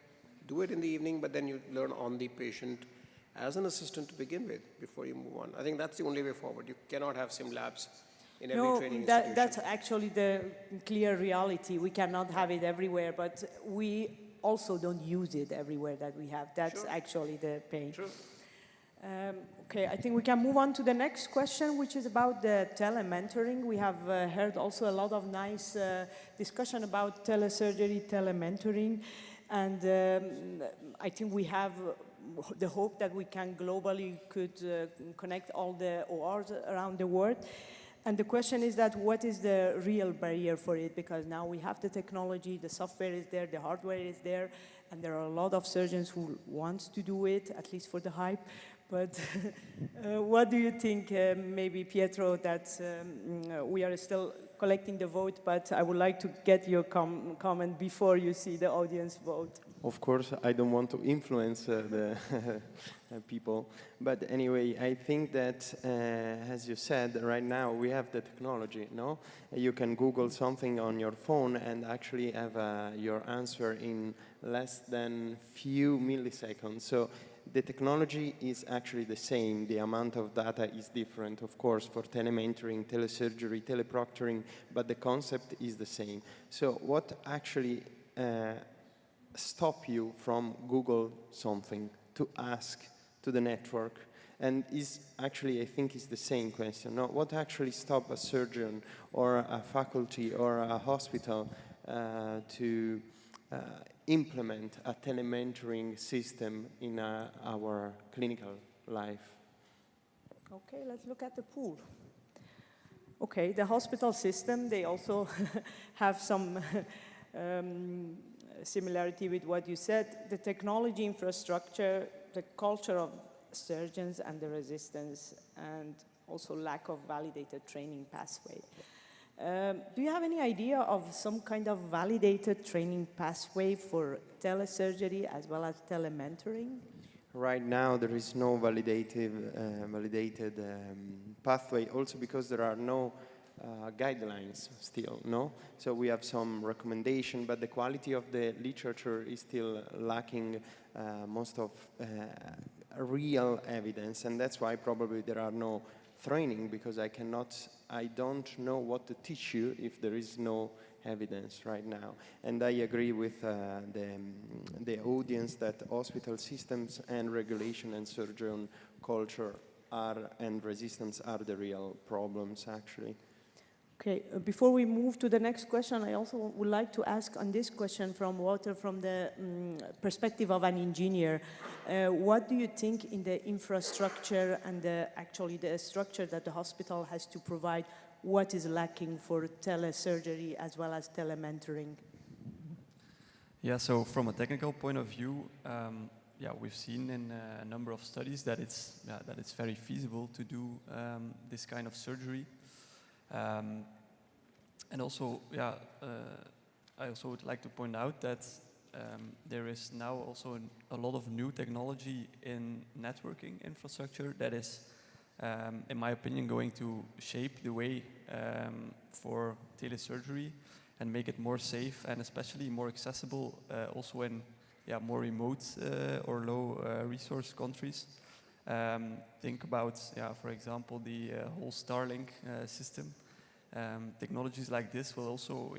Do it in the evening, but then you learn on the patient as an assistant to begin with before you move on. I think that's the only way forward. You cannot have sim labs in every training institution. That's actually the clear reality. We cannot have it everywhere, but we also don't use it everywhere that we have. That's actually the pain. True. Okay, I think we can move on to the next question, which is about the telementoring. We have heard also a lot of nice discussion about telesurgery, telementoring, and I think we have the hope that we can globally could connect all the ORs around the world. And the question is that what is the real barrier for it? Because now we have the technology, the software is there, the hardware is there, and there are a lot of surgeons who want to do it, at least for the hype. But what do you think, maybe Pietro, that we are still collecting the vote, but I would like to get your comment before you see the audience vote. Of course, I don't want to influence the people, but anyway, I think that, as you said, right now we have the technology, no? You can Google something on your phone and actually have your answer in less than few milliseconds. So the technology is actually the same. The amount of data is different, of course, for telementoring, telesurgery, teleproctoring, but the concept is the same. So what actually stop you from Google something to ask to the network? And is actually, I think, is the same question. No, what actually stop a surgeon or a faculty or a hospital to implement a telementoring system in our clinical life? Okay, let's look at the pool. Okay, the hospital system, they also have some similarity with what you said. The technology infrastructure, the culture of surgeons and the resistance, and also lack of validated training pathway. Do you have any idea of some kind of validated training pathway for telesurgery as well as telementoring? Right now, there is no validated pathway, also because there are no guidelines still, no? So we have some recommendation, but the quality of the literature is still lacking most of real evidence, and that's why probably there are no training, because I don't know what to teach you if there is no evidence right now. And I agree with the audience that hospital systems and regulation and surgeon culture and resistance are the real problems, actually. Okay, before we move to the next question, I also would like to ask on this question from Walter, from the perspective of an engineer. What do you think in the infrastructure and actually the structure that the hospital has to provide, what is lacking for telesurgery as well as telementoring? Yeah, so from a technical point of view, we've seen in a number of studies that it's very feasible to do this kind of surgery. And also, I also would like to point out that there is now also a lot of new technology in networking infrastructure that is, in my opinion, going to shape the way for telesurgery and make it more safe and especially more accessible also in more remote or low resource countries. Think about, for example, the whole Starlink system. Technologies like this will also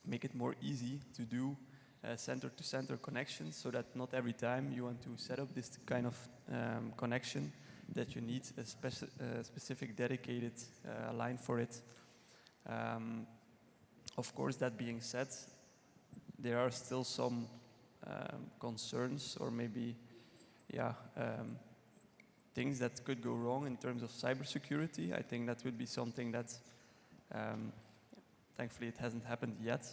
make it more easy to do center-to-center connections, so that not every time you want to set up this kind of connection that you need a specific dedicated line for it. Of course, that being said, there are still some concerns or maybe things that could go wrong in terms of cybersecurity. I think that would be something that, thankfully, it hasn't happened yet.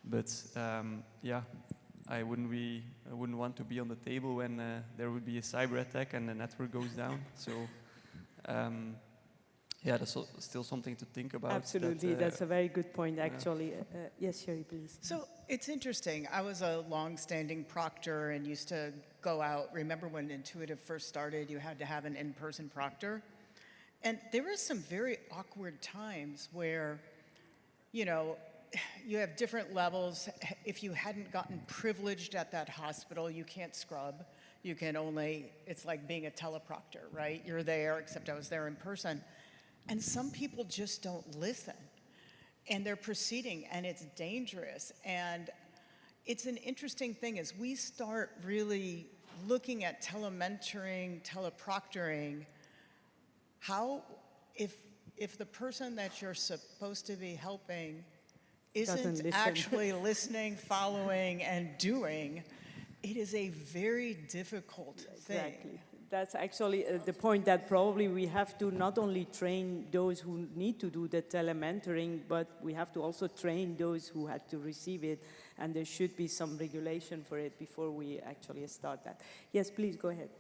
But I wouldn't want to be on the table when there would be a cyber attack and the network goes down. So, that's still something to think about. Absolutely, that's a very good point, actually. Yes, Sherry, please. So it's interesting. I was a long-standing proctor and used to go out. Remember when Intuitive first started, you had to have an in-person proctor? And there were some very awkward times where, you have different levels. If you hadn't gotten privileged at that hospital, you can't scrub. You can only, it's like being a teleproctor, right? You're there, except I was there in person. And some people just don't listen. And they're proceeding, and it's dangerous. And it's an interesting thing as we start really looking at telementoring, teleproctoring, how, if the person that you're supposed to be helping isn't actually listening, following, and doing, it is a very difficult thing. Exactly. That's actually the point, that probably we have to not only train those who need to do the telementoring, but we have to also train those who had to receive it, and there should be some regulation for it before we actually start that. Yes, please go ahead.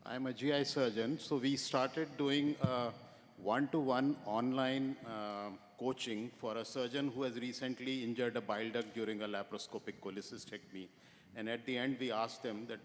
I'm a GI surgeon, so we started doing one-to-one online coaching for a surgeon who has recently injured a bile duct during a laparoscopic cholecystectomy. And at the end, we asked them that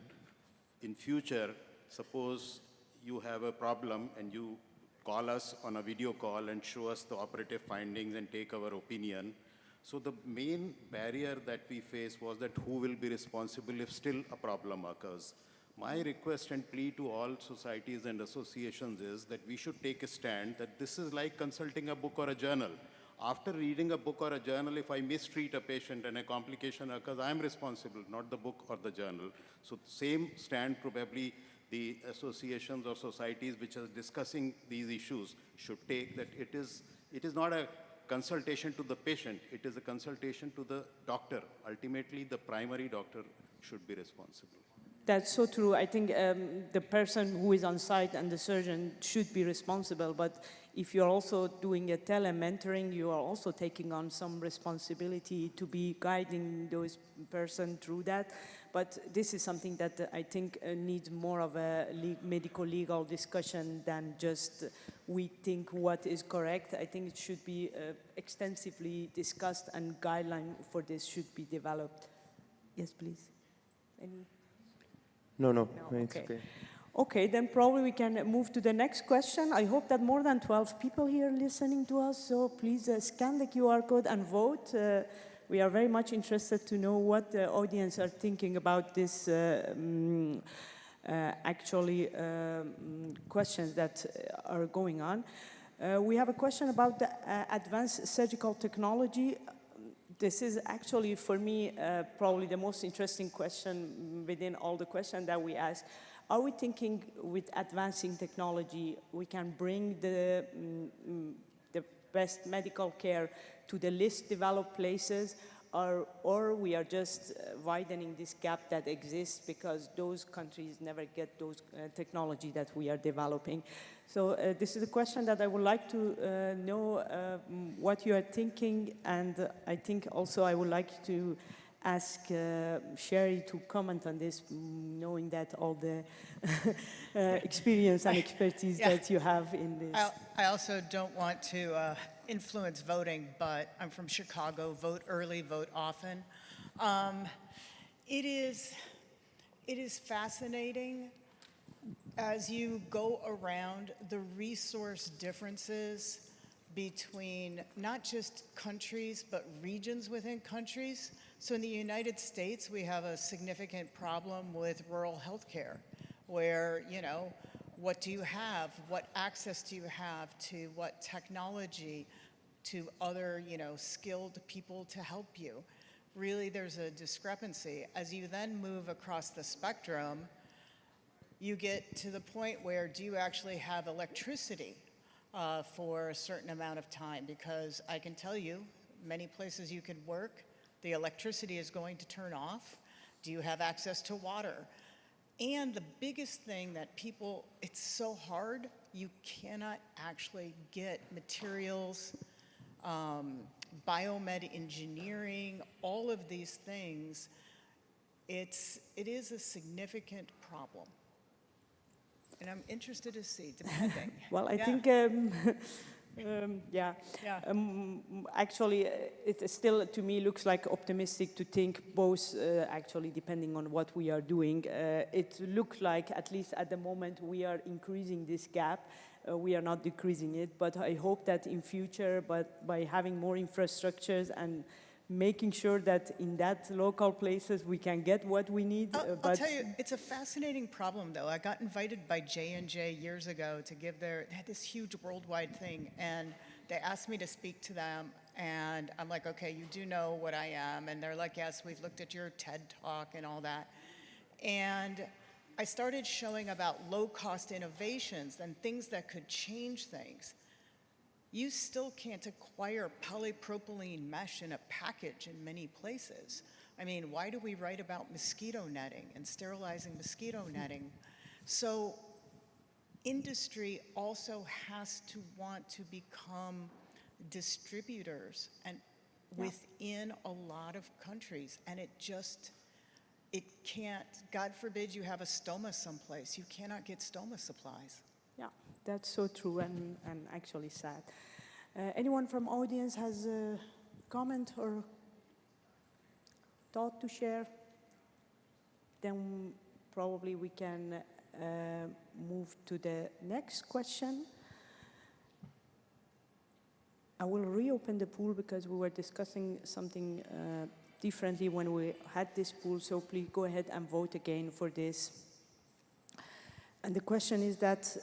in future, suppose you have a problem and you call us on a video call and show us the operative findings and take our opinion. So the main barrier that we face was that who will be responsible if still a problem occurs. My request and plea to all societies and associations is that we should take a stand that this is like consulting a book or a journal. After reading a book or a journal, if I mistreat a patient and a complication occurs, I am responsible, not the book or the journal. So same stand probably the associations or societies which are discussing these issues should take, that it is not a consultation to the patient, it is a consultation to the doctor. Ultimately, the primary doctor should be responsible. that's so true. I think the person who is on site and the surgeon should be responsible, but if you're also doing a tele-mentoring, you are also taking on some responsibility to be guiding those person through that. But this is something that I think needs more of a medical legal discussion than just we think what is correct. I think it should be extensively discussed and guideline for this should be developed. Yes, please. Any? No, It's okay. Okay, then probably we can move to the next question. I hope that more than 12 people here listening to us, so please scan the QR code and vote. We are very much interested to know what the audience are thinking about this questions that are going on. We have a question about the advanced surgical technology. This is actually, for me, probably the most interesting question within all the questions that we ask. Are we thinking with advancing technology, we can bring the best medical care to the least developed places, or we are just widening this gap that exists because those countries never get those technology that we are developing? So this is a question that I would like to know what you are thinking, and I think also I would like to ask Sherry to comment on this, knowing that all the experience and expertise that you have in this. I also don't want to influence voting, but I'm from Chicago. Vote early, vote often. It is fascinating as you go around the resource differences between not just countries, but regions within countries. So in the United States, we have a significant problem with rural healthcare, where, you know, what do you have? What access do you have to what technology, to other, you know, skilled people to help you? Really, there's a discrepancy. As you then move across the spectrum, you get to the point where do you actually have electricity for a certain amount of time? Because I can tell you, many places you could work, the electricity is going to turn off. Do you have access to water? And the biggest thing that people, it's so hard, you cannot actually get materials, biomed engineering, all of these things. It is a significant problem. And I'm interested to see, depending. Well, I think, actually, it still, to me, looks like optimistic to think both, actually, depending on what we are doing. It looks like, at least at the moment, we are increasing this gap. We are not decreasing it, but I hope that in future, but by having more infrastructures and making sure that in that local places we can get what we need. I'll tell you, it's a fascinating problem, though. I got invited by J&J years ago to give they had this huge worldwide thing, and they asked me to speak to them, and I'm like, okay, you do know what I am, and they're like, yes, we've looked at your TED Talk and all that. And I started showing about low-cost innovations and things that could change things. You still can't acquire polypropylene mesh in a package in many places. I mean, why do we write about mosquito netting and sterilizing mosquito netting? So industry also has to want to become distributors and within a lot of countries, and it can't, God forbid you have a stoma someplace, you cannot get stoma supplies. Yeah, that's so true and actually sad. Anyone from audience has a comment or thought to share? Then probably we can move to the next question. I will reopen the poll because we were discussing something differently when we had this poll, so please go ahead and vote again for this. And the question is that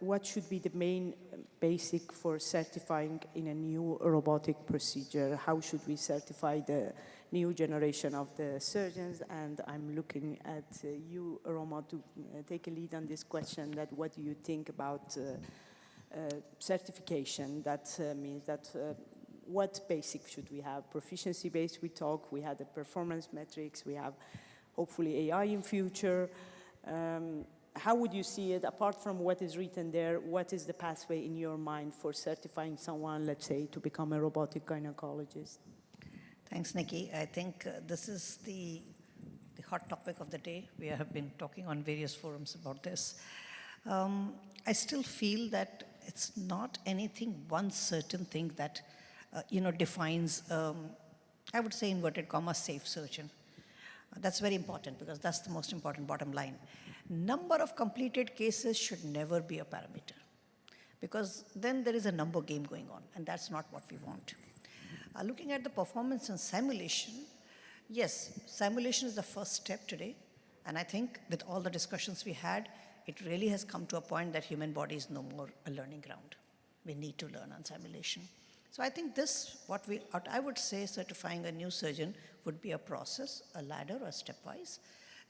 what should be the main basic for certifying in a new robotic procedure? How should we certify the new generation of the surgeons? And I'm looking at you, Roma, to take a lead on this question, that what do you think about certification? That means that what basic should we have? Proficiency-based, we talk, we had the performance metrics, we have hopefully AI in future. How would you see it, apart from what is written there, what is the pathway in your mind for certifying someone, let's say, to become a robotic gynecologist? Thanks, Nikki. I think this is the hot topic of the day. We have been talking on various forums about this. I still feel that it's not anything, one certain thing that defines, I would say, inverted commas, safe surgeon. That's very important because that's the most important bottom line. Number of completed cases should never be a parameter because then there is a number game going on, and that's not what we want. Looking at the performance and simulation, yes, simulation is the first step today, and I think with all the discussions we had, it really has come to a point that human body is no more a learning ground. We need to learn on simulation. So I think this, what I would say certifying a new surgeon would be a process, a ladder, or stepwise.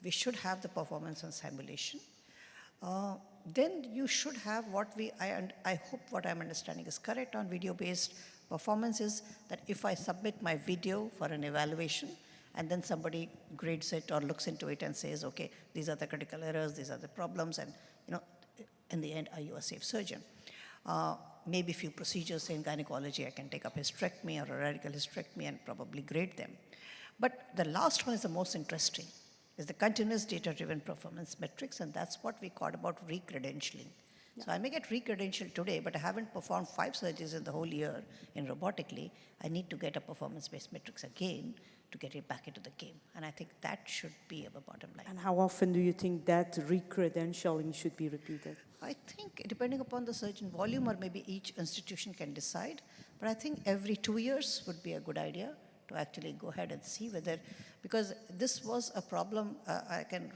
We should have the performance and simulation. Then you should have I hope what I'm understanding is correct on video-based performance is that if I submit my video for an evaluation and then somebody grades it or looks into it and says, okay, these are the critical errors, these are the problems, and in the end, are you a safe surgeon? Maybe a few procedures, say in gynecology, I can take up hysterectomy or a radical hysterectomy and probably grade them. But the last one is the most interesting, is the continuous data-driven performance metrics, and that's what we call about re-credentialing. Yeah. So I may get re-credentialed today, but I haven't performed 5 surgeries in the whole year in robotically. I need to get a performance-based metrics again to get it back into the game. And I think that should be our bottom line. And how often do you think that re-credentialing should be repeated? I think depending upon the surgeon volume, or maybe each institution can decide, but I think every 2 years would be a good idea to actually go ahead and see whether, because this was a problem, I can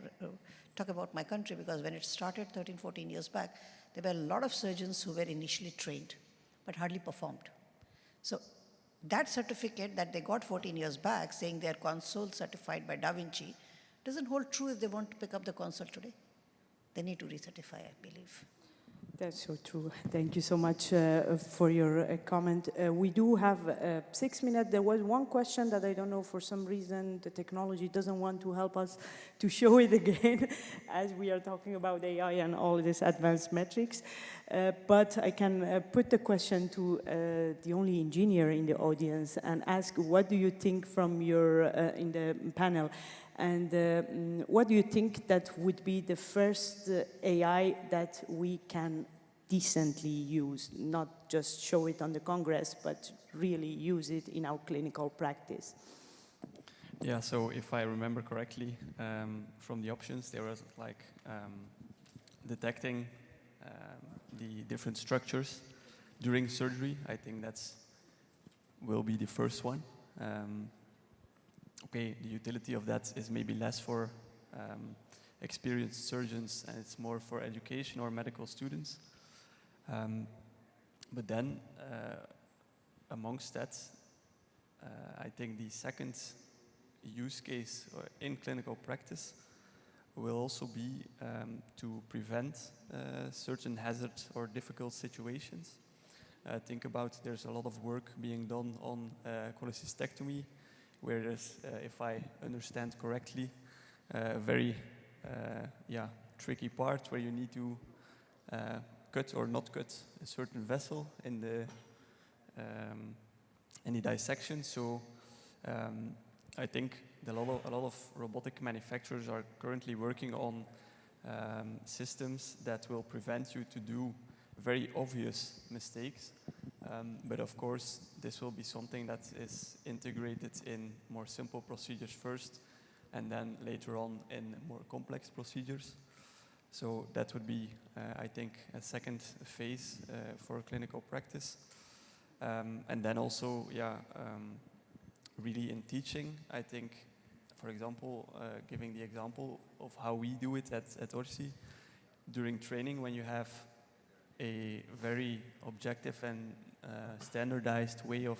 talk about my country, because when it started 13, 14 years back, there were a lot of surgeons who were initially trained, but hardly performed. So that certificate that they got 14 years back, saying they are console certified by Da Vinci, doesn't hold true if they want to pick up the console today. They need to recertify, I believe. That's so true. Thank you so much for your comment. We do have 6 minutes. There was one question that I don't know, for some reason, the technology doesn't want to help us to show it again as we are talking about AI and all these advanced metrics. But I can put the question to the only engineer in the audience and ask, what do you think from your, in the panel? And what do you think that would be the first AI that we can decently use, not just show it on the Congress, but really use it in our clinical practice? Yeah, so if I remember correctly, from the options, there was like detecting the different structures during surgery. I think will be the first one. Okay, the utility of that is maybe less for experienced surgeons, and it's more for education or medical students. But then, amongst that, I think the second use case in clinical practice will also be to prevent certain hazards or difficult situations. Think about, there's a lot of work being done on cholecystectomy, where there's, if I understand correctly, a very tricky part where you need to cut or not cut a certain vessel in the dissection. So I think a lot of robotic manufacturers are currently working on systems that will prevent you to do very obvious mistakes. But of course, this will be something that is integrated in more simple procedures first, and then later on in more complex procedures. So that would be, I think, a second phase for clinical practice. And then also, really in teaching, I think, for example, giving the example of how we do it at ORSI, during training, when you have a very objective and standardized way of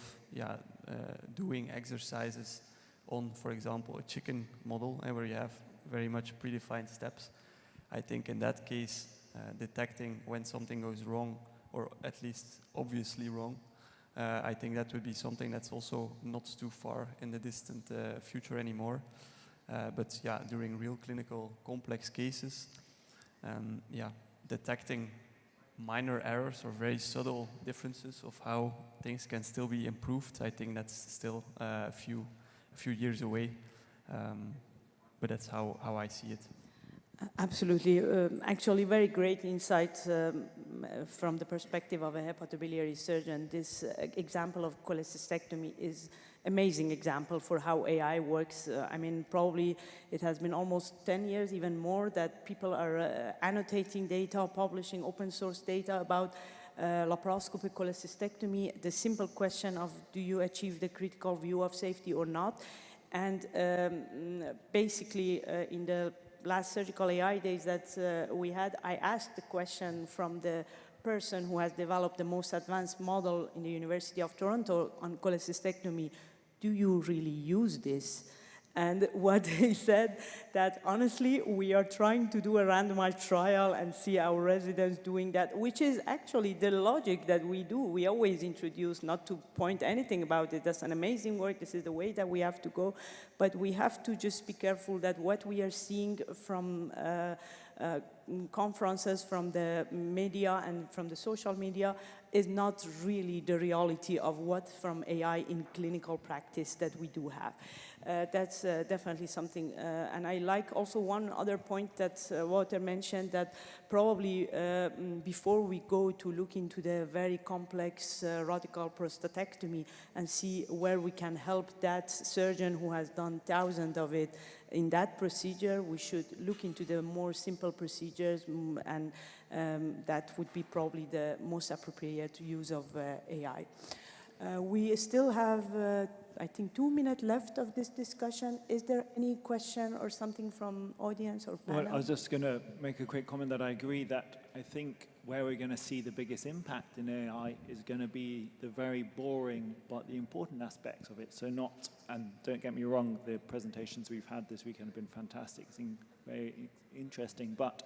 doing exercises on, for example, a chicken model, where you have very much predefined steps. I think in that case, detecting when something goes wrong, or at least obviously wrong, I think that would be something that's also not too far in the distant future anymore. But yeah, during real clinical complex cases, yeah, detecting minor errors or very subtle differences of how things can still be improved, I think that's still a few years away. But that's how I see it. Absolutely. Actually, very great insights from the perspective of a hepatobiliary surgeon. This example of cholecystectomy is amazing example for how AI works. I mean, probably it has been almost 10 years, even more, that people are annotating data, publishing open source data about laparoscopic cholecystectomy, the simple question of do you achieve the critical view of safety or not? And basically, in the last surgical AI days that we had, I asked the question from the person who has developed the most advanced model in the University of Toronto on cholecystectomy, do you really use this? And what he said, that honestly, we are trying to do a randomized trial and see our residents doing that, which is actually the logic that we do. We always introduce, not to point anything about it, that's an amazing work, this is the way that we have to go, but we have to just be careful that what we are seeing from conferences, from the media and from the social media is not really the reality of what from AI in clinical practice that we do have. That's definitely something. And I like also one other point that Walter mentioned, that probably before we go to look into the very complex radical prostatectomy and see where we can help that surgeon who has done thousands of it in that procedure, we should look into the more simple procedures, and that would be probably the most appropriate use of AI. We still have, I think, 2 minutes left of this discussion. Is there any question or something from audience or panel? Well, I was just going to make a quick comment that I agree that I think where we're going to see the biggest impact in AI is going to be the very boring but the important aspects of it. So not, and don't get me wrong, the presentations we've had this weekend have been fantastic, very interesting, but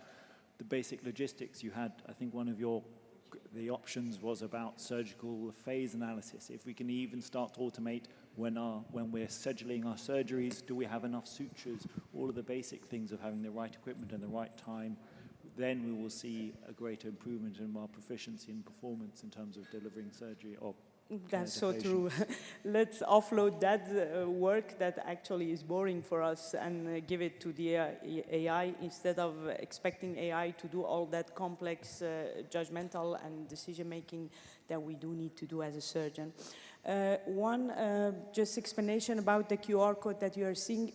the basic logistics you had, I think one of the options was about surgical phase analysis. If we can even start to automate when we're scheduling our surgeries, do we have enough sutures, all of the basic things of having the right equipment and the right time, then we will see a greater improvement in our proficiency and performance in terms of delivering surgery or That's so true. Let's offload that work that actually is boring for us and give it to the AI instead of expecting AI to do all that complex judgmental and decision-making that we do need to do as a surgeon. One just explanation about the QR code that you are seeing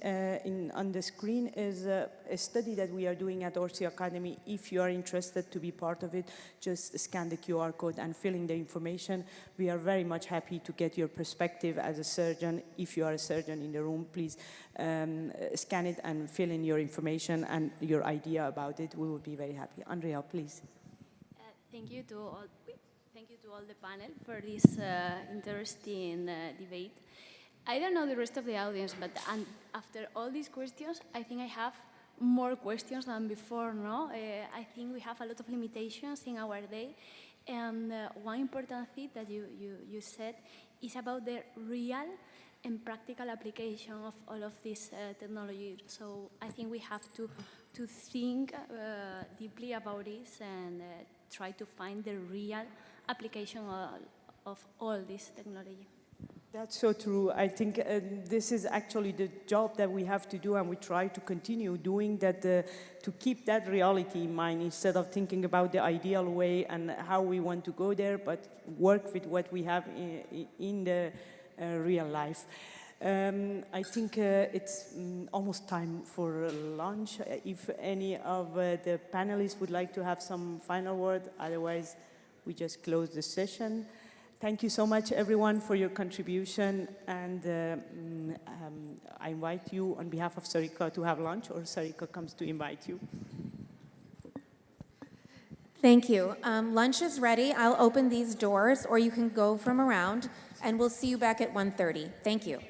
on the screen is a study that we are doing at Orsi Academy. If you are interested to be part of it, just scan the QR code and fill in the information. We are very much happy to get your perspective as a surgeon. If you are a surgeon in the room, please scan it and fill in your information and your idea about it. We will be very happy. Andrea, please. Thank you to all. Thank you to all the panel for this interesting debate. I don't know the rest of the audience, but after all these questions, I think I have more questions than before, no? I think we have a lot of limitations in our day, and one important thing that you said is about the real and practical application of all of this technology. So I think we have to think deeply about this and try to find the real application of all this technology. That's so true. I think this is actually the job that we have to do, and we try to continue doing that to keep that reality in mind instead of thinking about the ideal way and how we want to go there, but work with what we have in the real life. I think it's almost time for lunch. If any of the panelists would like to have some final word, otherwise we just close the session. Thank you so much, everyone, for your contribution. And I invite you, on behalf of Sarika, to have lunch, or Sarika comes to invite you. Thank you. Lunch is ready. I'll open these doors, or you can go from around, and we'll see you back at 1:30. Thank you.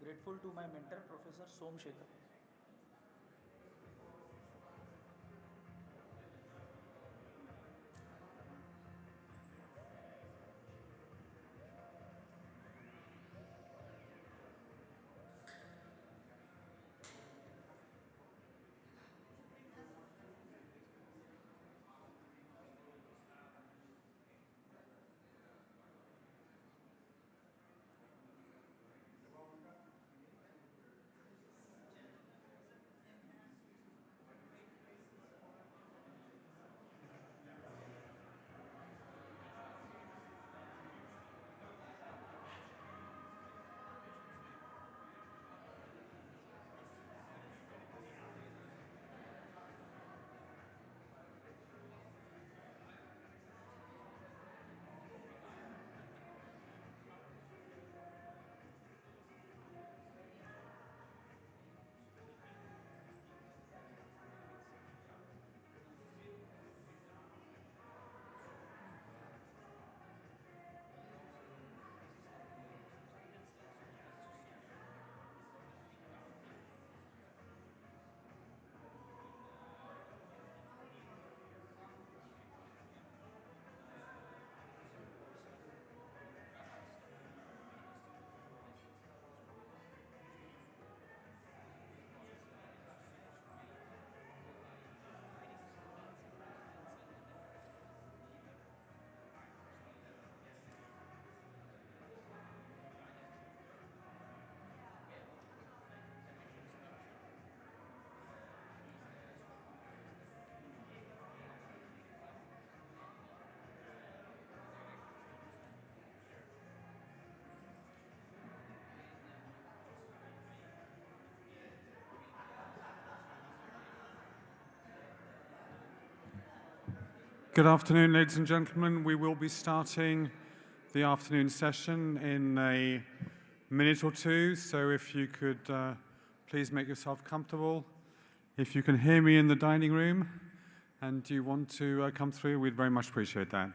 Grateful to my mentor, Professor Som Shekhar. Good afternoon, ladies and gentlemen. We will be starting the afternoon session in a minute or two, so if you could please make yourself comfortable. If you can hear me in the dining room and you want to come through, we'd very much appreciate that.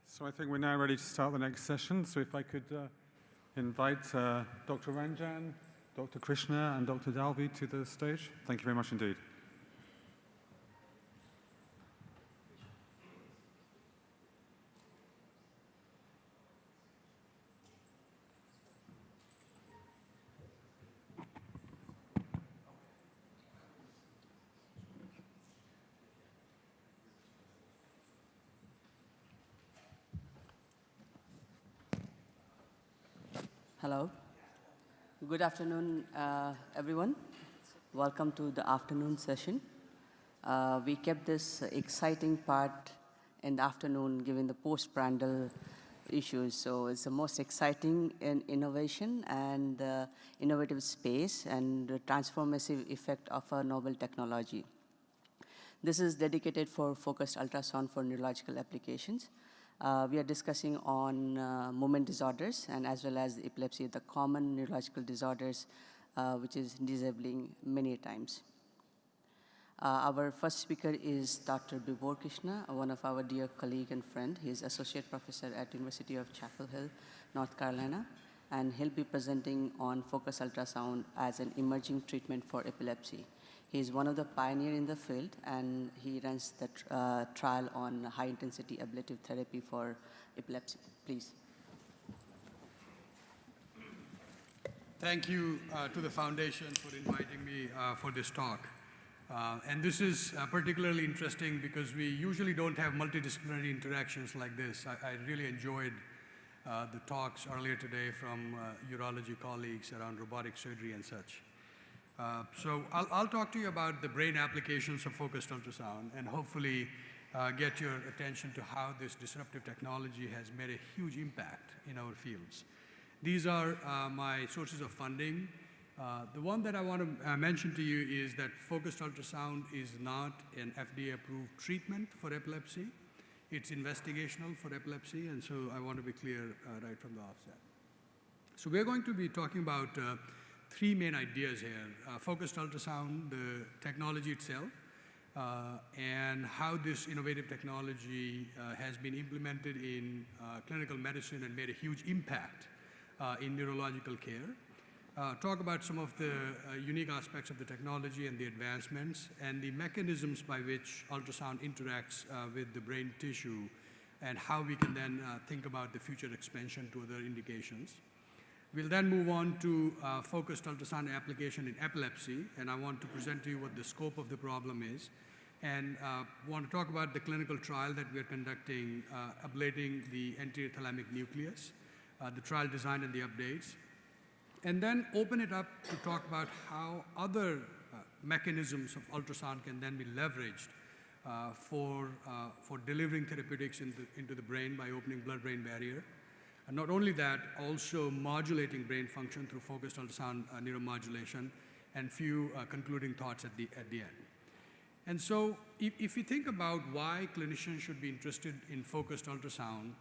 So I think we're now ready to start the next session. So if I could invite Dr. Ranjan, Dr. Krishna, and Dr. Dalvi to the stage. Thank you very much indeed. Hello. Good afternoon, everyone. Welcome to the afternoon session. We kept this exciting part in the afternoon, given the postprandial issues. So it's the most exciting in innovation and innovative space and the transformative effect of a novel technology. This is dedicated for focused ultrasound for neurological applications. We are discussing on movement disorders and as well as epilepsy, the common neurological disorders which is disabling many times. Our first speaker is Dr. Bibor Krishna, one of our dear colleague and friend. He is associate professor at University of Chapel Hill, North Carolina, and he'll be presenting on focused ultrasound as an emerging treatment for epilepsy. He is one of the pioneers in the field, and he runs the trial on high-intensity ablative therapy for epilepsy. Please. Thank you to the foundation for inviting me for this talk. And this is particularly interesting because we usually don't have multidisciplinary interactions like this. I really enjoyed the talks earlier today from urology colleagues around robotic surgery and such. So I'll talk to you about the brain applications of focused ultrasound and hopefully get your attention to how this disruptive technology has made a huge impact in our fields. These are my sources of funding. The one that I want to mention to you is that focused ultrasound is not an FDA-approved treatment for epilepsy. It's investigational for epilepsy, and so I want to be clear right from the offset. So we're going to be talking about three main ideas here. Focused ultrasound, the technology itself, and how this innovative technology has been implemented in clinical medicine and made a huge impact in neurological care. Talk about some of the unique aspects of the technology and the advancements and the mechanisms by which ultrasound interacts with the brain tissue and how we can then think about the future expansion to other indications. We'll then move on to focused ultrasound application in epilepsy, and I want to present to you what the scope of the problem is, and want to talk about the clinical trial that we're conducting, ablating the anterior thalamic nucleus, the trial design and the updates, and then open it up to talk about how other mechanisms of ultrasound can then be leveraged for delivering therapeutics into the brain by opening blood-brain barrier. And not only that, also modulating brain function through focused ultrasound neuromodulation, and few concluding thoughts at the end. And so if you think about why clinicians should be interested in focused ultrasound,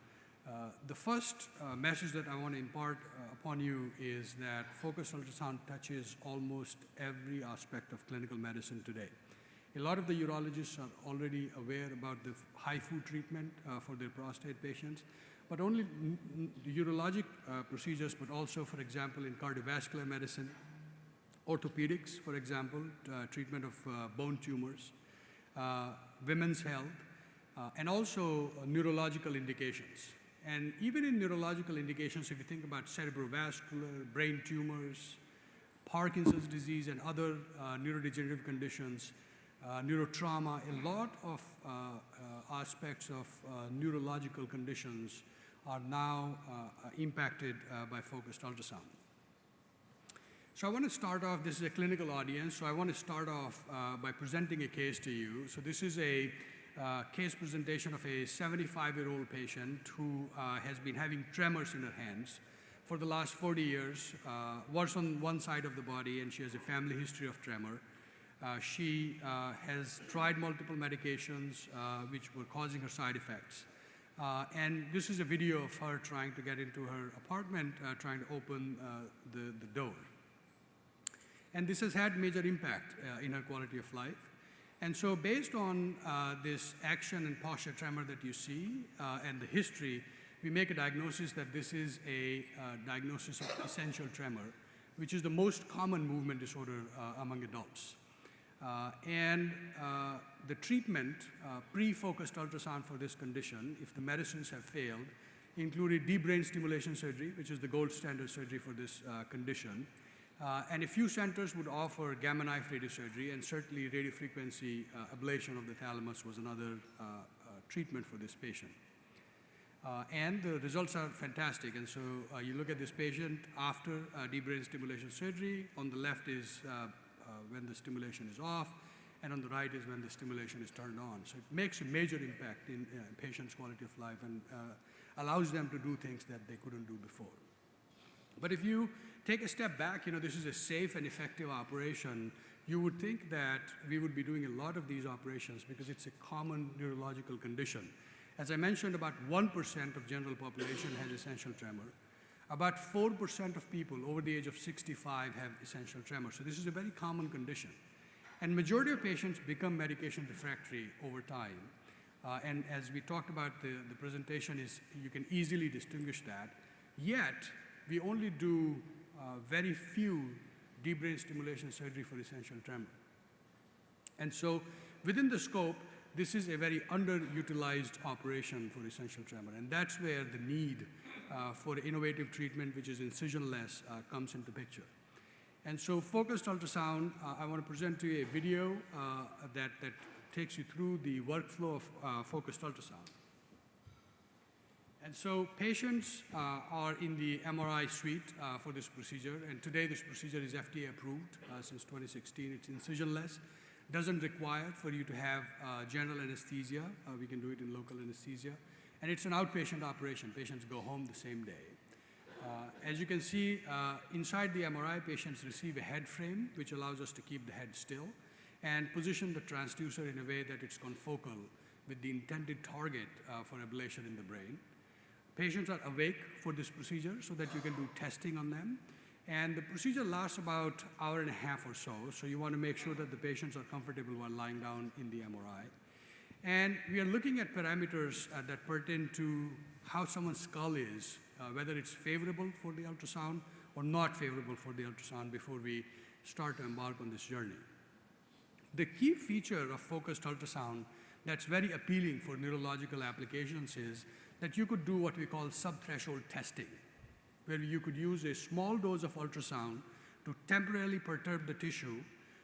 the first message that I want to impart upon you is that focused ultrasound touches almost every aspect of clinical medicine today. A lot of the urologists are already aware about the HIFU treatment for their prostate patients, but only urologic procedures, but also, for example, in cardiovascular medicine, orthopedics, for example, treatment of bone tumors, women's health, and also neurological indications. And even in neurological indications, if you think about cerebrovascular, brain tumors, Parkinson's disease, and other neurodegenerative conditions, neurotrauma, a lot of aspects of neurological conditions are now impacted by focused ultrasound. So I want to start off, this is a clinical audience, so I want to start off by presenting a case to you. So this is a case presentation of a 75-year-old patient who has been having tremors in her hands for the last 40 years, works on one side of the body, and she has a family history of tremor. She has tried multiple medications which were causing her side effects. And this is a video of her trying to get into her apartment, trying to open the door. And this has had major impact in her quality of life. And so based on this action and posture tremor that you see and the history, we make a diagnosis that this is a diagnosis of essential tremor, which is the most common movement disorder among adults. And the treatment, pre-focused ultrasound for this condition, if the medicines have failed, included deep brain stimulation surgery, which is the gold standard surgery for this condition. And a few centers would offer gamma knife radiosurgery, and certainly radiofrequency ablation of the thalamus was another treatment for this patient. And the results are fantastic. And so you look at this patient after deep brain stimulation surgery. On the left is when the stimulation is off, and on the right is when the stimulation is turned on. So it makes a major impact in patients' quality of life and allows them to do things that they couldn't do before. But if you take a step back, this is a safe and effective operation, you would think that we would be doing a lot of these operations because it's a common neurological condition. As I mentioned, about 1% of general population has essential tremor. About 4% of people over the age of 65 have essential tremor. So this is a very common condition. And majority of patients become medication refractory over time. And as we talked about, the presentation is, you can easily distinguish that. Yet, we only do very few deep brain stimulation surgery for essential tremor. And so within the scope, this is a very underutilized operation for essential tremor. And that's where the need for innovative treatment, which is incisionless, comes into picture. And so focused ultrasound, I want to present to you a video that takes you through the workflow of focused ultrasound. And so patients are in the MRI suite for this procedure, and today this procedure is FDA approved since 2016. It's incisionless, doesn't require for you to have general anesthesia. We can do it in local anesthesia. And it's an outpatient operation. Patients go home the same day. As you can see, inside the MRI, patients receive a head frame, which allows us to keep the head still, and position the transducer in a way that it's confocal with the intended target for ablation in the brain. Patients are awake for this procedure so that you can do testing on them. And the procedure lasts about an hour and a half or so, so you want to make sure that the patients are comfortable while lying down in the MRI. And we are looking at parameters that pertain to how someone's skull is, whether it's favorable for the ultrasound or not favorable for the ultrasound before we start to embark on this journey. The key feature of focused ultrasound that's very appealing for neurological applications is that you could do what we call subthreshold testing, where you could use a small dose of ultrasound to temporarily perturb the tissue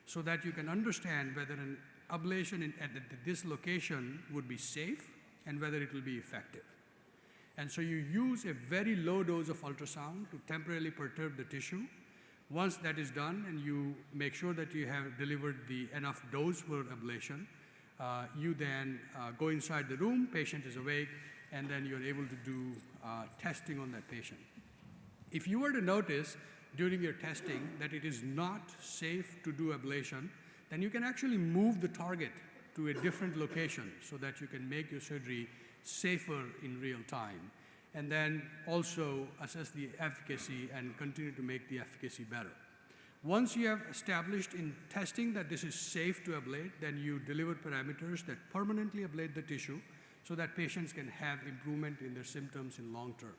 so that you can understand whether an ablation at this location would be safe and whether it will be effective. And so you use a very low dose of ultrasound to temporarily perturb the tissue. Once that is done and you make sure that you have delivered the enough dose for ablation, you then go inside the room, patient is awake, and then you're able to do testing on that patient. If you were to notice during your testing that it is not safe to do ablation, then you can actually move the target to a different location so that you can make your surgery safer in real time, and then also assess the efficacy and continue to make the efficacy better. Once you have established in testing that this is safe to ablate, then you deliver parameters that permanently ablate the tissue so that patients can have improvement in their symptoms in long term.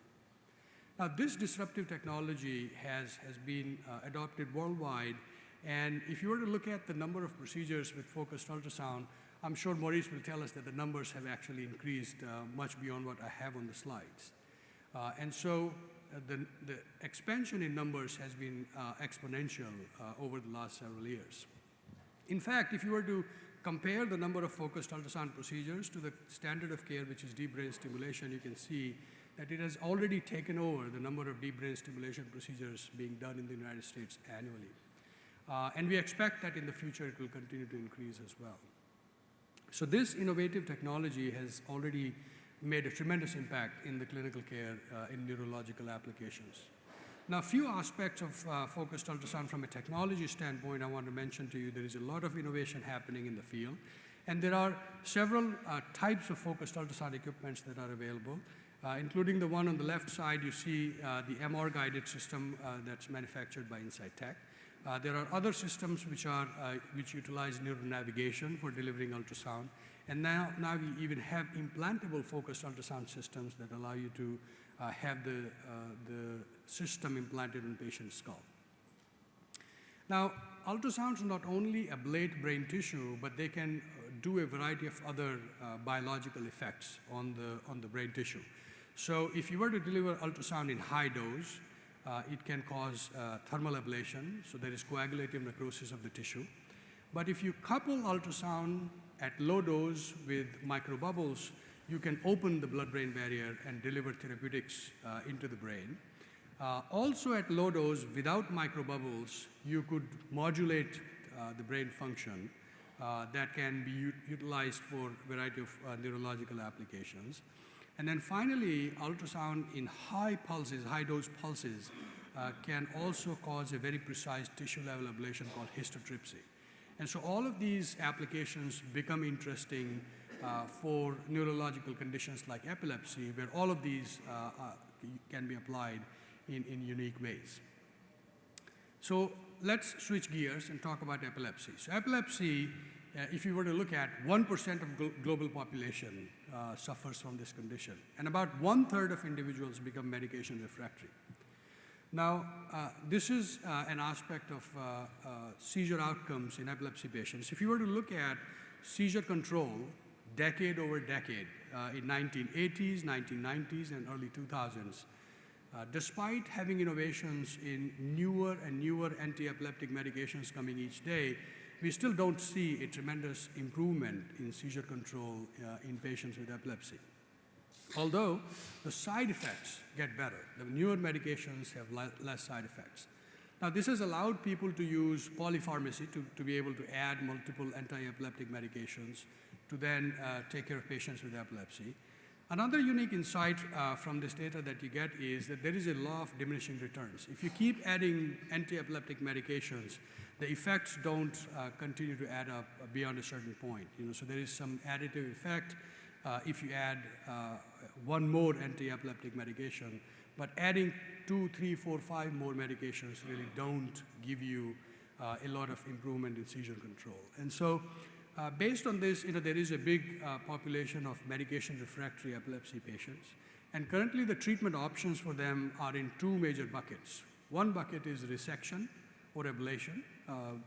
Now, this disruptive technology has been adopted worldwide, and if you were to look at the number of procedures with focused ultrasound, I'm sure Maurice will tell us that the numbers have actually increased much beyond what I have on the slides. And so the expansion in numbers has been exponential over the last several years. In fact, if you were to compare the number of focused ultrasound procedures to the standard of care, which is deep brain stimulation, you can see that it has already taken over the number of deep brain stimulation procedures being done in the United States annually. And we expect that in the future it will continue to increase as well. So this innovative technology has already made a tremendous impact in the clinical care in neurological applications. Now, a few aspects of focused ultrasound from a technology standpoint I want to mention to you. There is a lot of innovation happening in the field, and there are several types of focused ultrasound equipments that are available, including the one on the left side. You see the MR-guided system that's manufactured by Insight Tech. There are other systems which utilize neuronavigation for delivering ultrasound. And now we even have implantable focused ultrasound systems that allow you to have the system implanted in patient's skull. Now, ultrasounds not only ablate brain tissue, but they can do a variety of other biological effects on the brain tissue. So if you were to deliver ultrasound in high dose, it can cause thermal ablation, so there is coagulative necrosis of the tissue. But if you couple ultrasound at low dose with microbubbles, you can open the blood-brain barrier and deliver therapeutics into the brain. Also at low dose, without microbubbles, you could modulate the brain function that can be utilized for a variety of neurological applications. And then finally, ultrasound in high pulses, high-dose pulses, can also cause a very precise tissue-level ablation called histotripsy. And so all of these applications become interesting for neurological conditions like epilepsy, where all of these can be applied in unique ways. So let's switch gears and talk about epilepsy. So epilepsy, if you were to look at 1% of global population suffers from this condition, and about 1/3 of individuals become medication refractory. Now, this is an aspect of seizure outcomes in epilepsy patients. If you were to look at seizure control decade over decade, in 1980s, 1990s, and early 2000s, despite having innovations in newer and newer anti-epileptic medications coming each day, we still don't see a tremendous improvement in seizure control in patients with epilepsy. Although the side effects get better. The newer medications have less side effects. Now, this has allowed people to use polypharmacy to be able to add multiple anti-epileptic medications to then take care of patients with epilepsy. Another unique insight from this data that you get is that there is a law of diminishing returns. If you keep adding anti-epileptic medications, the effects don't continue to add up beyond a certain point. So there is some additive effect if you add one more anti-epileptic medication, but adding 2, 3, 4, 5 more medications really don't give you a lot of improvement in seizure control. And so based on this, there is a big population of medication refractory epilepsy patients. And currently the treatment options for them are in 2 major buckets. One bucket is resection or ablation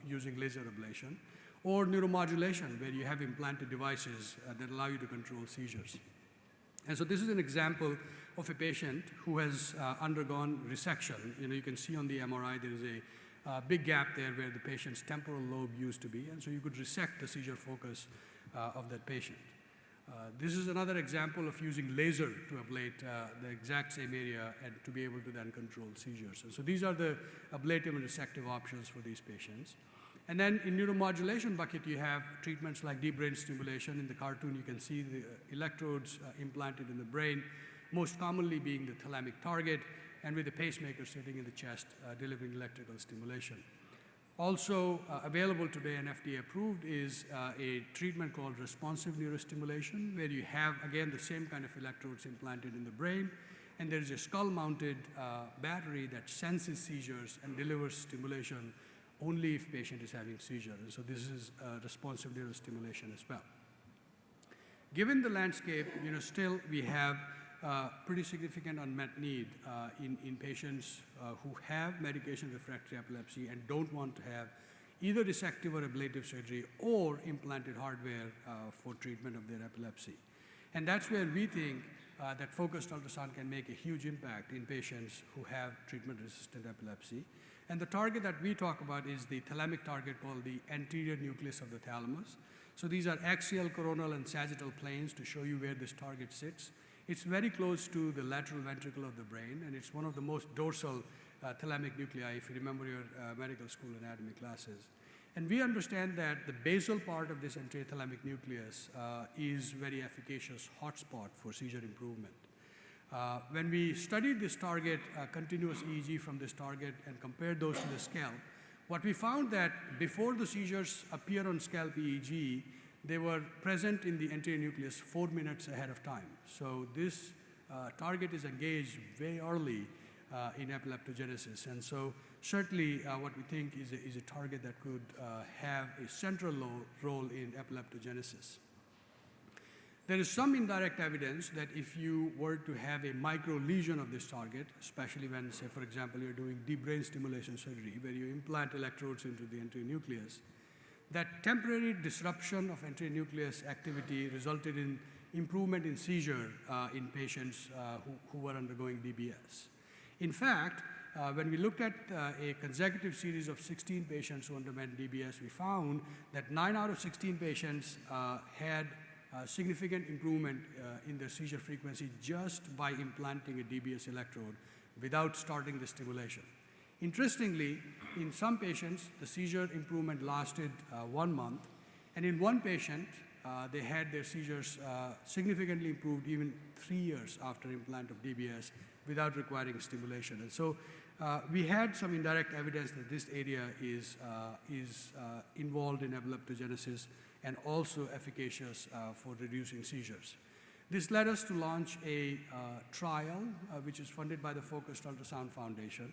using laser ablation, or neuromodulation, where you have implanted devices that allow you to control seizures. And so this is an example of a patient who has undergone resection. You can see on the MRI there is a big gap there where the patient's temporal lobe used to be, and so you could resect the seizure focus of that patient. This is another example of using laser to ablate the exact same area and to be able to then control seizures. And so these are the ablative and resective options for these patients. And then in neuromodulation bucket, you have treatments like deep brain stimulation. In the cartoon, you can see the electrodes implanted in the brain, most commonly being the thalamic target, and with a pacemaker sitting in the chest delivering electrical stimulation. Also available today and FDA approved is a treatment called responsive neurostimulation, where you have, again, the same kind of electrodes implanted in the brain, and there is a skull-mounted battery that senses seizures and delivers stimulation only if patient is having seizure. And so this is responsive neurostimulation as well. Given the landscape, still we have pretty significant unmet need in patients who have medication refractory epilepsy and don't want to have either resective or ablative surgery or implanted hardware for treatment of their epilepsy. And that's where we think that focused ultrasound can make a huge impact in patients who have treatment-resistant epilepsy. And the target that we talk about is the thalamic target called the anterior nucleus of the thalamus. So these are axial, coronal, and sagittal planes to show you where this target sits. It's very close to the lateral ventricle of the brain, and it's one of the most dorsal thalamic nuclei, if you remember your medical school anatomy classes. And we understand that the basal part of this anterior thalamic nucleus is very efficacious hotspot for seizure improvement. When we studied this target, continuous EEG from this target, and compared those to the scalp, what we found that before the seizures appear on scalp EEG, they were present in the anterior nucleus 4 minutes ahead of time. So this target is engaged very early in epileptogenesis. And so certainly what we think is a target that could have a central role in epileptogenesis. There is some indirect evidence that if you were to have a micro lesion of this target, especially when, say, for example, you're doing deep brain stimulation surgery, where you implant electrodes into the anterior nucleus, that temporary disruption of anterior nucleus activity resulted in improvement in seizure in patients who were undergoing DBS. In fact, when we looked at a consecutive series of 16 patients who underwent DBS, we found that 9 out of 16 patients had significant improvement in their seizure frequency just by implanting a DBS electrode without starting the stimulation. Interestingly, in some patients, the seizure improvement lasted 1 month, and in one patient, they had their seizures significantly improved even 3 years after implant of DBS without requiring stimulation. And so we had some indirect evidence that this area is involved in epileptogenesis and also efficacious for reducing seizures. This led us to launch a trial, which is funded by the Focused Ultrasound Foundation.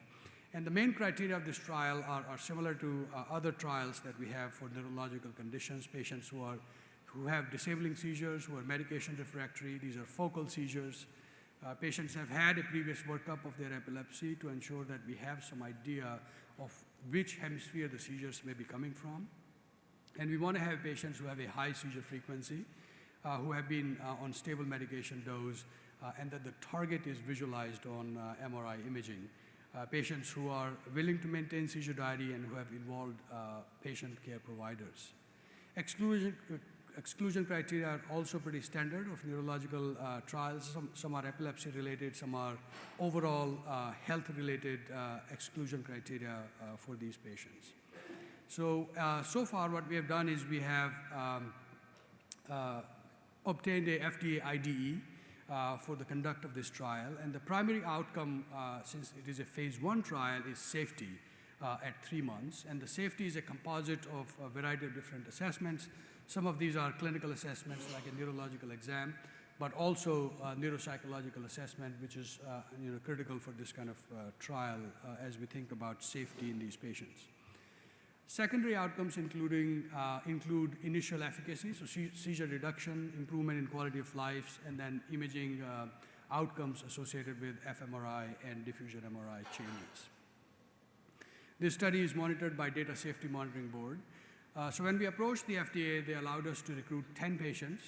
And the main criteria of this trial are similar to other trials that we have for neurological conditions, patients who have disabling seizures, who are medication refractory. These are focal seizures. Patients have had a previous workup of their epilepsy to ensure that we have some idea of which hemisphere the seizures may be coming from. And we want to have patients who have a high seizure frequency, who have been on stable medication dose, and that the target is visualized on MRI imaging. Patients who are willing to maintain seizure diary and who have involved patient care providers. Exclusion criteria are also pretty standard of neurological trials. Some are epilepsy-related, some are overall health-related exclusion criteria for these patients. So far what we have done is we have obtained a FDA IDE for the conduct of this trial. And the primary outcome, since it is a phase 1 trial, is safety at 3 months. And the safety is a composite of a variety of different assessments. Some of these are clinical assessments like a neurological exam, but also neuropsychological assessment, which is critical for this kind of trial as we think about safety in these patients. Secondary outcomes include initial efficacy, so seizure reduction, improvement in quality of life, and then imaging outcomes associated with fMRI and diffusion MRI changes. This study is monitored by Data Safety Monitoring Board. So when we approached the FDA, they allowed us to recruit 10 patients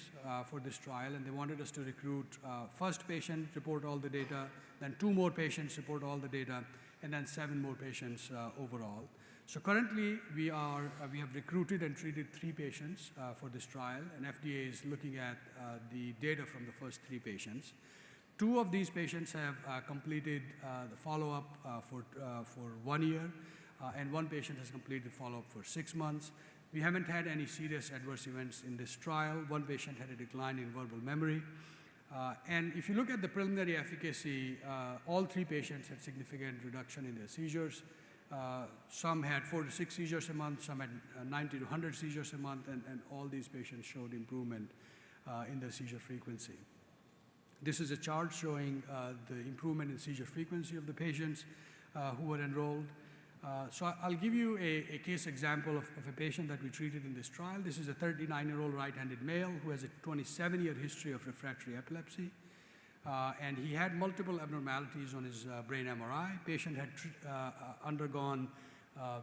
for this trial, and they wanted us to recruit first patient, report all the data, then 2 more patients, report all the data, and then 7 more patients overall. So currently, we have recruited and treated 3 patients for this trial, and FDA is looking at the data from the first 3 patients. 2 of these patients have completed the follow-up for 1 year, and 1 patient has completed follow-up for 6 months. We haven't had any serious adverse events in this trial. 1 patient had a decline in verbal memory. And if you look at the preliminary efficacy, all 3 patients had significant reduction in their seizures. Some had 4 to 6 seizures a month, some had 90 to 100 seizures a month, and all these patients showed improvement in their seizure frequency. This is a chart showing the improvement in seizure frequency of the patients who were enrolled. So I'll give you a case example of a patient that we treated in this trial. This is a 39-year-old right-handed male who has a 27-year history of refractory epilepsy. And he had multiple abnormalities on his brain MRI. Patient had undergone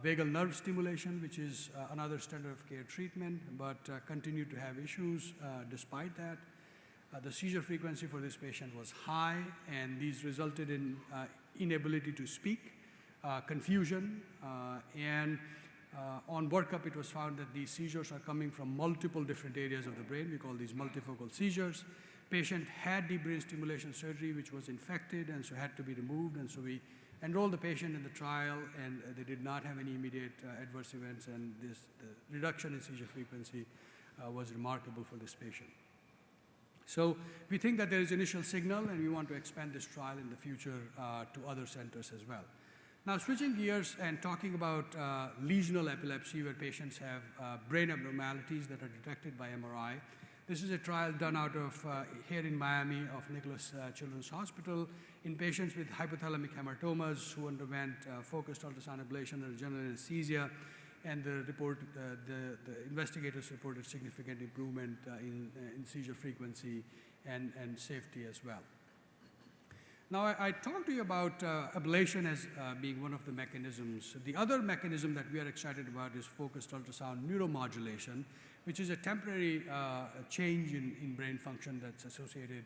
vagal nerve stimulation, which is another standard of care treatment, but continued to have issues despite that. The seizure frequency for this patient was high, and these resulted in inability to speak, confusion, and on workup it was found that these seizures are coming from multiple different areas of the brain. We call these multifocal seizures. Patient had deep brain stimulation surgery, which was infected, and so had to be removed. And so we enrolled the patient in the trial, and they did not have any immediate adverse events, and the reduction in seizure frequency was remarkable for this patient. So we think that there is initial signal, and we want to expand this trial in the future to other centers as well. Now, switching gears and talking about lesional epilepsy, where patients have brain abnormalities that are detected by MRI. This is a trial done out of here in Miami of Nicholas Children's Hospital in patients with hypothalamic hematomas who underwent focused ultrasound ablation and general anesthesia, and the investigators reported significant improvement in seizure frequency and safety as well. Now, I talked to you about ablation as being one of the mechanisms. The other mechanism that we are excited about is focused ultrasound neuromodulation, which is a temporary change in brain function that's associated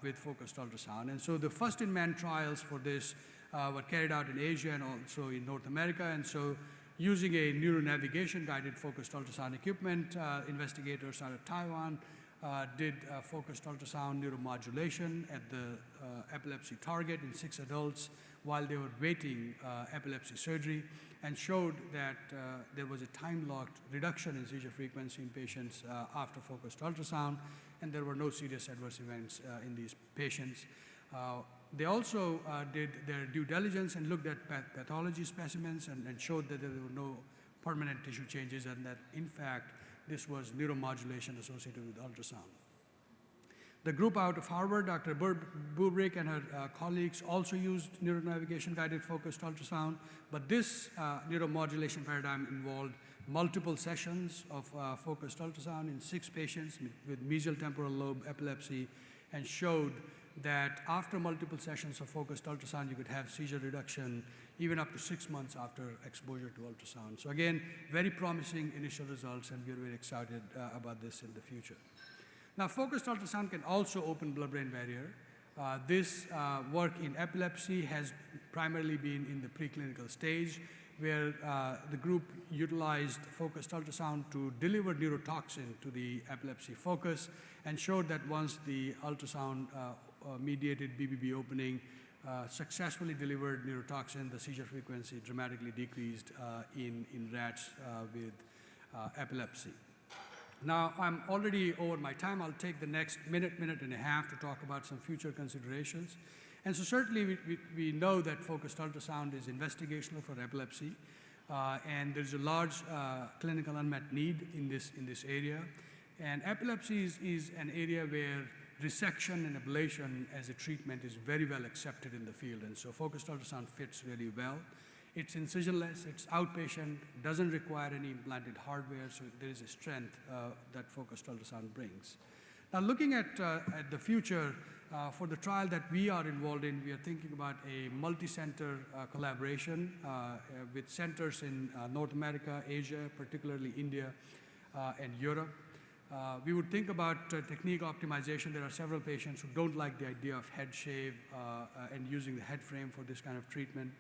with focused ultrasound. And so the first-in-man trials for this were carried out in Asia and also in North America. And so using a neuronavigation guided focused ultrasound equipment, investigators out of Taiwan did focused ultrasound neuromodulation at the epilepsy target in 6 adults while they were waiting epilepsy surgery, and showed that there was a time-locked reduction in seizure frequency in patients after focused ultrasound, and there were no serious adverse events in these patients. They also did their due diligence and looked at pathology specimens and showed that there were no permanent tissue changes, and that, in fact, this was neuromodulation associated with ultrasound. The group out of Harvard, Dr. Bubrick and her colleagues also used neuronavigation-guided focused ultrasound, but this neuromodulation paradigm involved multiple sessions of focused ultrasound in 6 patients with mesial temporal lobe epilepsy, and showed that after multiple sessions of focused ultrasound, you could have seizure reduction even up to 6 months after exposure to ultrasound. So again, very promising initial results, and we're very excited about this in the future. Now, focused ultrasound can also open blood-brain barrier. This work in epilepsy has primarily been in the preclinical stage, where the group utilized focused ultrasound to deliver neurotoxin to the epilepsy focus, and showed that once the ultrasound mediated BBB opening successfully delivered neurotoxin, the seizure frequency dramatically decreased in rats with epilepsy. Now, I'm already over my time. I'll take the next minute and a half to talk about some future considerations. And so certainly we know that focused ultrasound is investigational for epilepsy, and there's a large clinical unmet need in this area. And epilepsy is an area where resection and ablation as a treatment is very well accepted in the field, and so focused ultrasound fits really well. It's incisionless, it's outpatient, doesn't require any implanted hardware, so there is a strength that focused ultrasound brings. Now, looking at the future, for the trial that we are involved in, we are thinking about a multi-center collaboration with centers in North America, Asia, particularly India, and Europe. We would think about technique optimization. There are several patients who don't like the idea of head shave and using the head frame for this kind of treatment.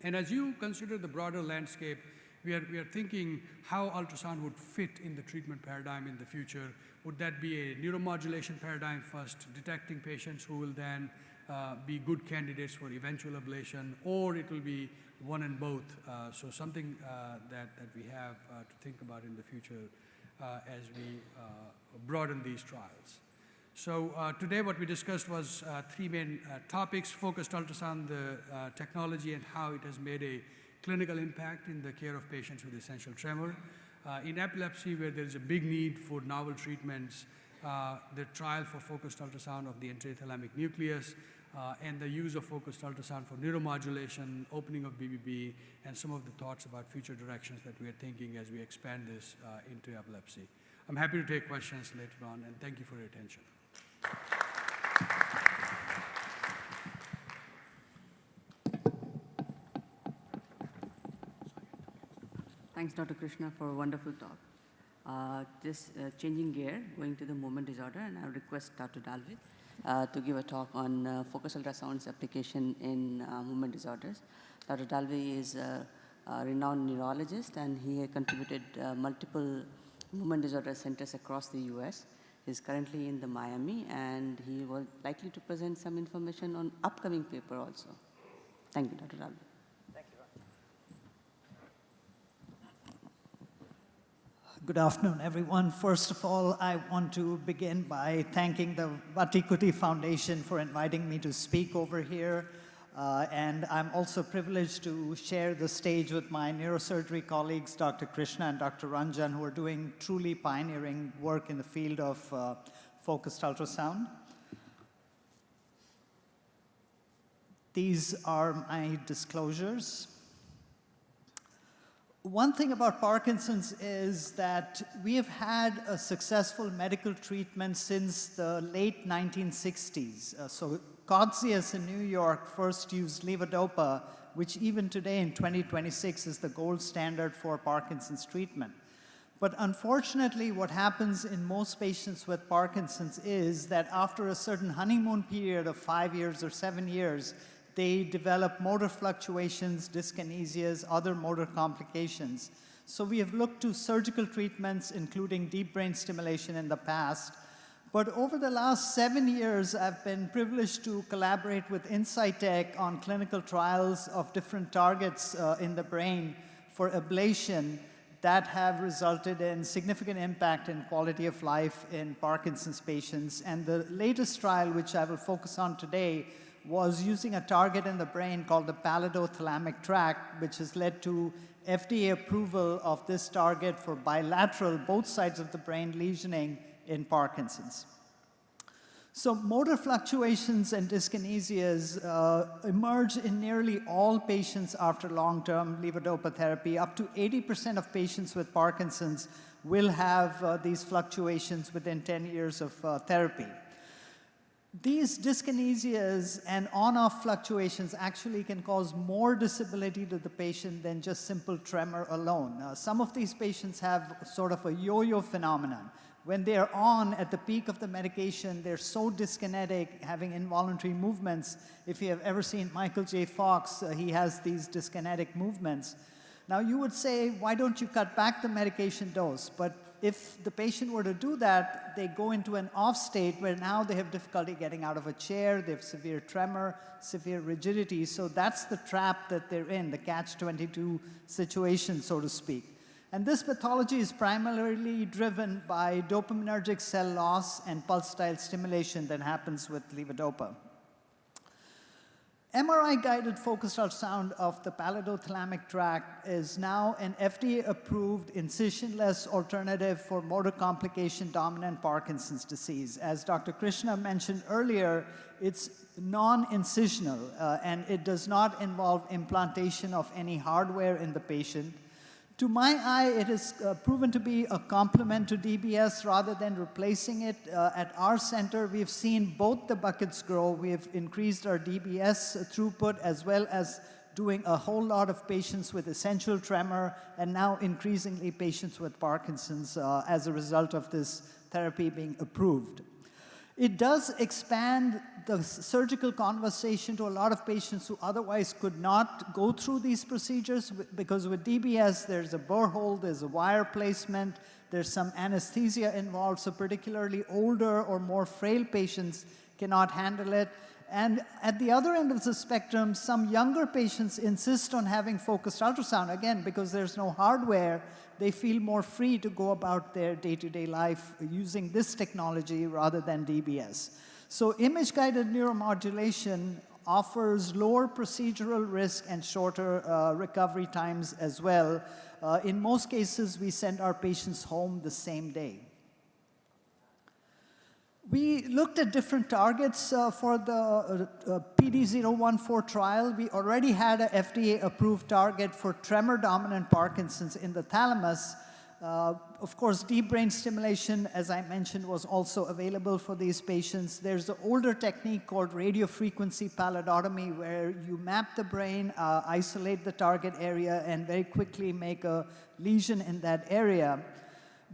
And as you consider the broader landscape, we are thinking how ultrasound would fit in the treatment paradigm in the future. Would that be a neuromodulation paradigm first, detecting patients who will then be good candidates for eventual ablation, or it will be one and both? So something that we have to think about in the future as we broaden these trials. So today what we discussed was three main topics: focused ultrasound, the technology and how it has made a clinical impact in the care of patients with essential tremor. In epilepsy, where there is a big need for novel treatments, the trial for focused ultrasound of the enterothalamic nucleus, and the use of focused ultrasound for neuromodulation, opening of BBB, and some of the thoughts about future directions that we are thinking as we expand this into epilepsy. I'm happy to take questions later on, and thank you for your attention. Thanks, Dr. Krishna, for a wonderful talk. Just changing gear, going to the movement disorder, and I'll request Dr. Dalvi to give a talk on focused ultrasound's application in movement disorders. Dr. Dalvi is a renowned neurologist, and he contributed multiple movement disorder centers across the US. He's currently in the Miami, and he was likely to present some information on upcoming paper also. Thank you, Dr. Dalvi. Good afternoon, everyone. First of all, I want to begin by thanking the Vattikuti Foundation for inviting me to speak over here. And I'm also privileged to share the stage with my neurosurgery colleagues, Dr. Krishna and Dr. Ranjan, who are doing truly pioneering work in the field of focused ultrasound. These are my disclosures. One thing about Parkinson's is that we have had a successful medical treatment since the late 1960s. So Codzius in New York first used levodopa, which even today in 2026 is the gold standard for Parkinson's treatment. But unfortunately, what happens in most patients with Parkinson's is that after a certain honeymoon period of 5 years or 7 years, they develop motor fluctuations, dyskinesias, other motor complications. So we have looked to surgical treatments, including deep brain stimulation in the past. But over the last 7 years, I've been privileged to collaborate with Insightec on clinical trials of different targets in the brain for ablation that have resulted in significant impact in quality of life in Parkinson's patients. And the latest trial, which I will focus on today, was using a target in the brain called the pallido-thalamic tract, which has led to FDA approval of this target for bilateral, both sides of the brain lesioning in Parkinson's. So motor fluctuations and dyskinesias emerge in nearly all patients after long-term levodopa therapy. Up to 80% of patients with Parkinson's will have these fluctuations within 10 years of therapy. These dyskinesias and on-off fluctuations actually can cause more disability to the patient than just simple tremor alone. Some of these patients have sort of a yo-yo phenomenon. When they're on at the peak of the medication, they're so dyskinetic, having involuntary movements. If you have ever seen Michael J. Fox, he has these dyskinetic movements. Now you would say, why don't you cut back the medication dose? But if the patient were to do that, they go into an off state where now they have difficulty getting out of a chair, they have severe tremor, severe rigidity. So that's the trap that they're in, the catch-22 situation, so to speak. And this pathology is primarily driven by dopaminergic cell loss and pulse-style stimulation that happens with levodopa. MRI-guided focused ultrasound of the pallido-thalamic tract is now an FDA-approved incision-less alternative for motor complication-dominant Parkinson's disease. As Dr. Krishna mentioned earlier, it's non-incisional, and it does not involve implantation of any hardware in the patient. To my eye, it is proven to be a complement to DBS rather than replacing it. At our center, we've seen both the buckets grow. We have increased our DBS throughput as well as doing a whole lot of patients with essential tremor and now increasingly patients with Parkinson's as a result of this therapy being approved. It does expand the surgical conversation to a lot of patients who otherwise could not go through these procedures, because with DBS, there's a burr hole, there's a wire placement, there's some anesthesia involved, so particularly older or more frail patients cannot handle it. And at the other end of the spectrum, some younger patients insist on having focused ultrasound, again, because there's no hardware. They feel more free to go about their day-to-day life using this technology rather than DBS. So image-guided neuromodulation offers lower procedural risk and shorter recovery times as well. In most cases, we send our patients home the same day. We looked at different targets for the PD014 trial. We already had an FDA-approved target for tremor-dominant Parkinson's in the thalamus. Of course, deep brain stimulation, as I mentioned, was also available for these patients. There's an older technique called radiofrequency pallidotomy, where you map the brain, isolate the target area, and very quickly make a lesion in that area.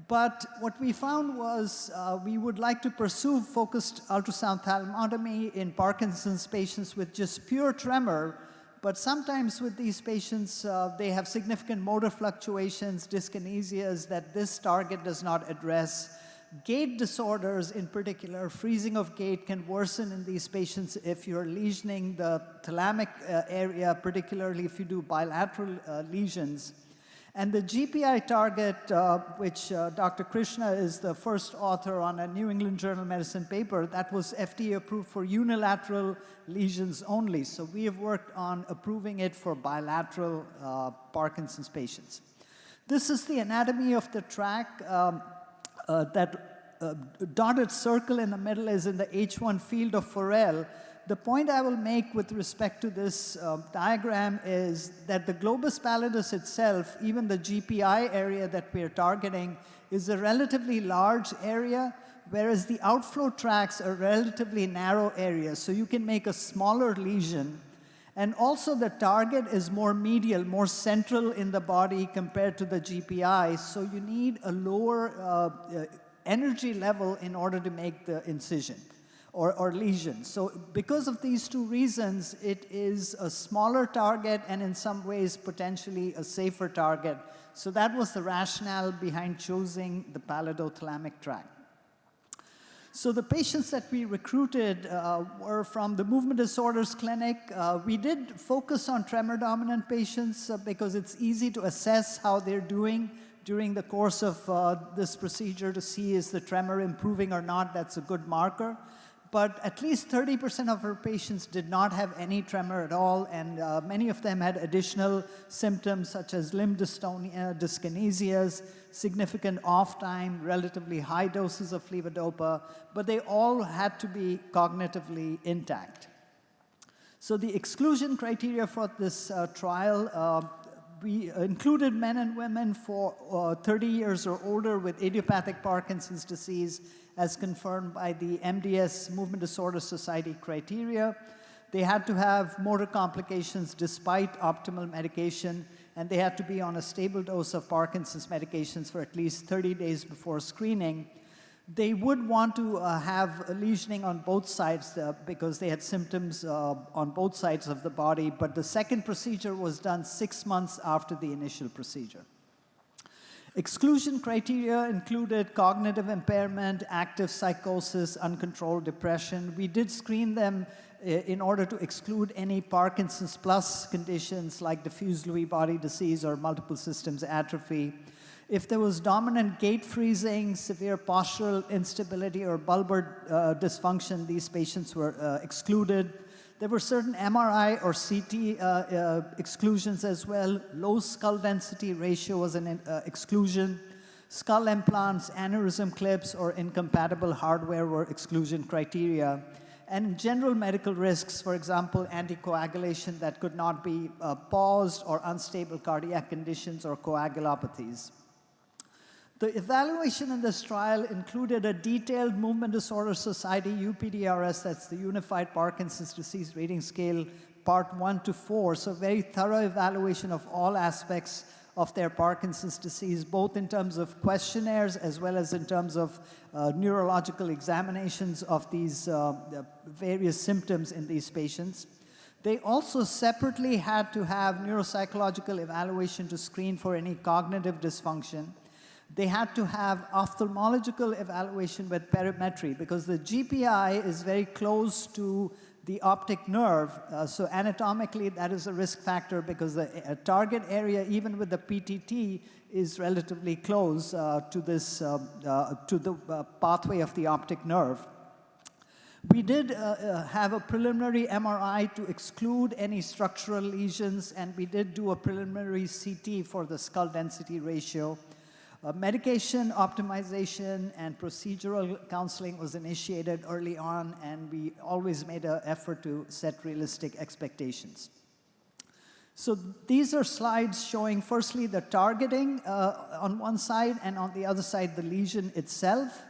But what we found was we would like to pursue focused ultrasound thalamotomy in Parkinson's patients with just pure tremor, but sometimes with these patients, they have significant motor fluctuations, dyskinesias that this target does not address. Gait disorders, in particular, freezing of gait, can worsen in these patients if you're lesioning the thalamic area, particularly if you do bilateral lesions. And the GPI target, which Dr. Krishna is the first author on a New England Journal of Medicine paper, that was FDA approved for unilateral lesions only. So we have worked on approving it for bilateral Parkinson's patients. This is the anatomy of the tract. That dotted circle in the middle is in the H1 field of Forel. The point I will make with respect to this diagram is that the globus pallidus itself, even the GPI area that we are targeting, is a relatively large area, whereas the outflow tracts are relatively narrow areas. So you can make a smaller lesion. And also the target is more medial, more central in the body compared to the GPI. So you need a lower energy level in order to make the incision or lesion. So because of these two reasons, it is a smaller target and in some ways potentially a safer target. So that was the rationale behind choosing the pallidothalamic tract. So the patients that we recruited were from the Movement Disorders Clinic. We did focus on tremor-dominant patients because it's easy to assess how they're doing during the course of this procedure to see is the tremor improving or not. That's a good marker. But at least 30% of our patients did not have any tremor at all, and many of them had additional symptoms such as limb dystonia, dyskinesias, significant off time, relatively high doses of levodopa, but they all had to be cognitively intact. So the exclusion criteria for this trial, we included men and women for 30 years or older with idiopathic Parkinson's disease as confirmed by the MDS Movement Disorder Society criteria. They had to have motor complications despite optimal medication, and they had to be on a stable dose of Parkinson's medications for at least 30 days before screening. They would want to have a lesioning on both sides because they had symptoms on both sides of the body, but the second procedure was done 6 months after the initial procedure. Exclusion criteria included cognitive impairment, active psychosis, uncontrolled depression. We did screen them in order to exclude any Parkinson's plus conditions like diffuse Lewy body disease or multiple systems atrophy. If there was dominant gait freezing, severe postural instability, or bulbar dysfunction, these patients were excluded. There were certain MRI or CT exclusions as well. Low skull density ratio was an exclusion. Skull implants, aneurysm clips, or incompatible hardware were exclusion criteria. And general medical risks, for example, anticoagulation that could not be paused, or unstable cardiac conditions or coagulopathies. The evaluation in this trial included a detailed Movement Disorder Society UPDRS, that's the Unified Parkinson's Disease Rating Scale, Part 1 to 4, so very thorough evaluation of all aspects of their Parkinson's disease, both in terms of questionnaires as well as in terms of neurological examinations of these various symptoms in these patients. They also separately had to have neuropsychological evaluation to screen for any cognitive dysfunction. They had to have ophthalmological evaluation with perimetry because the GPI is very close to the optic nerve. So anatomically, that is a risk factor because the target area, even with the PTT, is relatively close to the pathway of the optic nerve. We did have a preliminary MRI to exclude any structural lesions, and we did do a preliminary CT for the skull density ratio. Medication optimization and procedural counseling was initiated early on, and we always made an effort to set realistic expectations. So these are slides showing firstly the targeting on one side, and on the other side the lesion itself.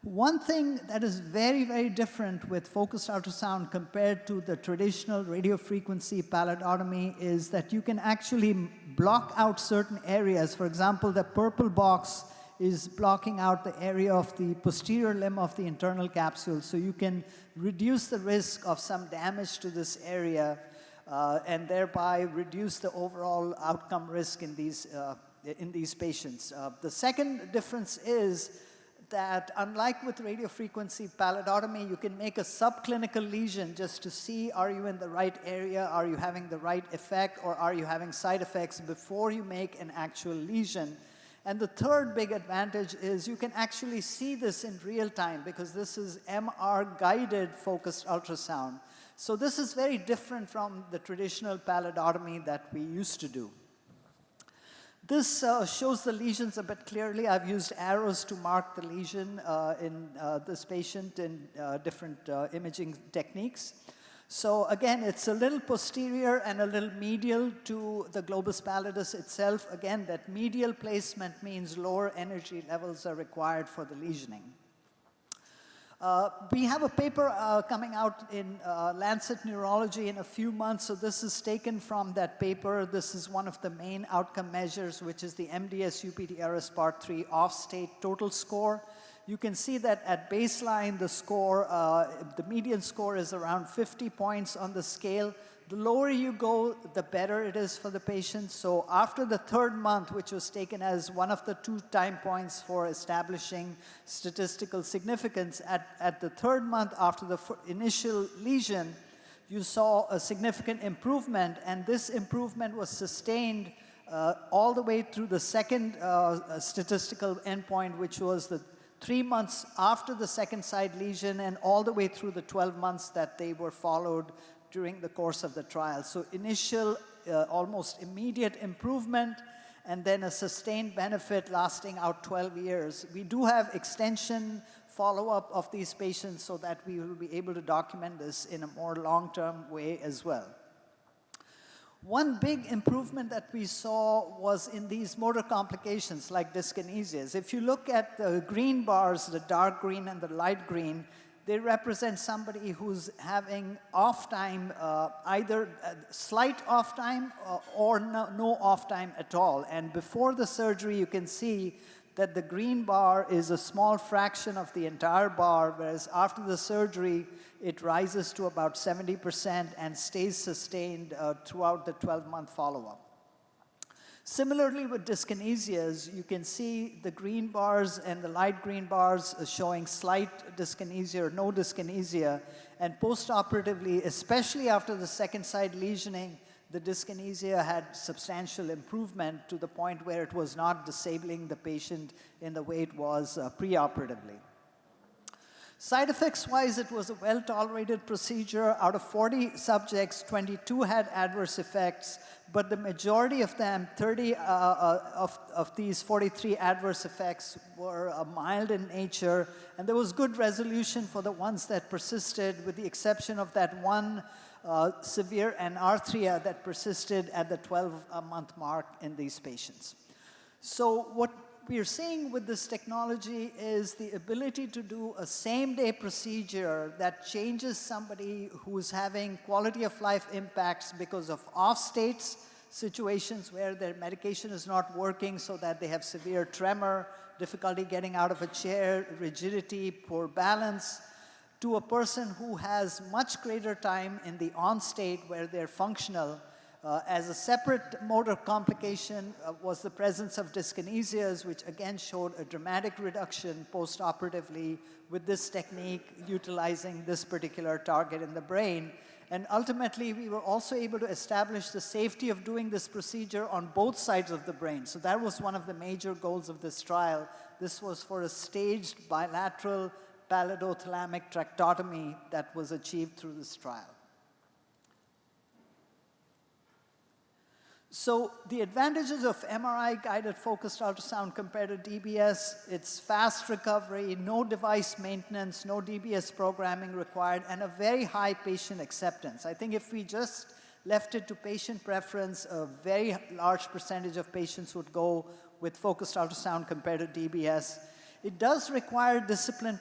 One thing that is very, very different with focused ultrasound compared to the traditional radiofrequency pallidotomy is that you can actually block out certain areas. For example, the purple box is blocking out the area of the posterior limb of the internal capsule, so you can reduce the risk of some damage to this area and thereby reduce the overall outcome risk in these patients. The second difference is that unlike with radiofrequency pallidotomy, you can make a subclinical lesion just to see, are you in the right area, are you having the right effect, or are you having side effects before you make an actual lesion. And the third big advantage is you can actually see this in real time because this is MR-guided focused ultrasound. So this is very different from the traditional pallidotomy that we used to do. This shows the lesions a bit clearly. I've used arrows to mark the lesion in this patient in different imaging techniques. So again, it's a little posterior and a little medial to the globus pallidus itself. Again, that medial placement means lower energy levels are required for the lesioning. We have a paper coming out in Lancet Neurology in a few months, so this is taken from that paper. This is one of the main outcome measures, which is the MDS-UPDRS Part 3 off-state total score. You can see that at baseline, the score, the median score is around 50 points on the scale. The lower you go, the better it is for the patient. So after the third month, which was taken as one of the 2 time points for establishing statistical significance, at the third month after the initial lesion, you saw a significant improvement, and this improvement was sustained all the way through the second statistical endpoint, which was the 3 months after the second side lesion, and all the way through the 12 months that they were followed during the course of the trial. So initial, almost immediate improvement, and then a sustained benefit lasting out 12 years. We do have extension follow-up of these patients so that we will be able to document this in a more long-term way as well. One big improvement that we saw was in these motor complications like dyskinesias. If you look at the green bars, the dark green and the light green, they represent somebody who's having off time, either slight off time or no off time at all. And before the surgery, you can see that the green bar is a small fraction of the entire bar, whereas after the surgery, it rises to about 70% and stays sustained throughout the 12-month follow-up. Similarly, with dyskinesias, you can see the green bars and the light green bars showing slight dyskinesia or no dyskinesia, and postoperatively, especially after the second side lesioning, the dyskinesia had substantial improvement to the point where it was not disabling the patient in the way it was preoperatively. Side effects-wise, it was a well-tolerated procedure. Out of 40 subjects, 22 had adverse effects, but the majority of them, 30 of these 43 adverse effects, were mild in nature, and there was good resolution for the ones that persisted, with the exception of that one severe anarthria that persisted at the 12-month mark in these patients. So what we are seeing with this technology is the ability to do a same-day procedure that changes somebody who's having quality of life impacts because of off-states, situations where their medication is not working so that they have severe tremor, difficulty getting out of a chair, rigidity, poor balance, to a person who has much greater time in the on-state where they're functional. As a separate motor complication was the presence of dyskinesias, which again showed a dramatic reduction post-operatively with this technique utilizing this particular target in the brain. And ultimately, we were also able to establish the safety of doing this procedure on both sides of the brain. So that was one of the major goals of this trial. This was for a staged bilateral pallido-thalamic tractotomy that was achieved through this trial. So the advantages of MRI-guided focused ultrasound compared to DBS, it's fast recovery, no device maintenance, no DBS programming required, and a very high patient acceptance. I think if we just left it to patient preference, a very large percentage of patients would go with focused ultrasound compared to DBS. It does require disciplined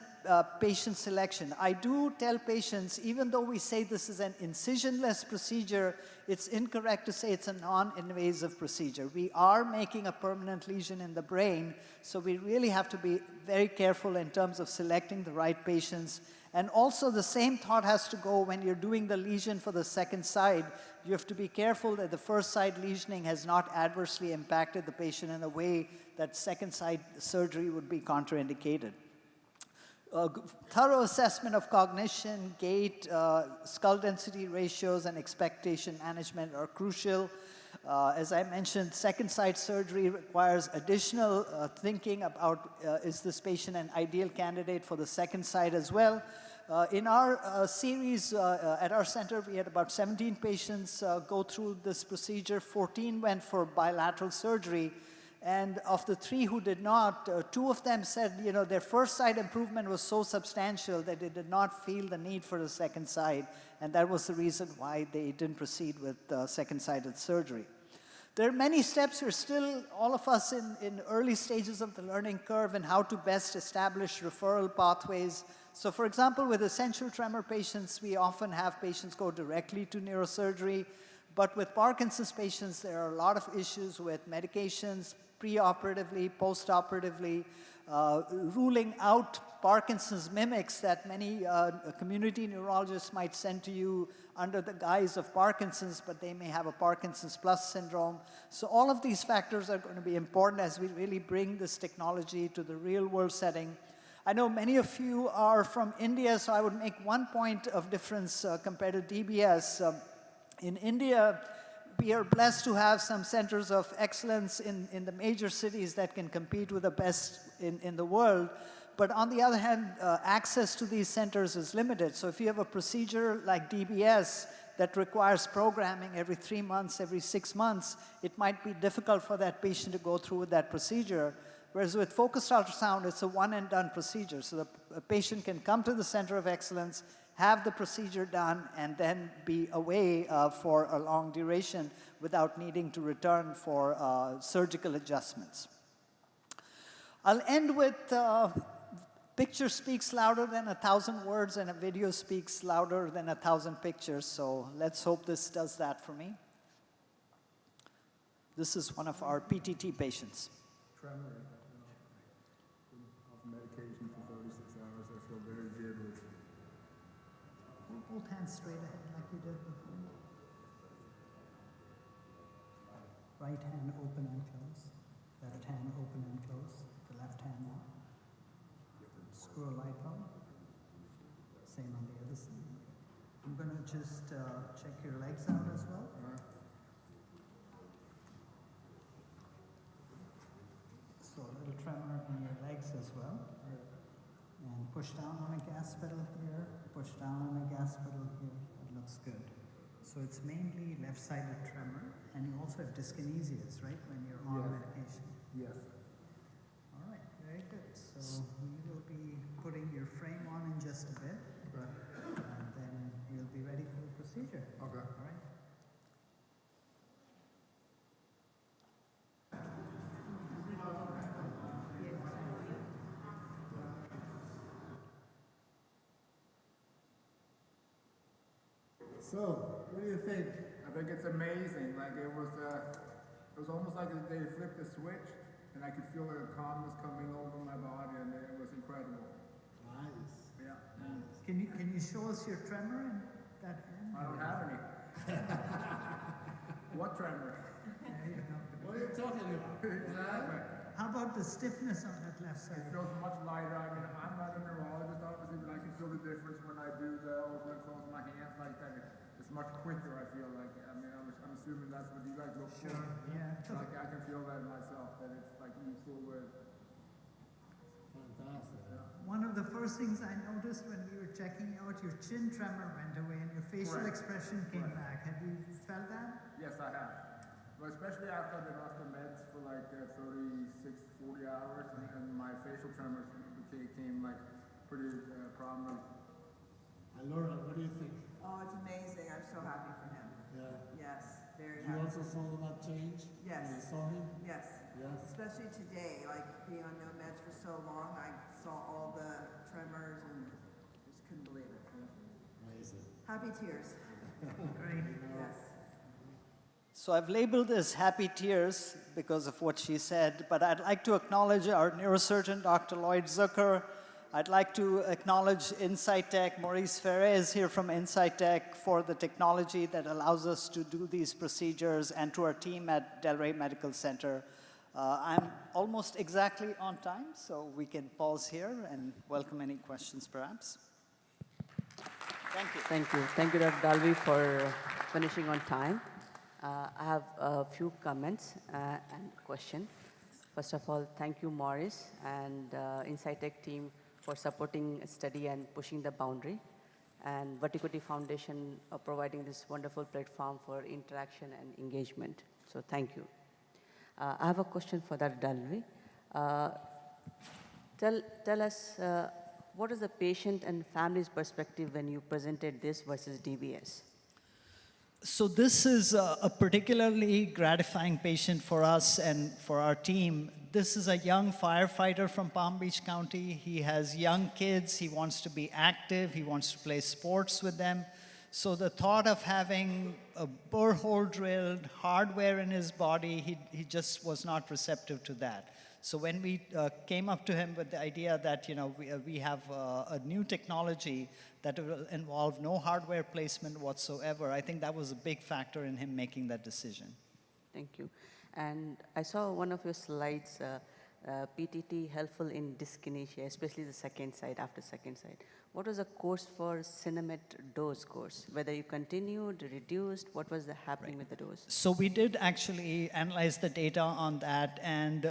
patient selection. I do tell patients, even though we say this is an incisionless procedure, it's incorrect to say it's a non-invasive procedure. We are making a permanent lesion in the brain, so we really have to be very careful in terms of selecting the right patients. And also the same thought has to go when you're doing the lesion for the second side. You have to be careful that the first side lesioning has not adversely impacted the patient in a way that second side surgery would be contraindicated. Thorough assessment of cognition, gait, skull density ratios, and expectation management are crucial. As I mentioned, second side surgery requires additional thinking about is this patient an ideal candidate for the second side as well. In our series at our center, we had about 17 patients go through this procedure. 14 went for bilateral surgery. And of the 3 who did not, 2 of them said, their first side improvement was so substantial that they did not feel the need for the second side. And that was the reason why they didn't proceed with second-sided surgery. There are many steps. We're still, all of us, in early stages of the learning curve and how to best establish referral pathways. So for example, with essential tremor patients, we often have patients go directly to neurosurgery. But with Parkinson's patients, there are a lot of issues with medications, preoperatively, postoperatively, ruling out Parkinson's mimics that many community neurologists might send to you under the guise of Parkinson's, but they may have a Parkinson's plus syndrome. So all of these factors are going to be important as we really bring this technology to the real world setting. I know many of you are from India, so I would make one point of difference compared to DBS. In India, we are blessed to have some centers of excellence in the major cities that can compete with the best in the world. But on the other hand, access to these centers is limited. So if you have a procedure like DBS that requires programming every 3 months, every 6 months, it might be difficult for that patient to go through with that procedure. Whereas with focused ultrasound, it's a one-and-done procedure. So the patient can come to the center of excellence, have the procedure done, and then be away for a long duration without needing to return for surgical adjustments. I'll end with picture speaks louder than 1,000 words, and a video speaks louder than 1,000 pictures. So let's hope this does that for me. This is one of our PTT patients. Tremor of medication for 36 hours. I feel very gibberish. Both hands straight ahead like you did before. Right hand open and close. Left hand open and close. The left hand now. Screw a light bulb. Same on the other side. I'm going to just check your legs out as well. in your legs as well. And push down on a gas pedal here, push down on a gas pedal here. It looks good. So it's mainly left-sided tremor, and you also have dyskinesias, right, when you're on medication? Yes. All right, very good. So we will be putting your frame on in just a bit, and then we'll be ready for the procedure. Okay. All right. So, what do you think? I think it's amazing. Like it was almost like they flipped a switch, and I could feel a calmness coming over my body, and it was incredible. Nice. Yeah. Nice. Can you show us your tremor in that hand? I don't have any. What tremor? What are you talking about? Exactly. How about the stiffness on that left side? It feels much lighter. I mean, I'm not a neurologist, obviously, but I can feel the difference when I do the open and close my hands like that. It's much quicker, I feel like. I mean, I'm assuming that's what you guys look for. Sure, yeah. Like, I can feel that myself, that it's like equal with. Fantastic. One of the first things I noticed when we were checking out, your chin tremor went away and your facial expression came back. Have you felt that? Yes, I have. But especially after I've been off the meds for like 36, 40 hours, and my facial tremors became like pretty prominent. And Laura, what do you think? Oh, it's amazing. I'm so happy for him. Yeah. Yes, very You happy. also saw that change? Yes. You saw him? Yes. Yes. Especially today, like being on no meds for so long, I saw all the tremors and just couldn't believe it. Amazing. Happy tears. Great. Yes. So I've labeled this happy tears because of what she said, but I'd like to acknowledge our neurosurgeon, Dr. Lloyd Zucker. I'd like to acknowledge Insight Tech, Maurice Ferrez here from Insight Tech for the technology that allows us to do these procedures, and to our team at Delray Medical Center. I'm almost exactly on time, so we can pause here and welcome any questions perhaps. Thank you. Thank you. Thank you, Dr. Dalvi, for finishing on time. I have a few comments and question. First of all, thank you, Maurice and Insight Tech team for supporting a study and pushing the boundary, and Vattikuti Foundation providing this wonderful platform for interaction and engagement. So thank you. I have a question for Dr. Dalvi. Tell us, what is the patient and family's perspective when you presented this versus DBS? So this is a particularly gratifying patient for us and for our team. This is a young firefighter from Palm Beach County. He has young kids. He wants to be active. He wants to play sports with them. So the thought of having a bore hole drilled, hardware in his body, he just was not receptive to that. So when we came up to him with the idea that, you know, we have a new technology that will involve no hardware placement whatsoever, I think that was a big factor in him making that decision. Thank you. And I saw one of your slides, PTT helpful in dyskinesia, especially the second side, after second side. What was the course for Cinemet dose course? Whether you continued, reduced, what was the happening with the dose? So we did actually analyze the data on that, and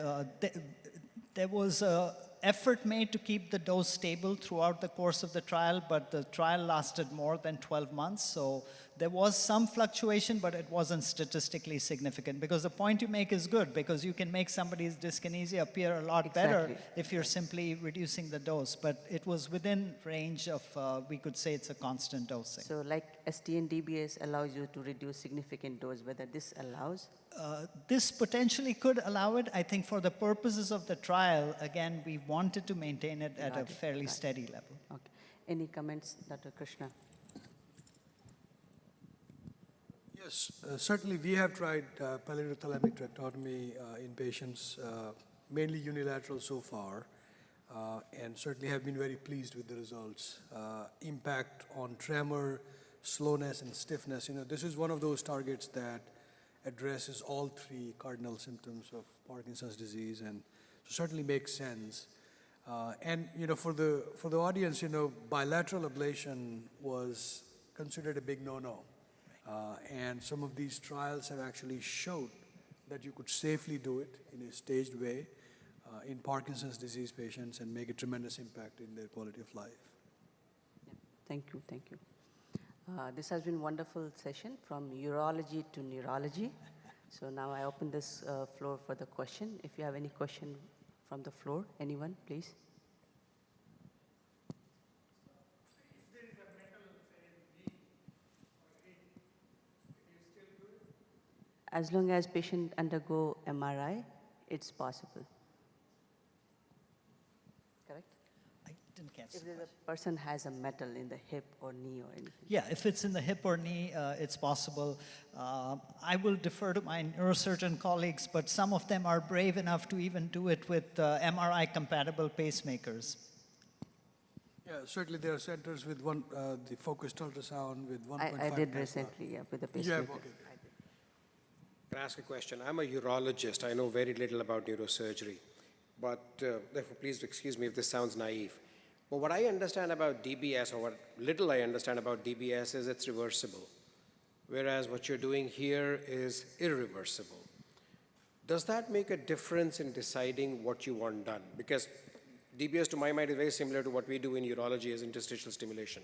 there was an effort made to keep the dose stable throughout the course of the trial, but the trial lasted more than 12 months, so there was some fluctuation, but it wasn't statistically significant, because the point you make is good, because you can make somebody's dyskinesia appear a lot better if you're simply reducing the dose, but it was within range of, we could say it's a constant dosing. So like ST and DBS allows you to reduce significant dose, whether this allows? This potentially could allow it. I think for the purposes of the trial, again, we wanted to maintain it at a fairly steady level. Okay. Any comments, Dr. Krishna? Yes, certainly we have tried palatal-thalamic tractotomy in patients, mainly unilateral so far, and certainly have been very pleased with the results. Impact on tremor, slowness, and stiffness. You know, this is one of those targets that addresses all three cardinal symptoms of Parkinson's disease, and certainly makes sense. And you know, for the audience, you know, bilateral ablation was considered a big no-no. And some of these trials have actually showed that you could safely do it in a staged way. in Parkinson's disease patients and make a tremendous impact in their quality of life. Thank you, thank you. This has been a wonderful session from urology to neurology. So now I open this floor for the question. If you have any question from the floor, anyone, please. As long as patient undergo MRI, it's possible. Correct? I didn't catch If the person has a metal in the hip or knee or anything. Yeah, if it's in the hip or knee, it's possible. I will defer to my neurosurgeon colleagues, but some of them are brave enough to even do it with MRI-compatible pacemakers. Yeah, certainly there are centers with the focused ultrasound with 1.5. I did recently, yeah, with the pacemaker. Yeah, okay. Can I ask a question? I'm a urologist. I know very little about neurosurgery, but therefore please excuse me if this sounds naive. But what I understand about DBS, or what little I understand about DBS, is it's reversible, whereas what you're doing here is irreversible. Does that make a difference in deciding what you want done? Because DBS, to my mind, is very similar to what we do in urology as interstitial stimulation.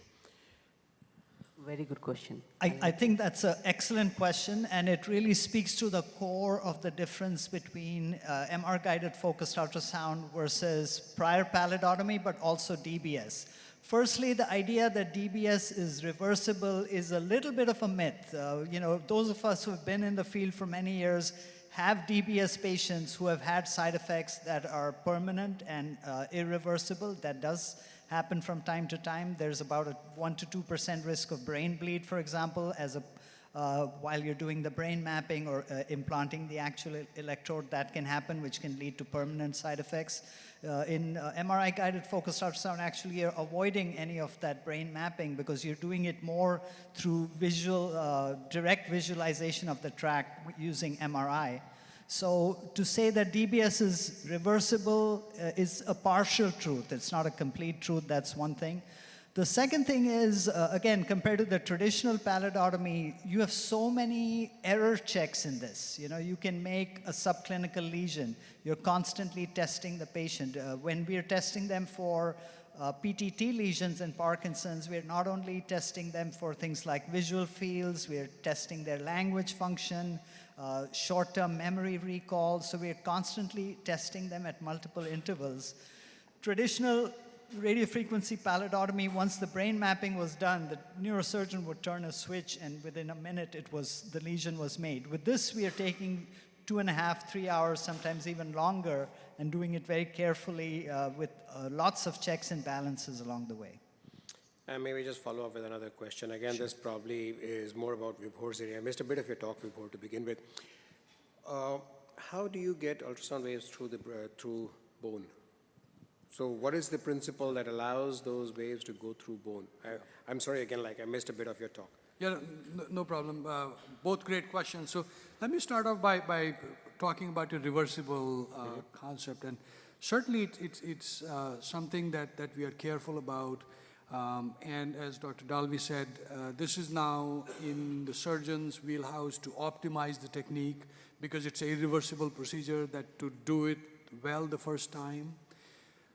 Very good question. I think that's an excellent question, and it really speaks to the core of the difference between MR-guided focused ultrasound versus prior pallidotomy, but also DBS. Firstly, the idea that DBS is reversible is a little bit of a myth. Those of us who have been in the field for many years have DBS patients who have had side effects that are permanent and irreversible. That does happen from time to time. There's about a 1 to 2% risk of brain bleed, for example, while you're doing the brain mapping or implanting the actual electrode. That can happen, which can lead to permanent side effects. In MRI-guided focused ultrasound, actually, you're avoiding any of that brain mapping because you're doing it more through direct visualization of the tract using MRI. So to say that DBS is reversible is a partial truth. It's not a complete truth. That's one thing. The second thing is, again, compared to the traditional pallidotomy, you have so many error checks in this. You can make a subclinical lesion. You're constantly testing the patient. When we're testing them for PTT lesions in Parkinson's, we're not only testing them for things like visual fields, we're testing their language function, short-term memory recall, so we're constantly testing them at multiple intervals. Traditional radiofrequency pallidotomy, once the brain mapping was done, the neurosurgeon would turn a switch and within a minute the lesion was made. With this, we are taking 2.5, 3 hours, sometimes even longer, and doing it very carefully with lots of checks and balances along the way. And maybe just follow up with another question. Again, this probably is more about Vibhor's area. I missed a bit of your talk, Vibhor, to begin with. How do you get ultrasound waves through bone? So what is the principle that allows those waves to go through bone? I'm sorry, again, I missed a bit of your talk. Yeah, no problem. Both great questions. So let me start off by talking about a reversible concept. And certainly it's something that we are careful about. And as Dr. Dalvi said, this is now in the surgeon's wheelhouse to optimize the technique because it's an irreversible procedure that to do it well the first time.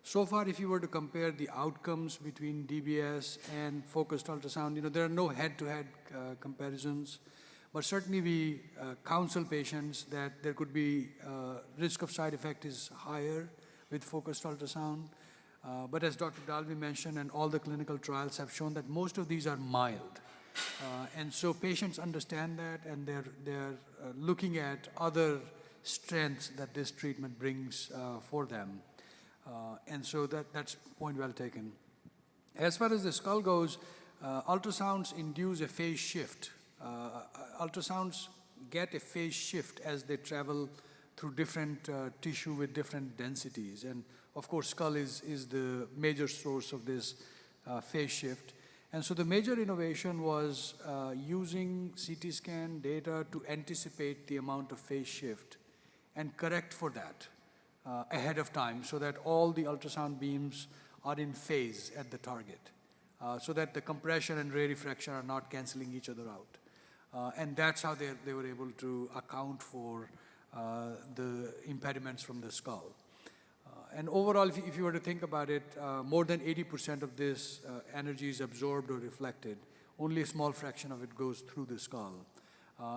So far, if you were to compare the outcomes between DBS and focused ultrasound, there are no head-to-head comparisons. But certainly we counsel patients that there could be risk of side effect is higher with focused ultrasound. But as Dr. Dalvi mentioned, and all the clinical trials have shown that most of these are mild. And so patients understand that, and they're looking at other strengths that this treatment brings for them. And so that's point well taken. As far as the skull goes, ultrasounds induce a phase shift. Ultrasounds get a phase shift as they travel through different tissue with different densities. And of course, skull is the major source of this phase shift. And so the major innovation was using CT scan data to anticipate the amount of phase shift and correct for that ahead of time so that all the ultrasound beams are in phase at the target so that the compression and ray diffraction are not canceling each other out. And that's how they were able to account for the impediments from the skull. And overall, if you were to think about it, more than 80% of this energy is absorbed or reflected. Only a small fraction of it goes through the skull.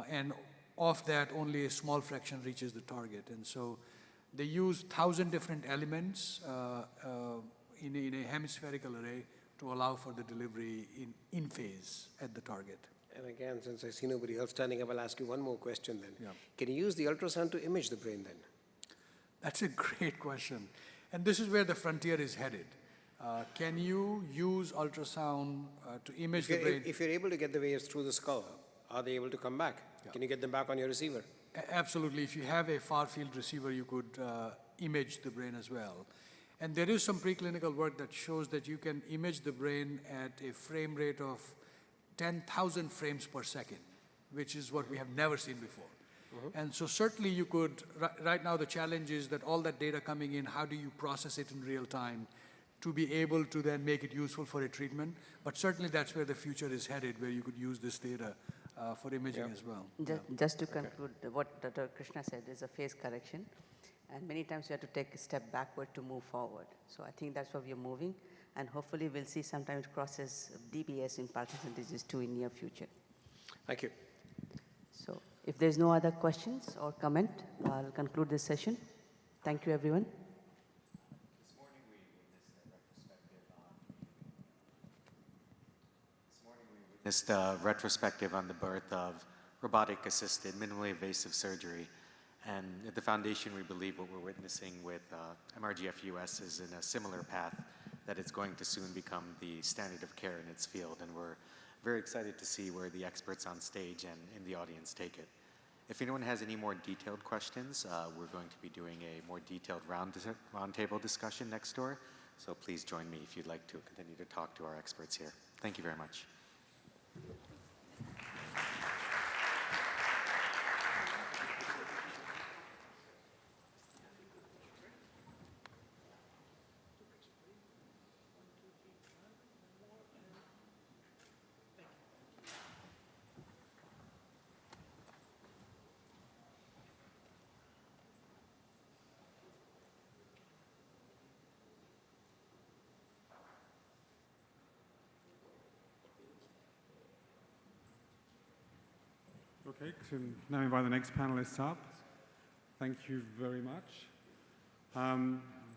And of that, only a small fraction reaches the target. And so they use 1,000 different elements in a hemispherical array to allow for the delivery in phase at the target. And again, since I see nobody else standing up, I'll ask you one more question then. Yeah. Can you use the ultrasound to image the brain then? That's a great question. And this is where the frontier is headed. Can you use ultrasound to image the brain? If you're able to get the waves through the skull, are they able to come back? Yeah. Can you get them back on your receiver? Absolutely. If you have a far-field receiver, you could image the brain as well. And there is some preclinical work that shows that you can image the brain at a frame rate of 10,000 frames per second, which is what we have never seen before. And so certainly you could, right now the challenge is that all that data coming in, how do you process it in real time to be able to then make it useful for a treatment? But certainly that's where the future is headed, where you could use this data for imaging as well. Just to conclude, what Dr. Krishna said is a phase correction. And many times you have to take a step backward to move forward. So I think that's where we are moving. And hopefully we'll see sometimes it crosses DBS in Parkinson's disease too in near future. Thank you. So if there's no other questions or comment, I'll conclude this session. Thank you, everyone. This retrospective on the birth of robotic-assisted minimally invasive surgery. And at the foundation, we believe what we're witnessing with MRGF-US is in a similar path, that it's going to soon become the standard of care in its field. And we're very excited to see where the experts on stage and in the audience take it. If anyone has any more detailed questions, we're going to be doing a more detailed roundtable discussion next door. So please join me if you'd like to continue to talk to our experts here. Thank you very much. Okay, so now invite the next panelists up. Thank you very much.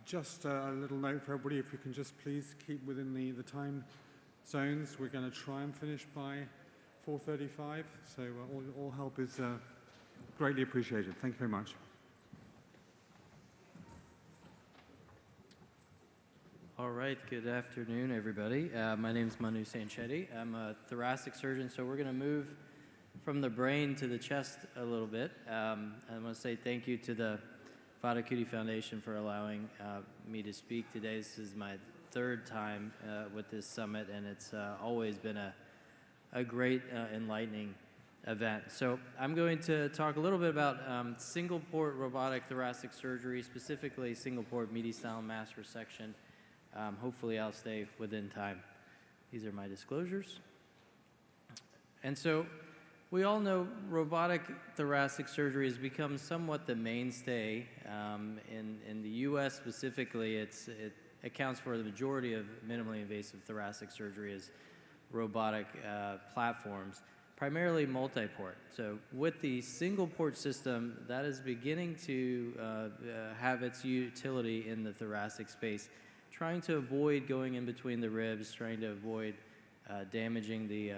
Just a little note for everybody, if you can just please keep within the time zones. We're going to try and finish by 4:35, so all help is greatly appreciated. Thank you very much. All right, good afternoon, everybody. My name is Manu Sanchetti. I'm a thoracic surgeon, so we're going to move from the brain to the chest a little bit. I want to say thank you to the Vattikuti Foundation for allowing me to speak today. This is my third time with this summit, and it's always been a great, enlightening event. So I'm going to talk a little bit about single-port robotic thoracic surgery, specifically single-port mediastinal mass resection. Hopefully I'll stay within time. These are my disclosures. And so we all know robotic thoracic surgery has become somewhat the mainstay. In the US specifically, it accounts for the majority of minimally invasive thoracic surgery as robotic platforms, primarily multi-port. So with the single-port system, that is beginning to have its utility in the thoracic space, trying to avoid going in between the ribs, trying to avoid damaging the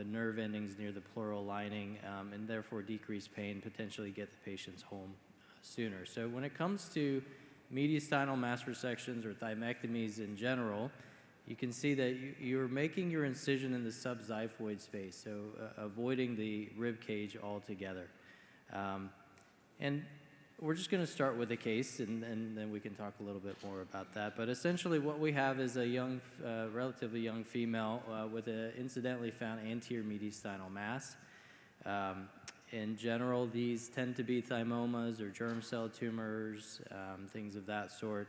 nerve endings near the pleural lining, and therefore decrease pain, potentially get the patients home sooner. So when it comes to mediastinal mass resections or thymectomies in general, you can see that you're making your incision in the subxiphoid space, so avoiding the rib cage altogether. And we're just going to start with a case, and then we can talk a little bit more about that. But essentially what we have is a young, relatively young female with an incidentally found anterior mediastinal mass. In general, these tend to be thymomas or germ cell tumors, things of that sort.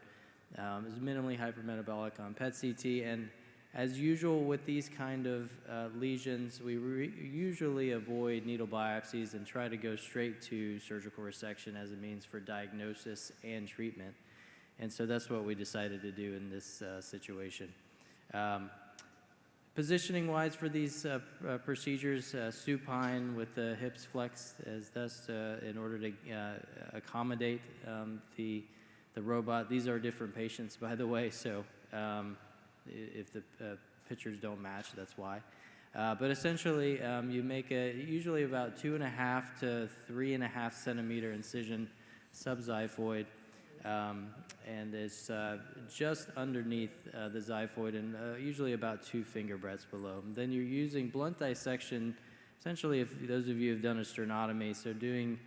It's minimally hypermetabolic on PET-CT, and as usual with these kind of lesions, we usually avoid needle biopsies and try to go straight to surgical resection as a means for diagnosis and treatment. And so that's what we decided to do in this situation. Positioning-wise for these procedures, supine with the hips flexed as thus in order to accommodate the robot. These are different patients, by the way, so if the pictures don't match, that's why. But essentially, you make usually about 2.5 to 3.5 centimeter incision subxiphoid, and it's just underneath the xiphoid and usually about 2 finger breadths below. Then you're using blunt dissection, essentially, if those of you have done a sternotomy, so doing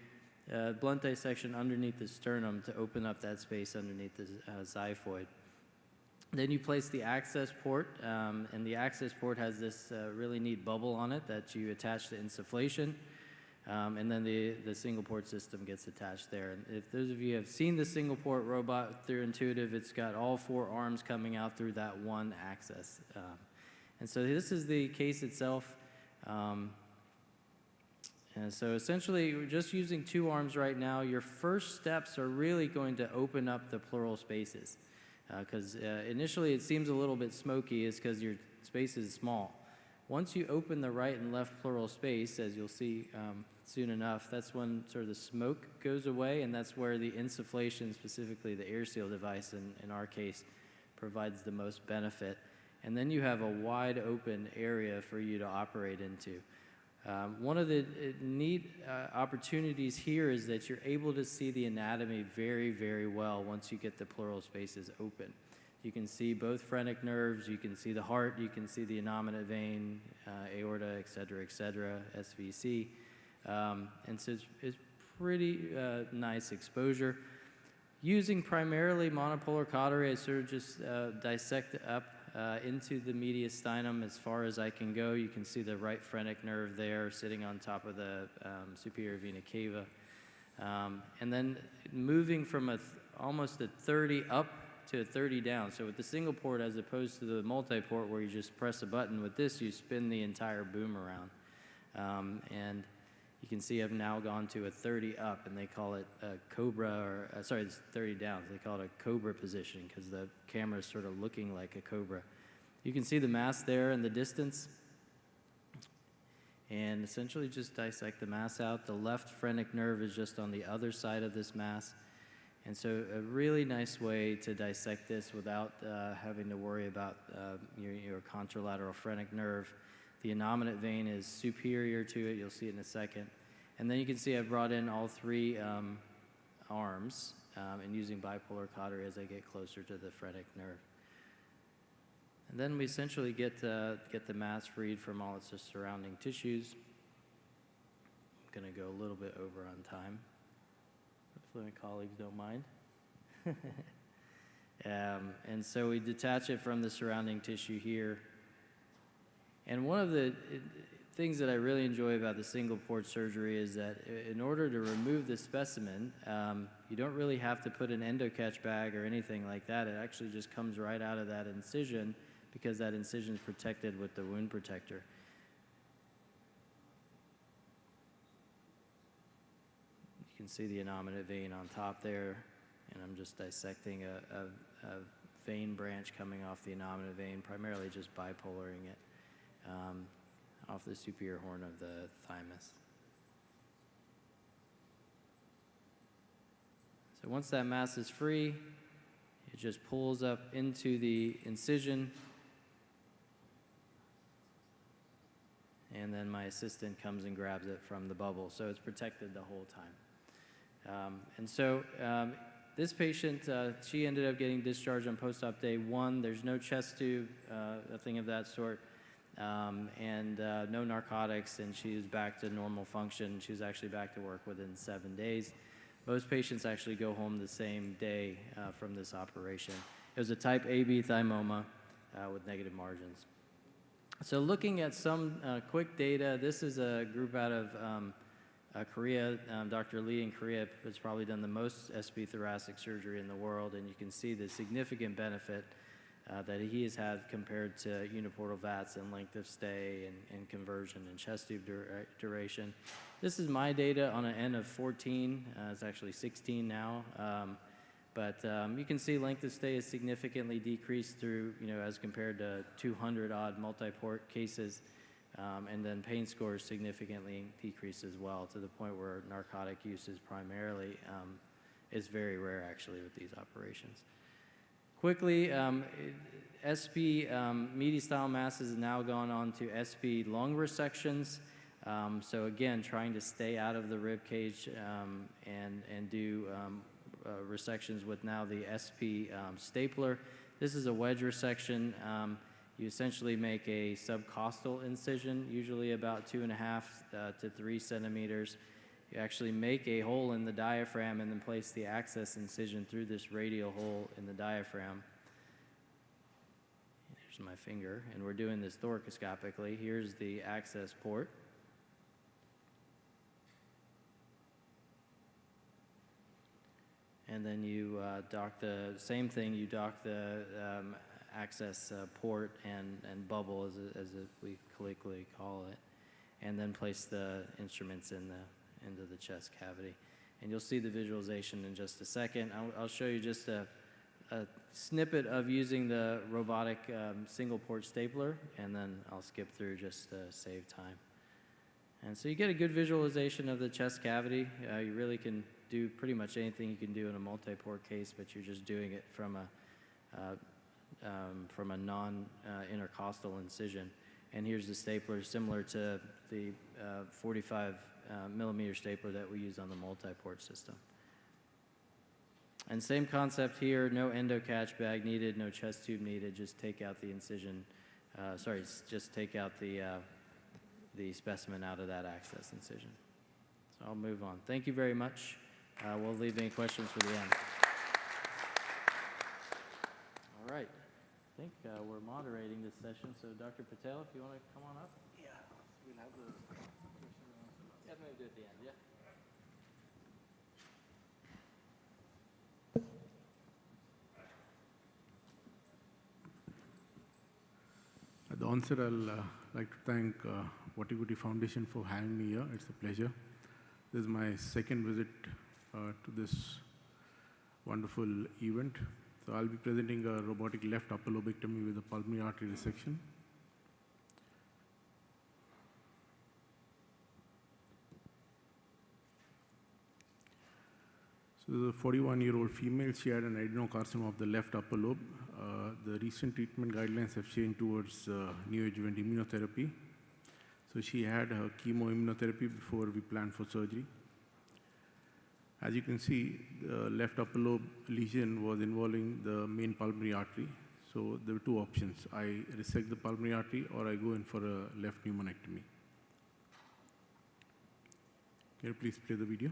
blunt dissection underneath the sternum to open up that space underneath the xiphoid. Then you place the access port, and the access port has this really neat bubble on it that you attach to insufflation, and then the single port system gets attached there. And if those of you have seen the single port robot through Intuitive, it's got all 4 arms coming out through that one access. And so this is the case itself. And so essentially, we're just using 2 arms right now. Your first steps are really going to open up the pleural spaces. Because initially it seems a little bit smoky is because your space is small. Once you open the right and left pleural space, as you'll see soon enough, that's when sort of the smoke goes away, and that's where the insufflation, specifically the air seal device in our case, provides the most benefit. And then you have a wide open area for you to operate into. One of the neat opportunities here is that you're able to see the anatomy very, very well once you get the pleural spaces open. You can see both phrenic nerves, you can see the heart, you can see the innominate vein, aorta, et cetera, SVC. And so it's pretty nice exposure. Using primarily monopolar cautery, I sort of just dissect up into the mediastinum as far as I can go. You can see the right phrenic nerve there sitting on top of the superior vena cava. And then moving from almost a 30 up to a 30 down. So with the single port as opposed to the multi-port where you just press a button, with this you spin the entire boom around. And you can see I've now gone to a 30 up, and they call it a cobra, or sorry, it's 30 down. They call it a cobra position because the camera is sort of looking like a cobra. You can see the mass there in the distance, and essentially just dissect the mass out. The left phrenic nerve is just on the other side of this mass, and so a really nice way to dissect this without having to worry about your contralateral phrenic nerve. The innominate vein is superior to it. You'll see it in a second. And then you can see I've brought in all 3 arms and using bipolar cautery as I get closer to the phrenic nerve. And then we essentially get the mass freed from all its surrounding tissues. I'm going to go a little bit over on time. Hopefully my colleagues don't mind. And so we detach it from the surrounding tissue here. And one of the things that I really enjoy about the single port surgery is that in order to remove the specimen, you don't really have to put an endo-catch bag or anything like that. It actually just comes right out of that incision because that incision is protected with the wound protector. You can see the innominate vein on top there, and I'm just dissecting a vein branch coming off the innominate vein, primarily just bipolaring it. Off the superior horn of the thymus. So once that mass is free, it just pulls up into the incision, and then my assistant comes and grabs it from the bubble, so it's protected the whole time. And so this patient, she ended up getting discharged on post-op day 1. There's no chest tube, nothing of that sort. And no narcotics, and she was back to normal function. She was actually back to work within 7 days. Most patients actually go home the same day from this operation. It was a type AB thymoma with negative margins. So looking at some quick data, this is a group out of Korea. Dr. Lee in Korea has probably done the most SB thoracic surgery in the world, and you can see the significant benefit that he has had compared to uniportal VATS and length of stay and conversion and chest tube duration. This is my data on an N of 14. It's actually 16 now. But you can see length of stay is significantly decreased through, as compared to 200 odd multi-port cases. And then pain scores significantly decrease as well, to the point where narcotic use is primarily, is very rare actually with these operations. Quickly, SP mediastyle masses has now gone on to SP lung resections. So again, trying to stay out of the rib cage and do resections with now the SP stapler. This is a wedge resection. You essentially make a subcostal incision, usually about 2.5 to 3 centimeters. You actually make a hole in the diaphragm and then place the access incision through this radial hole in the diaphragm. Here's my finger, and we're doing this thoracoscopically. Here's the access port. And then you dock the same thing. You dock the access port and bubble, as we colloquially call it, and then place the instruments into the chest cavity. And you'll see the visualization in just a second. I'll show you just a snippet of using the robotic single port stapler, and then I'll skip through just to save time. And so you get a good visualization of the chest cavity. You really can do pretty much anything you can do in a multi-port case, but you're just doing it from a non-intercostal incision. And here's the stapler, similar to the 45 millimeter stapler that we use on the multi-port system. And same concept here, no endo catch bag needed, no chest tube needed, just take out the incision, just take out the specimen out of that access incision. So I'll move on. Thank you very much. We'll leave any questions for the end. All right. I think we're moderating this session, so Dr. Patel, if you want to come on up. Yeah, we'll have the question. Yeah, maybe do it at the end, yeah. At the onset, I'll like to thank Vattikuti Foundation for having me here. It's a pleasure. This is my second visit to this wonderful event. So I'll be presenting a robotic left upper lobectomy with a pulmonary artery resection. So this is a 41-year-old female. She had an adenocarcinoma of the left upper lobe. The recent treatment guidelines have changed towards neoadjuvant immunotherapy. So she had her chemoimmunotherapy before we planned for surgery. As you can see, the left upper lobe lesion was involving the main pulmonary artery. So there were two options. I resect the pulmonary artery or I go in for a left pneumonectomy. Can you please play the video?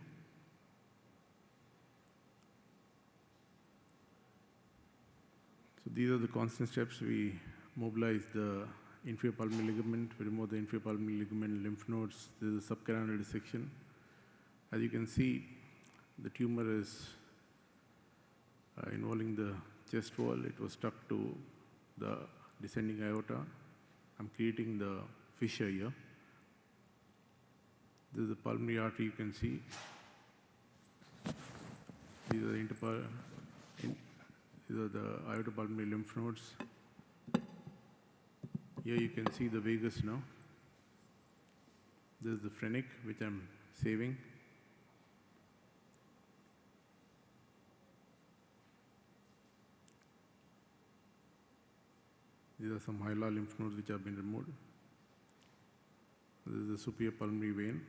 So these are the constant steps. We mobilize the inferior pulmonary ligament, we remove the inferior pulmonary ligament, lymph nodes. There is a subcarinal dissection. As you can see, the tumor is involving the chest wall. It was stuck to the descending aorta. I'm creating the fissure here. This is the pulmonary artery you can see. These are the aortopulmonary lymph nodes. Here you can see the vagus now. This is the phrenic, which I'm saving. These are some hilar lymph nodes which have been removed. This is the superior pulmonary vein.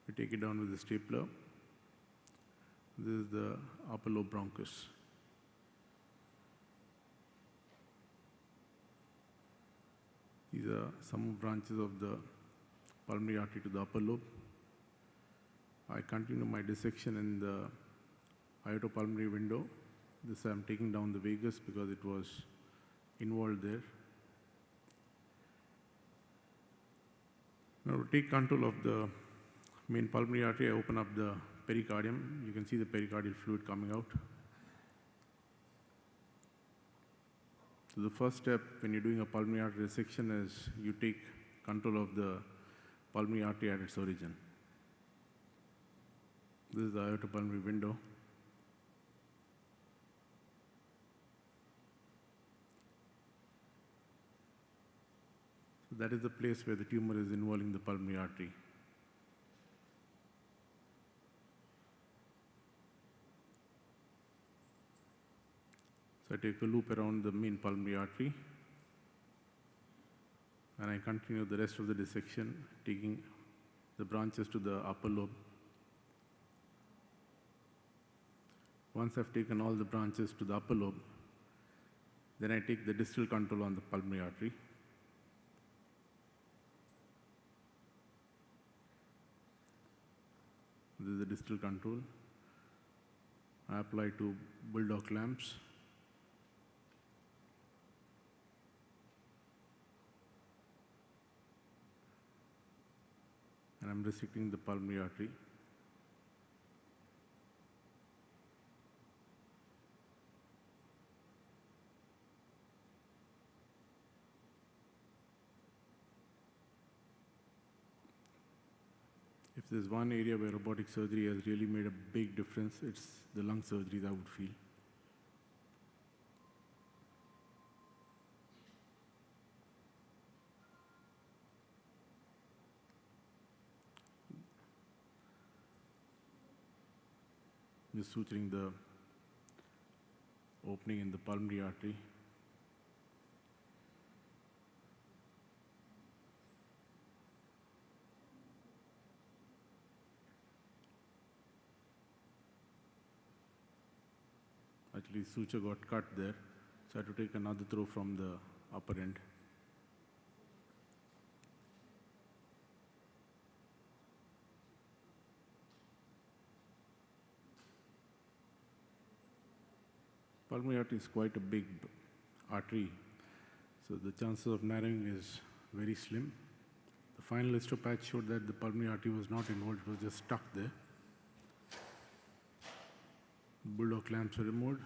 We take it down with the stapler. This is the upper lobe bronchus. These are some branches of the pulmonary artery to the upper lobe. I continue my dissection in the aortopulmonary window. This I'm taking down the vagus because it was involved there. Now to take control of the main pulmonary artery, I open up the pericardium. You can see the pericardial fluid coming out. So the first step when you're doing a pulmonary artery resection is you take control of the pulmonary artery at its origin. This is the aortopulmonary window. So that is the place where the tumor is involving the pulmonary artery. So I take a loop around the main pulmonary artery and I continue the rest of the dissection, taking the branches to the upper lobe. Once I've taken all the branches to the upper lobe, then I take the distal control on the pulmonary artery. This is the distal control. I apply two bulldog clamps. And I'm resecting the pulmonary artery. If there's one area where robotic surgery has really made a big difference, it's the lung surgeries, I would feel. Just suturing the opening in the pulmonary artery. Actually, suture got cut there, so I had to take another throw from the upper end. Pulmonary artery is quite a big artery, so the chances of narrowing is very slim. The final histopatch showed that the pulmonary artery was not involved, it was just stuck there. Bulldog clamps were removed.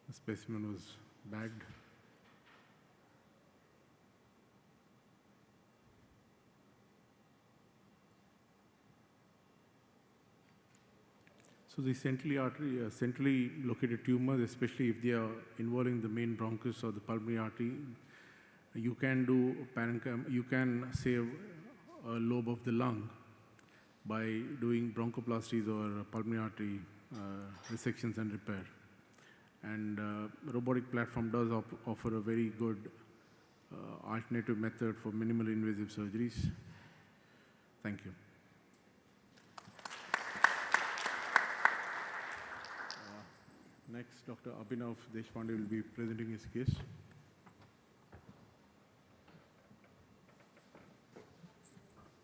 The specimen was bagged. So the centrally located tumors, especially if they are involving the main bronchus or the pulmonary artery, you can save a lobe of the lung by doing bronchoplasties or pulmonary artery resections and repair. And robotic platform does offer a very good alternative method for minimal invasive surgeries. Thank you. Next, Dr. Abhinav Deshpande will be presenting his case.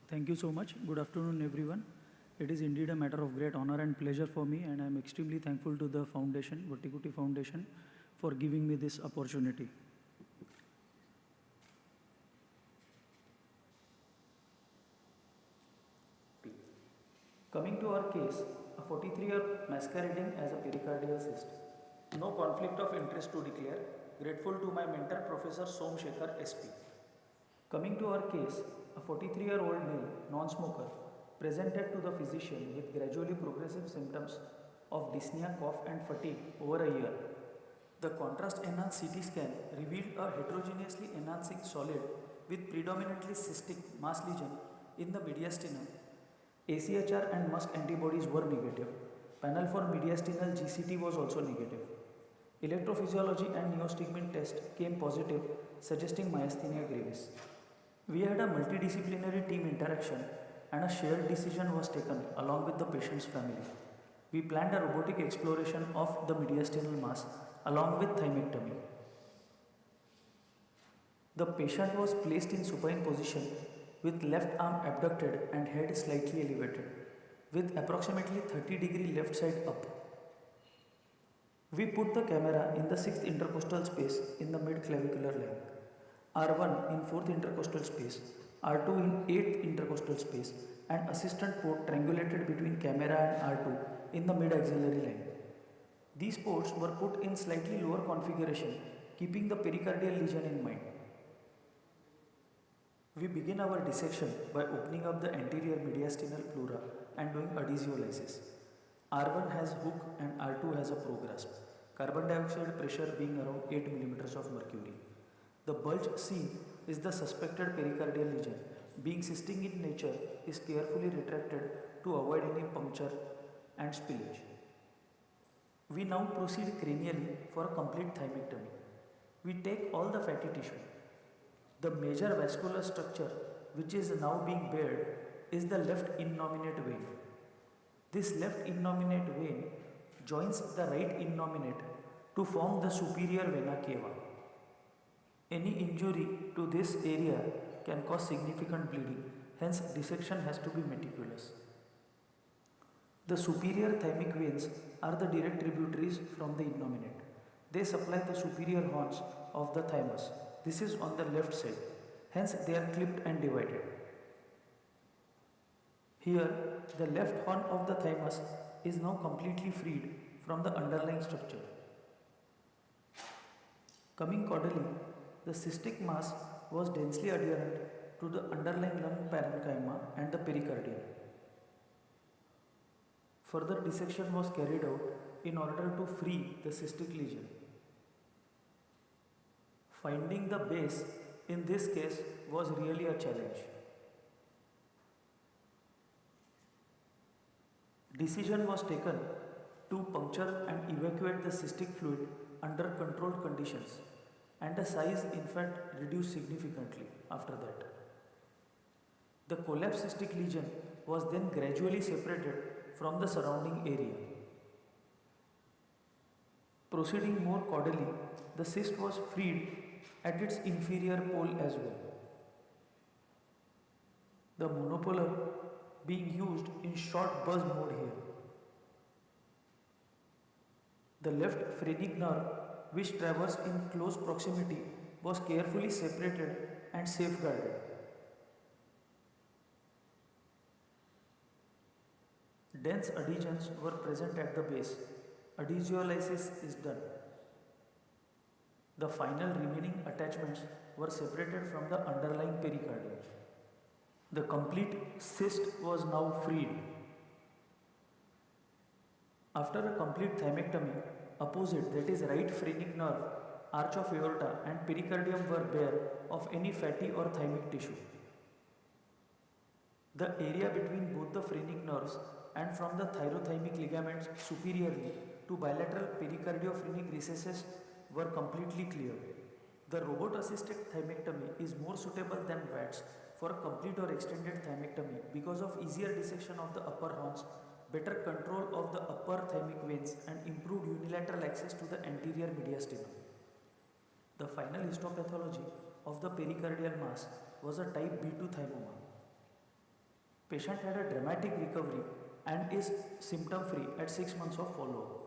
Thank you so much. Good afternoon, everyone. It is indeed a matter of great honor and pleasure for me, and I am extremely thankful to the foundation, Vattikuti Foundation, for giving me this opportunity. Coming to our case, a 43-year masquerading as a pericardial cyst. No conflict of interest to declare. Grateful to my mentor, Professor Somshekhar SP. Coming to our case, a 43-year-old male, non-smoker, presented to the physician with gradually progressive symptoms of dyspnea, cough and fatigue over a year. The contrast-enhanced CT scan revealed a heterogeneously enhancing solid with predominantly cystic mass lesion in the mediastinum. AChR and MuSK antibodies were negative. Panel for mediastinal GCT was also negative. Electrophysiology and neostigmine test came positive, suggesting myasthenia gravis. We had a multidisciplinary team interaction and a shared decision was taken along with the patient's family. We planned a robotic exploration of the mediastinal mass along with thymectomy. The patient was placed in supine position with left arm abducted and head slightly elevated, with approximately 30-degree left side up. We put the camera in the 6th intercostal space in the mid-clavicular line, R1 in 4th intercostal space, R2 in 8th intercostal space, and assistant port triangulated between camera and R2 in the mid-axillary line. These ports were put in slightly lower configuration keeping the pericardial lesion in mind. We begin our dissection by opening up the anterior mediastinal pleura and doing adhesiolysis. R1 has hook and R2 has a prograsp. Carbon dioxide pressure being around 8 millimeters of mercury. The bulge seen is the suspected pericardial lesion. Being cystic in nature, is carefully retracted to avoid any puncture and spillage. We now proceed cranially for a complete thymectomy. We take all the fatty tissue. The major vascular structure which is now being bared is the left innominate vein. This left innominate vein joins the right innominate to form the superior vena cava. Any injury to this area can cause significant bleeding, hence dissection has to be meticulous. The superior thymic veins are the direct tributaries from the innominate. They supply the superior horns of the thymus. This is on the left side, hence they are clipped and divided. Here, the left horn of the thymus is now completely freed from the underlying structure. Coming caudally, the cystic mass was densely adherent to the underlying lung parenchyma and the pericardium. Further dissection was carried out in order to free the cystic lesion. Finding the base in this case was really a challenge. Decision was taken to puncture and evacuate the cystic fluid under controlled conditions, and the size in fact reduced significantly after that. The collapsed cystic lesion was then gradually separated from the surrounding area. Proceeding more caudally, the cyst was freed at its inferior pole as well. The monopolar being used in short buzz mode here. The left phrenic nerve, which traversed in close proximity, was carefully separated and safeguarded. Dense adhesions were present at the base. Adhesiolysis is done. The final remaining attachments were separated from the underlying pericardium. The complete cyst was now freed. After a complete thymectomy, opposite, that is right phrenic nerve, arch of aorta and pericardium were bare of any fatty or thymic tissue. The area between both the phrenic nerves and from the thyrothymic ligaments superiorly to bilateral pericardiophenic recesses were completely clear. The robot-assisted thymectomy is more suitable than VATS for complete or extended thymectomy because of easier dissection of the upper horns, better control of the upper thymic veins and improved unilateral access to the anterior mediastinum. The final histopathology of the pericardial mass was a type B2 thymoma. Patient had a dramatic recovery and is symptom-free at 6 months of follow-up.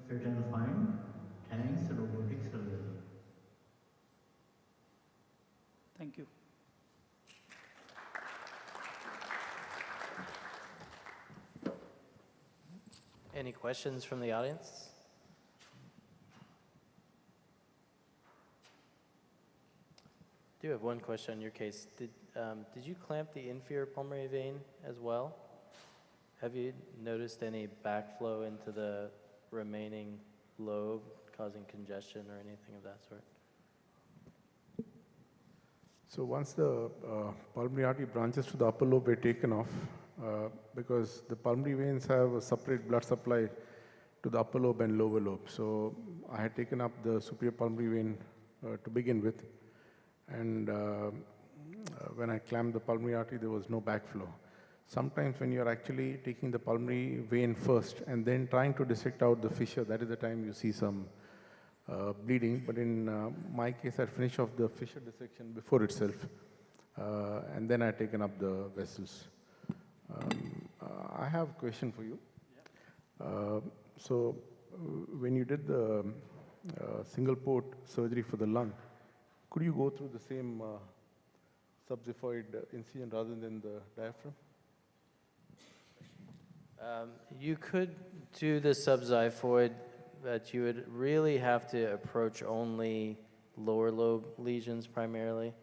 Fit and fine. Thanks, robotic surgery. Thank you. Any questions from the audience? I do have one question on your case. Did you clamp the inferior pulmonary vein as well? Have you noticed any backflow into the remaining lobe causing congestion or anything of that sort? So once the pulmonary artery branches to the upper lobe were taken off, because the pulmonary veins have a separate blood supply to the upper lobe and lower lobe. So I had taken up the superior pulmonary vein to begin with, and when I clamped the pulmonary artery, there was no backflow. Sometimes when you're actually taking the pulmonary vein first and then trying to dissect out the fissure, that is the time you see some bleeding. But in my case, I finished off the fissure dissection before itself, and then I had taken up the vessels. I have a question for you. So when you did the single port surgery for the lung, could you go through the same subxiphoid incision rather than the diaphragm? You could do the subxiphoid but you would really have to approach only lower lobe lesions primarily.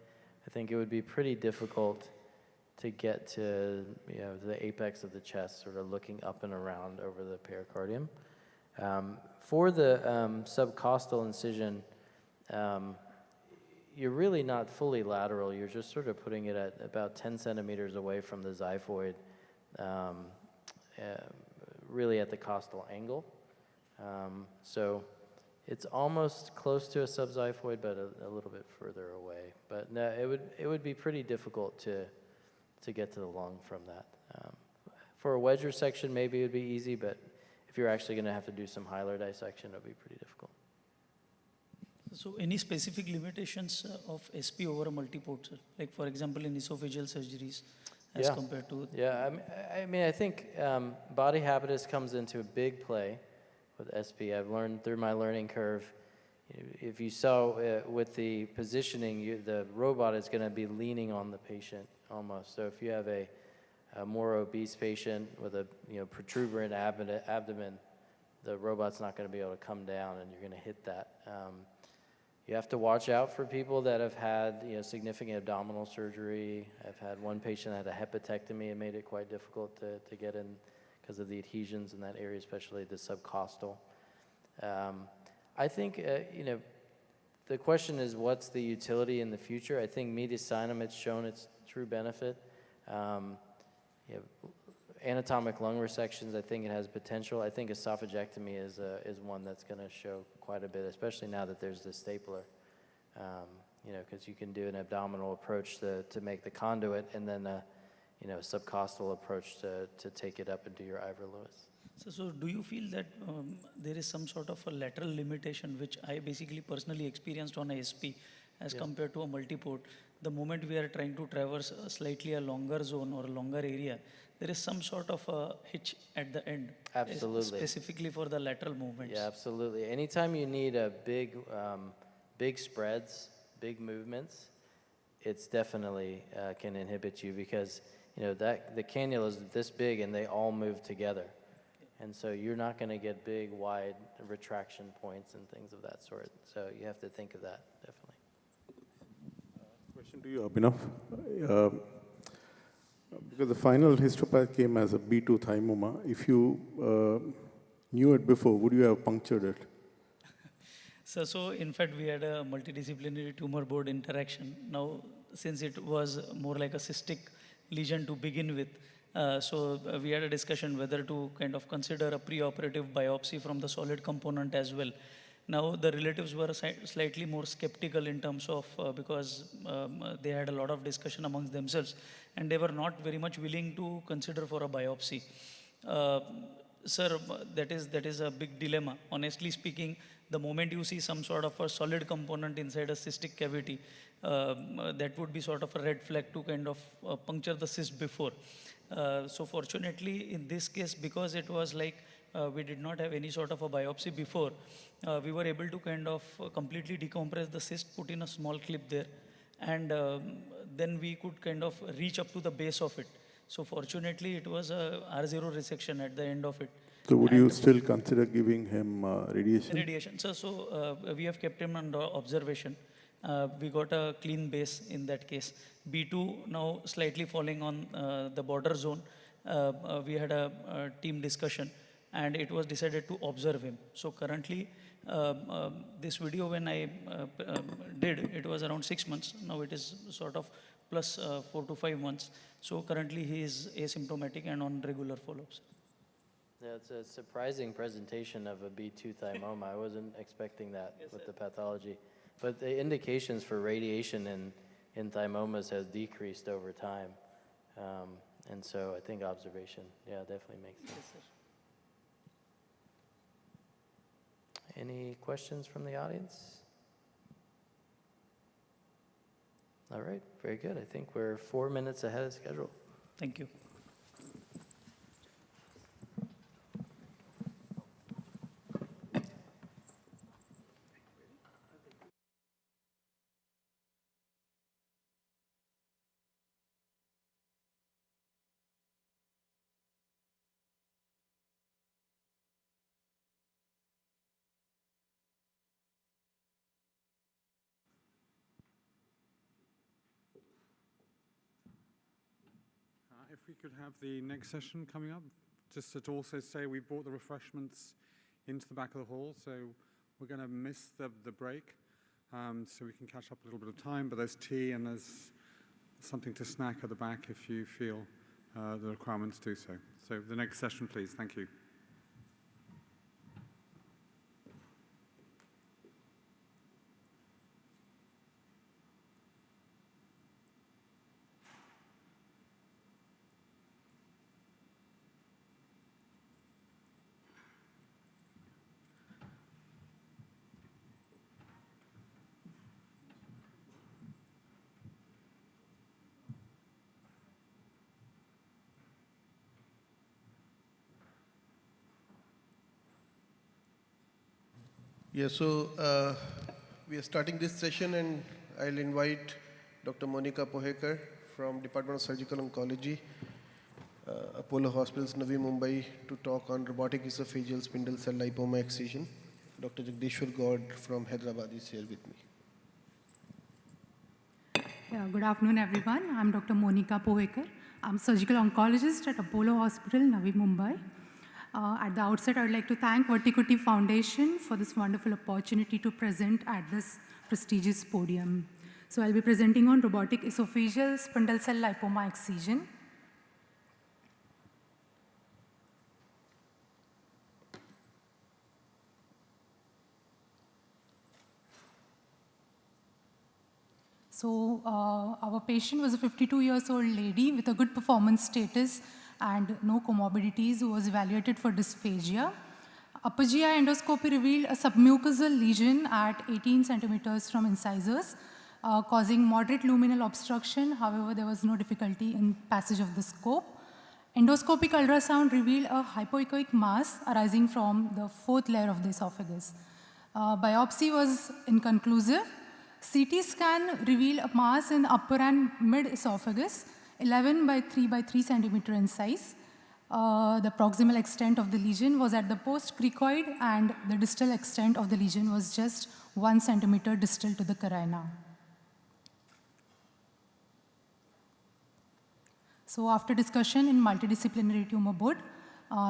I think it would be pretty difficult to get to, you know, the apex of the chest, sort of looking up and around over the pericardium. For the subcostal incision, you're really not fully lateral. You're just sort of putting it at about 10 centimeters away from the xiphoid, really at the costal angle. So it's almost close to a subxiphoid, but a little bit further away. But no, it would be pretty difficult to get to the lung from that. For a wedge resection, maybe it would be easy, but if you're actually going to have to do some hilar dissection, it would be pretty difficult. So any specific limitations of SP over a multiport, sir? Like for example, in esophageal surgeries as compared to... Yeah, I mean, I think body habitus comes into a big play with SP. I've learned through my learning curve, if you saw with the positioning, the robot is going to be leaning on the patient almost. So if you have a more obese patient with a protuberant abdomen, the robot's not going to be able to come down and you're going to hit that. You have to watch out for people that have had significant abdominal surgery. I've had one patient that had a hepatectomy and made it quite difficult to get in because of the adhesions in that area, especially the subcostal. I think, the question is what's the utility in the future? I think mediastinum, it's shown its true benefit. Anatomic lung resections, I think it has potential. I think esophagectomy is one that's going to show quite a bit, especially now that there's the stapler. Because you can do an abdominal approach to make the conduit, and then a subcostal approach to take it up into your Ivor Lewis. So do you feel that there is some sort of a lateral limitation, which I basically personally experienced on a SP as compared to a multiport? The moment we are trying to traverse slightly a longer zone or a longer area, there is some sort of a hitch at the end. Absolutely. Specifically for the lateral movements. Yeah, absolutely. Anytime you need a big spreads, big movements, it's definitely can inhibit you because the cannula is this big and they all move together. And so you're not going to get big, wide retraction points and things of that sort. So you have to think of that, definitely. Question to you, Abhinav. Because the final histopath came as a B2 thymoma. If you knew it before, would you have punctured it? So in fact, we had a multidisciplinary tumor board interaction. Now, since it was more like a cystic lesion to begin with, we had a discussion whether to kind of consider a preoperative biopsy from the solid component as well. Now, the relatives were slightly more skeptical in terms of, because they had a lot of discussion amongst themselves, and they were not very much willing to consider for a biopsy. Sir, that is a big dilemma. Honestly speaking, the moment you see some sort of a solid component inside a cystic cavity, that would be sort of a red flag to kind of puncture the cyst before. So fortunately, in this case, because it was like we did not have any sort of a biopsy before, we were able to kind of completely decompress the cyst, put in a small clip there, and then we could kind of reach up to the base of it. So fortunately, it was a R0 resection at the end of it. So would you still consider giving him radiation? Radiation. So we have kept him under observation. We got a clean base in that case. B2 now slightly falling on the border zone. We had a team discussion and it was decided to observe him. So currently, this video when I did, it was around 6 months. Now it is sort of plus 4 to 5 months. So currently he is asymptomatic and on regular follow-ups. Yeah, it's a surprising presentation of a B2 thymoma. I wasn't expecting that with the pathology. But the indications for radiation in thymomas has decreased over time. And so I think observation, definitely makes sense. Yes, sir. Any questions from the audience? All right, very good. I think we're 4 minutes ahead of schedule. Thank you. if we could have the next session coming up, just to also say we brought the refreshments into the back of the hall, so we're going to miss the break, so we can catch up a little bit of time, but there's tea and there's something to snack at the back if you feel the requirement to do so. So the next session, please. Thank you. Yeah, so we are starting this session, and I'll invite Dr. Monica Pohekar from Department of Surgical Oncology, Apollo Hospitals, Navi Mumbai, to talk on robotic esophageal spindle cell lipoma excision. Dr. Jagdishwar Gaud from Hyderabad is here with me. Yeah, good afternoon, everyone. I'm Dr. Monica Pohekar. I'm surgical oncologist at Apollo Hospital, Navi Mumbai. At the outset, I would like to thank Vattikuti Foundation for this wonderful opportunity to present at this prestigious podium. So I'll be presenting on robotic esophageal spindle cell lipoma excision. So our patient was a 52-year-old lady with a good performance status and no comorbidities, who was evaluated for dysphagia. Upper GI endoscopy revealed a submucosal lesion at 18 centimeters from incisors, causing moderate luminal obstruction. However, there was no difficulty in passage of the scope. Endoscopic ultrasound revealed a hypoechoic mass arising from the fourth layer of the esophagus. Biopsy was inconclusive. CT scan revealed a mass in upper and mid esophagus, 11 by 3 by 3 centimeter in size. The proximal extent of the lesion was at the post-cricoid, and the distal extent of the lesion was just 1 centimeter distal to the carina. So after discussion in multidisciplinary tumor board,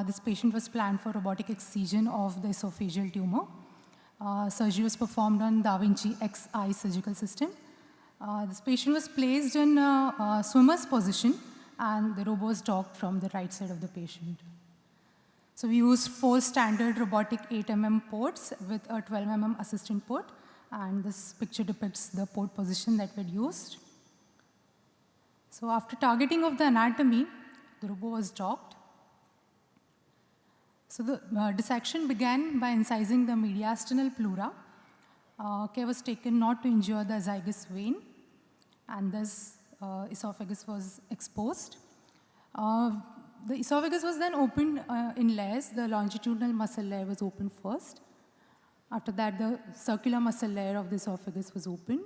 this patient was planned for robotic excision of the esophageal tumor. Surgery was performed on Da Vinci Xi surgical system. This patient was placed in a swimmer's position, and the robo was docked from the right side of the patient. So we used 4 standard robotic 8 mm ports with a 12 mm assistant port, and this picture depicts the port position that we had used. So after targeting of the anatomy, the robo was docked. So the dissection began by incising the mediastinal pleura. Care was taken not to injure the azygous vein, and thus esophagus was exposed. The esophagus was then opened in layers. The longitudinal muscle layer was opened first. After that, the circular muscle layer of the esophagus was opened.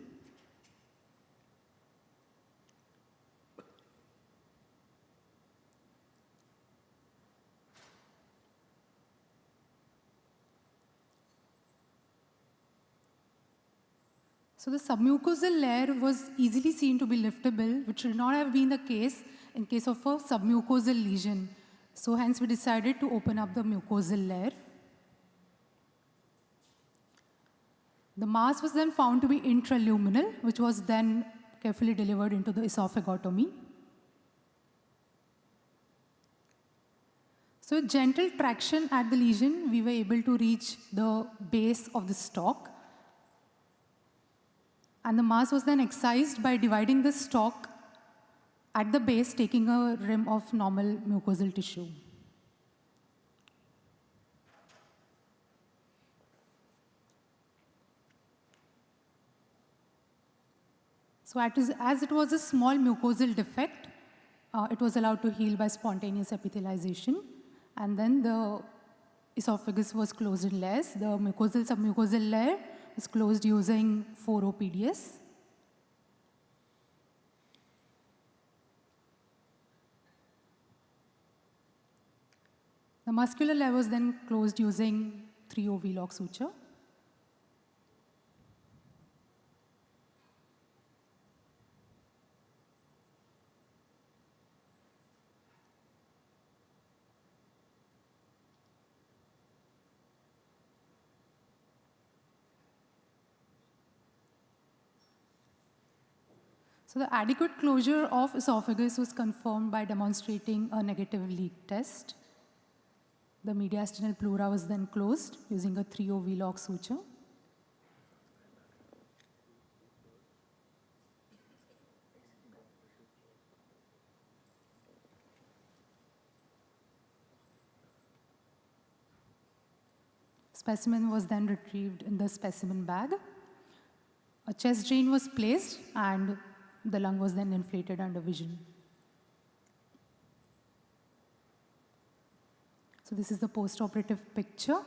So the submucosal layer was easily seen to be liftable, which should not have been the case in case of a submucosal lesion. So hence we decided to open up the mucosal layer. The mass was then found to be intraluminal, which was then carefully delivered into the esophagotomy. So with gentle traction at the lesion, we were able to reach the base of the stalk. And the mass was then excised by dividing the stalk at the base, taking a rim of normal mucosal tissue. So as it was a small mucosal defect, it was allowed to heal by spontaneous epithelialization. And then the esophagus was closed in layers. The mucosal submucosal layer was closed using 4 OPDS. The muscular layer was then closed using 3 OV lock suture. So the adequate closure of esophagus was confirmed by demonstrating a negative leak test. The mediastinal pleura was then closed using a 3O V-lock suture. Specimen was then retrieved in the specimen bag. A chest drain was placed and the lung was then inflated under vision. So this is the post-operative picture.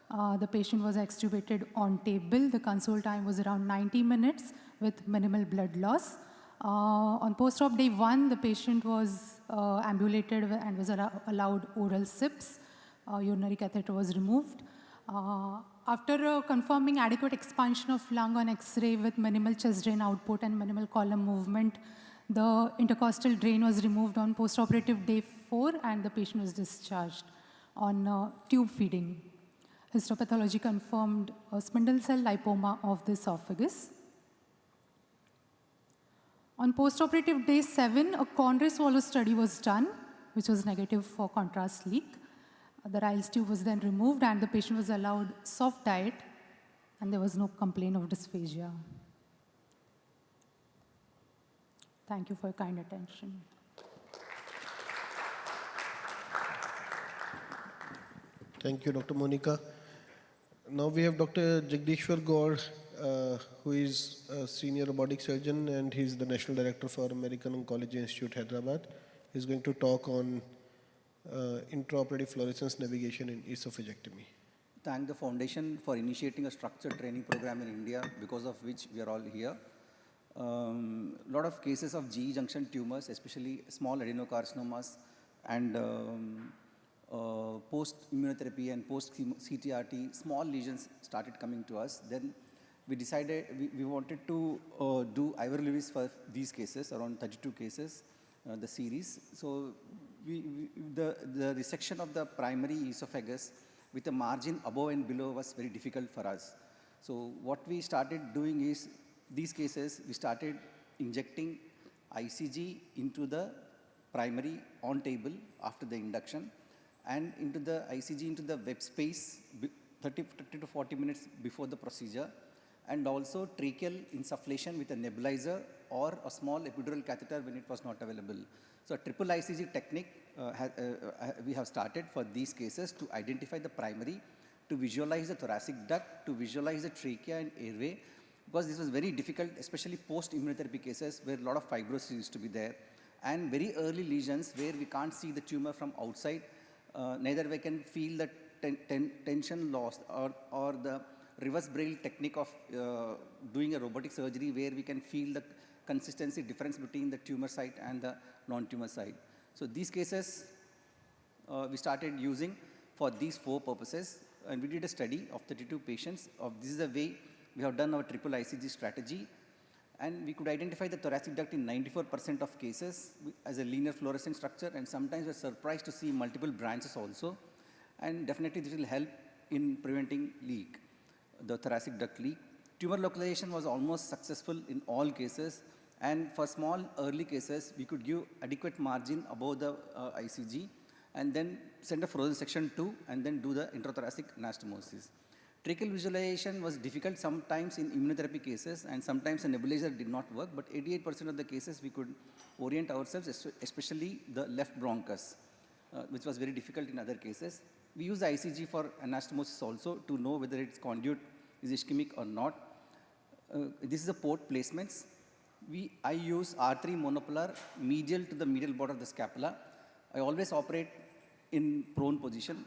The patient was extubated on table. The console time was around 90 minutes with minimal blood loss. On post-op day 1, the patient was ambulated and was allowed oral sips. Urinary catheter was removed. After confirming adequate expansion of lung on X-ray with minimal chest drain output and minimal column movement, the intercostal drain was removed on postoperative day 4 and the patient was discharged on tube feeding. Histopathology confirmed a spindle cell lipoma of the esophagus. On postoperative day 7, a coronary swallow study was done, which was negative for contrast leak. The Riles tube was then removed and the patient was allowed soft diet and there was no complaint of dysphagia. Thank you for your kind attention. Thank you, Dr. Monica. Now we have Dr. Jagdishwar Gaur, who is a senior robotic surgeon and he's the National Director for American Oncology Institute, Hyderabad. He's going to talk on intraoperative fluorescence navigation in esophagectomy. Thank the foundation for initiating a structured training program in India, because of which we are all here. Lot of cases of GE junction tumors, especially small adenocarcinomas and post-immunotherapy and post-CTRT, small lesions started coming to us. Then we decided we wanted to do Ivor Lewis for these cases, around 32 cases, the series. So the resection of the primary esophagus with a margin above and below was very difficult for us. So what we started doing is, these cases, we started injecting ICG into the primary on table after the induction and into the ICG into the web space 30 to 40 minutes before the procedure, and also tracheal insufflation with a nebulizer or a small epidural catheter when it was not available. So a triple ICG technique we have started for these cases to identify the primary, to visualize the thoracic duct, to visualize the trachea and airway, because this was very difficult, especially post-immunotherapy cases where a lot of fibrosis used to be there, and very early lesions where we can't see the tumor from outside, neither we can feel the tension loss, or the reverse Braille technique of doing a robotic surgery where we can feel the consistency difference between the tumor site and the non-tumor site. So these cases we started using for these 4 purposes, and we did a study of 32 patients. This is the way we have done our triple ICG strategy, and we could identify the thoracic duct in 94% of cases as a linear fluorescent structure, and sometimes we're surprised to see multiple branches also, and definitely this will help in preventing leak, the thoracic duct leak. Tumor localization was almost successful in all cases, and for small early cases, we could give adequate margin above the ICG, and then send a frozen section 2, and then do the intrathoracic anastomosis. Tracheal visualization was difficult sometimes in immunotherapy cases, and sometimes a nebulizer did not work, but 88% of the cases we could orient ourselves, especially the left bronchus, which was very difficult in other cases. We use the ICG for anastomosis also to know whether its conduit is ischemic or not. This is the port placements. I use R3 monopolar medial to the medial border of the scapula. I always operate in prone position.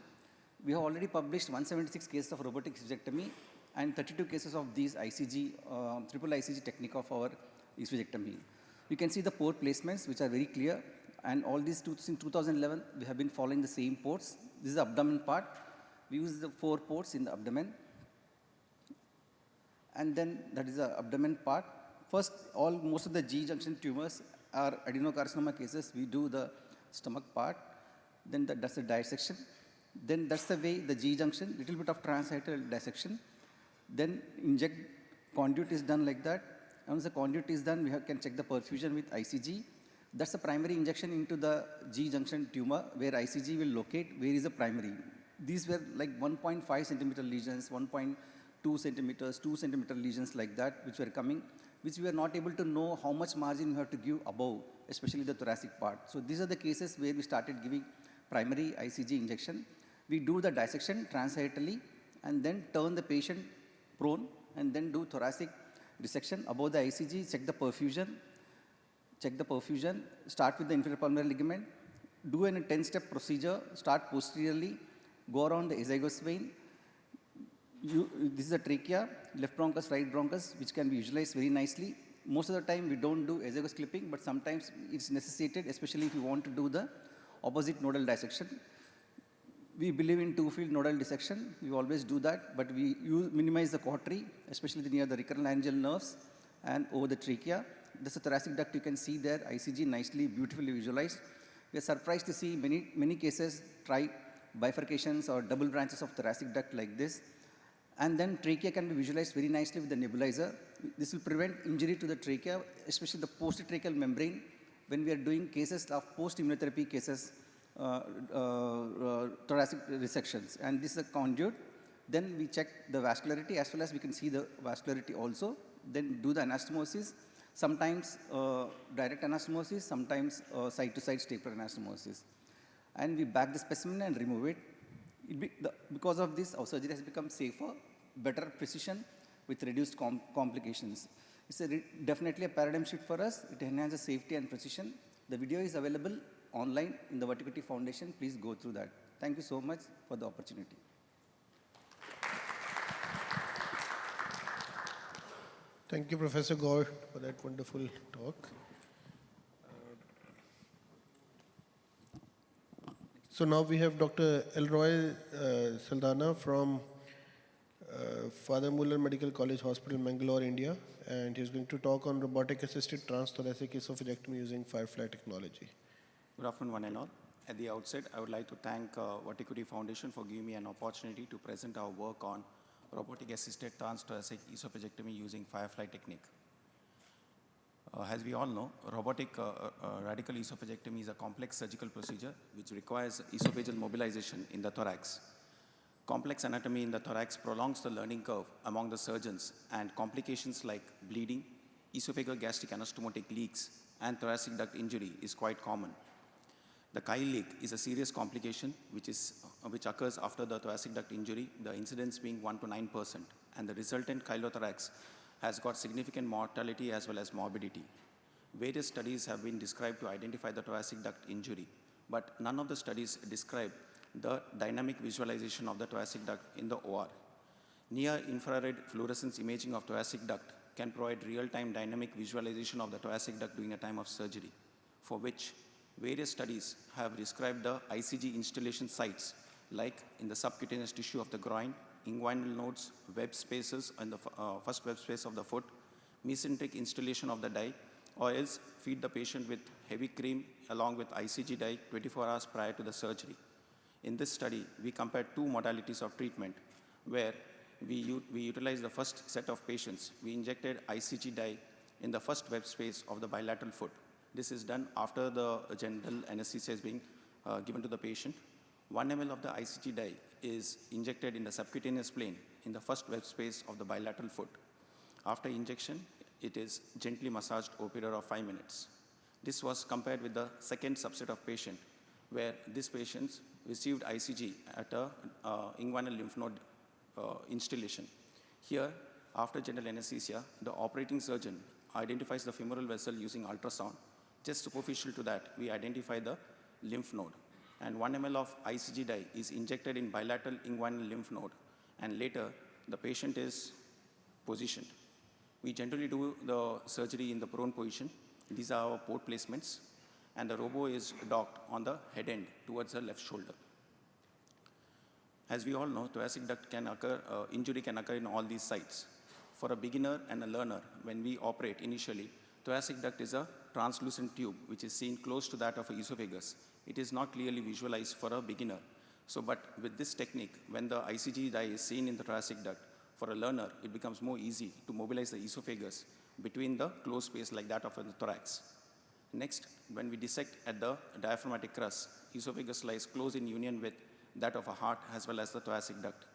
We have already published 176 cases of robotic esophagectomy and 32 cases of these ICG, triple ICG technique of our esophagectomy. You can see the port placements, which are very clear, and all these since 2011, we have been following the same ports. This is the abdomen part. We use the 4 ports in the abdomen. And then that is the abdomen part. First, most of the G junction tumors are adenocarcinoma cases. We do the stomach part. Then that's the dissection. Then that's the way the G junction, little bit of transhiatal dissection. Then inject, conduit is done like that. Once the conduit is done, can check the perfusion with ICG. That's the primary injection into the G-junction tumor, where ICG will locate where is the primary. These were like 1.5 centimeter lesions, 1.2 centimeters, 2 centimeter lesions like that, which were coming, which we were not able to know how much margin you have to give above, especially the thoracic part. So these are the cases where we started giving primary ICG injection. We do the dissection transhiatally and then turn the patient prone and then do thoracic resection above the ICG, check the perfusion, start with the inferior pulmonary ligament, do a 10-step procedure, start posteriorly, go around the azygos vein. This is a trachea, left bronchus, right bronchus, which can be visualized very nicely. Most of the time we don't do azygos clipping, but sometimes it's necessitated, especially if you want to do the opposite nodal dissection. We believe in two-field nodal dissection. We always do that, but we minimize the cautery, especially near the recurrent laryngeal nerves and over the trachea. This is a thoracic duct. You can see there, ICG nicely, beautifully visualized. We are surprised to see many cases try bifurcations or double branches of thoracic duct like this. And then trachea can be visualized very nicely with the nebulizer. This will prevent injury to the trachea, especially the post-tracheal membrane, when we are doing cases of post-immunotherapy cases, thoracic resections. And this is a conduit. Then we check the vascularity as well as we can see the vascularity also. Then do the anastomosis. Sometimes direct anastomosis, sometimes side-to-side stapler anastomosis. And we bag the specimen and remove it. Because of this, our surgery has become safer, better precision with reduced complications. It's definitely a paradigm shift for us. It enhances safety and precision. The video is available online in the Vattikuti Foundation. Please go through that. Thank you so much for the opportunity. Thank you, Professor Gaur, for that wonderful talk. So now we have Dr. Elroy Saldana from Father Muller Medical College Hospital, Mangalore, India, and he's going to talk on robotic-assisted transthoracic esophagectomy using Firefly technology. Good afternoon, one and all. At the outset, I would like to thank Vattikuti Foundation for giving me an opportunity to present our work on robotic-assisted transthoracic esophagectomy using Firefly technique. As we all know, robotic radical esophagectomy is a complex surgical procedure which requires esophageal mobilization in the thorax. Complex anatomy in the thorax prolongs the learning curve among the surgeons, and complications like bleeding, esophagogastric anastomotic leaks, and thoracic duct injury is quite common. The chyle leak is a serious complication which occurs after the thoracic duct injury, the incidence being 1 to 9%, and the resultant chylothorax has got significant mortality as well as morbidity. Various studies have been described to identify the thoracic duct injury, but none of the studies describe the dynamic visualization of the thoracic duct in the OR. Near-infrared fluorescence imaging of thoracic duct can provide real-time dynamic visualization of the thoracic duct during a time of surgery, for which various studies have described the ICG installation sites, like in the subcutaneous tissue of the groin, inguinal nodes, web spaces on the first web space of the foot, mesenteric installation of the dye, or else feed the patient with heavy cream along with ICG dye 24 hours prior to the surgery. In this study, we compared two modalities of treatment where we utilized the first set of patients. We injected ICG dye in the first web space of the bilateral foot. This is done after the general anesthesia is being given to the patient. 1 ml of the ICG dye is injected in the subcutaneous plane in the first web space of the bilateral foot. After injection, it is gently massaged over a period of 5 minutes. This was compared with the second subset of patient, where these patients received ICG at a inguinal lymph node installation. Here, after general anesthesia, the operating surgeon identifies the femoral vessel using ultrasound. Just superficial to that, we identify the lymph node. And 1 ml of ICG dye is injected in bilateral inguinal lymph node, and later the patient is positioned. We generally do the surgery in the prone position. These are our port placements, and the robo is docked on the head end towards the left shoulder. As we all know, thoracic duct injury can occur in all these sites. For a beginner and a learner, when we operate initially, thoracic duct is a translucent tube which is seen close to that of an esophagus. It is not clearly visualized for a beginner. But with this technique, when the ICG dye is seen in the thoracic duct, for a learner, it becomes more easy to mobilize the esophagus between the closed space like that of the thorax. Next, when we dissect at the diaphragmatic crust, esophagus lies close in union with that of a heart as well as the thoracic duct.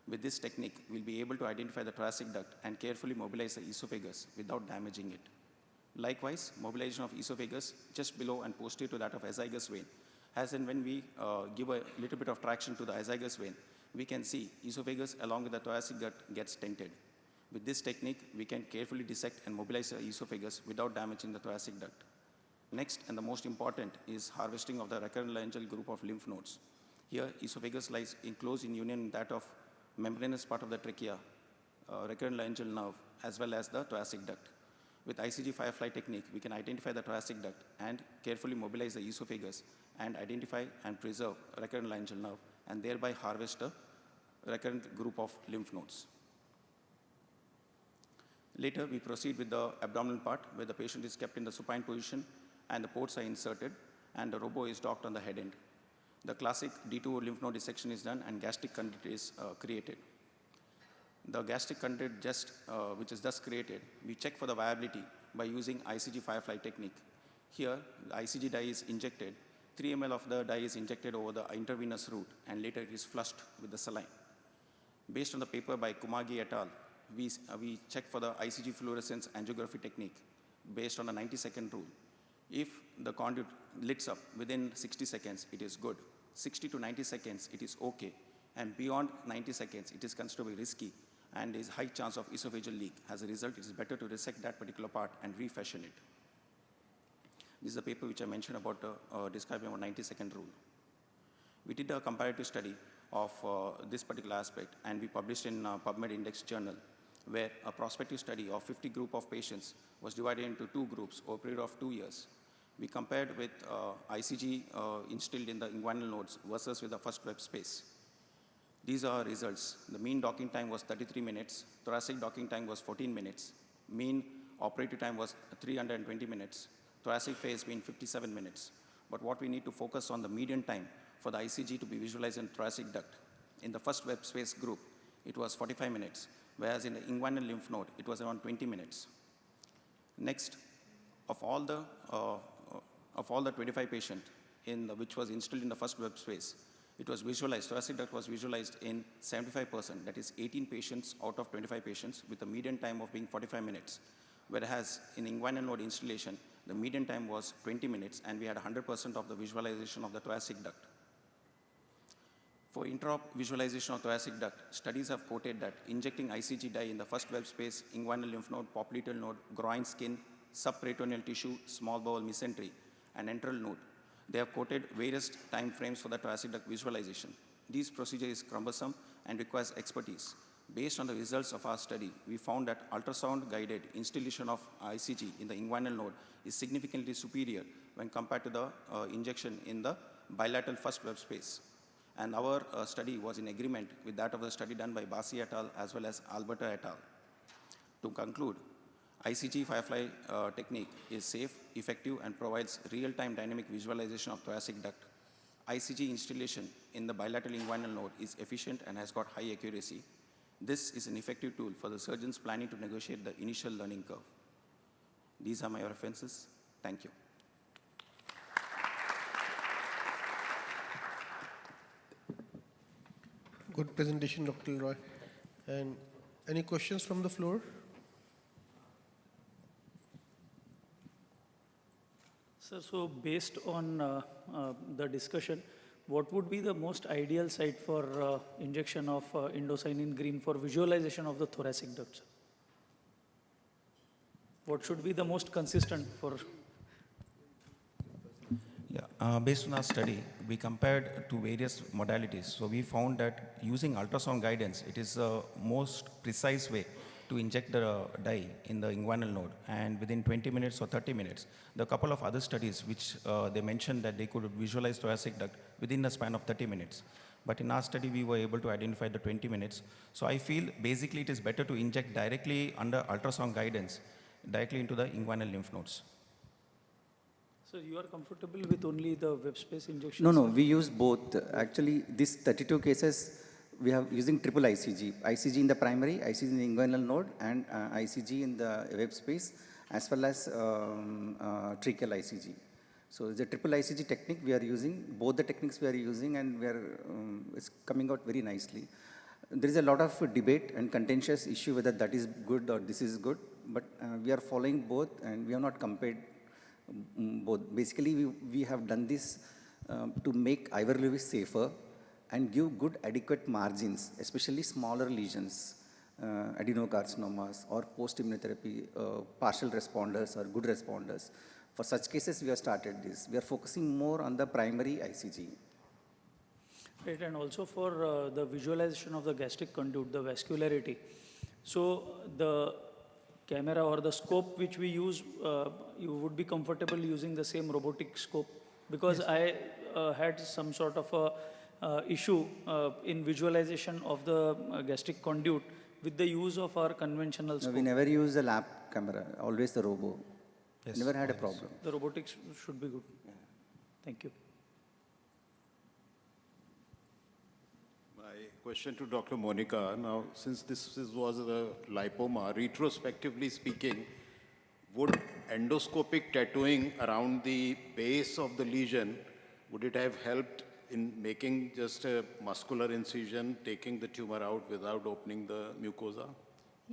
With this technique, we'll be able to identify the thoracic duct and carefully mobilize the esophagus without damaging it. Likewise, mobilization of esophagus just below and posterior to that of azygous vein, as in when we give a little bit of traction to the azygous vein, we can see esophagus along with the thoracic duct gets stented. With this technique, we can carefully dissect and mobilize the esophagus without damaging the thoracic duct. Next, and the most important, is harvesting of the recurrent laryngeal group of lymph nodes. Here, esophagus lies close in union with that of membranous part of the trachea, recurrent laryngeal nerve, as well as the thoracic duct. With ICG firefly technique, we can identify the thoracic duct and carefully mobilize the esophagus and identify and preserve recurrent laryngeal nerve and thereby harvest a recurrent group of lymph nodes. Later, we proceed with the abdominal part where the patient is kept in the supine position and the ports are inserted and the robo is docked on the head end. The classic D2 lymph node dissection is done and gastric conduit is created. The gastric conduit which is thus created, we check for the viability by using ICG firefly technique. Here, the ICG dye is injected. 3 ml of the dye is injected over the intravenous route and later it is flushed with the saline. Based on the paper by Kumagi et al., we check for the ICG fluorescence angiography technique based on the 90-second rule. If the conduit lights up within 60 seconds, it is good. 60 to 90 seconds, it is okay. And beyond 90 seconds, it is considered to be risky and there is high chance of esophageal leak. As a result, it is better to resect that particular part and refashion it. This is a paper which I mentioned about describing our 90-second rule. We did a comparative study of this particular aspect and we published in PubMed Index journal where a prospective study of 50 group of patients was divided into 2 groups over a period of 2 years. We compared with ICG instilled in the inguinal nodes versus with the first web space. These are our results. The mean docking time was 33 minutes, thoracic docking time was 14 minutes, mean operative time was 320 minutes, thoracic phase being 57 minutes. But what we need to focus on the median time for the ICG to be visualized in thoracic duct. In the first web space group, it was 45 minutes, whereas in the inguinal lymph node, it was around 20 minutes. Next, of all the 25 patients which was instilled in the first web space, it was visualized, thoracic duct was visualized in 75%, that is 18 patients out of 25 patients with a median time of being 45 minutes. Whereas in inguinal node installation, the median time was 20 minutes and we had 100% of the visualization of the thoracic duct. For intraop visualization of thoracic duct, studies have quoted that injecting ICG dye in the first web space, inguinal lymph node, popliteal node, groin skin, subperitoneal tissue, small bowel mesentery, and enteral node. They have quoted various time frames for the thoracic duct visualization. This procedure is cumbersome and requires expertise. Based on the results of our study, we found that ultrasound-guided installation of ICG in the inguinal node is significantly superior when compared to the injection in the bilateral first web space. And our study was in agreement with that of the study done by Basi et al. As well as Alberta et al. To conclude, ICG firefly technique is safe, effective, and provides real-time dynamic visualization of thoracic duct. ICG installation in the bilateral inguinal node is efficient and has got high accuracy. This is an effective tool for the surgeons planning to negotiate the initial learning curve. These are my references. Thank you. Good presentation, Dr. Roy. And any questions from the floor? Sir, so based on the discussion, what would be the most ideal site for injection of indocyanine green for visualization of the thoracic duct? What should be the most consistent for? Yeah, based on our study, we compared to various modalities. So we found that using ultrasound guidance, it is the most precise way to inject the dye in the inguinal node, and within 20 minutes or 30 minutes. There are a couple of other studies which they mentioned that they could visualize thoracic duct within the span of 30 minutes. But in our study, we were able to identify the 20 minutes. So I feel basically it is better to inject directly under ultrasound guidance, directly into the inguinal lymph nodes. So you are comfortable with only the web space injection? No, we use both. Actually, these 32 cases, we have using triple ICG. ICG in the primary, ICG in the inguinal node, and ICG in the web space, as well as tracheal ICG. So it's a triple ICG technique we are using, both the techniques we are using, and we are, it's coming out very nicely. There is a lot of debate and contentious issue whether that is good or this is good, but we are following both, and we have not compared both. Basically, we have done this to make Ivor Lewis safer and give good adequate margins, especially smaller lesions, adenocarcinomas or post-immunotherapy, partial responders or good responders. For such cases, we have started this. We are focusing more on the primary ICG. Right, and also for the visualization of the gastric conduit, the vascularity. So the camera or the scope which we use, you would be comfortable using the same robotic scope? Because yes. I had some sort of a issue in visualization of the gastric conduit with the use of our conventional scope. No, we never use a lab camera, always the robo. Yes. Never had a problem. The robotics should be good. Yeah. Thank you. Question to Dr. Monica. Now, since this was a lipoma, retrospectively speaking, would endoscopic tattooing around the base of the lesion, would it have helped in making just a muscular incision, taking the tumor out without opening the mucosa?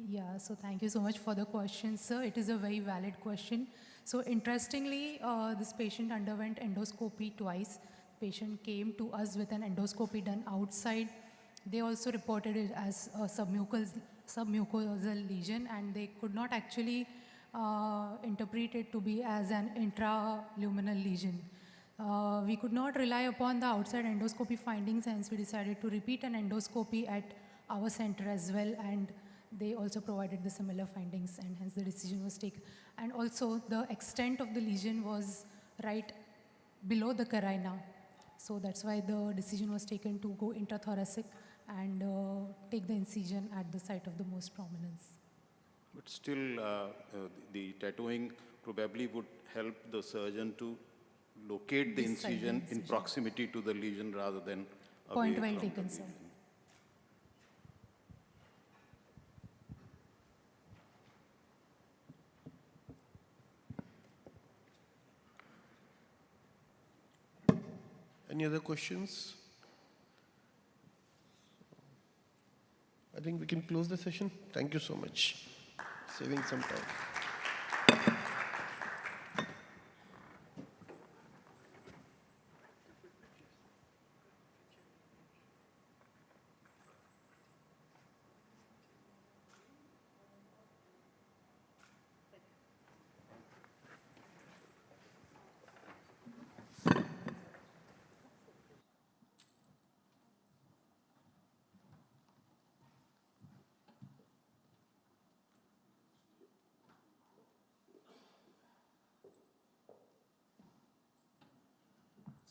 Yeah, so thank you so much for the question, sir. It is a very valid question. So interestingly, this patient underwent endoscopy twice. Patient came to us with an endoscopy done outside. They also reported it as a submucosal lesion, and they could not actually interpret it to be as an intraluminal lesion. We could not rely upon the outside endoscopy findings, hence we decided to repeat an endoscopy at our center as well, and they also provided the similar findings, and hence the decision was taken. And also the extent of the lesion was right below the carina. So that's why the decision was taken to go intrathoracic and take the incision at the site of the most prominence. But still, the tattooing probably would help the surgeon to locate the incision in proximity to the lesion rather than away Point well from taken, the sir. lesion. Any other questions? I think we can close the session. Thank you so much. Saving some time.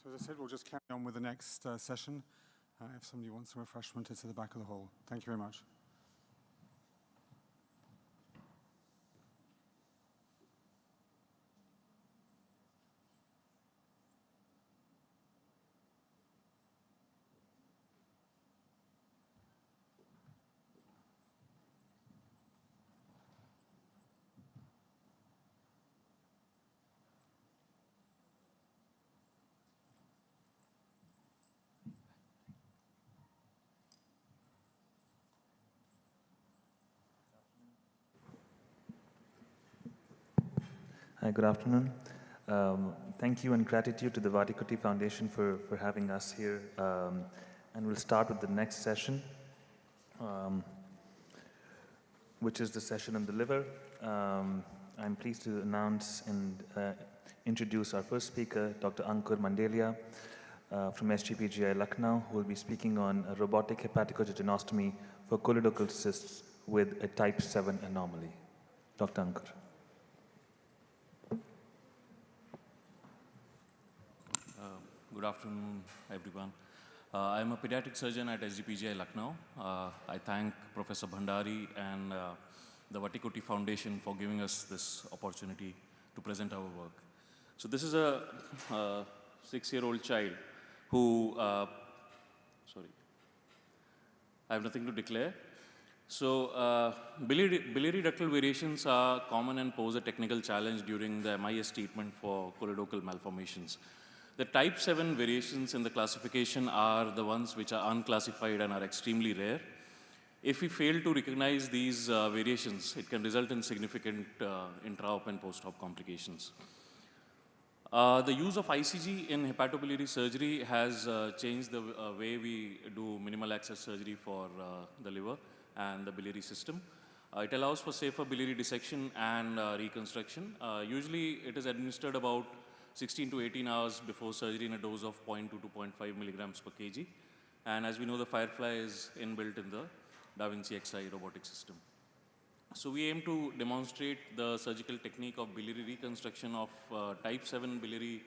So as I said, we'll just carry on with the next session. If somebody wants some refreshment, it's at the back of the hall. Thank you very much. Hi, good afternoon. Thank you and gratitude to the Vattikuti Foundation for having us here. And we'll start with the next session, which is the session on the liver. I'm pleased to announce and introduce our first speaker, Dr. Ankur Mandelia from SGPGI Lucknow, who will be speaking on robotic hepaticoagglutinostomy for colorectal cysts with a type 7 anomaly. Dr. Ankur. Good afternoon, everyone. I am a pediatric surgeon at SGPGI Lucknow. I thank Professor Bhandari and the Vattikuti Foundation for giving us this opportunity to present our work. So this is a 6-year-old child who, I have nothing to declare. So, biliary ductal variations are common and pose a technical challenge during the MIS treatment for choledochal malformations. The type 7 variations in the classification are the ones which are unclassified and are extremely rare. If we fail to recognize these variations, it can result in significant intra-op and post-op complications. The use of ICG in hepatobiliary surgery has changed the way we do minimal access surgery for the liver and the biliary system. It allows for safer biliary dissection and reconstruction. Usually it is administered about 16 to 18 hours before surgery in a dose of 0.2 to 0.5 milligrams per kg. And as we know, the Firefly is inbuilt in the Da Vinci Xi robotic system. So we aim to demonstrate the surgical technique of biliary reconstruction of type 7 biliary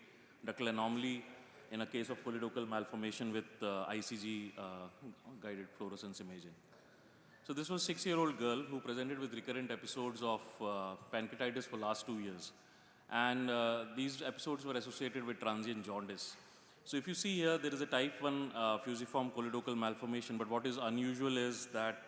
ductal anomaly in a case of choledochal malformation with ICG guided fluorescence imaging. So this was a 6-year-old girl who presented with recurrent episodes of pancreatitis for last 2 years. And these episodes were associated with transient jaundice. So if you see here, there is a type 1 fusiform choledochal malformation, but what is unusual is that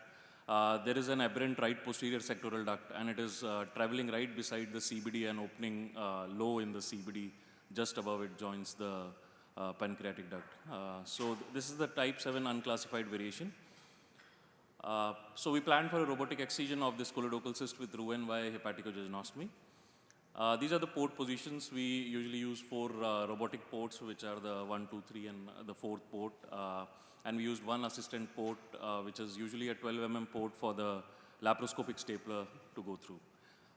there is an aberrant right posterior sectoral duct, and it is traveling right beside the CBD and opening low in the CBD. Just above it joins the pancreatic duct. So this is the type 7 unclassified variation. So we planned for a robotic excision of this choledochal cyst with Roux-en via hepaticojejunostomy. These are the port positions. We usually use 4 robotic ports, which are the 1, 2, 3, and the 4th port. And we used 1 assistant port, which is usually a 12 mm port for the laparoscopic stapler to go through.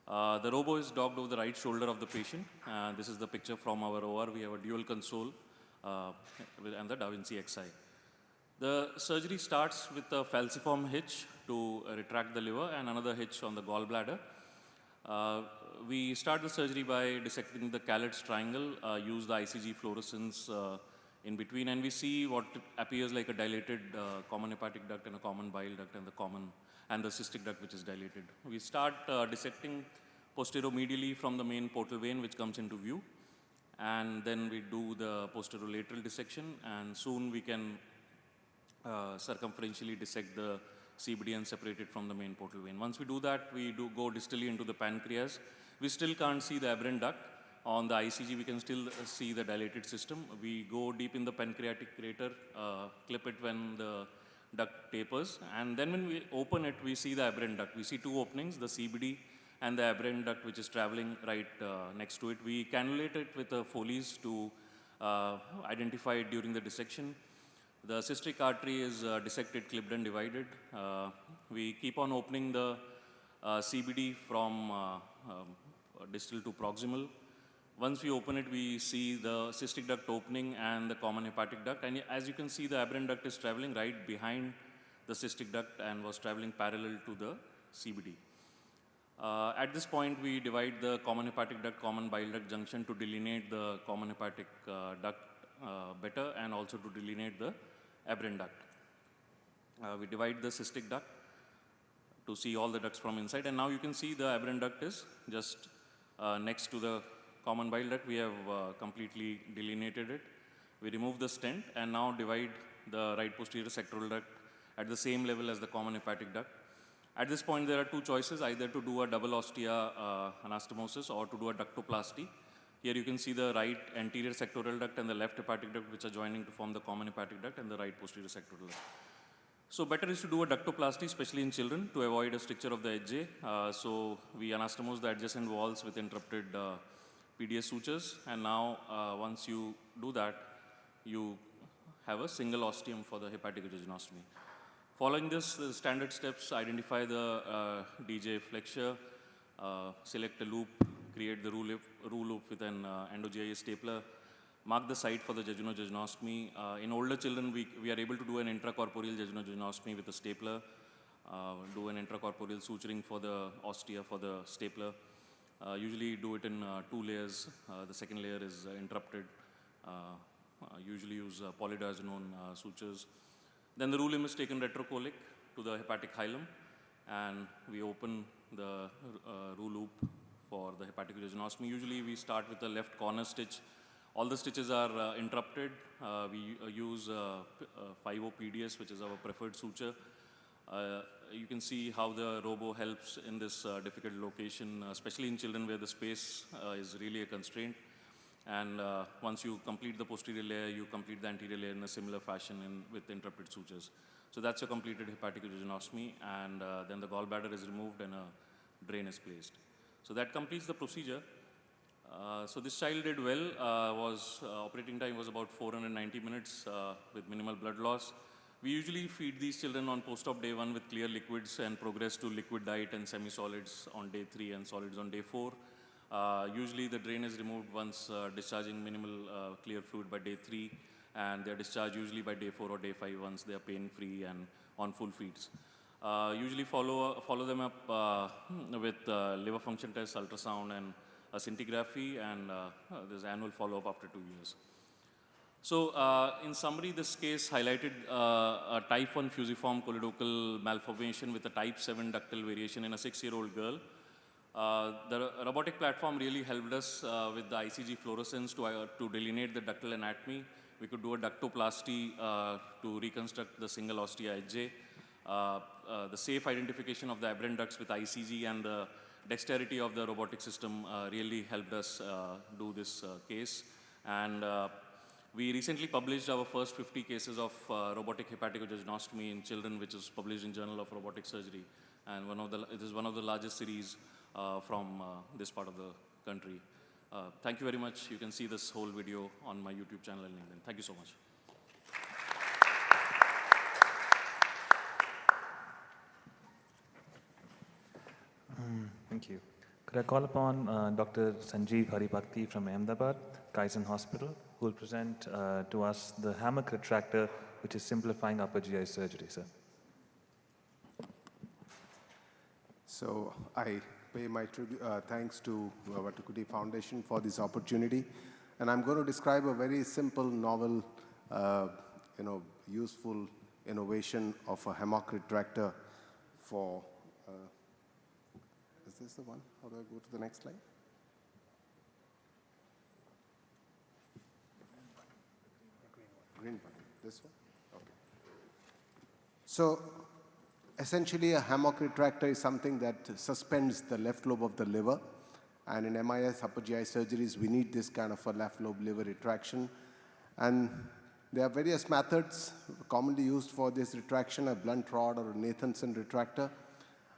The robo is docked over the right shoulder of the patient. This is the picture from our OR. We have a dual console and the Da Vinci Xi. The surgery starts with a falciform hitch to retract the liver and another hitch on the gallbladder. We start the surgery by dissecting the Callet's triangle, use the ICG fluorescence in between, and we see what appears like a dilated common hepatic duct and a common bile duct and the cystic duct which is dilated. We start dissecting posteromedially from the main portal vein which comes into view, and then we do the posterolateral dissection, and soon we can circumferentially dissect the CBD and separate it from the main portal vein. Once we do that, we go distally into the pancreas. We still can't see the aberrant duct. On the ICG, we can still see the dilated system. We go deep in the pancreatic crater, clip it when the duct tapers, and then when we open it, we see the aberrant duct. We see 2 openings, the CBD and the aberrant duct which is traveling right next to it. We cannulate it with the Foley's to identify it during the dissection. The cystic artery is dissected, clipped and divided. We keep on opening the CBD from distal to proximal. Once we open it, we see the cystic duct opening and the common hepatic duct. And as you can see, the aberrant duct is traveling right behind the cystic duct and was traveling parallel to the CBD. At this point, we divide the common hepatic duct, common bile duct junction to delineate the common hepatic duct better and also to delineate the aberrant duct. We divide the cystic duct to see all the ducts from inside, and now you can see the aberrant duct is just next to the common bile duct. We have completely delineated it. We remove the stent and now divide the right posterior sectoral duct at the same level as the common hepatic duct. At this point, there are 2 choices, either to do a double ostia anastomosis or to do a ductoplasty. Here you can see the right anterior sectoral duct and the left hepatic duct which are joining to form the common hepatic duct and the right posterior sectoral duct. So better is to do a ductoplasty, especially in children, to avoid a stricture of the HJ. So we anastomose the adjacent walls with interrupted PDS sutures, and now once you do that, you have a single ostium for the hepaticojejunostomy. Following this, the standard steps: identify the DJ flexure, select a loop, create the Roux loop with an endo-GIS stapler, mark the site for the jejunojejunostomy. In older children, we are able to do an intracorporeal jejunojejunostomy with a stapler, do an intracorporeal suturing for the ostia for the stapler. Usually do it in 2 layers. The second layer is interrupted. Usually use polydiagonone sutures. Then the Roux limb is taken retrocolic to the hepatic hilum, and we open the Roux loop for the hepaticojejunostomy. Usually we start with the left corner stitch. All the stitches are interrupted. We use 5O PDS, which is our preferred suture. You can see how the robo helps in this difficult location, especially in children where the space is really a constraint. And once you complete the posterior layer, you complete the anterior layer in a similar fashion with interrupted sutures. So that's a completed hepatic jejunostomy, and then the gallbladder is removed and a drain is placed. So that completes the procedure. So this child did well. Operating time was about 490 minutes with minimal blood loss. We usually feed these children on post-op day 1 with clear liquids and progress to liquid diet and semi-solids on day 3 and solids on day 4. Usually the drain is removed once discharging minimal clear fluid by day 3, and they're discharged usually by day 4 or day 5 once they're pain-free and on full feeds. Usually follow them up with liver function tests, ultrasound, and a scintigraphy, and there's annual follow-up after 2 years. So in summary, this case highlighted a type 1 fusiform choledochal malformation with a type 7 ductal variation in a 6-year-old girl. The robotic platform really helped us with the ICG fluorescence to delineate the ductal anatomy. We could do a ductoplasty to reconstruct the single ostia HJ. The safe identification of the aberrant ducts with ICG and the dexterity of the robotic system really helped us do this case. And we recently published our first 50 cases of robotic hepaticojejunostomy in children, which is published in Journal of Robotic Surgery. And it is one of the largest series from this part of the country. Thank you very much. You can see this whole video on my YouTube channel and LinkedIn. Thank you so much. Thank you. Could I call upon Dr. Sanjeev Haribhakti from Ahmedabad, Kaizen Hospital, who will present to us the hammock retractor, which is simplifying upper GI surgery, sir. So I pay my thanks to Vattikuti Foundation for this opportunity. And I'm going to describe a very simple, novel, useful innovation of a hammock retractor for, is this the one? How do I go to the next slide? Green button, this one? Okay. So essentially a hammock retractor is something that suspends the left lobe of the liver. And in MIS upper GI surgeries, we need this kind of a left lobe liver retraction. And there are various methods commonly used for this retraction, a blunt rod or a Nathanson retractor.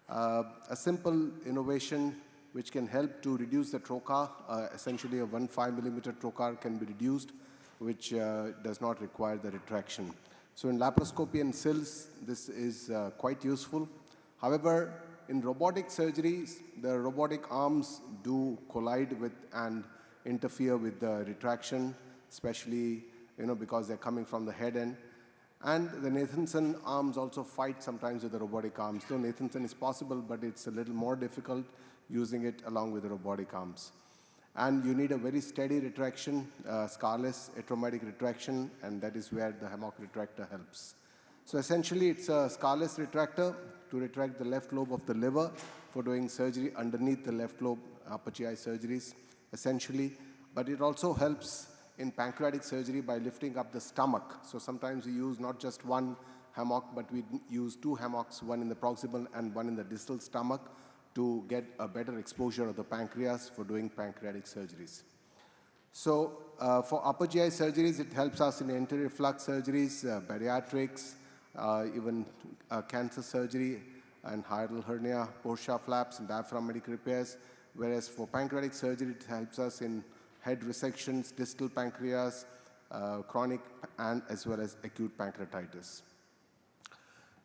A simple innovation which can help to reduce the trocar, essentially a 1.5 millimeter trocar can be reduced, which does not require the retraction. So in laparoscopy and sills, this is quite useful. However, in robotic surgeries, the robotic arms do collide with and interfere with the retraction, especially because they're coming from the head end. And the Nathanson arms also fight sometimes with the robotic arms. Though Nathanson is possible, but it's a little more difficult using it along with the robotic arms. And you need a very steady retraction, scarless atraumatic retraction, and that is where the hammock retractor helps. So essentially, it's a scarless retractor to retract the left lobe of the liver for doing surgery underneath the left lobe, upper GI surgeries, essentially. But it also helps in pancreatic surgery by lifting up the stomach. So sometimes we use not just one hammock, but we use 2 hammocks, one in the proximal and one in the distal stomach, to get a better exposure of the pancreas for doing pancreatic surgeries. So for upper GI surgeries, it helps us in anterior flux surgeries, bariatrics, even cancer surgery and hiatal hernia, Porsche flaps and diaphragmatic repairs, whereas for pancreatic surgery, it helps us in head resections, distal pancreas, chronic and as well as acute pancreatitis.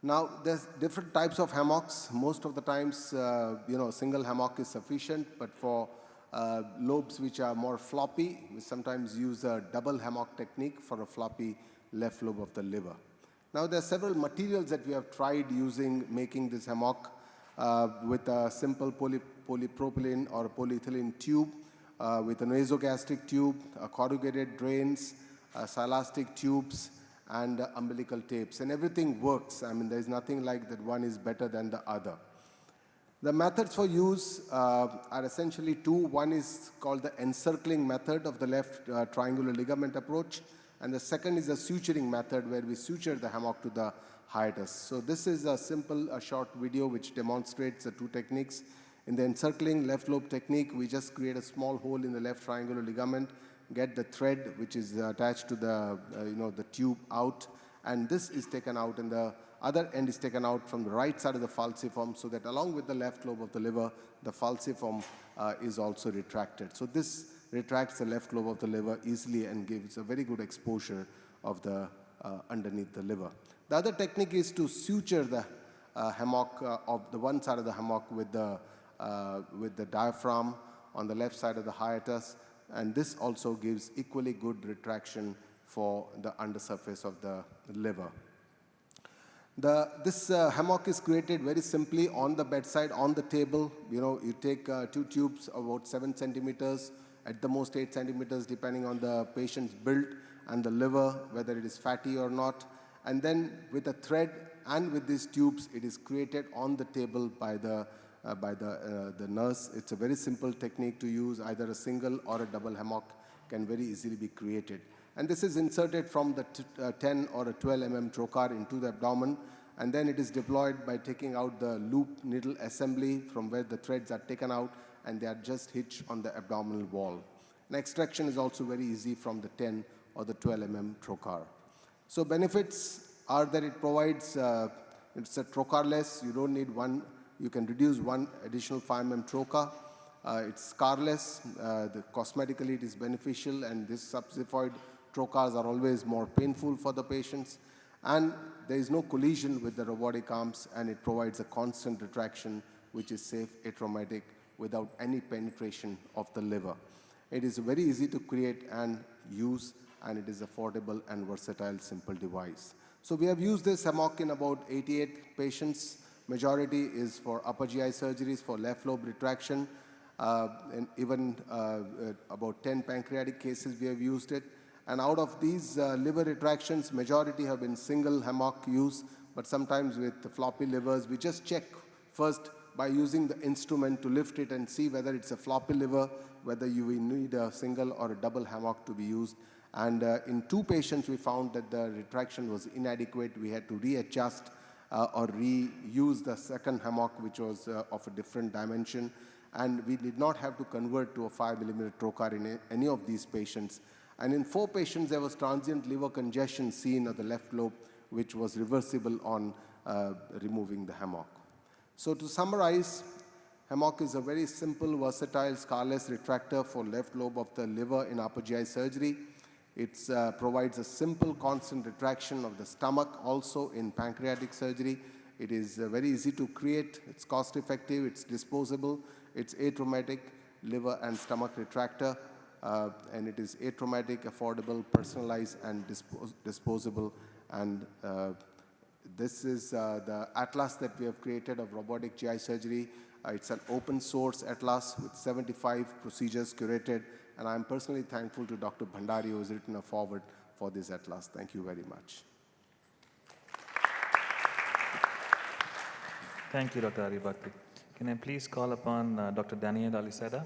Now, there's different types of hammocks. Most of the times, single hammock is sufficient, but for lobes which are more floppy, we sometimes use a double hammock technique for a floppy left lobe of the liver. Now, there are several materials that we have tried making this hammock with a simple polypropylene or polyethylene tube, with a nasogastric tube, corrugated drains, silastic tubes, and umbilical tapes. And everything works. I mean, there's nothing like that one is better than the other. The methods for use are essentially 2. One is called the encircling method of the left triangular ligament approach. And the second is a suturing method where we suture the hammock to the hiatus. So this is a simple, short video which demonstrates the two techniques. In the encircling left lobe technique, we just create a small hole in the left triangular ligament, get the thread which is attached to the, the tube out, and this is taken out, and the other end is taken out from the right side of the falciform, so that along with the left lobe of the liver, the falciform is also retracted. So this retracts the left lobe of the liver easily and gives a very good exposure of the underneath the liver. The other technique is to suture the hammock of the one side of the hammock with the diaphragm on the left side of the hiatus, and this also gives equally good retraction for the undersurface of the liver. This hammock is created very simply on the bedside, on the table. You take two tubes about 7 centimeters, at the most 8 centimeters, depending on the patient's build and the liver, whether it is fatty or not. And then with a thread and with these tubes, it is created on the table by the nurse. It's a very simple technique to use. Either a single or a double hammock can very easily be created. And this is inserted from the 10 or a 12 trocar into the abdomen, and then it is deployed by taking out the loop needle assembly from where the threads are taken out, and they are just hitched on the abdominal wall. And extraction is also very easy from the 10 or the 12 trocar. So benefits are that it provides, it's a trocarless, you don't need one, you can reduce one additional 5 trocar. It's scarless, cosmetically it is beneficial, and this subxifoid trocars are always more painful for the patients. And there is no collision with the robotic arms, and it provides a constant retraction which is safe, atraumatic, without any penetration of the liver. It is very easy to create and use, and it is affordable and versatile, simple device. So we have used this hammock in about 88 patients. Majority is for upper GI surgeries for left lobe retraction. And even about 10 pancreatic cases we have used it. And out of these liver retractions, majority have been single hammock use, but sometimes with the floppy livers, we just check first by using the instrument to lift it and see whether it's a floppy liver, whether you will need a single or a double hammock to be used. And in 2 patients, we found that the retraction was inadequate. We had to readjust or reuse the second hammock, which was of a different dimension. And we did not have to convert to a 5 trocar in any of these patients. And in 4 patients, there was transient liver congestion seen at the left lobe, which was reversible on removing the hammock. So to summarize, hammock is a very simple, versatile, scarless retractor for left lobe of the liver in upper GI surgery. It provides a simple, constant retraction of the stomach also in pancreatic surgery. It is very easy to create, it's cost-effective, it's disposable, it's atraumatic, liver and stomach retractor. And it is atraumatic, affordable, personalized, and disposable. And this is the atlas that we have created of robotic GI surgery. It's an open source atlas with 75 procedures curated. And I'm personally thankful to Dr. Bhandari, who has written a foreword for this atlas. Thank you very much. Thank you, Dr. Aribakti. Can I please call upon Dr. Daniel Aliseda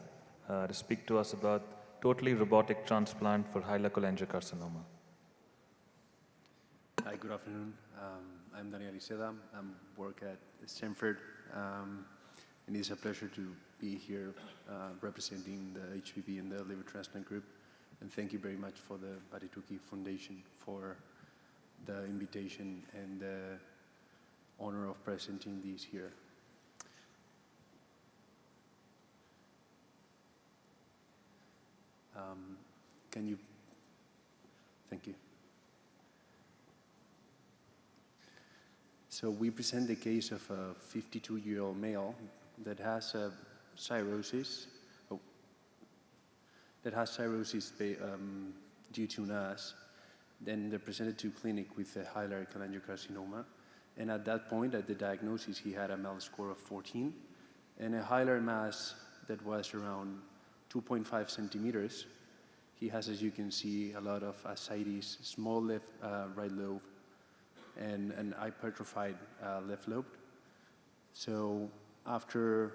to speak to us about totally robotic transplant for high cholangiocarcinoma. Hi, good afternoon. I'm Daniel Aliseda. I work at Stanford, and it's a pleasure to be here representing the HPP and the liver transplant group. And thank you very much for the Vattikuti Foundation for the invitation and the honor of presenting these here. Thank you. So we present the case of a 52-year-old male that has a cirrhosis, due to NAS. Then they're presented to clinic with a hilar cholangiocarcinoma. And at that point, at the diagnosis, he had a MEL score of 14 and a hilar mass that was around 2.5 centimeters. He has, as you can see, a lot of ascites, small left right lobe, and an hypertrophied left lobe. So after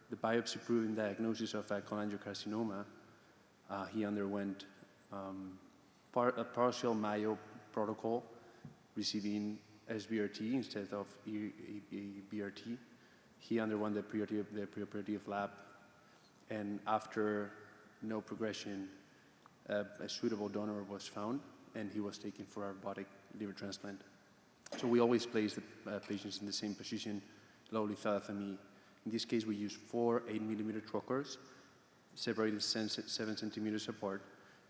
the biopsy-proven diagnosis of a cholangiocarcinoma, he underwent a partial Mayo protocol, receiving SBRT instead of EBRT. He underwent the preoperative lab, and after no progression, a suitable donor was found, and he was taken for a robotic liver transplant. So we always place the patients in the same position, low lethalottomy. In this case, we use 4 8mm trocars, separated 7 centimeters apart,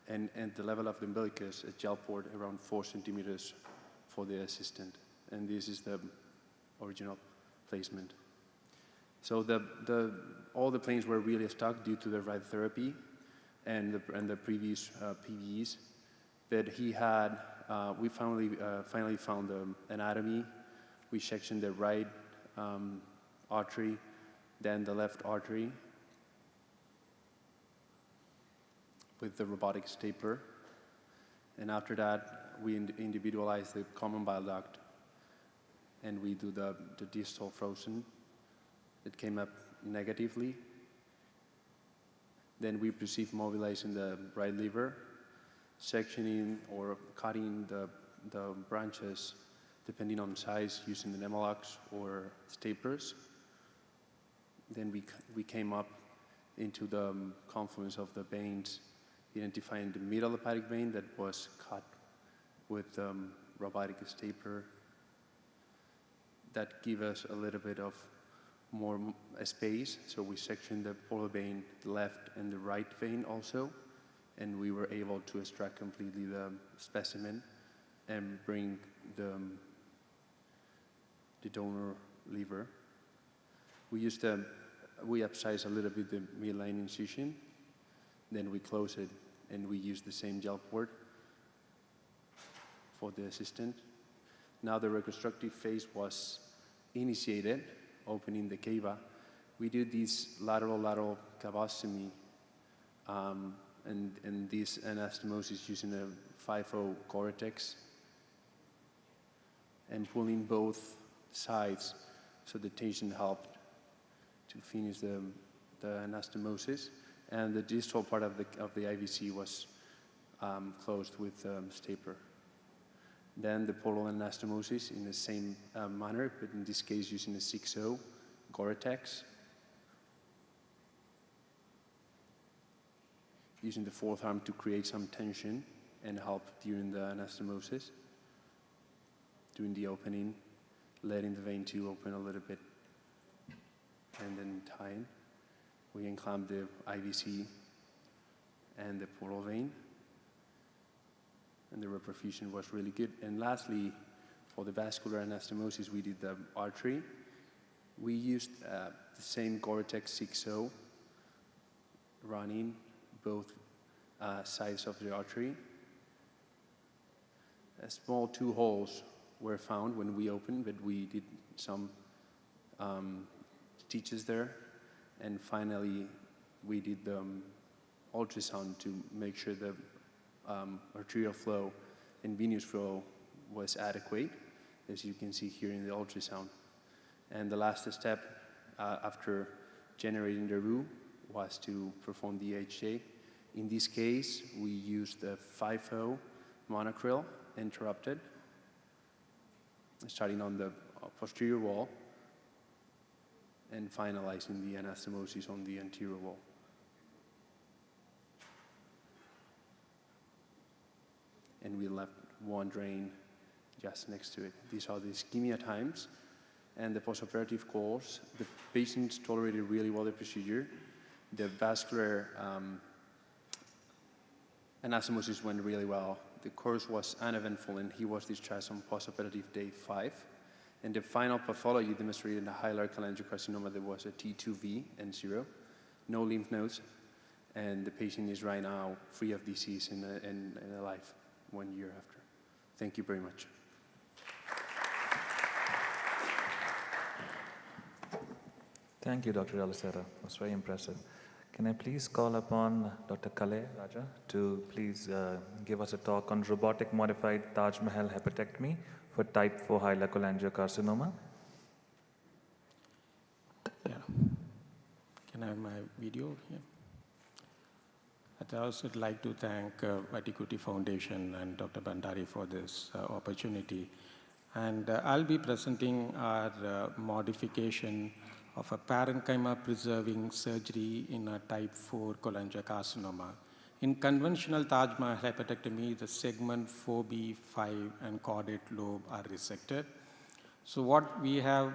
and at the level of the umbilicus, a gel port around 4 centimeters for the assistant. And this is the original placement. So all the planes were really stuck due to the right therapy and the previous PVEs. But he had, we finally found the anatomy. We sectioned the right artery, then the left artery with the robotic stapler. And after that, we individualize the common bile duct, and we do the distal frozen. It came up negatively. Then we proceed mobilizing the right liver, sectioning or cutting the branches depending on size using the Nemalox or staplers. Then we came up into the confluence of the veins, identifying the middle hepatic vein that was cut with robotic stapler. That gave us a little bit of more space, so we sectioned the portal vein, the left and the right vein also, and we were able to extract completely the specimen and bring the donor liver. We upsize a little bit the midline incision, then we close it, and we use the same gel port for the assistant. Now the reconstructive phase was initiated, opening the cava. We did this lateral cavostomy and this anastomosis using a 5.0 Gore-Tex and pulling both sides, so the tension helped to finish the anastomosis, and the distal part of the IVC was closed with stapler. Then the portal anastomosis in the same manner, but in this case using a 6.0 Gore-Tex, using the fourth arm to create some tension and help during the anastomosis, doing the opening, letting the vein tube open a little bit, and then tying. We unclamp the IVC and the portal vein, and the reperfusion was really good. And lastly, for the vascular anastomosis, we did the artery. We used the same Gore-Tex 6.0, running both sides of the artery. Small 2 holes were found when we opened, but we did some stitches there. And finally, we did the ultrasound to make sure the arterial flow and venous flow was adequate, as you can see here in the ultrasound. And the last step after generating the roux was to perform the HJ. In this case, we used the 5.0 monocryl interrupted, starting on the posterior wall and finalizing the anastomosis on the anterior wall. And we left one drain just next to it. These are the ischemia times and the postoperative course. The patients tolerated really well the procedure. The vascular anastomosis went really well. The course was uneventful, and he was discharged on postoperative day 5. And the final pathology demonstrated a hilar cholangiocarcinoma that was a T2V and 0, no lymph nodes, and the patient is right now free of disease and alive 1 year after. Thank you very much. Thank you, Dr. Alicera. It was very impressive. Can I please call upon Dr. Kale Raja to please give us a talk on robotic modified Taj Mahal hepatectomy for type 4 hilar cholangiocarcinoma? Yeah. Can I have my video here? I'd also like to thank Vattikuti Foundation and Dr. Bhandari for this opportunity. And I'll be presenting our modification of a parenchyma preserving surgery in a type 4 cholangiocarcinoma. In conventional Taj Mahal hepatectomy, the segment 4B, 5, and caudate lobe are resected. So what we have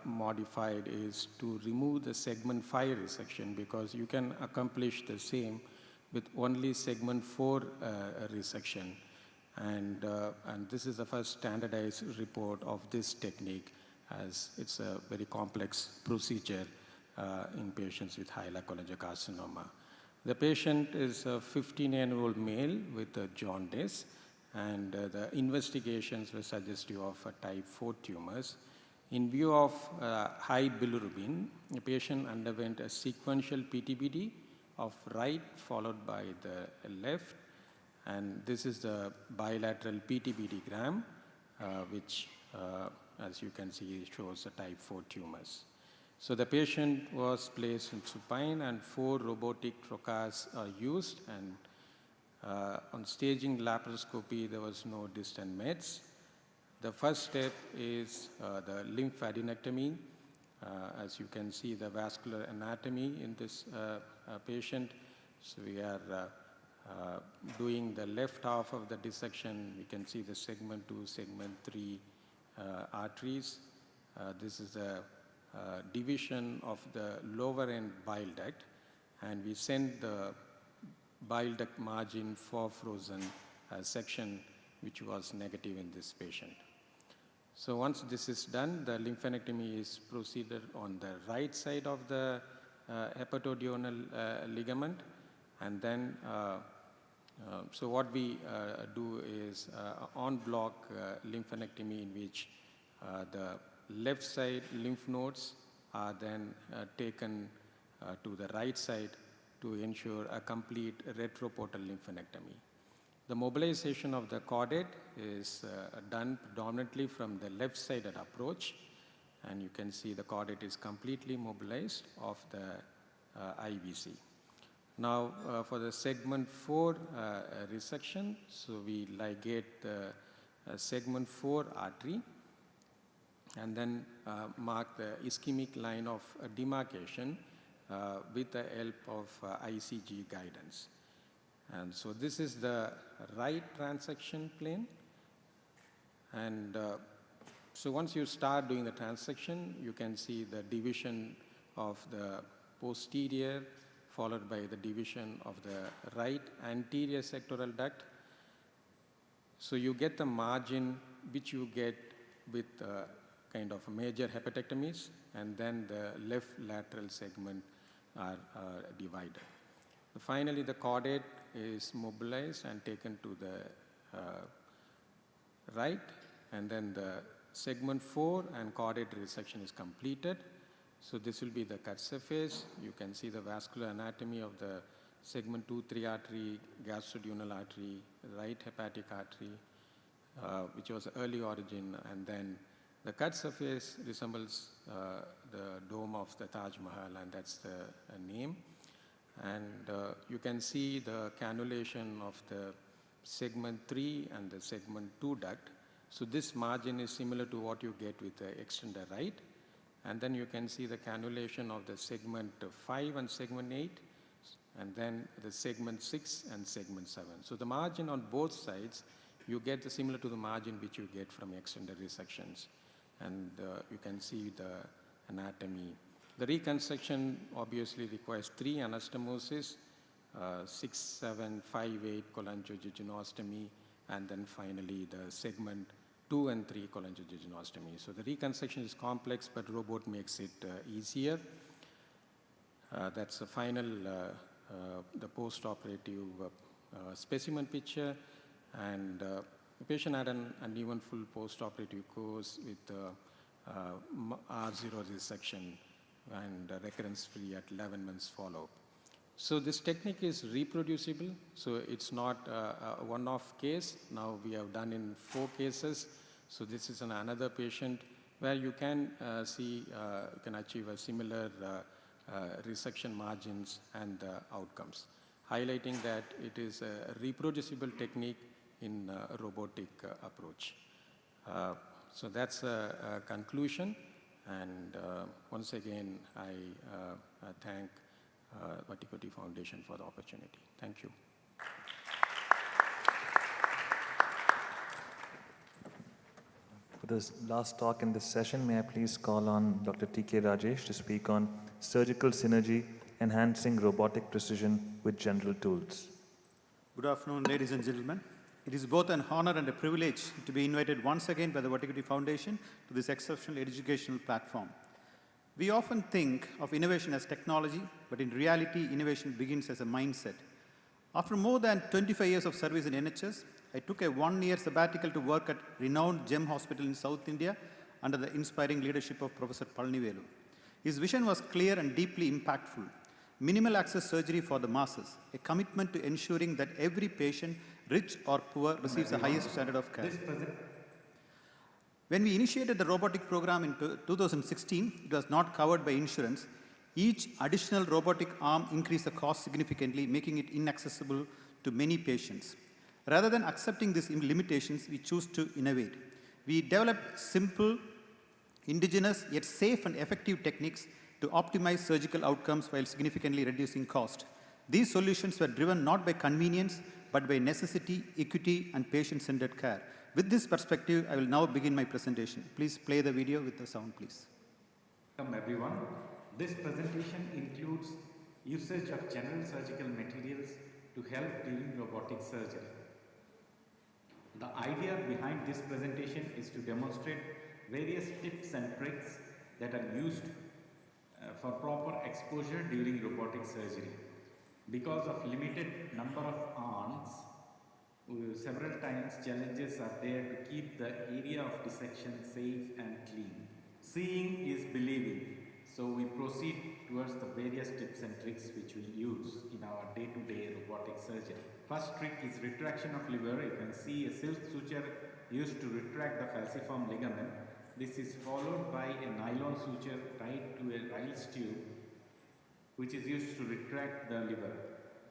modified is to remove the segment 5 resection, because you can accomplish the same with only segment 4 resection. And this is the first standardized report of this technique, as it's a very complex procedure in patients with hilar cholangiocarcinoma. The patient is a 15-year-old male with a jaundice, and the investigations were suggestive of a type 4 tumors. In view of high bilirubin, the patient underwent a sequential PTBD of right followed by the left, and this is the bilateral PTBD-gram, which, as you can see, shows the type 4 tumors. So the patient was placed in supine, and 4 robotic trocars are used, and on staging laparoscopy, there was no distant meds. The first step is the lymphadenectomy. As you can see, the vascular anatomy in this patient. So we are doing the left half of the dissection. We can see the segment 2, segment 3 arteries. This is a division of the lower end bile duct, and we send the bile duct margin for frozen section, which was negative in this patient. So once this is done, the lymphadenectomy is proceeded on the right side of the hepatoduodenal ligament, and then so what we do is on-block lymphadenectomy, in which the left side lymph nodes are then taken to the right side to ensure a complete retroportal lymphadenectomy. The mobilization of the caudate is done predominantly from the left-sided approach, and you can see the caudate is completely mobilized of the IVC. Now, for the segment 4 resection, so we ligate the segment 4 artery, and then mark the ischemic line of demarcation with the help of ICG guidance. And so this is the right transection plane. And so once you start doing the transection, you can see the division of the posterior followed by the division of the right anterior sectoral duct. So you get the margin which you get with kind of major hepatectomies, and then the left lateral segment are divided. Finally, the caudate is mobilized and taken to the right, and then the segment 4 and caudate resection is completed. So this will be the cut surface. You can see the vascular anatomy of the segment 2-3 artery, gastroduodenal artery, right hepatic artery, which was early origin, and then the cut surface resembles the dome of the Taj Mahal, and that's the name. And you can see the cannulation of the segment 3 and the segment 2 duct. So this margin is similar to what you get with the extender right. And then you can see the cannulation of the segment 5 and segment 8, and then the segment 6 and segment 7. So the margin on both sides, you get similar to the margin which you get from extender resections. And you can see the anatomy. The reconstruction obviously requires 3 anastomosis, 6, 7, 5, 8 cholangiojejunostomy, and then finally the segment 2 and 3 cholangiojejunostomy. So the reconstruction is complex, but robot makes it easier. That's the final, the post-operative specimen picture, and the patient had an uneventful post-operative course with R0 resection and recurrence-free at 11 months follow-up. So this technique is reproducible, so it's not a one-off case. Now we have done in 4 cases. So this is another patient where you can see, you can achieve a similar resection margins and outcomes, highlighting that it is a reproducible technique in robotic approach. So that's a conclusion. And once again, I thank Vattikuti Foundation for the opportunity. Thank you. For this last talk in this session, may I please call on Dr. T.K. Rajesh to speak on surgical synergy, enhancing robotic precision with general tools. Good afternoon, ladies and gentlemen. It is both an honor and a privilege to be invited once again by the Vattikuti Foundation to this exceptional educational platform. We often think of innovation as technology, but in reality, innovation begins as a mindset. After more than 25 years of service in NHS, I took a 1-year sabbatical to work at renowned GEM Hospital in South India under the inspiring leadership of Professor Palnivelu. His vision was clear and deeply impactful. Minimal access surgery for the masses, a commitment to ensuring that every patient, rich or poor, receives the highest standard of care. When we initiated the robotic program in 2016, it was not covered by insurance. Each additional robotic arm increased the cost significantly, making it inaccessible to many patients. Rather than accepting these limitations, we choose to innovate. We developed simple, indigenous, yet safe and effective techniques to optimize surgical outcomes while significantly reducing cost. These solutions were driven not by convenience, but by necessity, equity, and patient-centered care. With this perspective, I will now begin my presentation. Please play the video with the sound, please. Welcome, everyone. This presentation includes usage of general surgical materials to help during robotic surgery. The idea behind this presentation is to demonstrate various tips and tricks that are used for proper exposure during robotic surgery. Because of limited number of arms, several times challenges are there to keep the area of dissection safe and clean. Seeing is believing, so we proceed towards the various tips and tricks which we use in our day-to-day robotic surgery. First trick is retraction of liver. You can see a silk suture used to retract the falciform ligament. This is followed by a nylon suture tied to a Riles tube, which is used to retract the liver.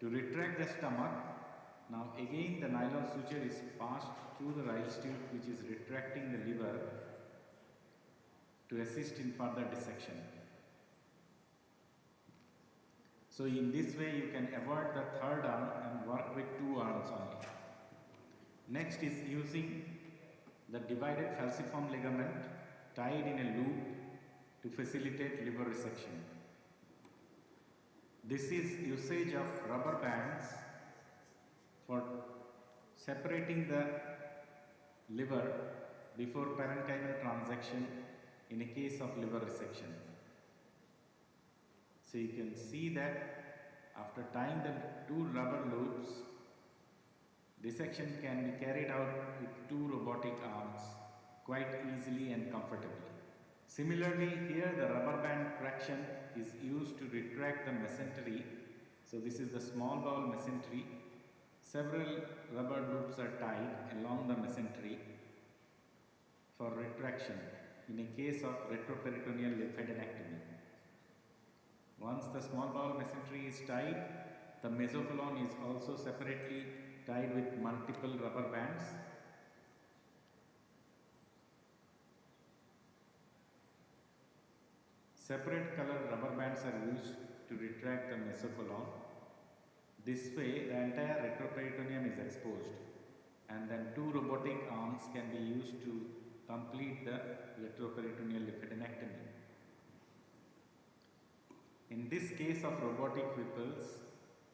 To retract the stomach, now again the nylon suture is passed through the Riles tube, which is retracting the liver to assist in further dissection. So in this way you can avoid the third arm and work with 2 arms only. Next is using the divided falciform ligament tied in a loop to facilitate liver resection. This is usage of rubber bands for separating the liver before parenchymal transection in a case of liver resection. So you can see that after tying the 2 rubber loops, dissection can be carried out with 2 robotic arms quite easily and comfortably. Similarly, here the rubber band traction is used to retract the mesentery. So this is the small bowel mesentery. Several rubber loops are tied along the mesentery for retraction in a case of retroperitoneal lymphadenectomy. Once the small bowel mesentery is tied, the mesocolon is also separately tied with multiple rubber bands. Separate colored rubber bands are used to retract the mesocolon. This way, the entire retroperitoneum is exposed, and then 2 robotic arms can be used to complete the retroperitoneal lymphadenectomy. In this case of robotic Whipples,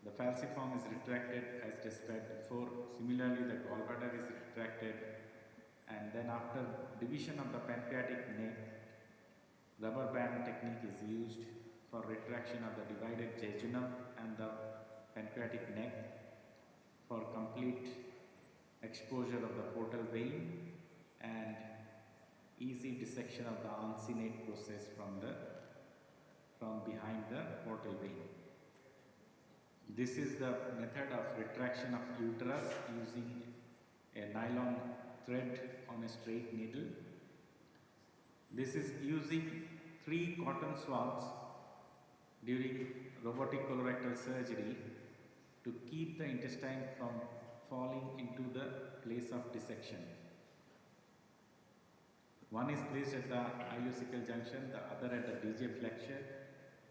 the falciform is retracted as described before. Similarly, the gallbladder is retracted, and then after division of the pancreatic neck, rubber band technique is used for retraction of the divided jejunum and the pancreatic neck for complete exposure of the portal vein and easy dissection of the uncinate process from behind the portal vein. This is the method of retraction of uterus using a nylon thread on a straight needle. This is using 3 cotton swabs during robotic colorectal surgery to keep the intestine from falling into the place of dissection. One is placed at the ileocecal junction, the other at the DJ flexure,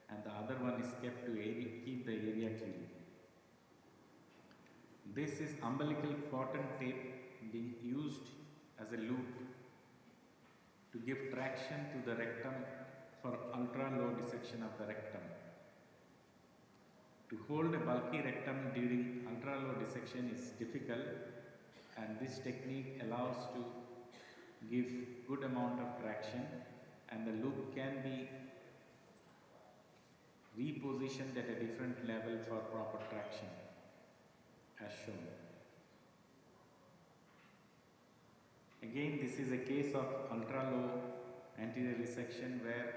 and the other one is kept to keep the area clean. This is umbilical cotton tape being used as a loop to give traction to the rectum for ultra-low dissection of the rectum. To hold a bulky rectum during ultra-low dissection is difficult, and this technique allows to give good amount of traction, and the loop can be repositioned at a different level for proper traction, as shown. Again, this is a case of ultra-low anterior resection where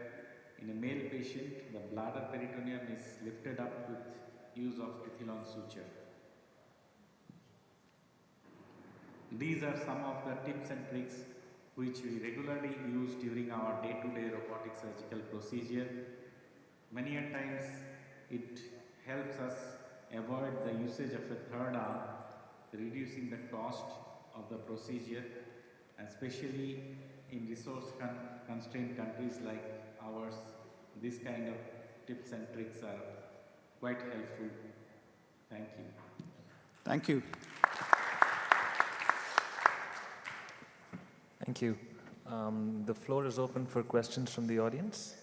in a male patient, the bladder peritoneum is lifted up with use of ethylone suture. These are some of the tips and tricks which we regularly use during our day-to-day robotic surgical procedure. Many a times it helps us avoid the usage of a third arm, reducing the cost of the procedure, especially in resource-constrained countries like ours. This kind of tips and tricks are quite helpful. Thank you. Thank you. Thank you. The floor is open for questions from the audience.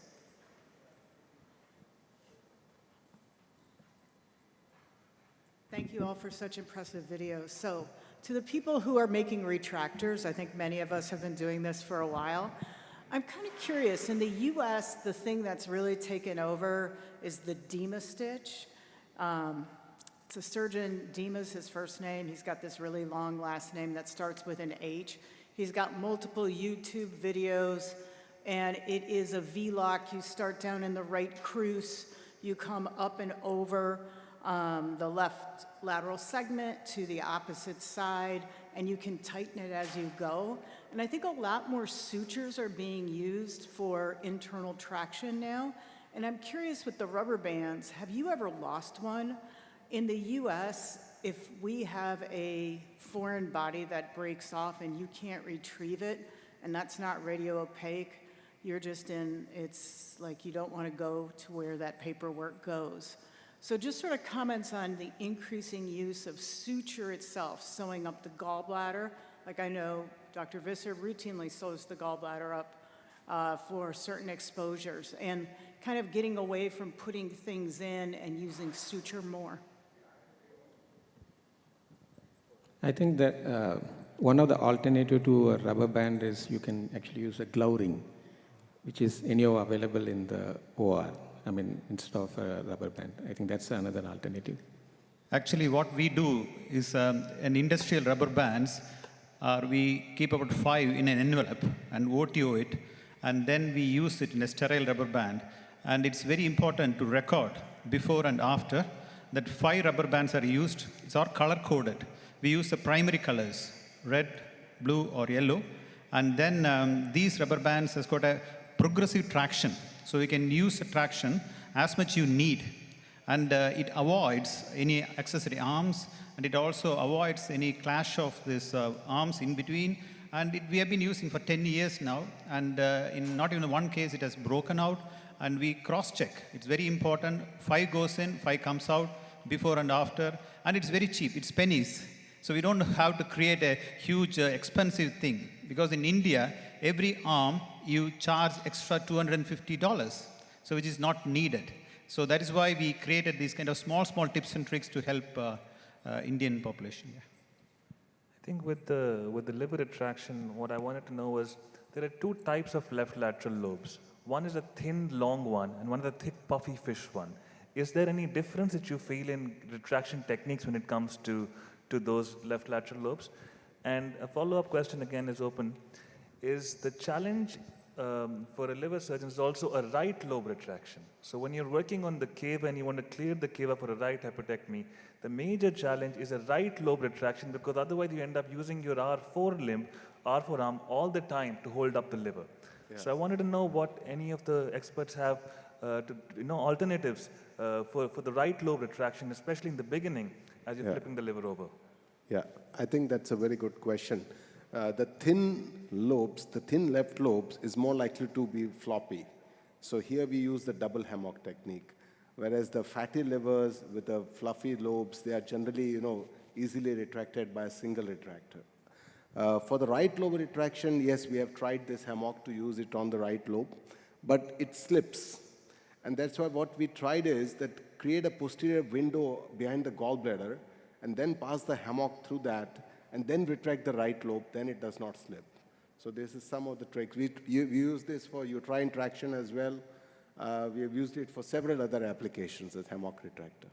Thank you all for such impressive videos. So, to the people who are making retractors, I think many of us have been doing this for a while. I'm kind of curious, in the US, the thing that's really taken over is the Dima stitch. It's a surgeon, Dima's his first name. He's got this really long last name that starts with an H. He's got multiple YouTube videos, and it is a V-lock. You start down in the right cruce, you come up and over the left lateral segment to the opposite side, and you can tighten it as you go. And I think a lot more sutures are being used for internal traction now. And I'm curious with the rubber bands, have you ever lost one? In the US, if we have a foreign body that breaks off and you can't retrieve it, and that's not radio opaque, you're just in, it's like you don't want to go to where that paperwork goes. So just sort of comments on the increasing use of suture itself, sewing up the gallbladder. Like I know Dr. Visser routinely sews the gallbladder up for certain exposures, and kind of getting away from putting things in and using suture more. I think that one of the alternative to a rubber band is you can actually use a glove ring, which is anyhow available in the OR. I mean, instead of a rubber band. I think that's another alternative. Actually, what we do is an industrial rubber bands, we keep about 5 in an envelope and OTO it, and then we use it in a sterile rubber band. And it's very important to record before and after that 5 rubber bands are used. It's all color-coded. We use the primary colors, red, blue, or yellow. And then these rubber bands has got a progressive traction. So you can use the traction as much you need. And it avoids any accessory arms, and it also avoids any clash of these arms in between. And we have been using for 10 years now, and in not even one case it has broken out, and we cross-check. It's very important. 5 goes in, 5 comes out, before and after, and it's very cheap. It's pennies. So we don't have to create a huge expensive thing, because in India, every arm you charge extra $250, so which is not needed. So that is why we created these kind of small tips and tricks to help Indian population. Yeah. I think with the liver retraction, what I wanted to know was there are 2 types of left lateral lobes. One is a thin, long one, and one is a thick, puffy fish one. Is there any difference that you feel in retraction techniques when it comes to those left lateral lobes? And a follow-up question again is open. Is the challenge for a liver surgeon is also a right lobe retraction? So when you're working on the cave and you want to clear the cave up for a right hypotectomy, the major challenge is a right lobe retraction, because otherwise you end up using your R4 arm all the time to hold up the liver. Yeah. So I wanted to know what any of the experts have alternatives for the right lobe retraction, especially in the beginning as you're flipping the liver over. Yeah, I think that's a very good question. the thin lobes, the thin left lobes is more likely to be floppy. So here we use the double hammock technique. Whereas the fatty livers with the fluffy lobes, they are generally, easily retracted by a single retractor. For the right lobe retraction, yes, we have tried this hammock to use it on the right lobe, but it slips. And that's why what we tried is that create a posterior window behind the gallbladder and then pass the hammock through that and then retract the right lobe, then it does not slip. So this is some of the tricks. We use this for uterine traction as well. We have used it for several other applications as hammock retractor.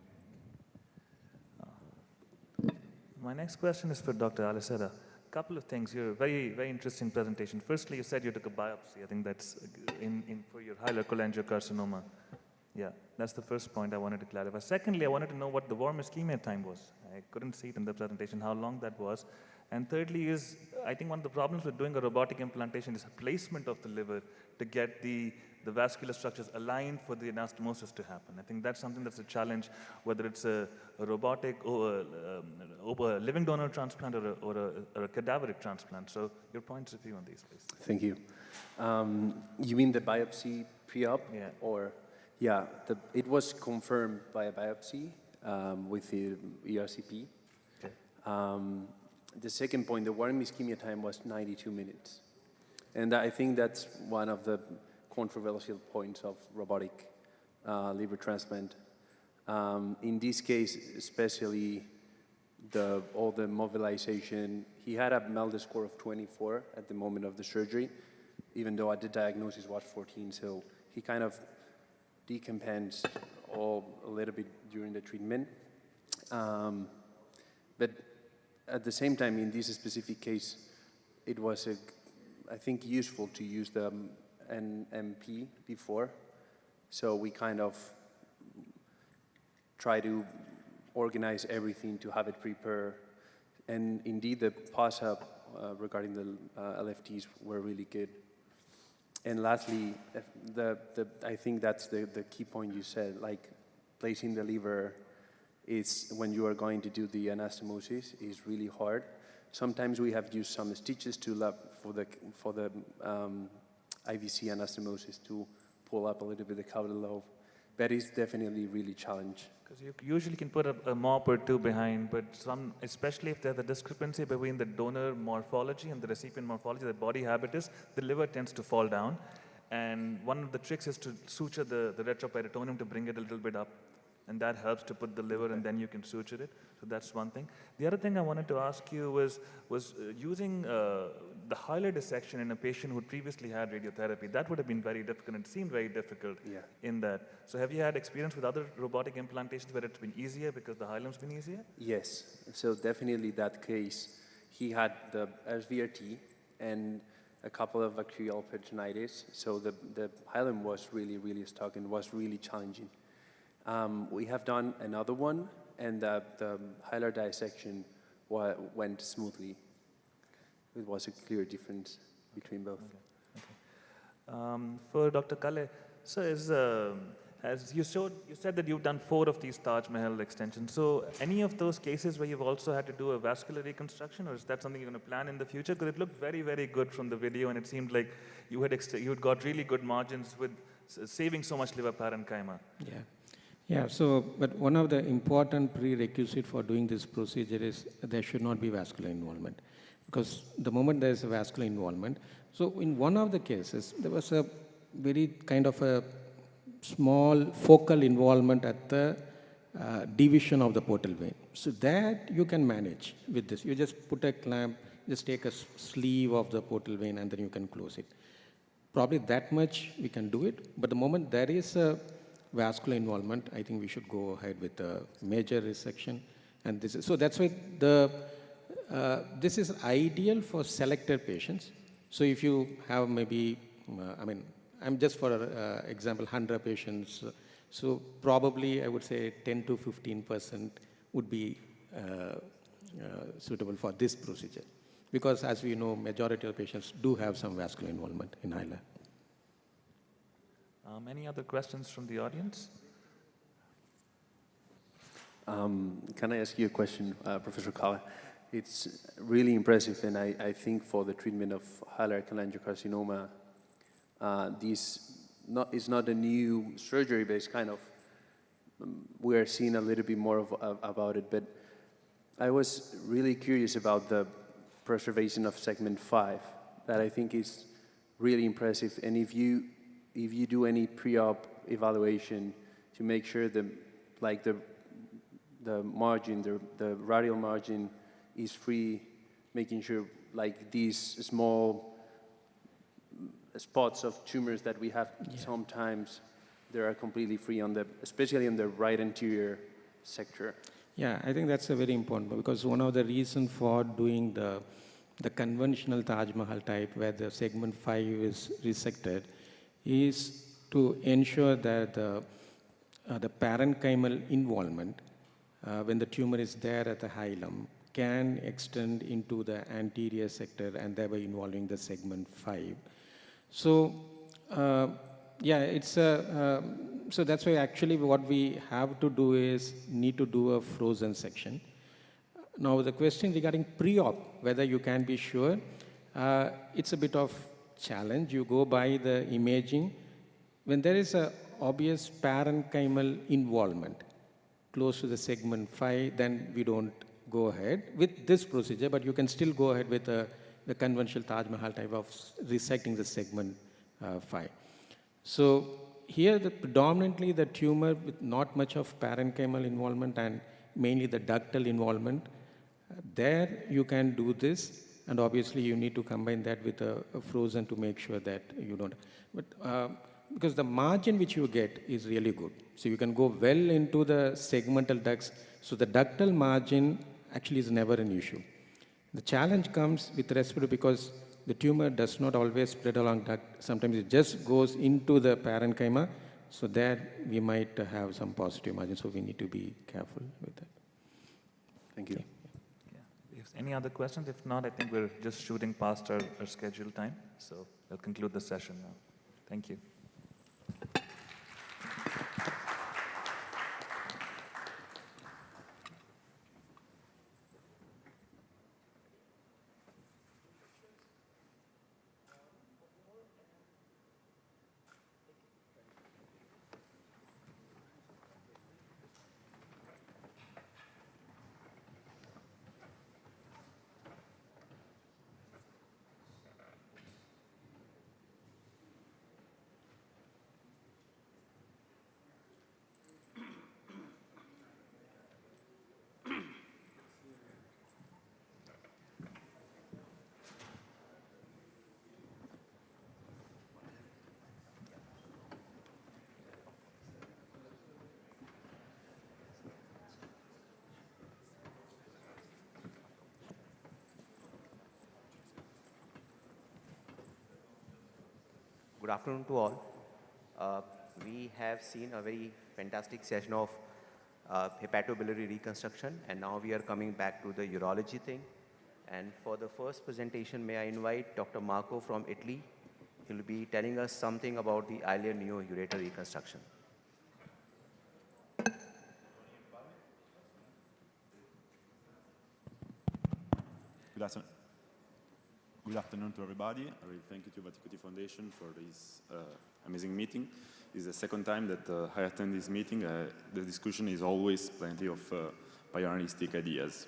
My next question is for Dr. Alicera. A couple of things. Your very, very interesting presentation. Firstly, you said you took a biopsy. I think that's for your hilar cholangiocarcinoma. Yeah, that's the first point I wanted to clarify. Secondly, I wanted to know what the warm ischemia time was. I couldn't see it in the presentation, how long that was. And thirdly is, I think one of the problems with doing a robotic implantation is placement of the liver to get the vascular structures aligned for the anastomosis to happen. I think that's something that's a challenge, whether it's a robotic or a living donor transplant or a cadaveric transplant. So your points of view on these, please. Thank you. You mean the biopsy pre-op? Yeah. Or, yeah, it was confirmed by a biopsy with the ERCP. Okay. The second point, the warm ischemia time was 92 minutes. And I think that's one of the controversial points of robotic liver transplant. In this case, especially all the mobilization, he had a MELD score of 24 at the moment of the surgery, even though the diagnosis was 14, so he kind of decompensed a little bit during the treatment. But at the same time, in this specific case, it was, I think, useful to use the NMP before. So we kind of try to organize everything to have it prepared. And indeed, the pass-up regarding the LFTs were really good. And lastly, I think that's the key point you said, like placing the liver is when you are going to do the anastomosis is really hard. Sometimes we have used some stitches for the IVC anastomosis to pull up a little bit the caudal lobe. That is definitely really challenging. Because you usually can put a mop or two behind, but especially if there's a discrepancy between the donor morphology and the recipient morphology, the body habitus, the liver tends to fall down. And one of the tricks is to suture the retroperitoneum to bring it a little bit up. And that helps to put the liver, and then you can suture it. So that's one thing. The other thing I wanted to ask you was using the hilar dissection in a patient who previously had radiotherapy. That would have been very difficult. It seemed very difficult in that. So have you had experience with other robotic implantations where it's been easier because the hilum's been easier? Yes. So definitely that case, he had the SVRT and a couple of bacterial peritonitis. So the hilum was really, really stuck and was really challenging. We have done another one, and the hilar dissection went smoothly. It was a clear difference between both. Okay. For Dr. Kale, so as you said that you've done 4 of these Taj Mahal extensions. So any of those cases where you've also had to do a vascular reconstruction, or is that something you're going to plan in the future? Because it looked very, very good from the video, and it seemed like you had got really good margins with saving so much liver parenchyma. Yeah. Yeah, so, but one of the important prerequisites for doing this procedure is there should not be vascular involvement. Because the moment there is a vascular involvement, so in one of the cases, there was a very kind of a small focal involvement at the division of the portal vein. So that you can manage with this. You just put a clamp, just take a sleeve of the portal vein, and then you can close it. Probably that much we can do it, but the moment there is a vascular involvement, I think we should go ahead with a major resection. And this is, so that's why this is ideal for selected patients. So if you have maybe, I'm just for example, 100 patients. So probably I would say 10 to 15% would be suitable for this procedure. Because as we know, majority of patients do have some vascular involvement in hilar. Any other questions from the audience? Can I ask you a question, Professor Kale? it's really impressive, and I think for the treatment of hilar cholangiocarcinoma, it's not a new surgery, but it's kind of, we are seeing a little bit more about it. But I was really curious about the preservation of segment 5, that I think is really impressive. And if you do any pre-op evaluation to make sure the margin, the radial margin is free, making sure like these small spots of tumors that we have sometimes, they are completely free especially on the right anterior sector. Yeah, I think that's a very important, because one of the reasons for doing the conventional Taj Mahal type, where the segment 5 is resected, is to ensure that the parenchymal involvement, when the tumor is there at the hilum, can extend into the anterior sector and thereby involving the segment 5. So, so that's why actually what we have to do is need to do a frozen section. Now the question regarding pre-op, whether you can be sure, it's a bit of challenge. You go by the imaging. When there is a obvious parenchymal involvement close to the segment 5, then we don't go ahead with this procedure, but you can still go ahead with the conventional Taj Mahal type of resecting the segment 5. So here, predominantly the tumor with not much of parenchymal involvement and mainly the ductal involvement, there you can do this, and obviously you need to combine that with a frozen to make sure that you don't. But because the margin which you get is really good. So you can go well into the segmental ducts. So the ductal margin actually is never an issue. The challenge comes with respect to, because the tumor does not always spread along duct. Sometimes it just goes into the parenchyma. So there we might have some positive margin. So we need to be careful with that. Thank you. If any other questions? If not, I think we're just shooting past our scheduled time. So we'll conclude the session now. Thank you. Good afternoon to all. We have seen a very fantastic session of hepatobiliary reconstruction, and now we are coming back to the urology thing. And for the first presentation, may I invite Dr. Marco from Italy. He'll be telling us something about the ileal neo-ureter reconstruction. Good afternoon to everybody. I really thank you to Vattikuti Foundation for this amazing meeting. It's the second time that I attend this meeting. The discussion is always plenty of pioneeristic ideas.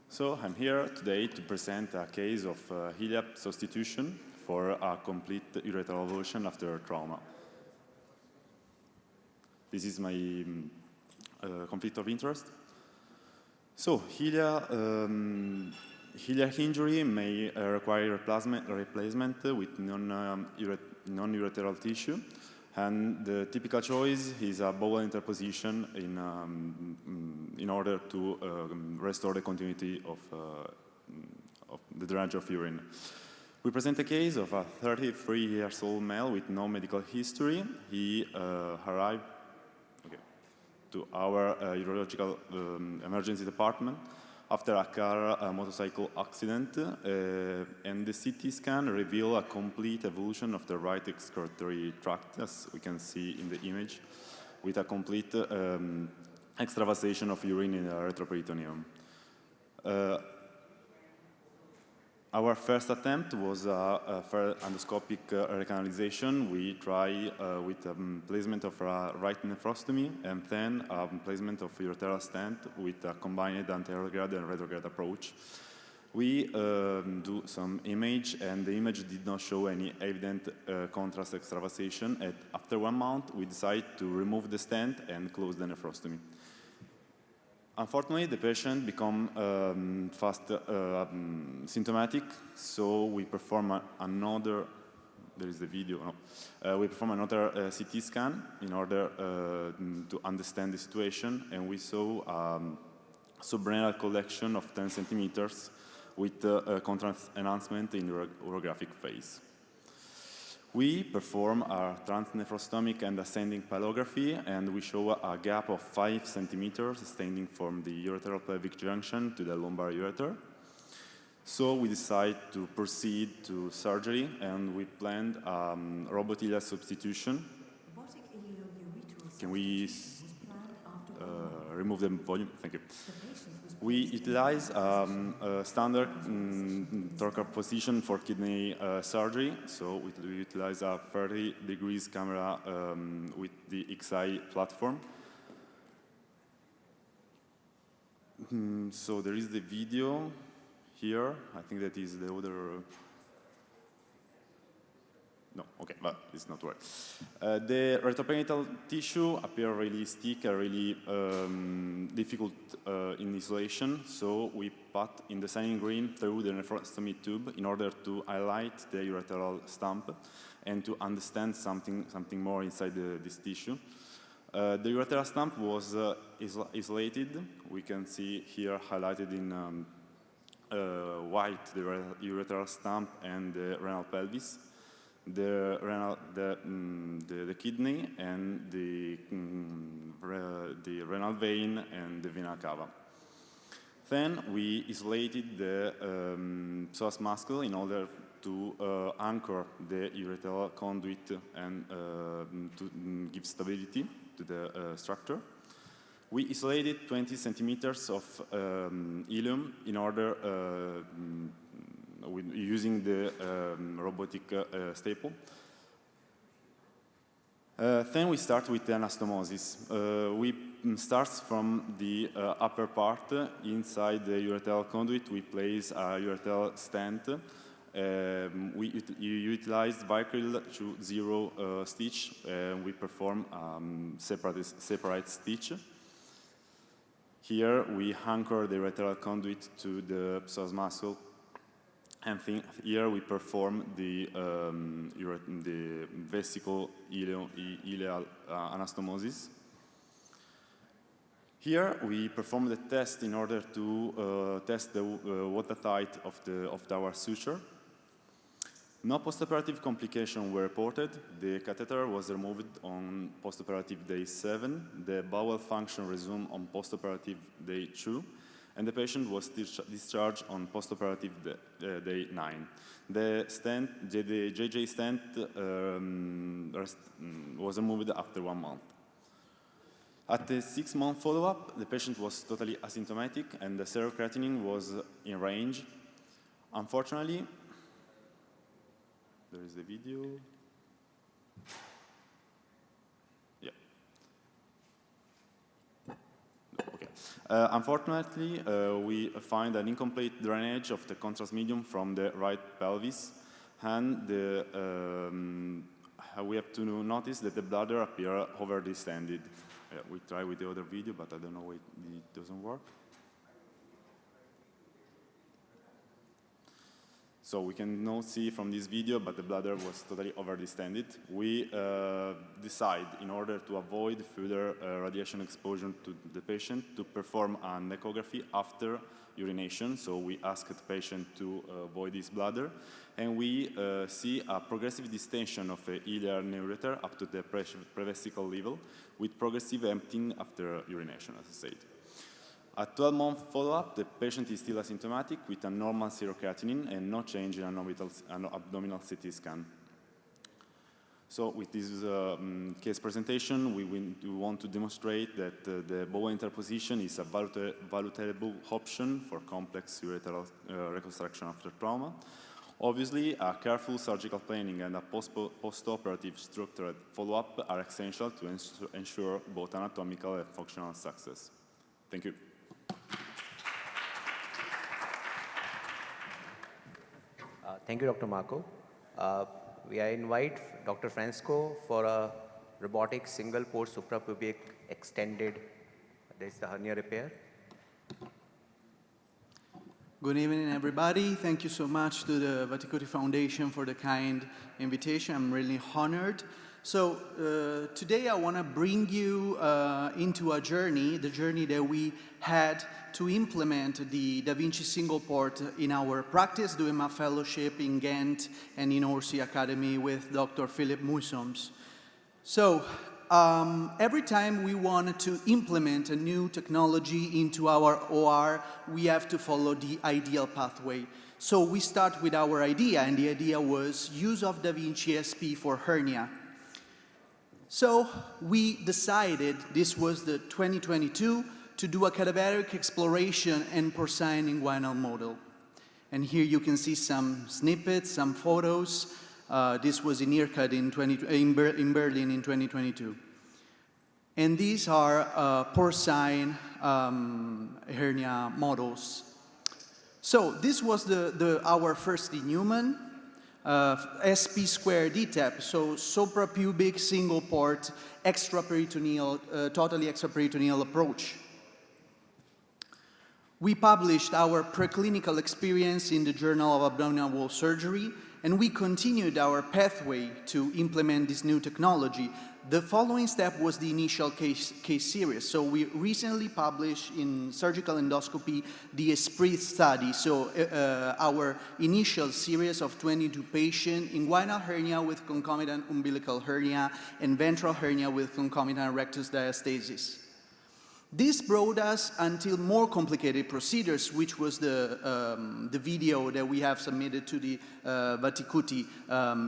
So I'm here today to present a case of HELIAP substitution for a complete ureteral avulsion after trauma. This is my conflict of interest. So HELIAP injury may require replacement with non-ureteral tissue, and the typical choice is a bowel interposition in order to restore the continuity of the drainage of urine. We present a case of a 33-year-old male with no medical history. He arrived to our urological emergency department after a car motorcycle accident, and the CT scan revealed a complete avulsion of the right excretory tract, as we can see in the image, with a complete extravasation of urine in the retroperitoneum. Our first attempt was for endoscopic recanalization. We try with placement of a right nephrostomy and then placement of ureteral stent with a combined anterograde and retrograde approach. We do some image, and the image did not show any evident contrast extravasation. And after 1 month, we decided to remove the stent and close the nephrostomy. Unfortunately, the patient became fast symptomatic, so we perform another, there is the video, no. We perform another CT scan in order to understand the situation, and we saw subrenal collection of 10 centimeters with contrast enhancement in the urographic phase. We perform a transnephrostomic and ascending pyelography, and we show a gap of 5 centimeters extending from the ureteral-pelvic junction to the lumbar ureter. So we decided to proceed to surgery, and we planned robot ileal substitution. Can we remove the volume? Thank you. We utilize a standard torque position for kidney surgery. So we utilize a 30 degrees camera with the XI platform. So there is the video here. I think that is the other. No, okay, but it's not right. The retroperitoneal tissue appear really sticky, really difficult in isolation, so we put in the cyanine green through the nephrostomy tube in order to highlight the ureteral stump and to understand something more inside this tissue. The ureteral stump was isolated. We can see here highlighted in white the ureteral stump and the renal pelvis. The kidney and the renal vein and the vena cava. Then we isolated the psoas muscle in order to anchor the ureteral conduit and to give stability to the structure. We isolated 20 centimeters of ileum in order using the robotic staple. Then we start with the anastomosis. We start from the upper part. Inside the ureteral conduit, we place a ureteral stent. We utilize Vicryl to 0 stitch. We perform separate stitch. Here we anchor the ureteral conduit to the psoas muscle. And here we perform the vesical ileal anastomosis. Here we perform the test in order to test the watertight of our suture. No postoperative complications were reported. The catheter was removed on postoperative day 7. The bowel function resumed on postoperative day 2. And the patient was discharged on postoperative day 9. The JJ stent was removed after 1 month. At the 6-month follow-up, the patient was totally asymptomatic and the serocreatinine was in range. Unfortunately, there is the video. Yeah. Okay. Unfortunately, we find an incomplete drainage of the contrast medium from the right pelvis, and we have to notice that the bladder appears over-distended. We try with the other video, but I don't know why it doesn't work. So we can now see from this video, but the bladder was totally over-distended. We decide, in order to avoid further radiation exposure to the patient, to perform an echography after urination. So we ask the patient to void his bladder, and we see a progressive distension of the ileal ureter up to the prevesical level, with progressive emptying after urination, as I said. At 12-month follow-up, the patient is still asymptomatic with a normal serocreatinine and no change in an abdominal CT scan. So with this case presentation, we want to demonstrate that the bowel interposition is a valuable option for complex ureteral reconstruction after trauma. Obviously, a careful surgical planning and a post-operative structured follow-up are essential to ensure both anatomical and functional success. Thank you. Thank you, Dr. Marco. We invite Dr. Francisco for a robotic single port suprapubic extended, this is the hernia repair. Good evening, everybody. Thank you so much to the Vattikuti Foundation for the kind invitation. I'm really honored. So today I want to bring you into a journey, the journey that we had to implement the Da Vinci single port in our practice, doing my fellowship in Ghent and in Orsi Academy with Dr. Philip Musoms. So every time we want to implement a new technology into our OR, we have to follow the ideal pathway. So we start with our idea, and the idea was use of Da Vinci SP for hernia. So we decided, this was the 2022, to do a cadaveric exploration and porcine inguinal model. And here you can see some snippets, some photos. This was in IRCAD in Berlin in 2022. And these are porcine hernia models. So this was our first in human. SP square DTAP, so suprapubic single port extraperitoneal, totally extraperitoneal approach. We published our preclinical experience in the Journal of Abdominal Wall Surgery, and we continued our pathway to implement this new technology. The following step was the initial case series. So we recently published in Surgical Endoscopy the ESPRIT study, so our initial series of 22 patients, inguinal hernia with concomitant umbilical hernia and ventral hernia with concomitant rectus diastasis. This brought us until more complicated procedures, which was the video that we have submitted to the Vattikuti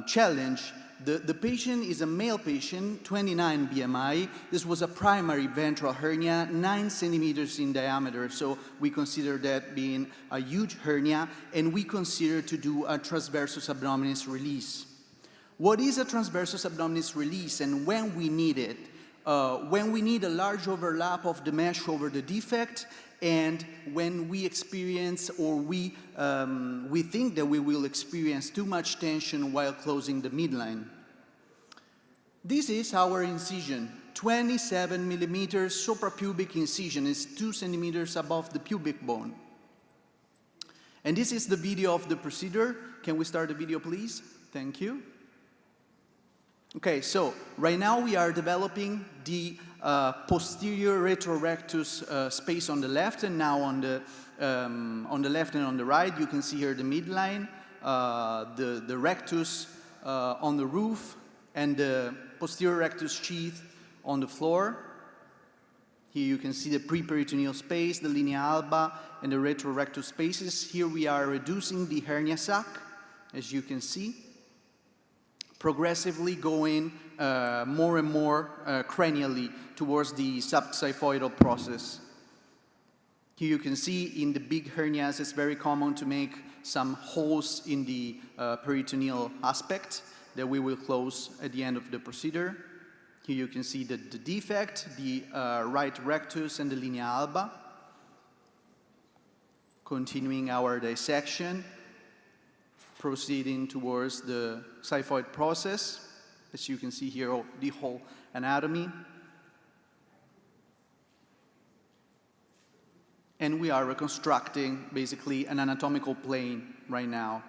challenge. The patient is a male patient, 29 BMI. This was a primary ventral hernia, 9 centimeters in diameter, so we consider that being a huge hernia, and we consider to do a transversus abdominis release. What is a transversus abdominis release and when we need it? When we need a large overlap of the mesh over the defect, and when we experience or we think that we will experience too much tension while closing the midline. This is our incision, 27 millimeters suprapubic incision. It's 2 centimeters above the pubic bone. And this is the video of the procedure. Can we start the video, please? Thank you. Okay, so right now we are developing the posterior retrorectus space on the left, and now on the left and on the right, you can see here the midline, the rectus on the roof, and the posterior rectus sheath on the floor. Here you can see the preperitoneal space, the linea alba, and the retrorectus spaces. Here we are reducing the hernia sac, as you can see, progressively going more and more cranially towards the subxiphoidal process. Here you can see in the big hernias, it's very common to make some holes in the peritoneal aspect that we will close at the end of the procedure. Here you can see the defect, the right rectus and the linea alba. Continuing our dissection, proceeding towards the xiphoid process. As you can see here, the whole anatomy. And we are reconstructing basically an anatomical plane right now.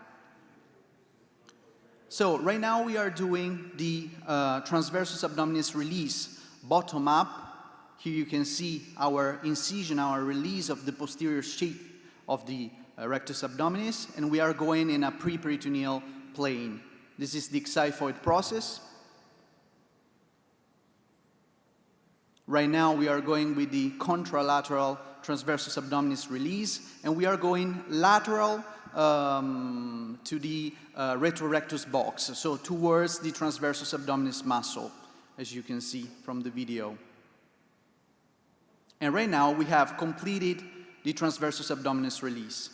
So right now we are doing the transversus abdominis release bottom up. Here you can see our incision, our release of the posterior sheath of the rectus abdominis, and we are going in a preperitoneal plane. This is the xiphoid process. Right now we are going with the contralateral transversus abdominis release, and we are going lateral to the retrorectus box, so towards the transversus abdominis muscle, as you can see from the video. And right now we have completed the transversus abdominis release.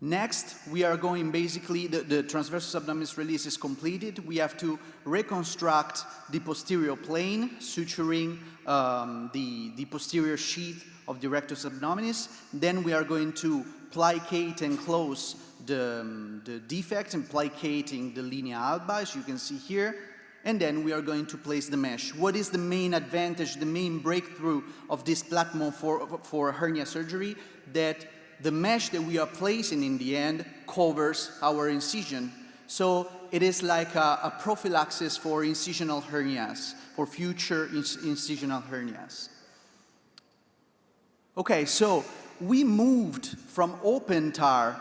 Next, we are going basically, the transversus abdominis release is completed. We have to reconstruct the posterior plane, suturing the posterior sheath of the rectus abdominis. Then we are going to plicate and close the defect and plicating the linea alba, as you can see here. And then we are going to place the mesh. What is the main advantage, the main breakthrough of this platform for hernia surgery? That the mesh that we are placing in the end covers our incision. So it is like a prophylaxis for incisional hernias, for future incisional hernias. Okay, so we moved from open TAR,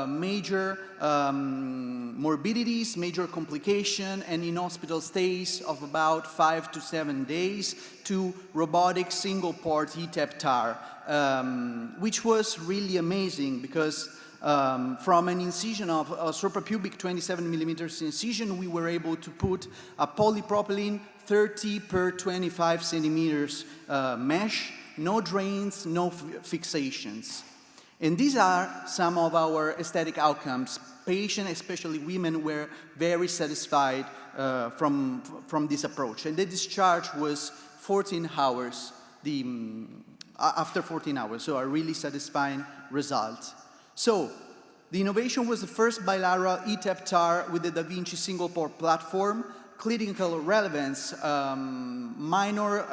major morbidities, major complication, and in-hospital stays of about 5 to 7 days to robotic single-port ETEP TAR, which was really amazing because from an incision of a suprapubic 27 millimeters incision, we were able to put a polypropylene 30 per 25 centimeters mesh, no drains, no fixations. And these are some of our aesthetic outcomes. Patients, especially women, were very satisfied from this approach. And the discharge was 14 hours, after 14 hours, so a really satisfying result. So the innovation was the first bilateral ETEP TAR with the Da Vinci single-port platform, clinical relevance, minor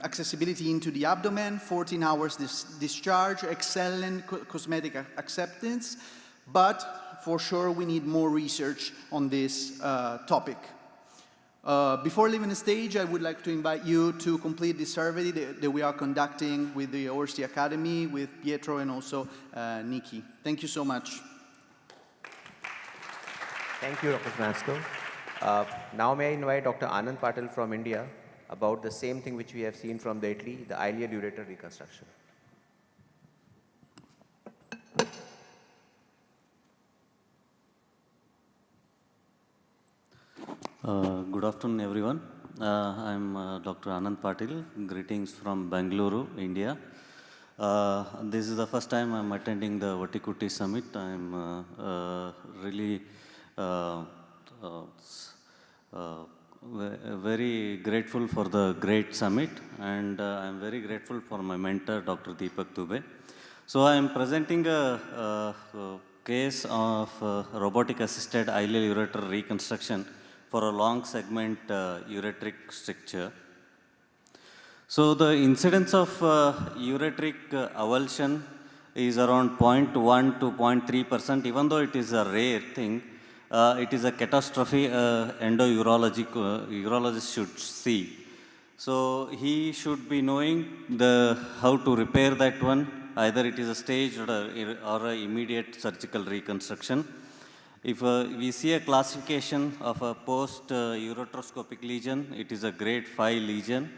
accessibility into the abdomen, 14 hours discharge, excellent cosmetic acceptance, but for sure we need more research on this topic. Before leaving the stage, I would like to invite you to complete the survey that we are conducting with the Orsi Academy, with Pietro and also Nikki. Thank you so much. Thank you, Dr. Francisco. Now may I invite Dr. Anand Patil from India about the same thing which we have seen from the Italy, the ileal ureter reconstruction. Good afternoon, everyone. I'm Dr. Anand Patil. Greetings from Bangalore, India. This is the first time I'm attending the Vattikuti Summit. I'm really very grateful for the great summit, and I'm very grateful for my mentor, Dr. Deepak Dubey. So I'm presenting a case of robotic assisted ileal ureter reconstruction for a long segment ureteric stricture. So the incidence of ureteric avulsion is around 0.1 to 0.3%, even though it is a rare thing. It is a catastrophe urologist should see. So he should be knowing how to repair that one. Either it is a staged or an immediate surgical reconstruction. If we see a classification of a post-ureteroscopic lesion, it is a grade 5 lesion.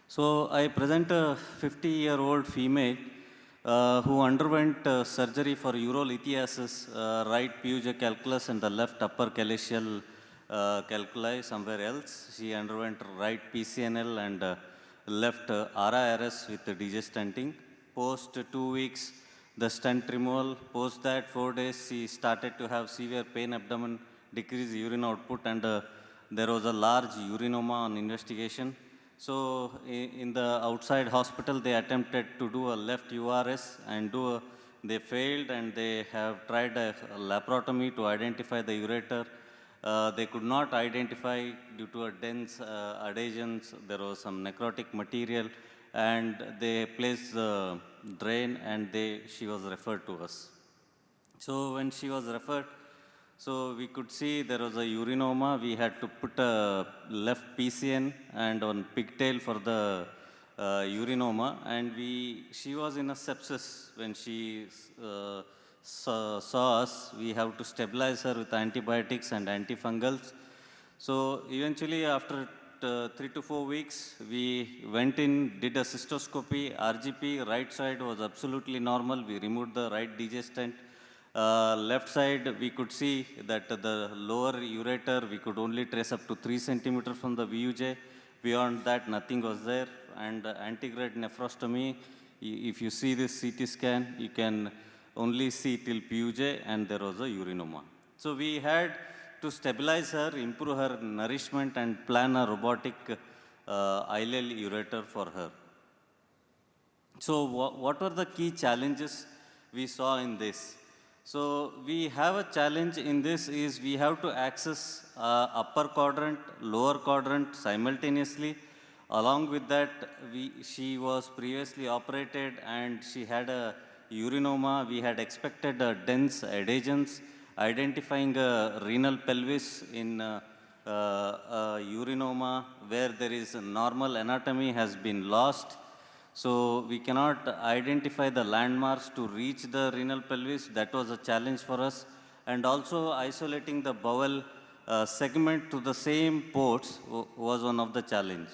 So I present a 50-year-old female who underwent surgery for urolithiasis, right peugeot calculus and the left upper calycial calculi somewhere else. She underwent right PCNL and left RIRS with degestenting. Post 2 weeks, the stent removal. Post that 4 days, she started to have severe pain, abdomen, decreased urine output, and there was a large urinoma on investigation. So in the outside hospital, they attempted to do a left URS and they failed, and they have tried a laparotomy to identify the ureter. They could not identify due to a dense adhesions. There was some necrotic material, and they placed the drain, and she was referred to us. So when she was referred, so we could see there was a urinoma. We had to put a left PCN and one pigtail for the urinoma, and she was in a sepsis when she saw us. We have to stabilize her with antibiotics and antifungals. So eventually, after 3 to 4 weeks, we went in, did a cystoscopy, RGP, right side was absolutely normal. We removed the right DJ stent. Left side, we could see that the lower ureter, we could only trace up to 3 centimeters from the VUJ. Beyond that, nothing was there. And antegrade nephrostomy, if you see this CT scan, you can only see till PUJ, and there was a urinoma. So we had to stabilize her, improve her nourishment, and plan a robotic ileal ureter for her. So what were the key challenges we saw in this? So we have a challenge in this is we have to access upper quadrant, lower quadrant simultaneously. Along with that, she was previously operated and she had a urinoma. We had expected dense adhesions. Identifying a renal pelvis in urinoma where there is a normal anatomy has been lost. So we cannot identify the landmarks to reach the renal pelvis. That was a challenge for us. And also isolating the bowel segment to the same ports was one of the challenge.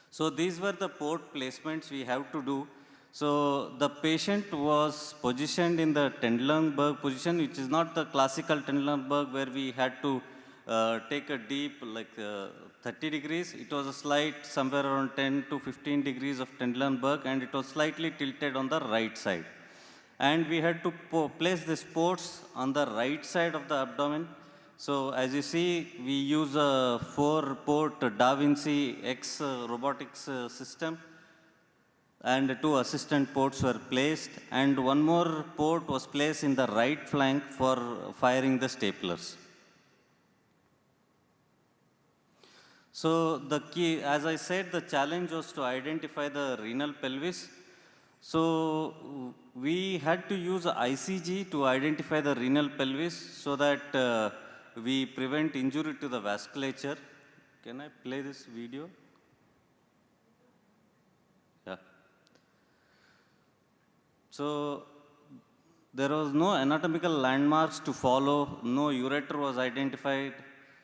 So these were the port placements we have to do. So the patient was positioned in the Trendelenburg position, which is not the classical Trendelenburg where we had to take a deep, like 30 degrees. It was a slight, somewhere around 10 to 15 degrees of Trendelenburg, and it was slightly tilted on the right side. And we had to place these ports on the right side of the abdomen. So as you see, we use a 4-port Da Vinci X robotics system. And 2 assistant ports were placed, and 1 more port was placed in the right flank for firing the staplers. So the key, as I said, the challenge was to identify the renal pelvis. So we had to use ICG to identify the renal pelvis so that we prevent injury to the vasculature. Can I play this video? Yeah. So there was no anatomical landmarks to follow, no ureter was identified,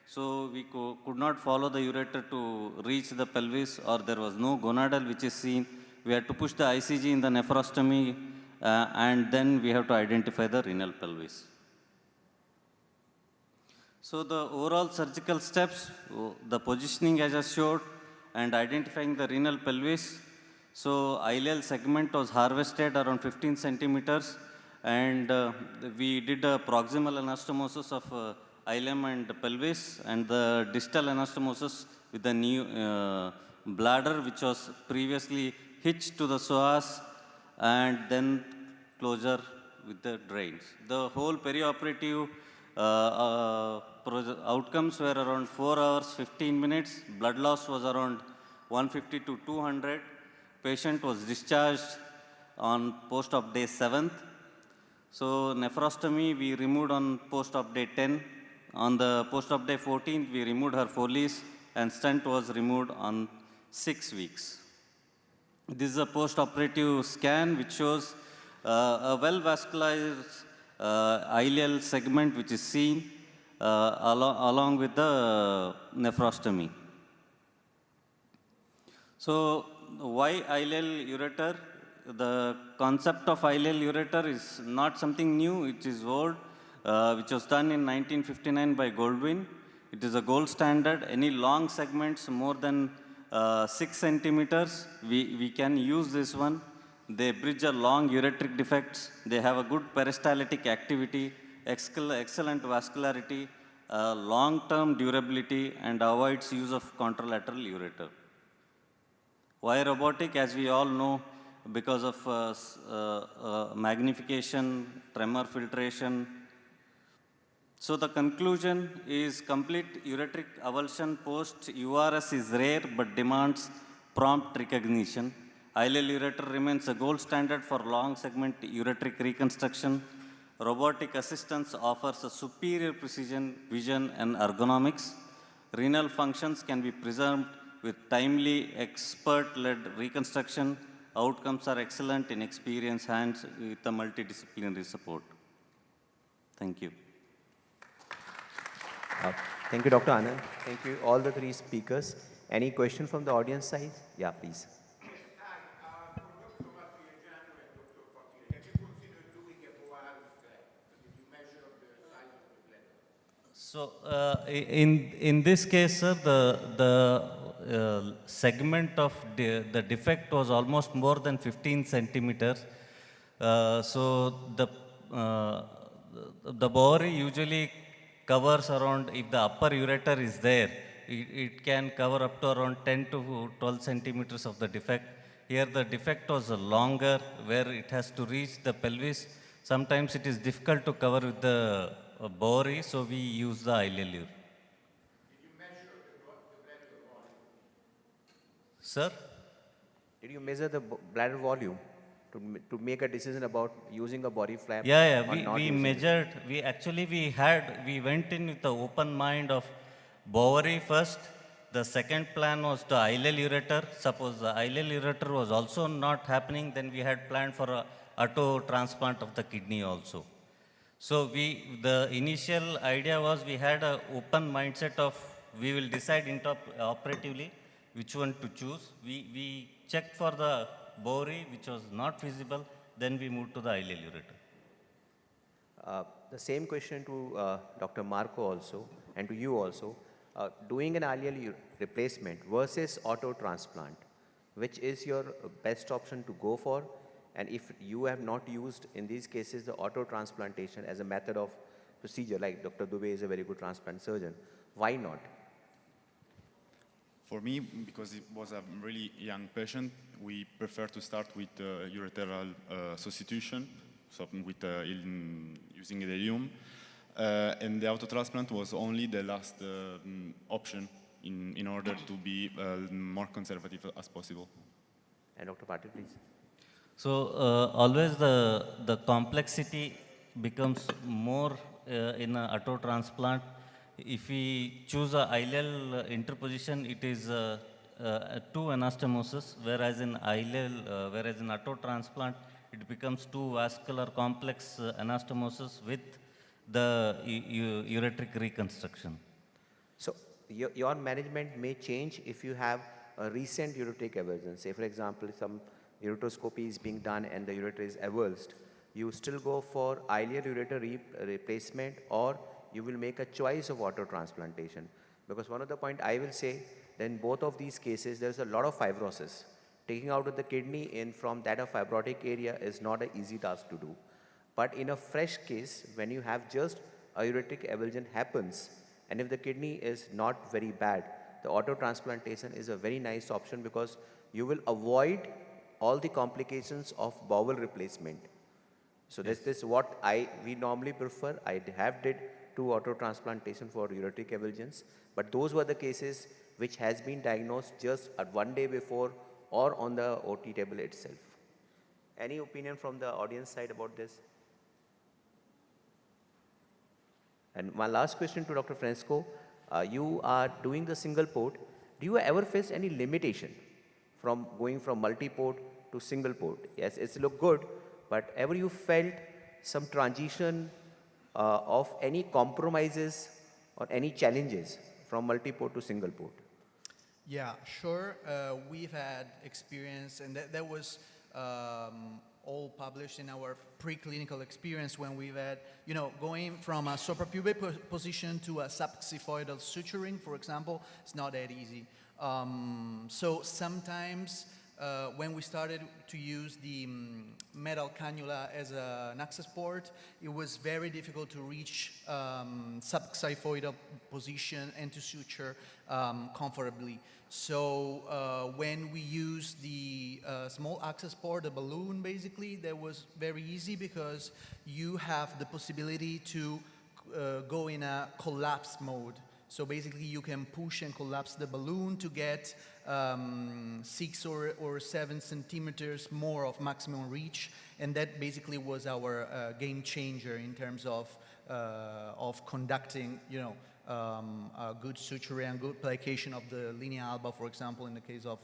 so we could not follow the ureter to reach the pelvis, or there was no gonadal which is seen. We had to push the ICG in the nephrostomy, and then we have to identify the renal pelvis. So the overall surgical steps, the positioning as I showed, and identifying the renal pelvis. So ileal segment was harvested around 15 centimeters, and we did a proximal anastomosis of ileum and pelvis, and the distal anastomosis with the new bladder, which was previously hitched to the psoas, and then closure with the drains. The whole perioperative outcomes were around 4 hours, 15 minutes. Blood loss was around 150 to 200. Patient was discharged on post-op day 7th. So nephrostomy we removed on post-op day 10. On the post-op day 14th, we removed her Foley's, and stent was removed on 6 weeks. This is a post-operative scan which shows a well-vascularized ileal segment which is seen along with the nephrostomy. So why ileal ureter? The concept of ileal ureter is not something new, it is old, which was done in 1959 by Goldwyn. It is a gold standard. Any long segments more than 6 centimeters, we can use this one. They bridge a long ureteric defects. They have a good peristaltic activity, excellent vascularity, long-term durability, and avoids use of contralateral ureter. Why robotic? As we all know, because of magnification, tremor filtration. So the conclusion is complete ureteric avulsion post URS is rare but demands prompt recognition. Ileal ureter remains a gold standard for long segment ureteric reconstruction. Robotic assistance offers a superior precision, vision, and ergonomics. Renal functions can be preserved with timely, expert-led reconstruction. Outcomes are excellent in experienced hands with a multidisciplinary support. Thank you. Thank you, Dr. Anand. Thank you, all the three speakers. Any question from the audience side? Yeah, please. So in this case, sir, the segment of the defect was almost more than 15 centimeters. So uh, the bovary usually covers around, if the upper ureter is there, it can cover up to around 10 to 12 centimeters of the defect. Here the defect was longer, where it has to reach the pelvis. Sometimes it is difficult to cover with the bovary, so we use the ileum. Sir? Did you measure the bladder volume to make a decision about using a body flap? Yeah, or not we using it? measured, we went in with the open mind of bovary first. The second plan was the ileal ureter. Suppose the ileal ureter was also not happening, then we had planned for a auto transplant of the kidney also. So the initial idea was we had an open mindset of we will decide operatively which one to choose. We checked for the bovary, which was not feasible, then we moved to the ileal ureter. The same question to Dr. Marco also, and to you also. Doing an ileal replacement versus auto transplant, which is your best option to go for? And if you have not used, in these cases, the auto transplantation as a method of procedure, like Dr. Dubey is a very good transplant surgeon, why not? For me, because it was a really young patient, we prefer to start with ureteral substitution, so with using ileum. And the autotransplant was only the last option in order to be more conservative as possible. And Dr. Patil, please. So always the complexity becomes more in an auto transplant. If we choose a ileal interposition, it is two anastomosis, whereas in auto transplant, it becomes two vascular complex anastomosis with the ureteric reconstruction. So your management may change if you have a recent ureteric avulsion. Say, for example, some ureteroscopy is being done and the ureter is avulsed. You still go for ileal ureter replacement, or you will make a choice of auto transplantation. Because one of the point I will say, then both of these cases, there's a lot of fibrosis. Taking out of the kidney in from that of fibrotic area is not an easy task to do. But in a fresh case, when you have just a ureteric avulsion happens, and if the kidney is not very bad, the auto transplantation is a very nice option, because you will avoid all the complications of bowel replacement. So yes. This is what we normally prefer. I have did 2 auto transplantation for ureteric avulsions, but those were the cases which has been diagnosed just at 1 day before or on the OT table itself. Any opinion from the audience side about this? And my last question to Dr. Fresco, you are doing the single port. Do you ever face any limitation from going from multi-port to single port? Yes, it's look good, but ever you felt some transition of any compromises or any challenges from multi-port to single port? Yeah, sure. We've had experience, and that was all published in our preclinical experience when we've had, going from a suprapubic position to a subxiphoidal suturing, for example, it's not that easy. So sometimes when we started to use the metal cannula as an access port, it was very difficult to reach subxiphoidal position and to suture comfortably. So when we used the small access port, the balloon basically, that was very easy because you have the possibility to go in a collapse mode. So basically you can push and collapse the balloon to get 6 or 7 centimeters more of maximum reach, and that basically was our game changer in terms of conducting, a good suturing and good plication of the linea alba, for example, in the case of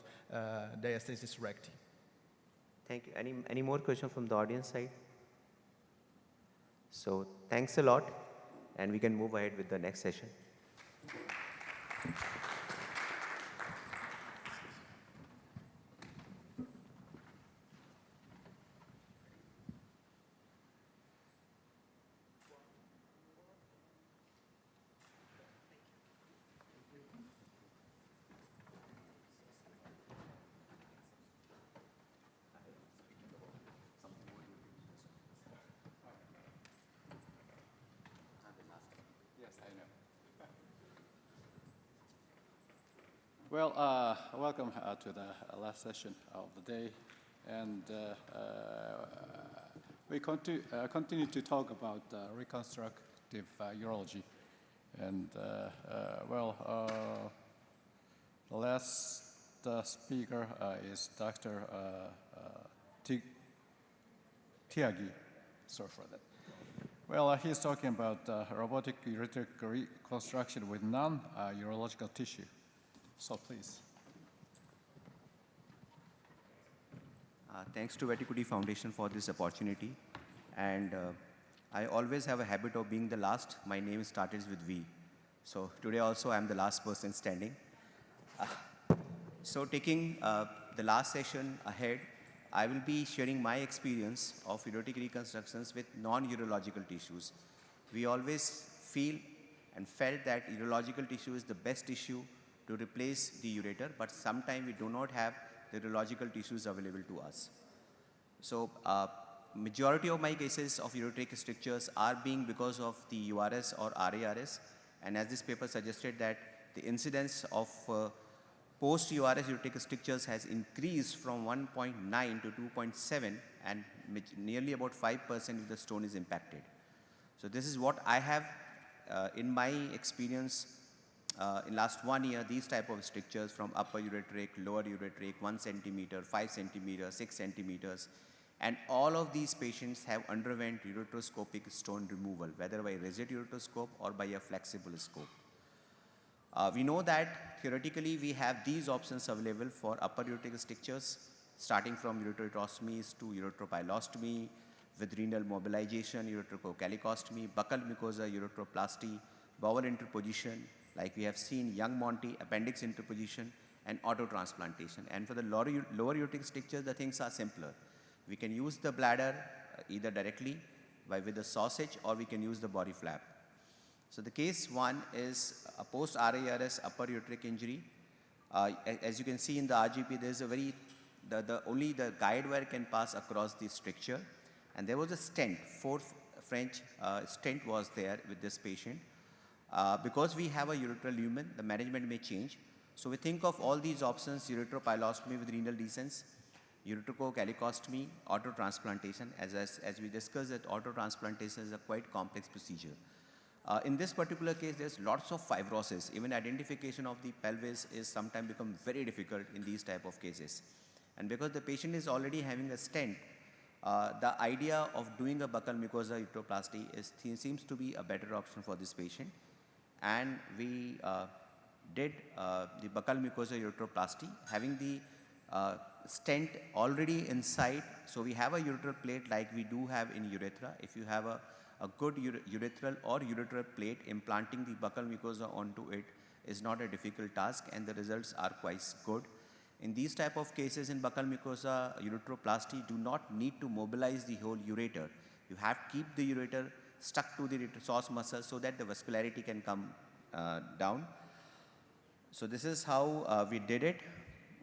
diastasis recti. Thank you. Any more questions from the audience side? So thanks a lot, and we can move ahead with the next session. Well, welcome to the last session of the day. And we continue to talk about reconstructive urology. And the last speaker is Dr. Tiagi. Sorry for that. Well, he's talking about robotic ureteric reconstruction with non-urological tissue. So please. Thanks to Vattikuti Foundation for this opportunity. And I always have a habit of being the last. My name starts with V. So today also I'm the last person standing. So taking the last session ahead, I will be sharing my experience of ureteric reconstructions with non-urological tissues. We always feel and felt that urological tissue is the best tissue to replace the ureter, but sometimes we do not have the urological tissues available to us. So majority of my cases of ureteric strictures are being because of the URS or RARS, and as this paper suggested that the incidence of post-URS ureteric strictures has increased from 1.9 to 2.7, and nearly about 5% if the stone is impacted. So this is what I have in my experience in last 1 year, these type of strictures from upper ureteric, lower ureteric, 1 centimeter, 5 centimeters, 6 centimeters. And all of these patients have underwent ureteroscopic stone removal, whether by rigid ureteroscope or by a flexible scope. We know that theoretically we have these options available for upper ureteric strictures, starting from ureterotostomies to ureteropylostomy, with renal mobilization, ureterocalycostomy, buccal mucosa ureteroplasty, bowel interposition, like we have seen young Monty, appendix interposition, and autotransplantation. And for the lower ureteric strictures, the things are simpler. We can use the bladder either directly with a sausage, or we can use the body flap. So the case one is a post-RARS upper ureteric injury. As you can see in the RGP, there's a only the guide wire can pass across the stricture. And there was a stent, 4 French stent was there with this patient. Because we have a ureteral lumen, the management may change. So we think of all these options: ureteropylostomy with renal descents, ureterocalycostomy, autotransplantation. As we discussed, that autotransplantation is a quite complex procedure. In this particular case, there's lots of fibrosis. Even identification of the pelvis is sometimes become very difficult in these type of cases. And because the patient is already having a stent, the idea of doing a buccal mucosa uteroplasty seems to be a better option for this patient. And we did the buccal mucosa uteroplasty, having the stent already inside. So we have a ureteral plate like we do have in urethra. If you have a good urethral or ureteral plate, implanting the buccal mucosa onto it is not a difficult task, and the results are quite good. In these type of cases in buccal mucosa ureteroplasty, do not need to mobilize the whole ureter. You have to keep the ureter stuck to the psoas muscle so that the vascularity can come down. So this is how we did it.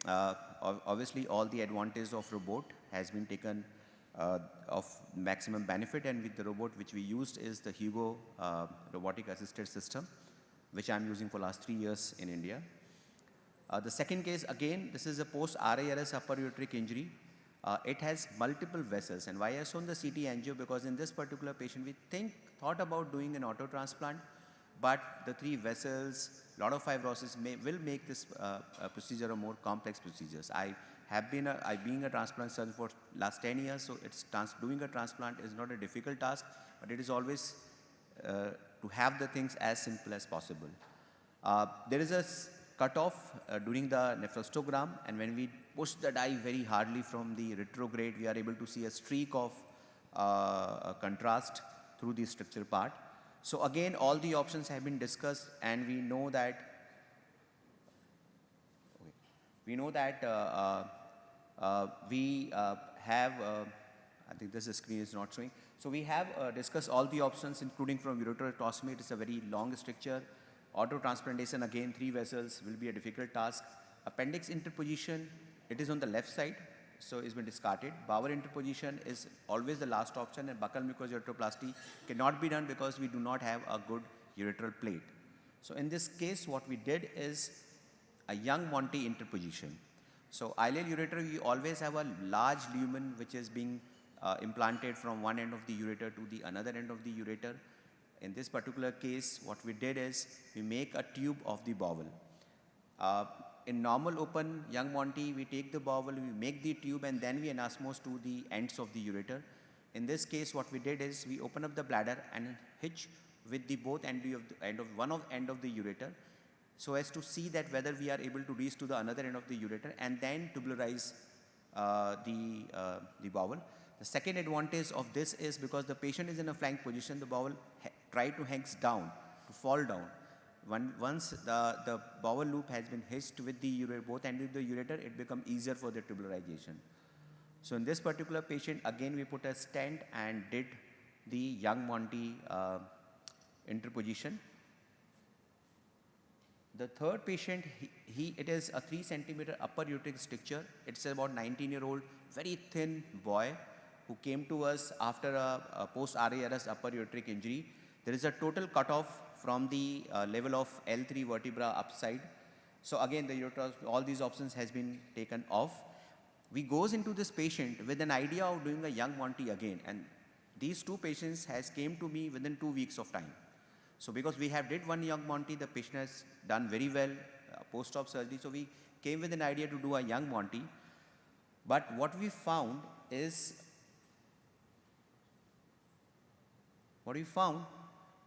Obviously, all the advantage of robot has been taken of maximum benefit, and with the robot which we used is the Hugo robotic assisted system, which I'm using for last 3 years in India. The second case, again, this is a post-RARS upper ureteric injury. It has multiple vessels. And why I shown the CT angio? Because in this particular patient, we thought about doing an auto transplant, but the 3 vessels, lot of fibrosis will make this procedure a more complex procedure. Being a transplant surgeon for last 10 years, so doing a transplant is not a difficult task, but it is always to have the things as simple as possible. There is a cutoff during the nephrostogram, and when we push the dye very hardly from the retrograde, we are able to see a streak of contrast through the structure part. So again, all the options have been discussed, and we know that We know that we have, I think this screen is not showing. So we have discussed all the options, including from ureterotomy. It is a very long stricture. Auto-transplantation, again, 3 vessels will be a difficult task. Appendix interposition, it is on the left side, so it's been discarded. Bowel interposition is always the last option, and buccal mucous ureteroplasty cannot be done because we do not have a good ureteral plate. So in this case, what we did is a young Monty interposition. So ileal ureter, we always have a large lumen which is being implanted from one end of the ureter to the another end of the ureter. In this particular case, what we did is we make a tube of the bowel. In normal open young Monty, we take the bowel, we make the tube, and then we anastomose to the ends of the ureter. In this case, what we did is we open up the bladder and hitch with the both end of the ureter, so as to see that whether we are able to reach to the another end of the ureter, and then tubularize the bowel. The second advantage of this is because the patient is in a flank position, the bowel try to hangs down, to fall down. Once the bowel loop has been hitched with the both ends of the ureter, it becomes easier for the tubularization. So in this particular patient, again we put a stent and did the young Monty interposition. The third patient, it is a 3 centimeter upper ureteric stricture. It's about 19-year-old, very thin boy who came to us after a post-RARS upper ureteric injury. There is a total cutoff from the level of L3 vertebra upside. So again, the ureter, all these options has been taken off. We goes into this patient with an idea of doing a young Monty again, and these 2 patients has came to me within 2 weeks of time. So because we have did one young Monty, the patient has done very well post-op surgery. So we came with an idea to do a young Monty. But what we found is,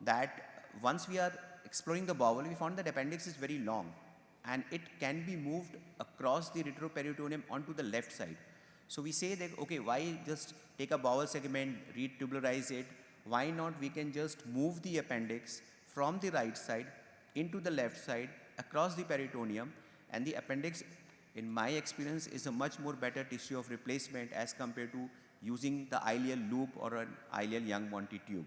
that once we are exploring the bowel, we found that appendix is very long and it can be moved across the retroperitoneum onto the left side. So we say that, okay, why just take a bowel segment, retubularize it? Why not we can just move the appendix from the right side into the left side across the peritoneum, and the appendix, in my experience, is a much more better tissue of replacement as compared to using the ileal loop or an ileal young Monty tube.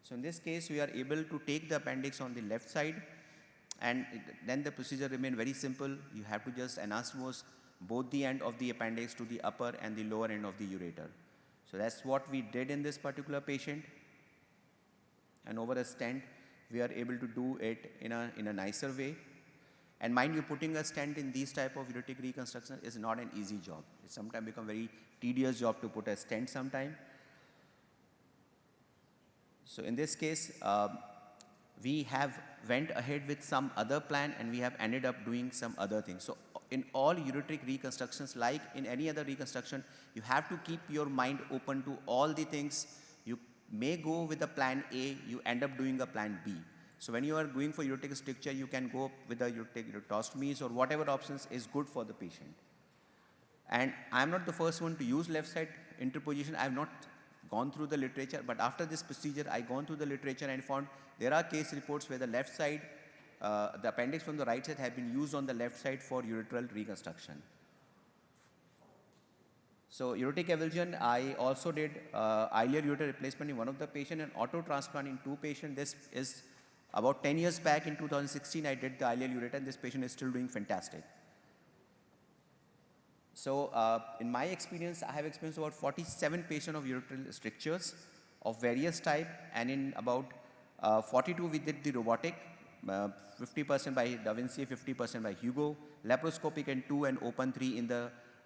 So in this case, we are able to take the appendix on the left side, and then the procedure remains very simple. You have to just anastomose both the end of the appendix to the upper and the lower end of the ureter. So that's what we did in this particular patient. And over a stent, we are able to do it in a nicer way. And mind you, putting a stent in these type of ureteric reconstruction is not an easy job. It sometimes becomes a very tedious job to put a stent sometime. So in this case, we have went ahead with some other plan, and we have ended up doing some other things. So in all ureteric reconstructions, like in any other reconstruction, you have to keep your mind open to all the things. You may go with a plan A, you end up doing a plan B. So when you are going for ureteric stricture, you can go with the ureterostomies or whatever options is good for the patient. And I'm not the first one to use left side interposition. I have not gone through the literature, but after this procedure, I gone through the literature and found there are case reports where the left side, the appendix from the right side have been used on the left side for ureteral reconstruction. So ureteric avulsion, I also did ileal ureter replacement in one of the patient and auto transplant in 2 patients. This is about 10 years back in 2016, I did the ileal ureter, and this patient is still doing fantastic. So in my experience, I have experienced about 47 patients of ureteral strictures of various type, and in about 42 we did the robotic, 50% by Da Vinci, 50% by Hugo, laparoscopic and 2, and open 3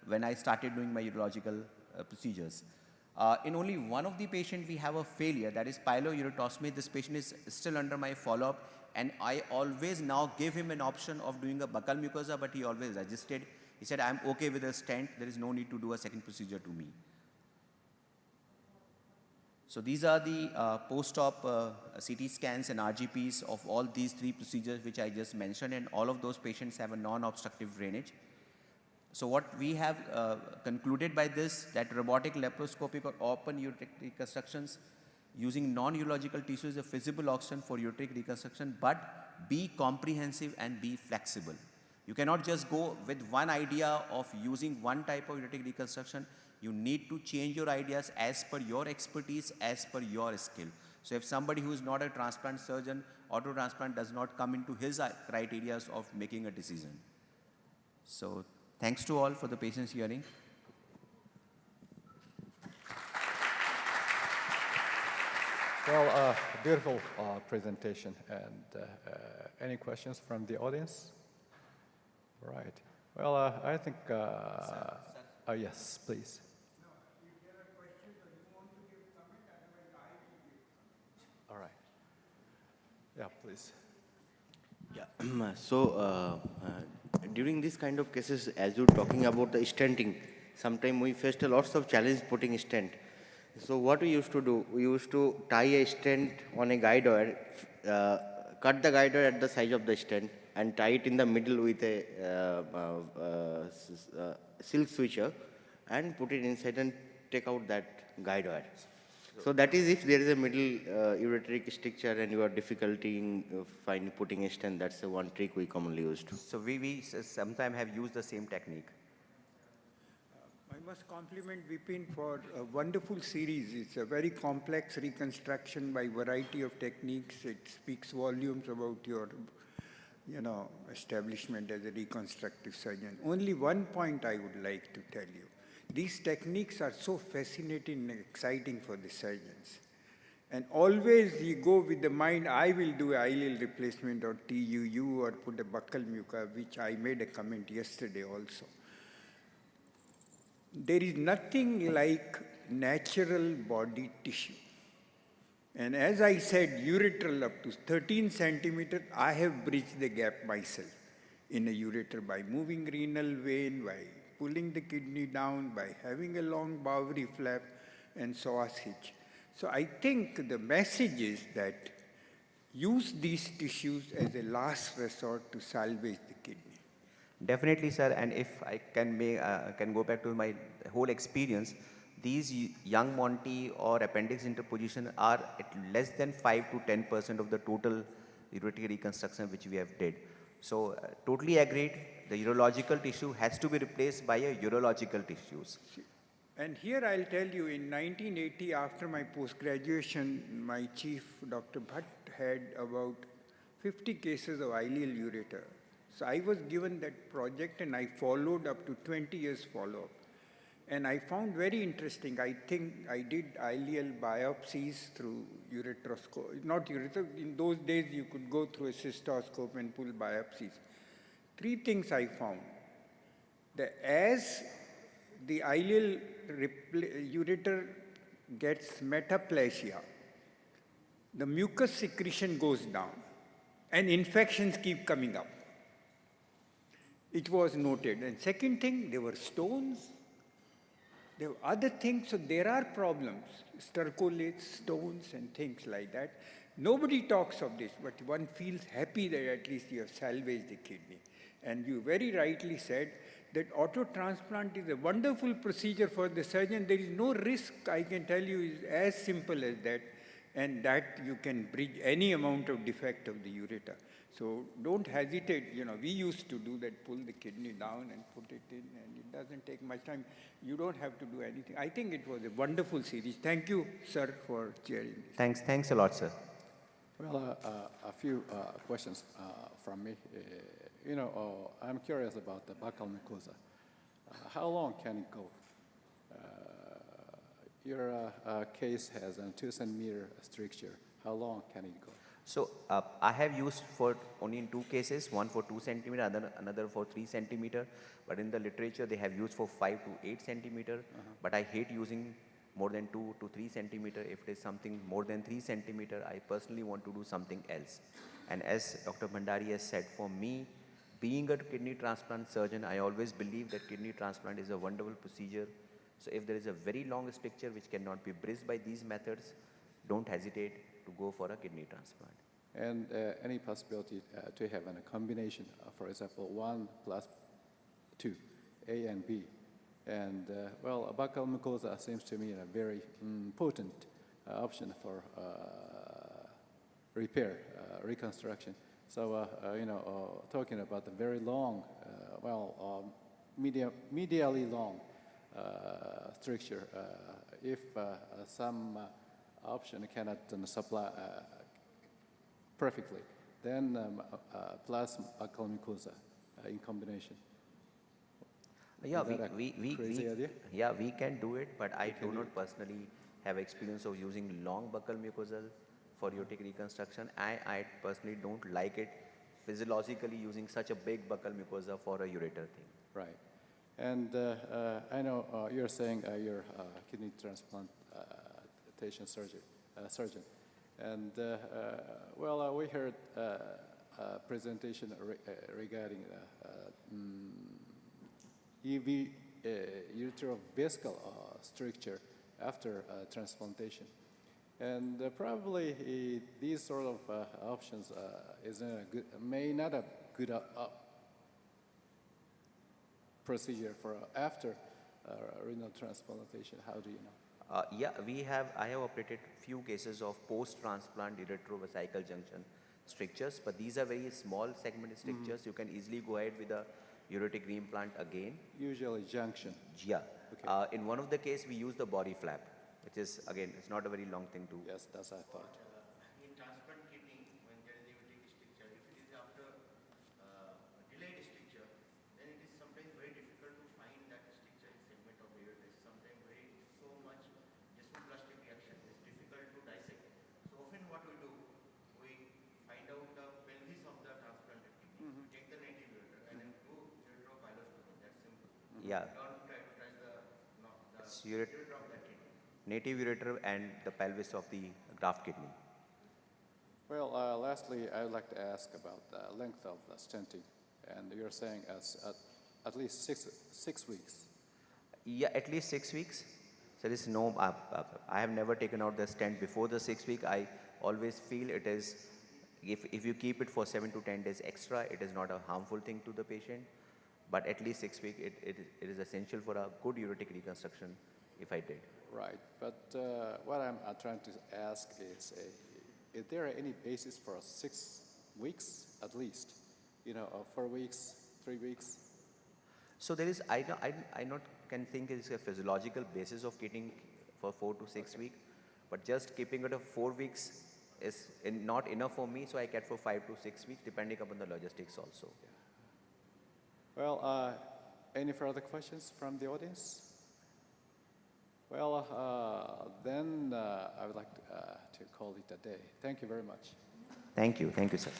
when I started doing my urological procedures. In only one of the patients we have a failure, that is pyloureterotomy. This patient is still under my follow-up, and I always now give him an option of doing a buccal mucosa, but he always resisted. He said, I'm okay with a stent, there is no need to do a second procedure to me. So these are the post-op CT scans and RGPs of all these 3 procedures which I just mentioned, and all of those patients have a non-obstructive drainage. So what we have concluded by this, that robotic, laparoscopic or open ureteric reconstructions using non-urological tissue is a feasible option for ureteric reconstruction, but be comprehensive and be flexible. You cannot just go with one idea of using one type of ureteric reconstruction. You need to change your ideas as per your expertise, as per your skill. So if somebody who is not a transplant surgeon, auto transplant does not come into his criteria of making a decision. So thanks to all for the patience hearing. Well, beautiful presentation. And any questions from the audience? All right. Well, I think, yes, please. All right. Yeah, please. Yeah. So during this kind of cases, as you're talking about the stenting, sometimes we faced a lots of challenge putting stent. So what we used to do, we used to tie a stent on a guide wire, cut the guide wire at the size of the stent, and tie it in the middle with a silk switcher, and put it inside and take out that guide wire. So that is if there is a middle ureteric stricture and you are difficulty in putting a stent, that's the one trick we commonly used. So we sometimes have used the same technique. I must compliment Vipin for a wonderful series. It's a very complex reconstruction by variety of techniques. It speaks volumes about your, establishment as a reconstructive surgeon. Only one point I would like to tell you. These techniques are so fascinating and exciting for the surgeons. And always you go with the mind, I will do an ileal replacement or TUU or put a buccal muca, which I made a comment yesterday also. There is nothing like natural body tissue. And as I said, ureteral up to 13 centimeters, I have bridged the gap myself in a ureter by moving renal vein, by pulling the kidney down, by having a long Bowery flap and psoas hitch. So I think the message is that use these tissues as a last resort to salvage the kidney. Definitely, sir. And if I can go back to my whole experience, these young Monty or appendix interposition are at less than 5 to 10% of the total ureteric reconstruction which we have did. So totally agreed. The urological tissue has to be replaced by a urological tissues. And here I'll tell you, in 1980, after my post-graduation, my chief, Dr. Bhatt, had about 50 cases of ileal ureter. So I was given that project and I followed up to 20 years follow-up. And I found very interesting, I think I did ileal biopsies through ureteroscope, not ureter, in those days you could go through a cystoscope and pull biopsies. 3 things I found. As the ileal ureter gets metaplasia, the mucus secretion goes down and infections keep coming up. It was noted. And second thing, there were stones. There were other things. So there are problems, stercolates, stones, and things like that. Nobody talks of this, but one feels happy that at least you have salvaged the kidney. And you very rightly said that auto transplant is a wonderful procedure for the surgeon. There is no risk, I can tell you, is as simple as that. And that you can bridge any amount of defect of the ureter. So don't hesitate, we used to do that, pull the kidney down and put it in, and it doesn't take much time. You don't have to do anything. I think it was a wonderful series. Thank you, sir, for chairing this. Thanks a lot, sir. Well, a few questions from me. I'm curious about the buccal mucosa. How long can it go? Your case has a 2 centimeter stricture. How long can it go? So I have used for only in 2 cases, one for 2 centimeter, another for 3 centimeter. But in the literature, they have used for 5 to 8 centimeter. But I hate using more than 2 to 3 centimeter. If it is something more than 3 centimeter, I personally want to do something else. And as Dr. Bhandari has said, for me, being a kidney transplant surgeon, I always believe that kidney transplant is a wonderful procedure. So if there is a very long stricture which cannot be bridged by these methods, don't hesitate to go for a kidney transplant. And any possibility to have a combination, for example, 1 plus 2, A and B. And well, buccal mucosa seems to me a very potent option for repair, reconstruction. So, talking about the very long, medially long stricture, if some option cannot supply perfectly, then plus buccal mucosa in combination. Yeah, Is that a crazy idea? yeah, we can do it, but I do not personally have experience of using long buccal mucosal for aortic reconstruction. I personally don't like it physiologically using such a big buccal mucosa for a ureter thing. Right. And I know you're saying you're a kidney transplantation surgeon. And we heard a presentation regarding EV uterovesical stricture after transplantation. And probably these sort of options may not a good procedure for after renal transplantation. How do you know? Yeah, I have operated few cases of post-transplant uretrovesical junction strictures, but these are very small segment strictures. You can easily go ahead with a uretic reimplant again. Usually junction. Yeah. In one of the case, we use the body flap, which is, again, it's not a very long thing to. Yes, that's what I thought. In transplant kidney, when there is aortic stricture, if it is after delayed stricture, then it is sometimes very difficult to find that stricture in segment of the uterus. Sometimes so much desmoplastic reaction is difficult to dissect. So often what we do, we find out the pelvis of the transplanted kidney, we take the native ureter and then do ureteropylostomy. That's simple. Yeah. Don't try to touch the ureter of that kidney. Native ureter and the pelvis of the graft kidney. Well, lastly, I would like to ask about the length of the stenting. And you're saying at least six weeks. Yeah, at least 6 weeks. So there is no, I have never taken out the stent before the 6 week. I always feel it is, if you keep it for 7 to 10 days extra, it is not a harmful thing to the patient. But at least 6 weeks, it is essential for a good uretic reconstruction if I did. Right, but what I'm trying to ask is there any basis for 6 weeks at least? 4 weeks, 3 weeks? So there is, I not can think it's a physiological basis of keeping for 4 to 6 weeks, but just keeping it for 4 weeks is not enough for me, so I kept for 5 to 6 weeks, depending upon the logistics also. Yeah. Well, any further questions from the audience? Well, then I would like to call it a day. Thank you very much. Thank you, sir.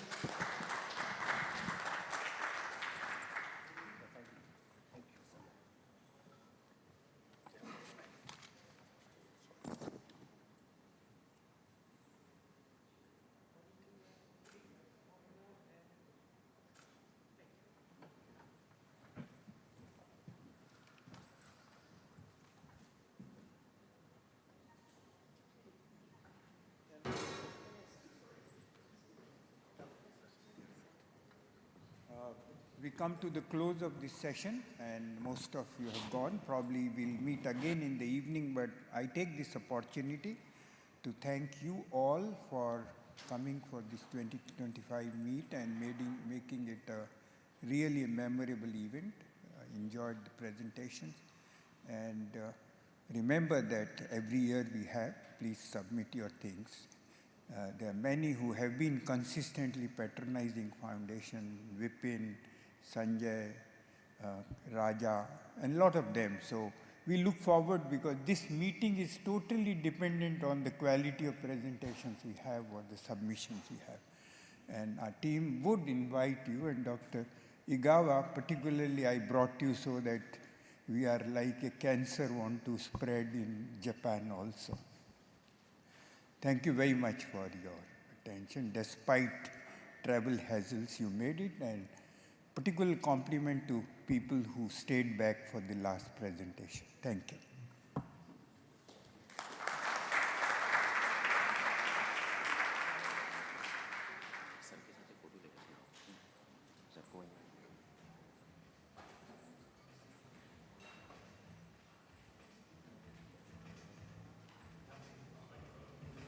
We come to the close of this session, and most of you have gone. Probably we'll meet again in the evening, but I take this opportunity to thank you all for coming for this 2025 meet and making it a really memorable event. I enjoyed the presentations. And remember that every year we have, please submit your things. There are many who have been consistently patronizing foundation, Vipin, Sanjay, Raja, and a lot of them. So we look forward because this meeting is totally dependent on the quality of presentations we have or the submissions we have. And our team would invite you, and Dr. Igawa, particularly I brought you so that we are like a cancer want to spread in Japan also. Thank you very much for your attention. Despite travel hassles, you made it, and particular compliment to people who stayed back for the last presentation. Thank you.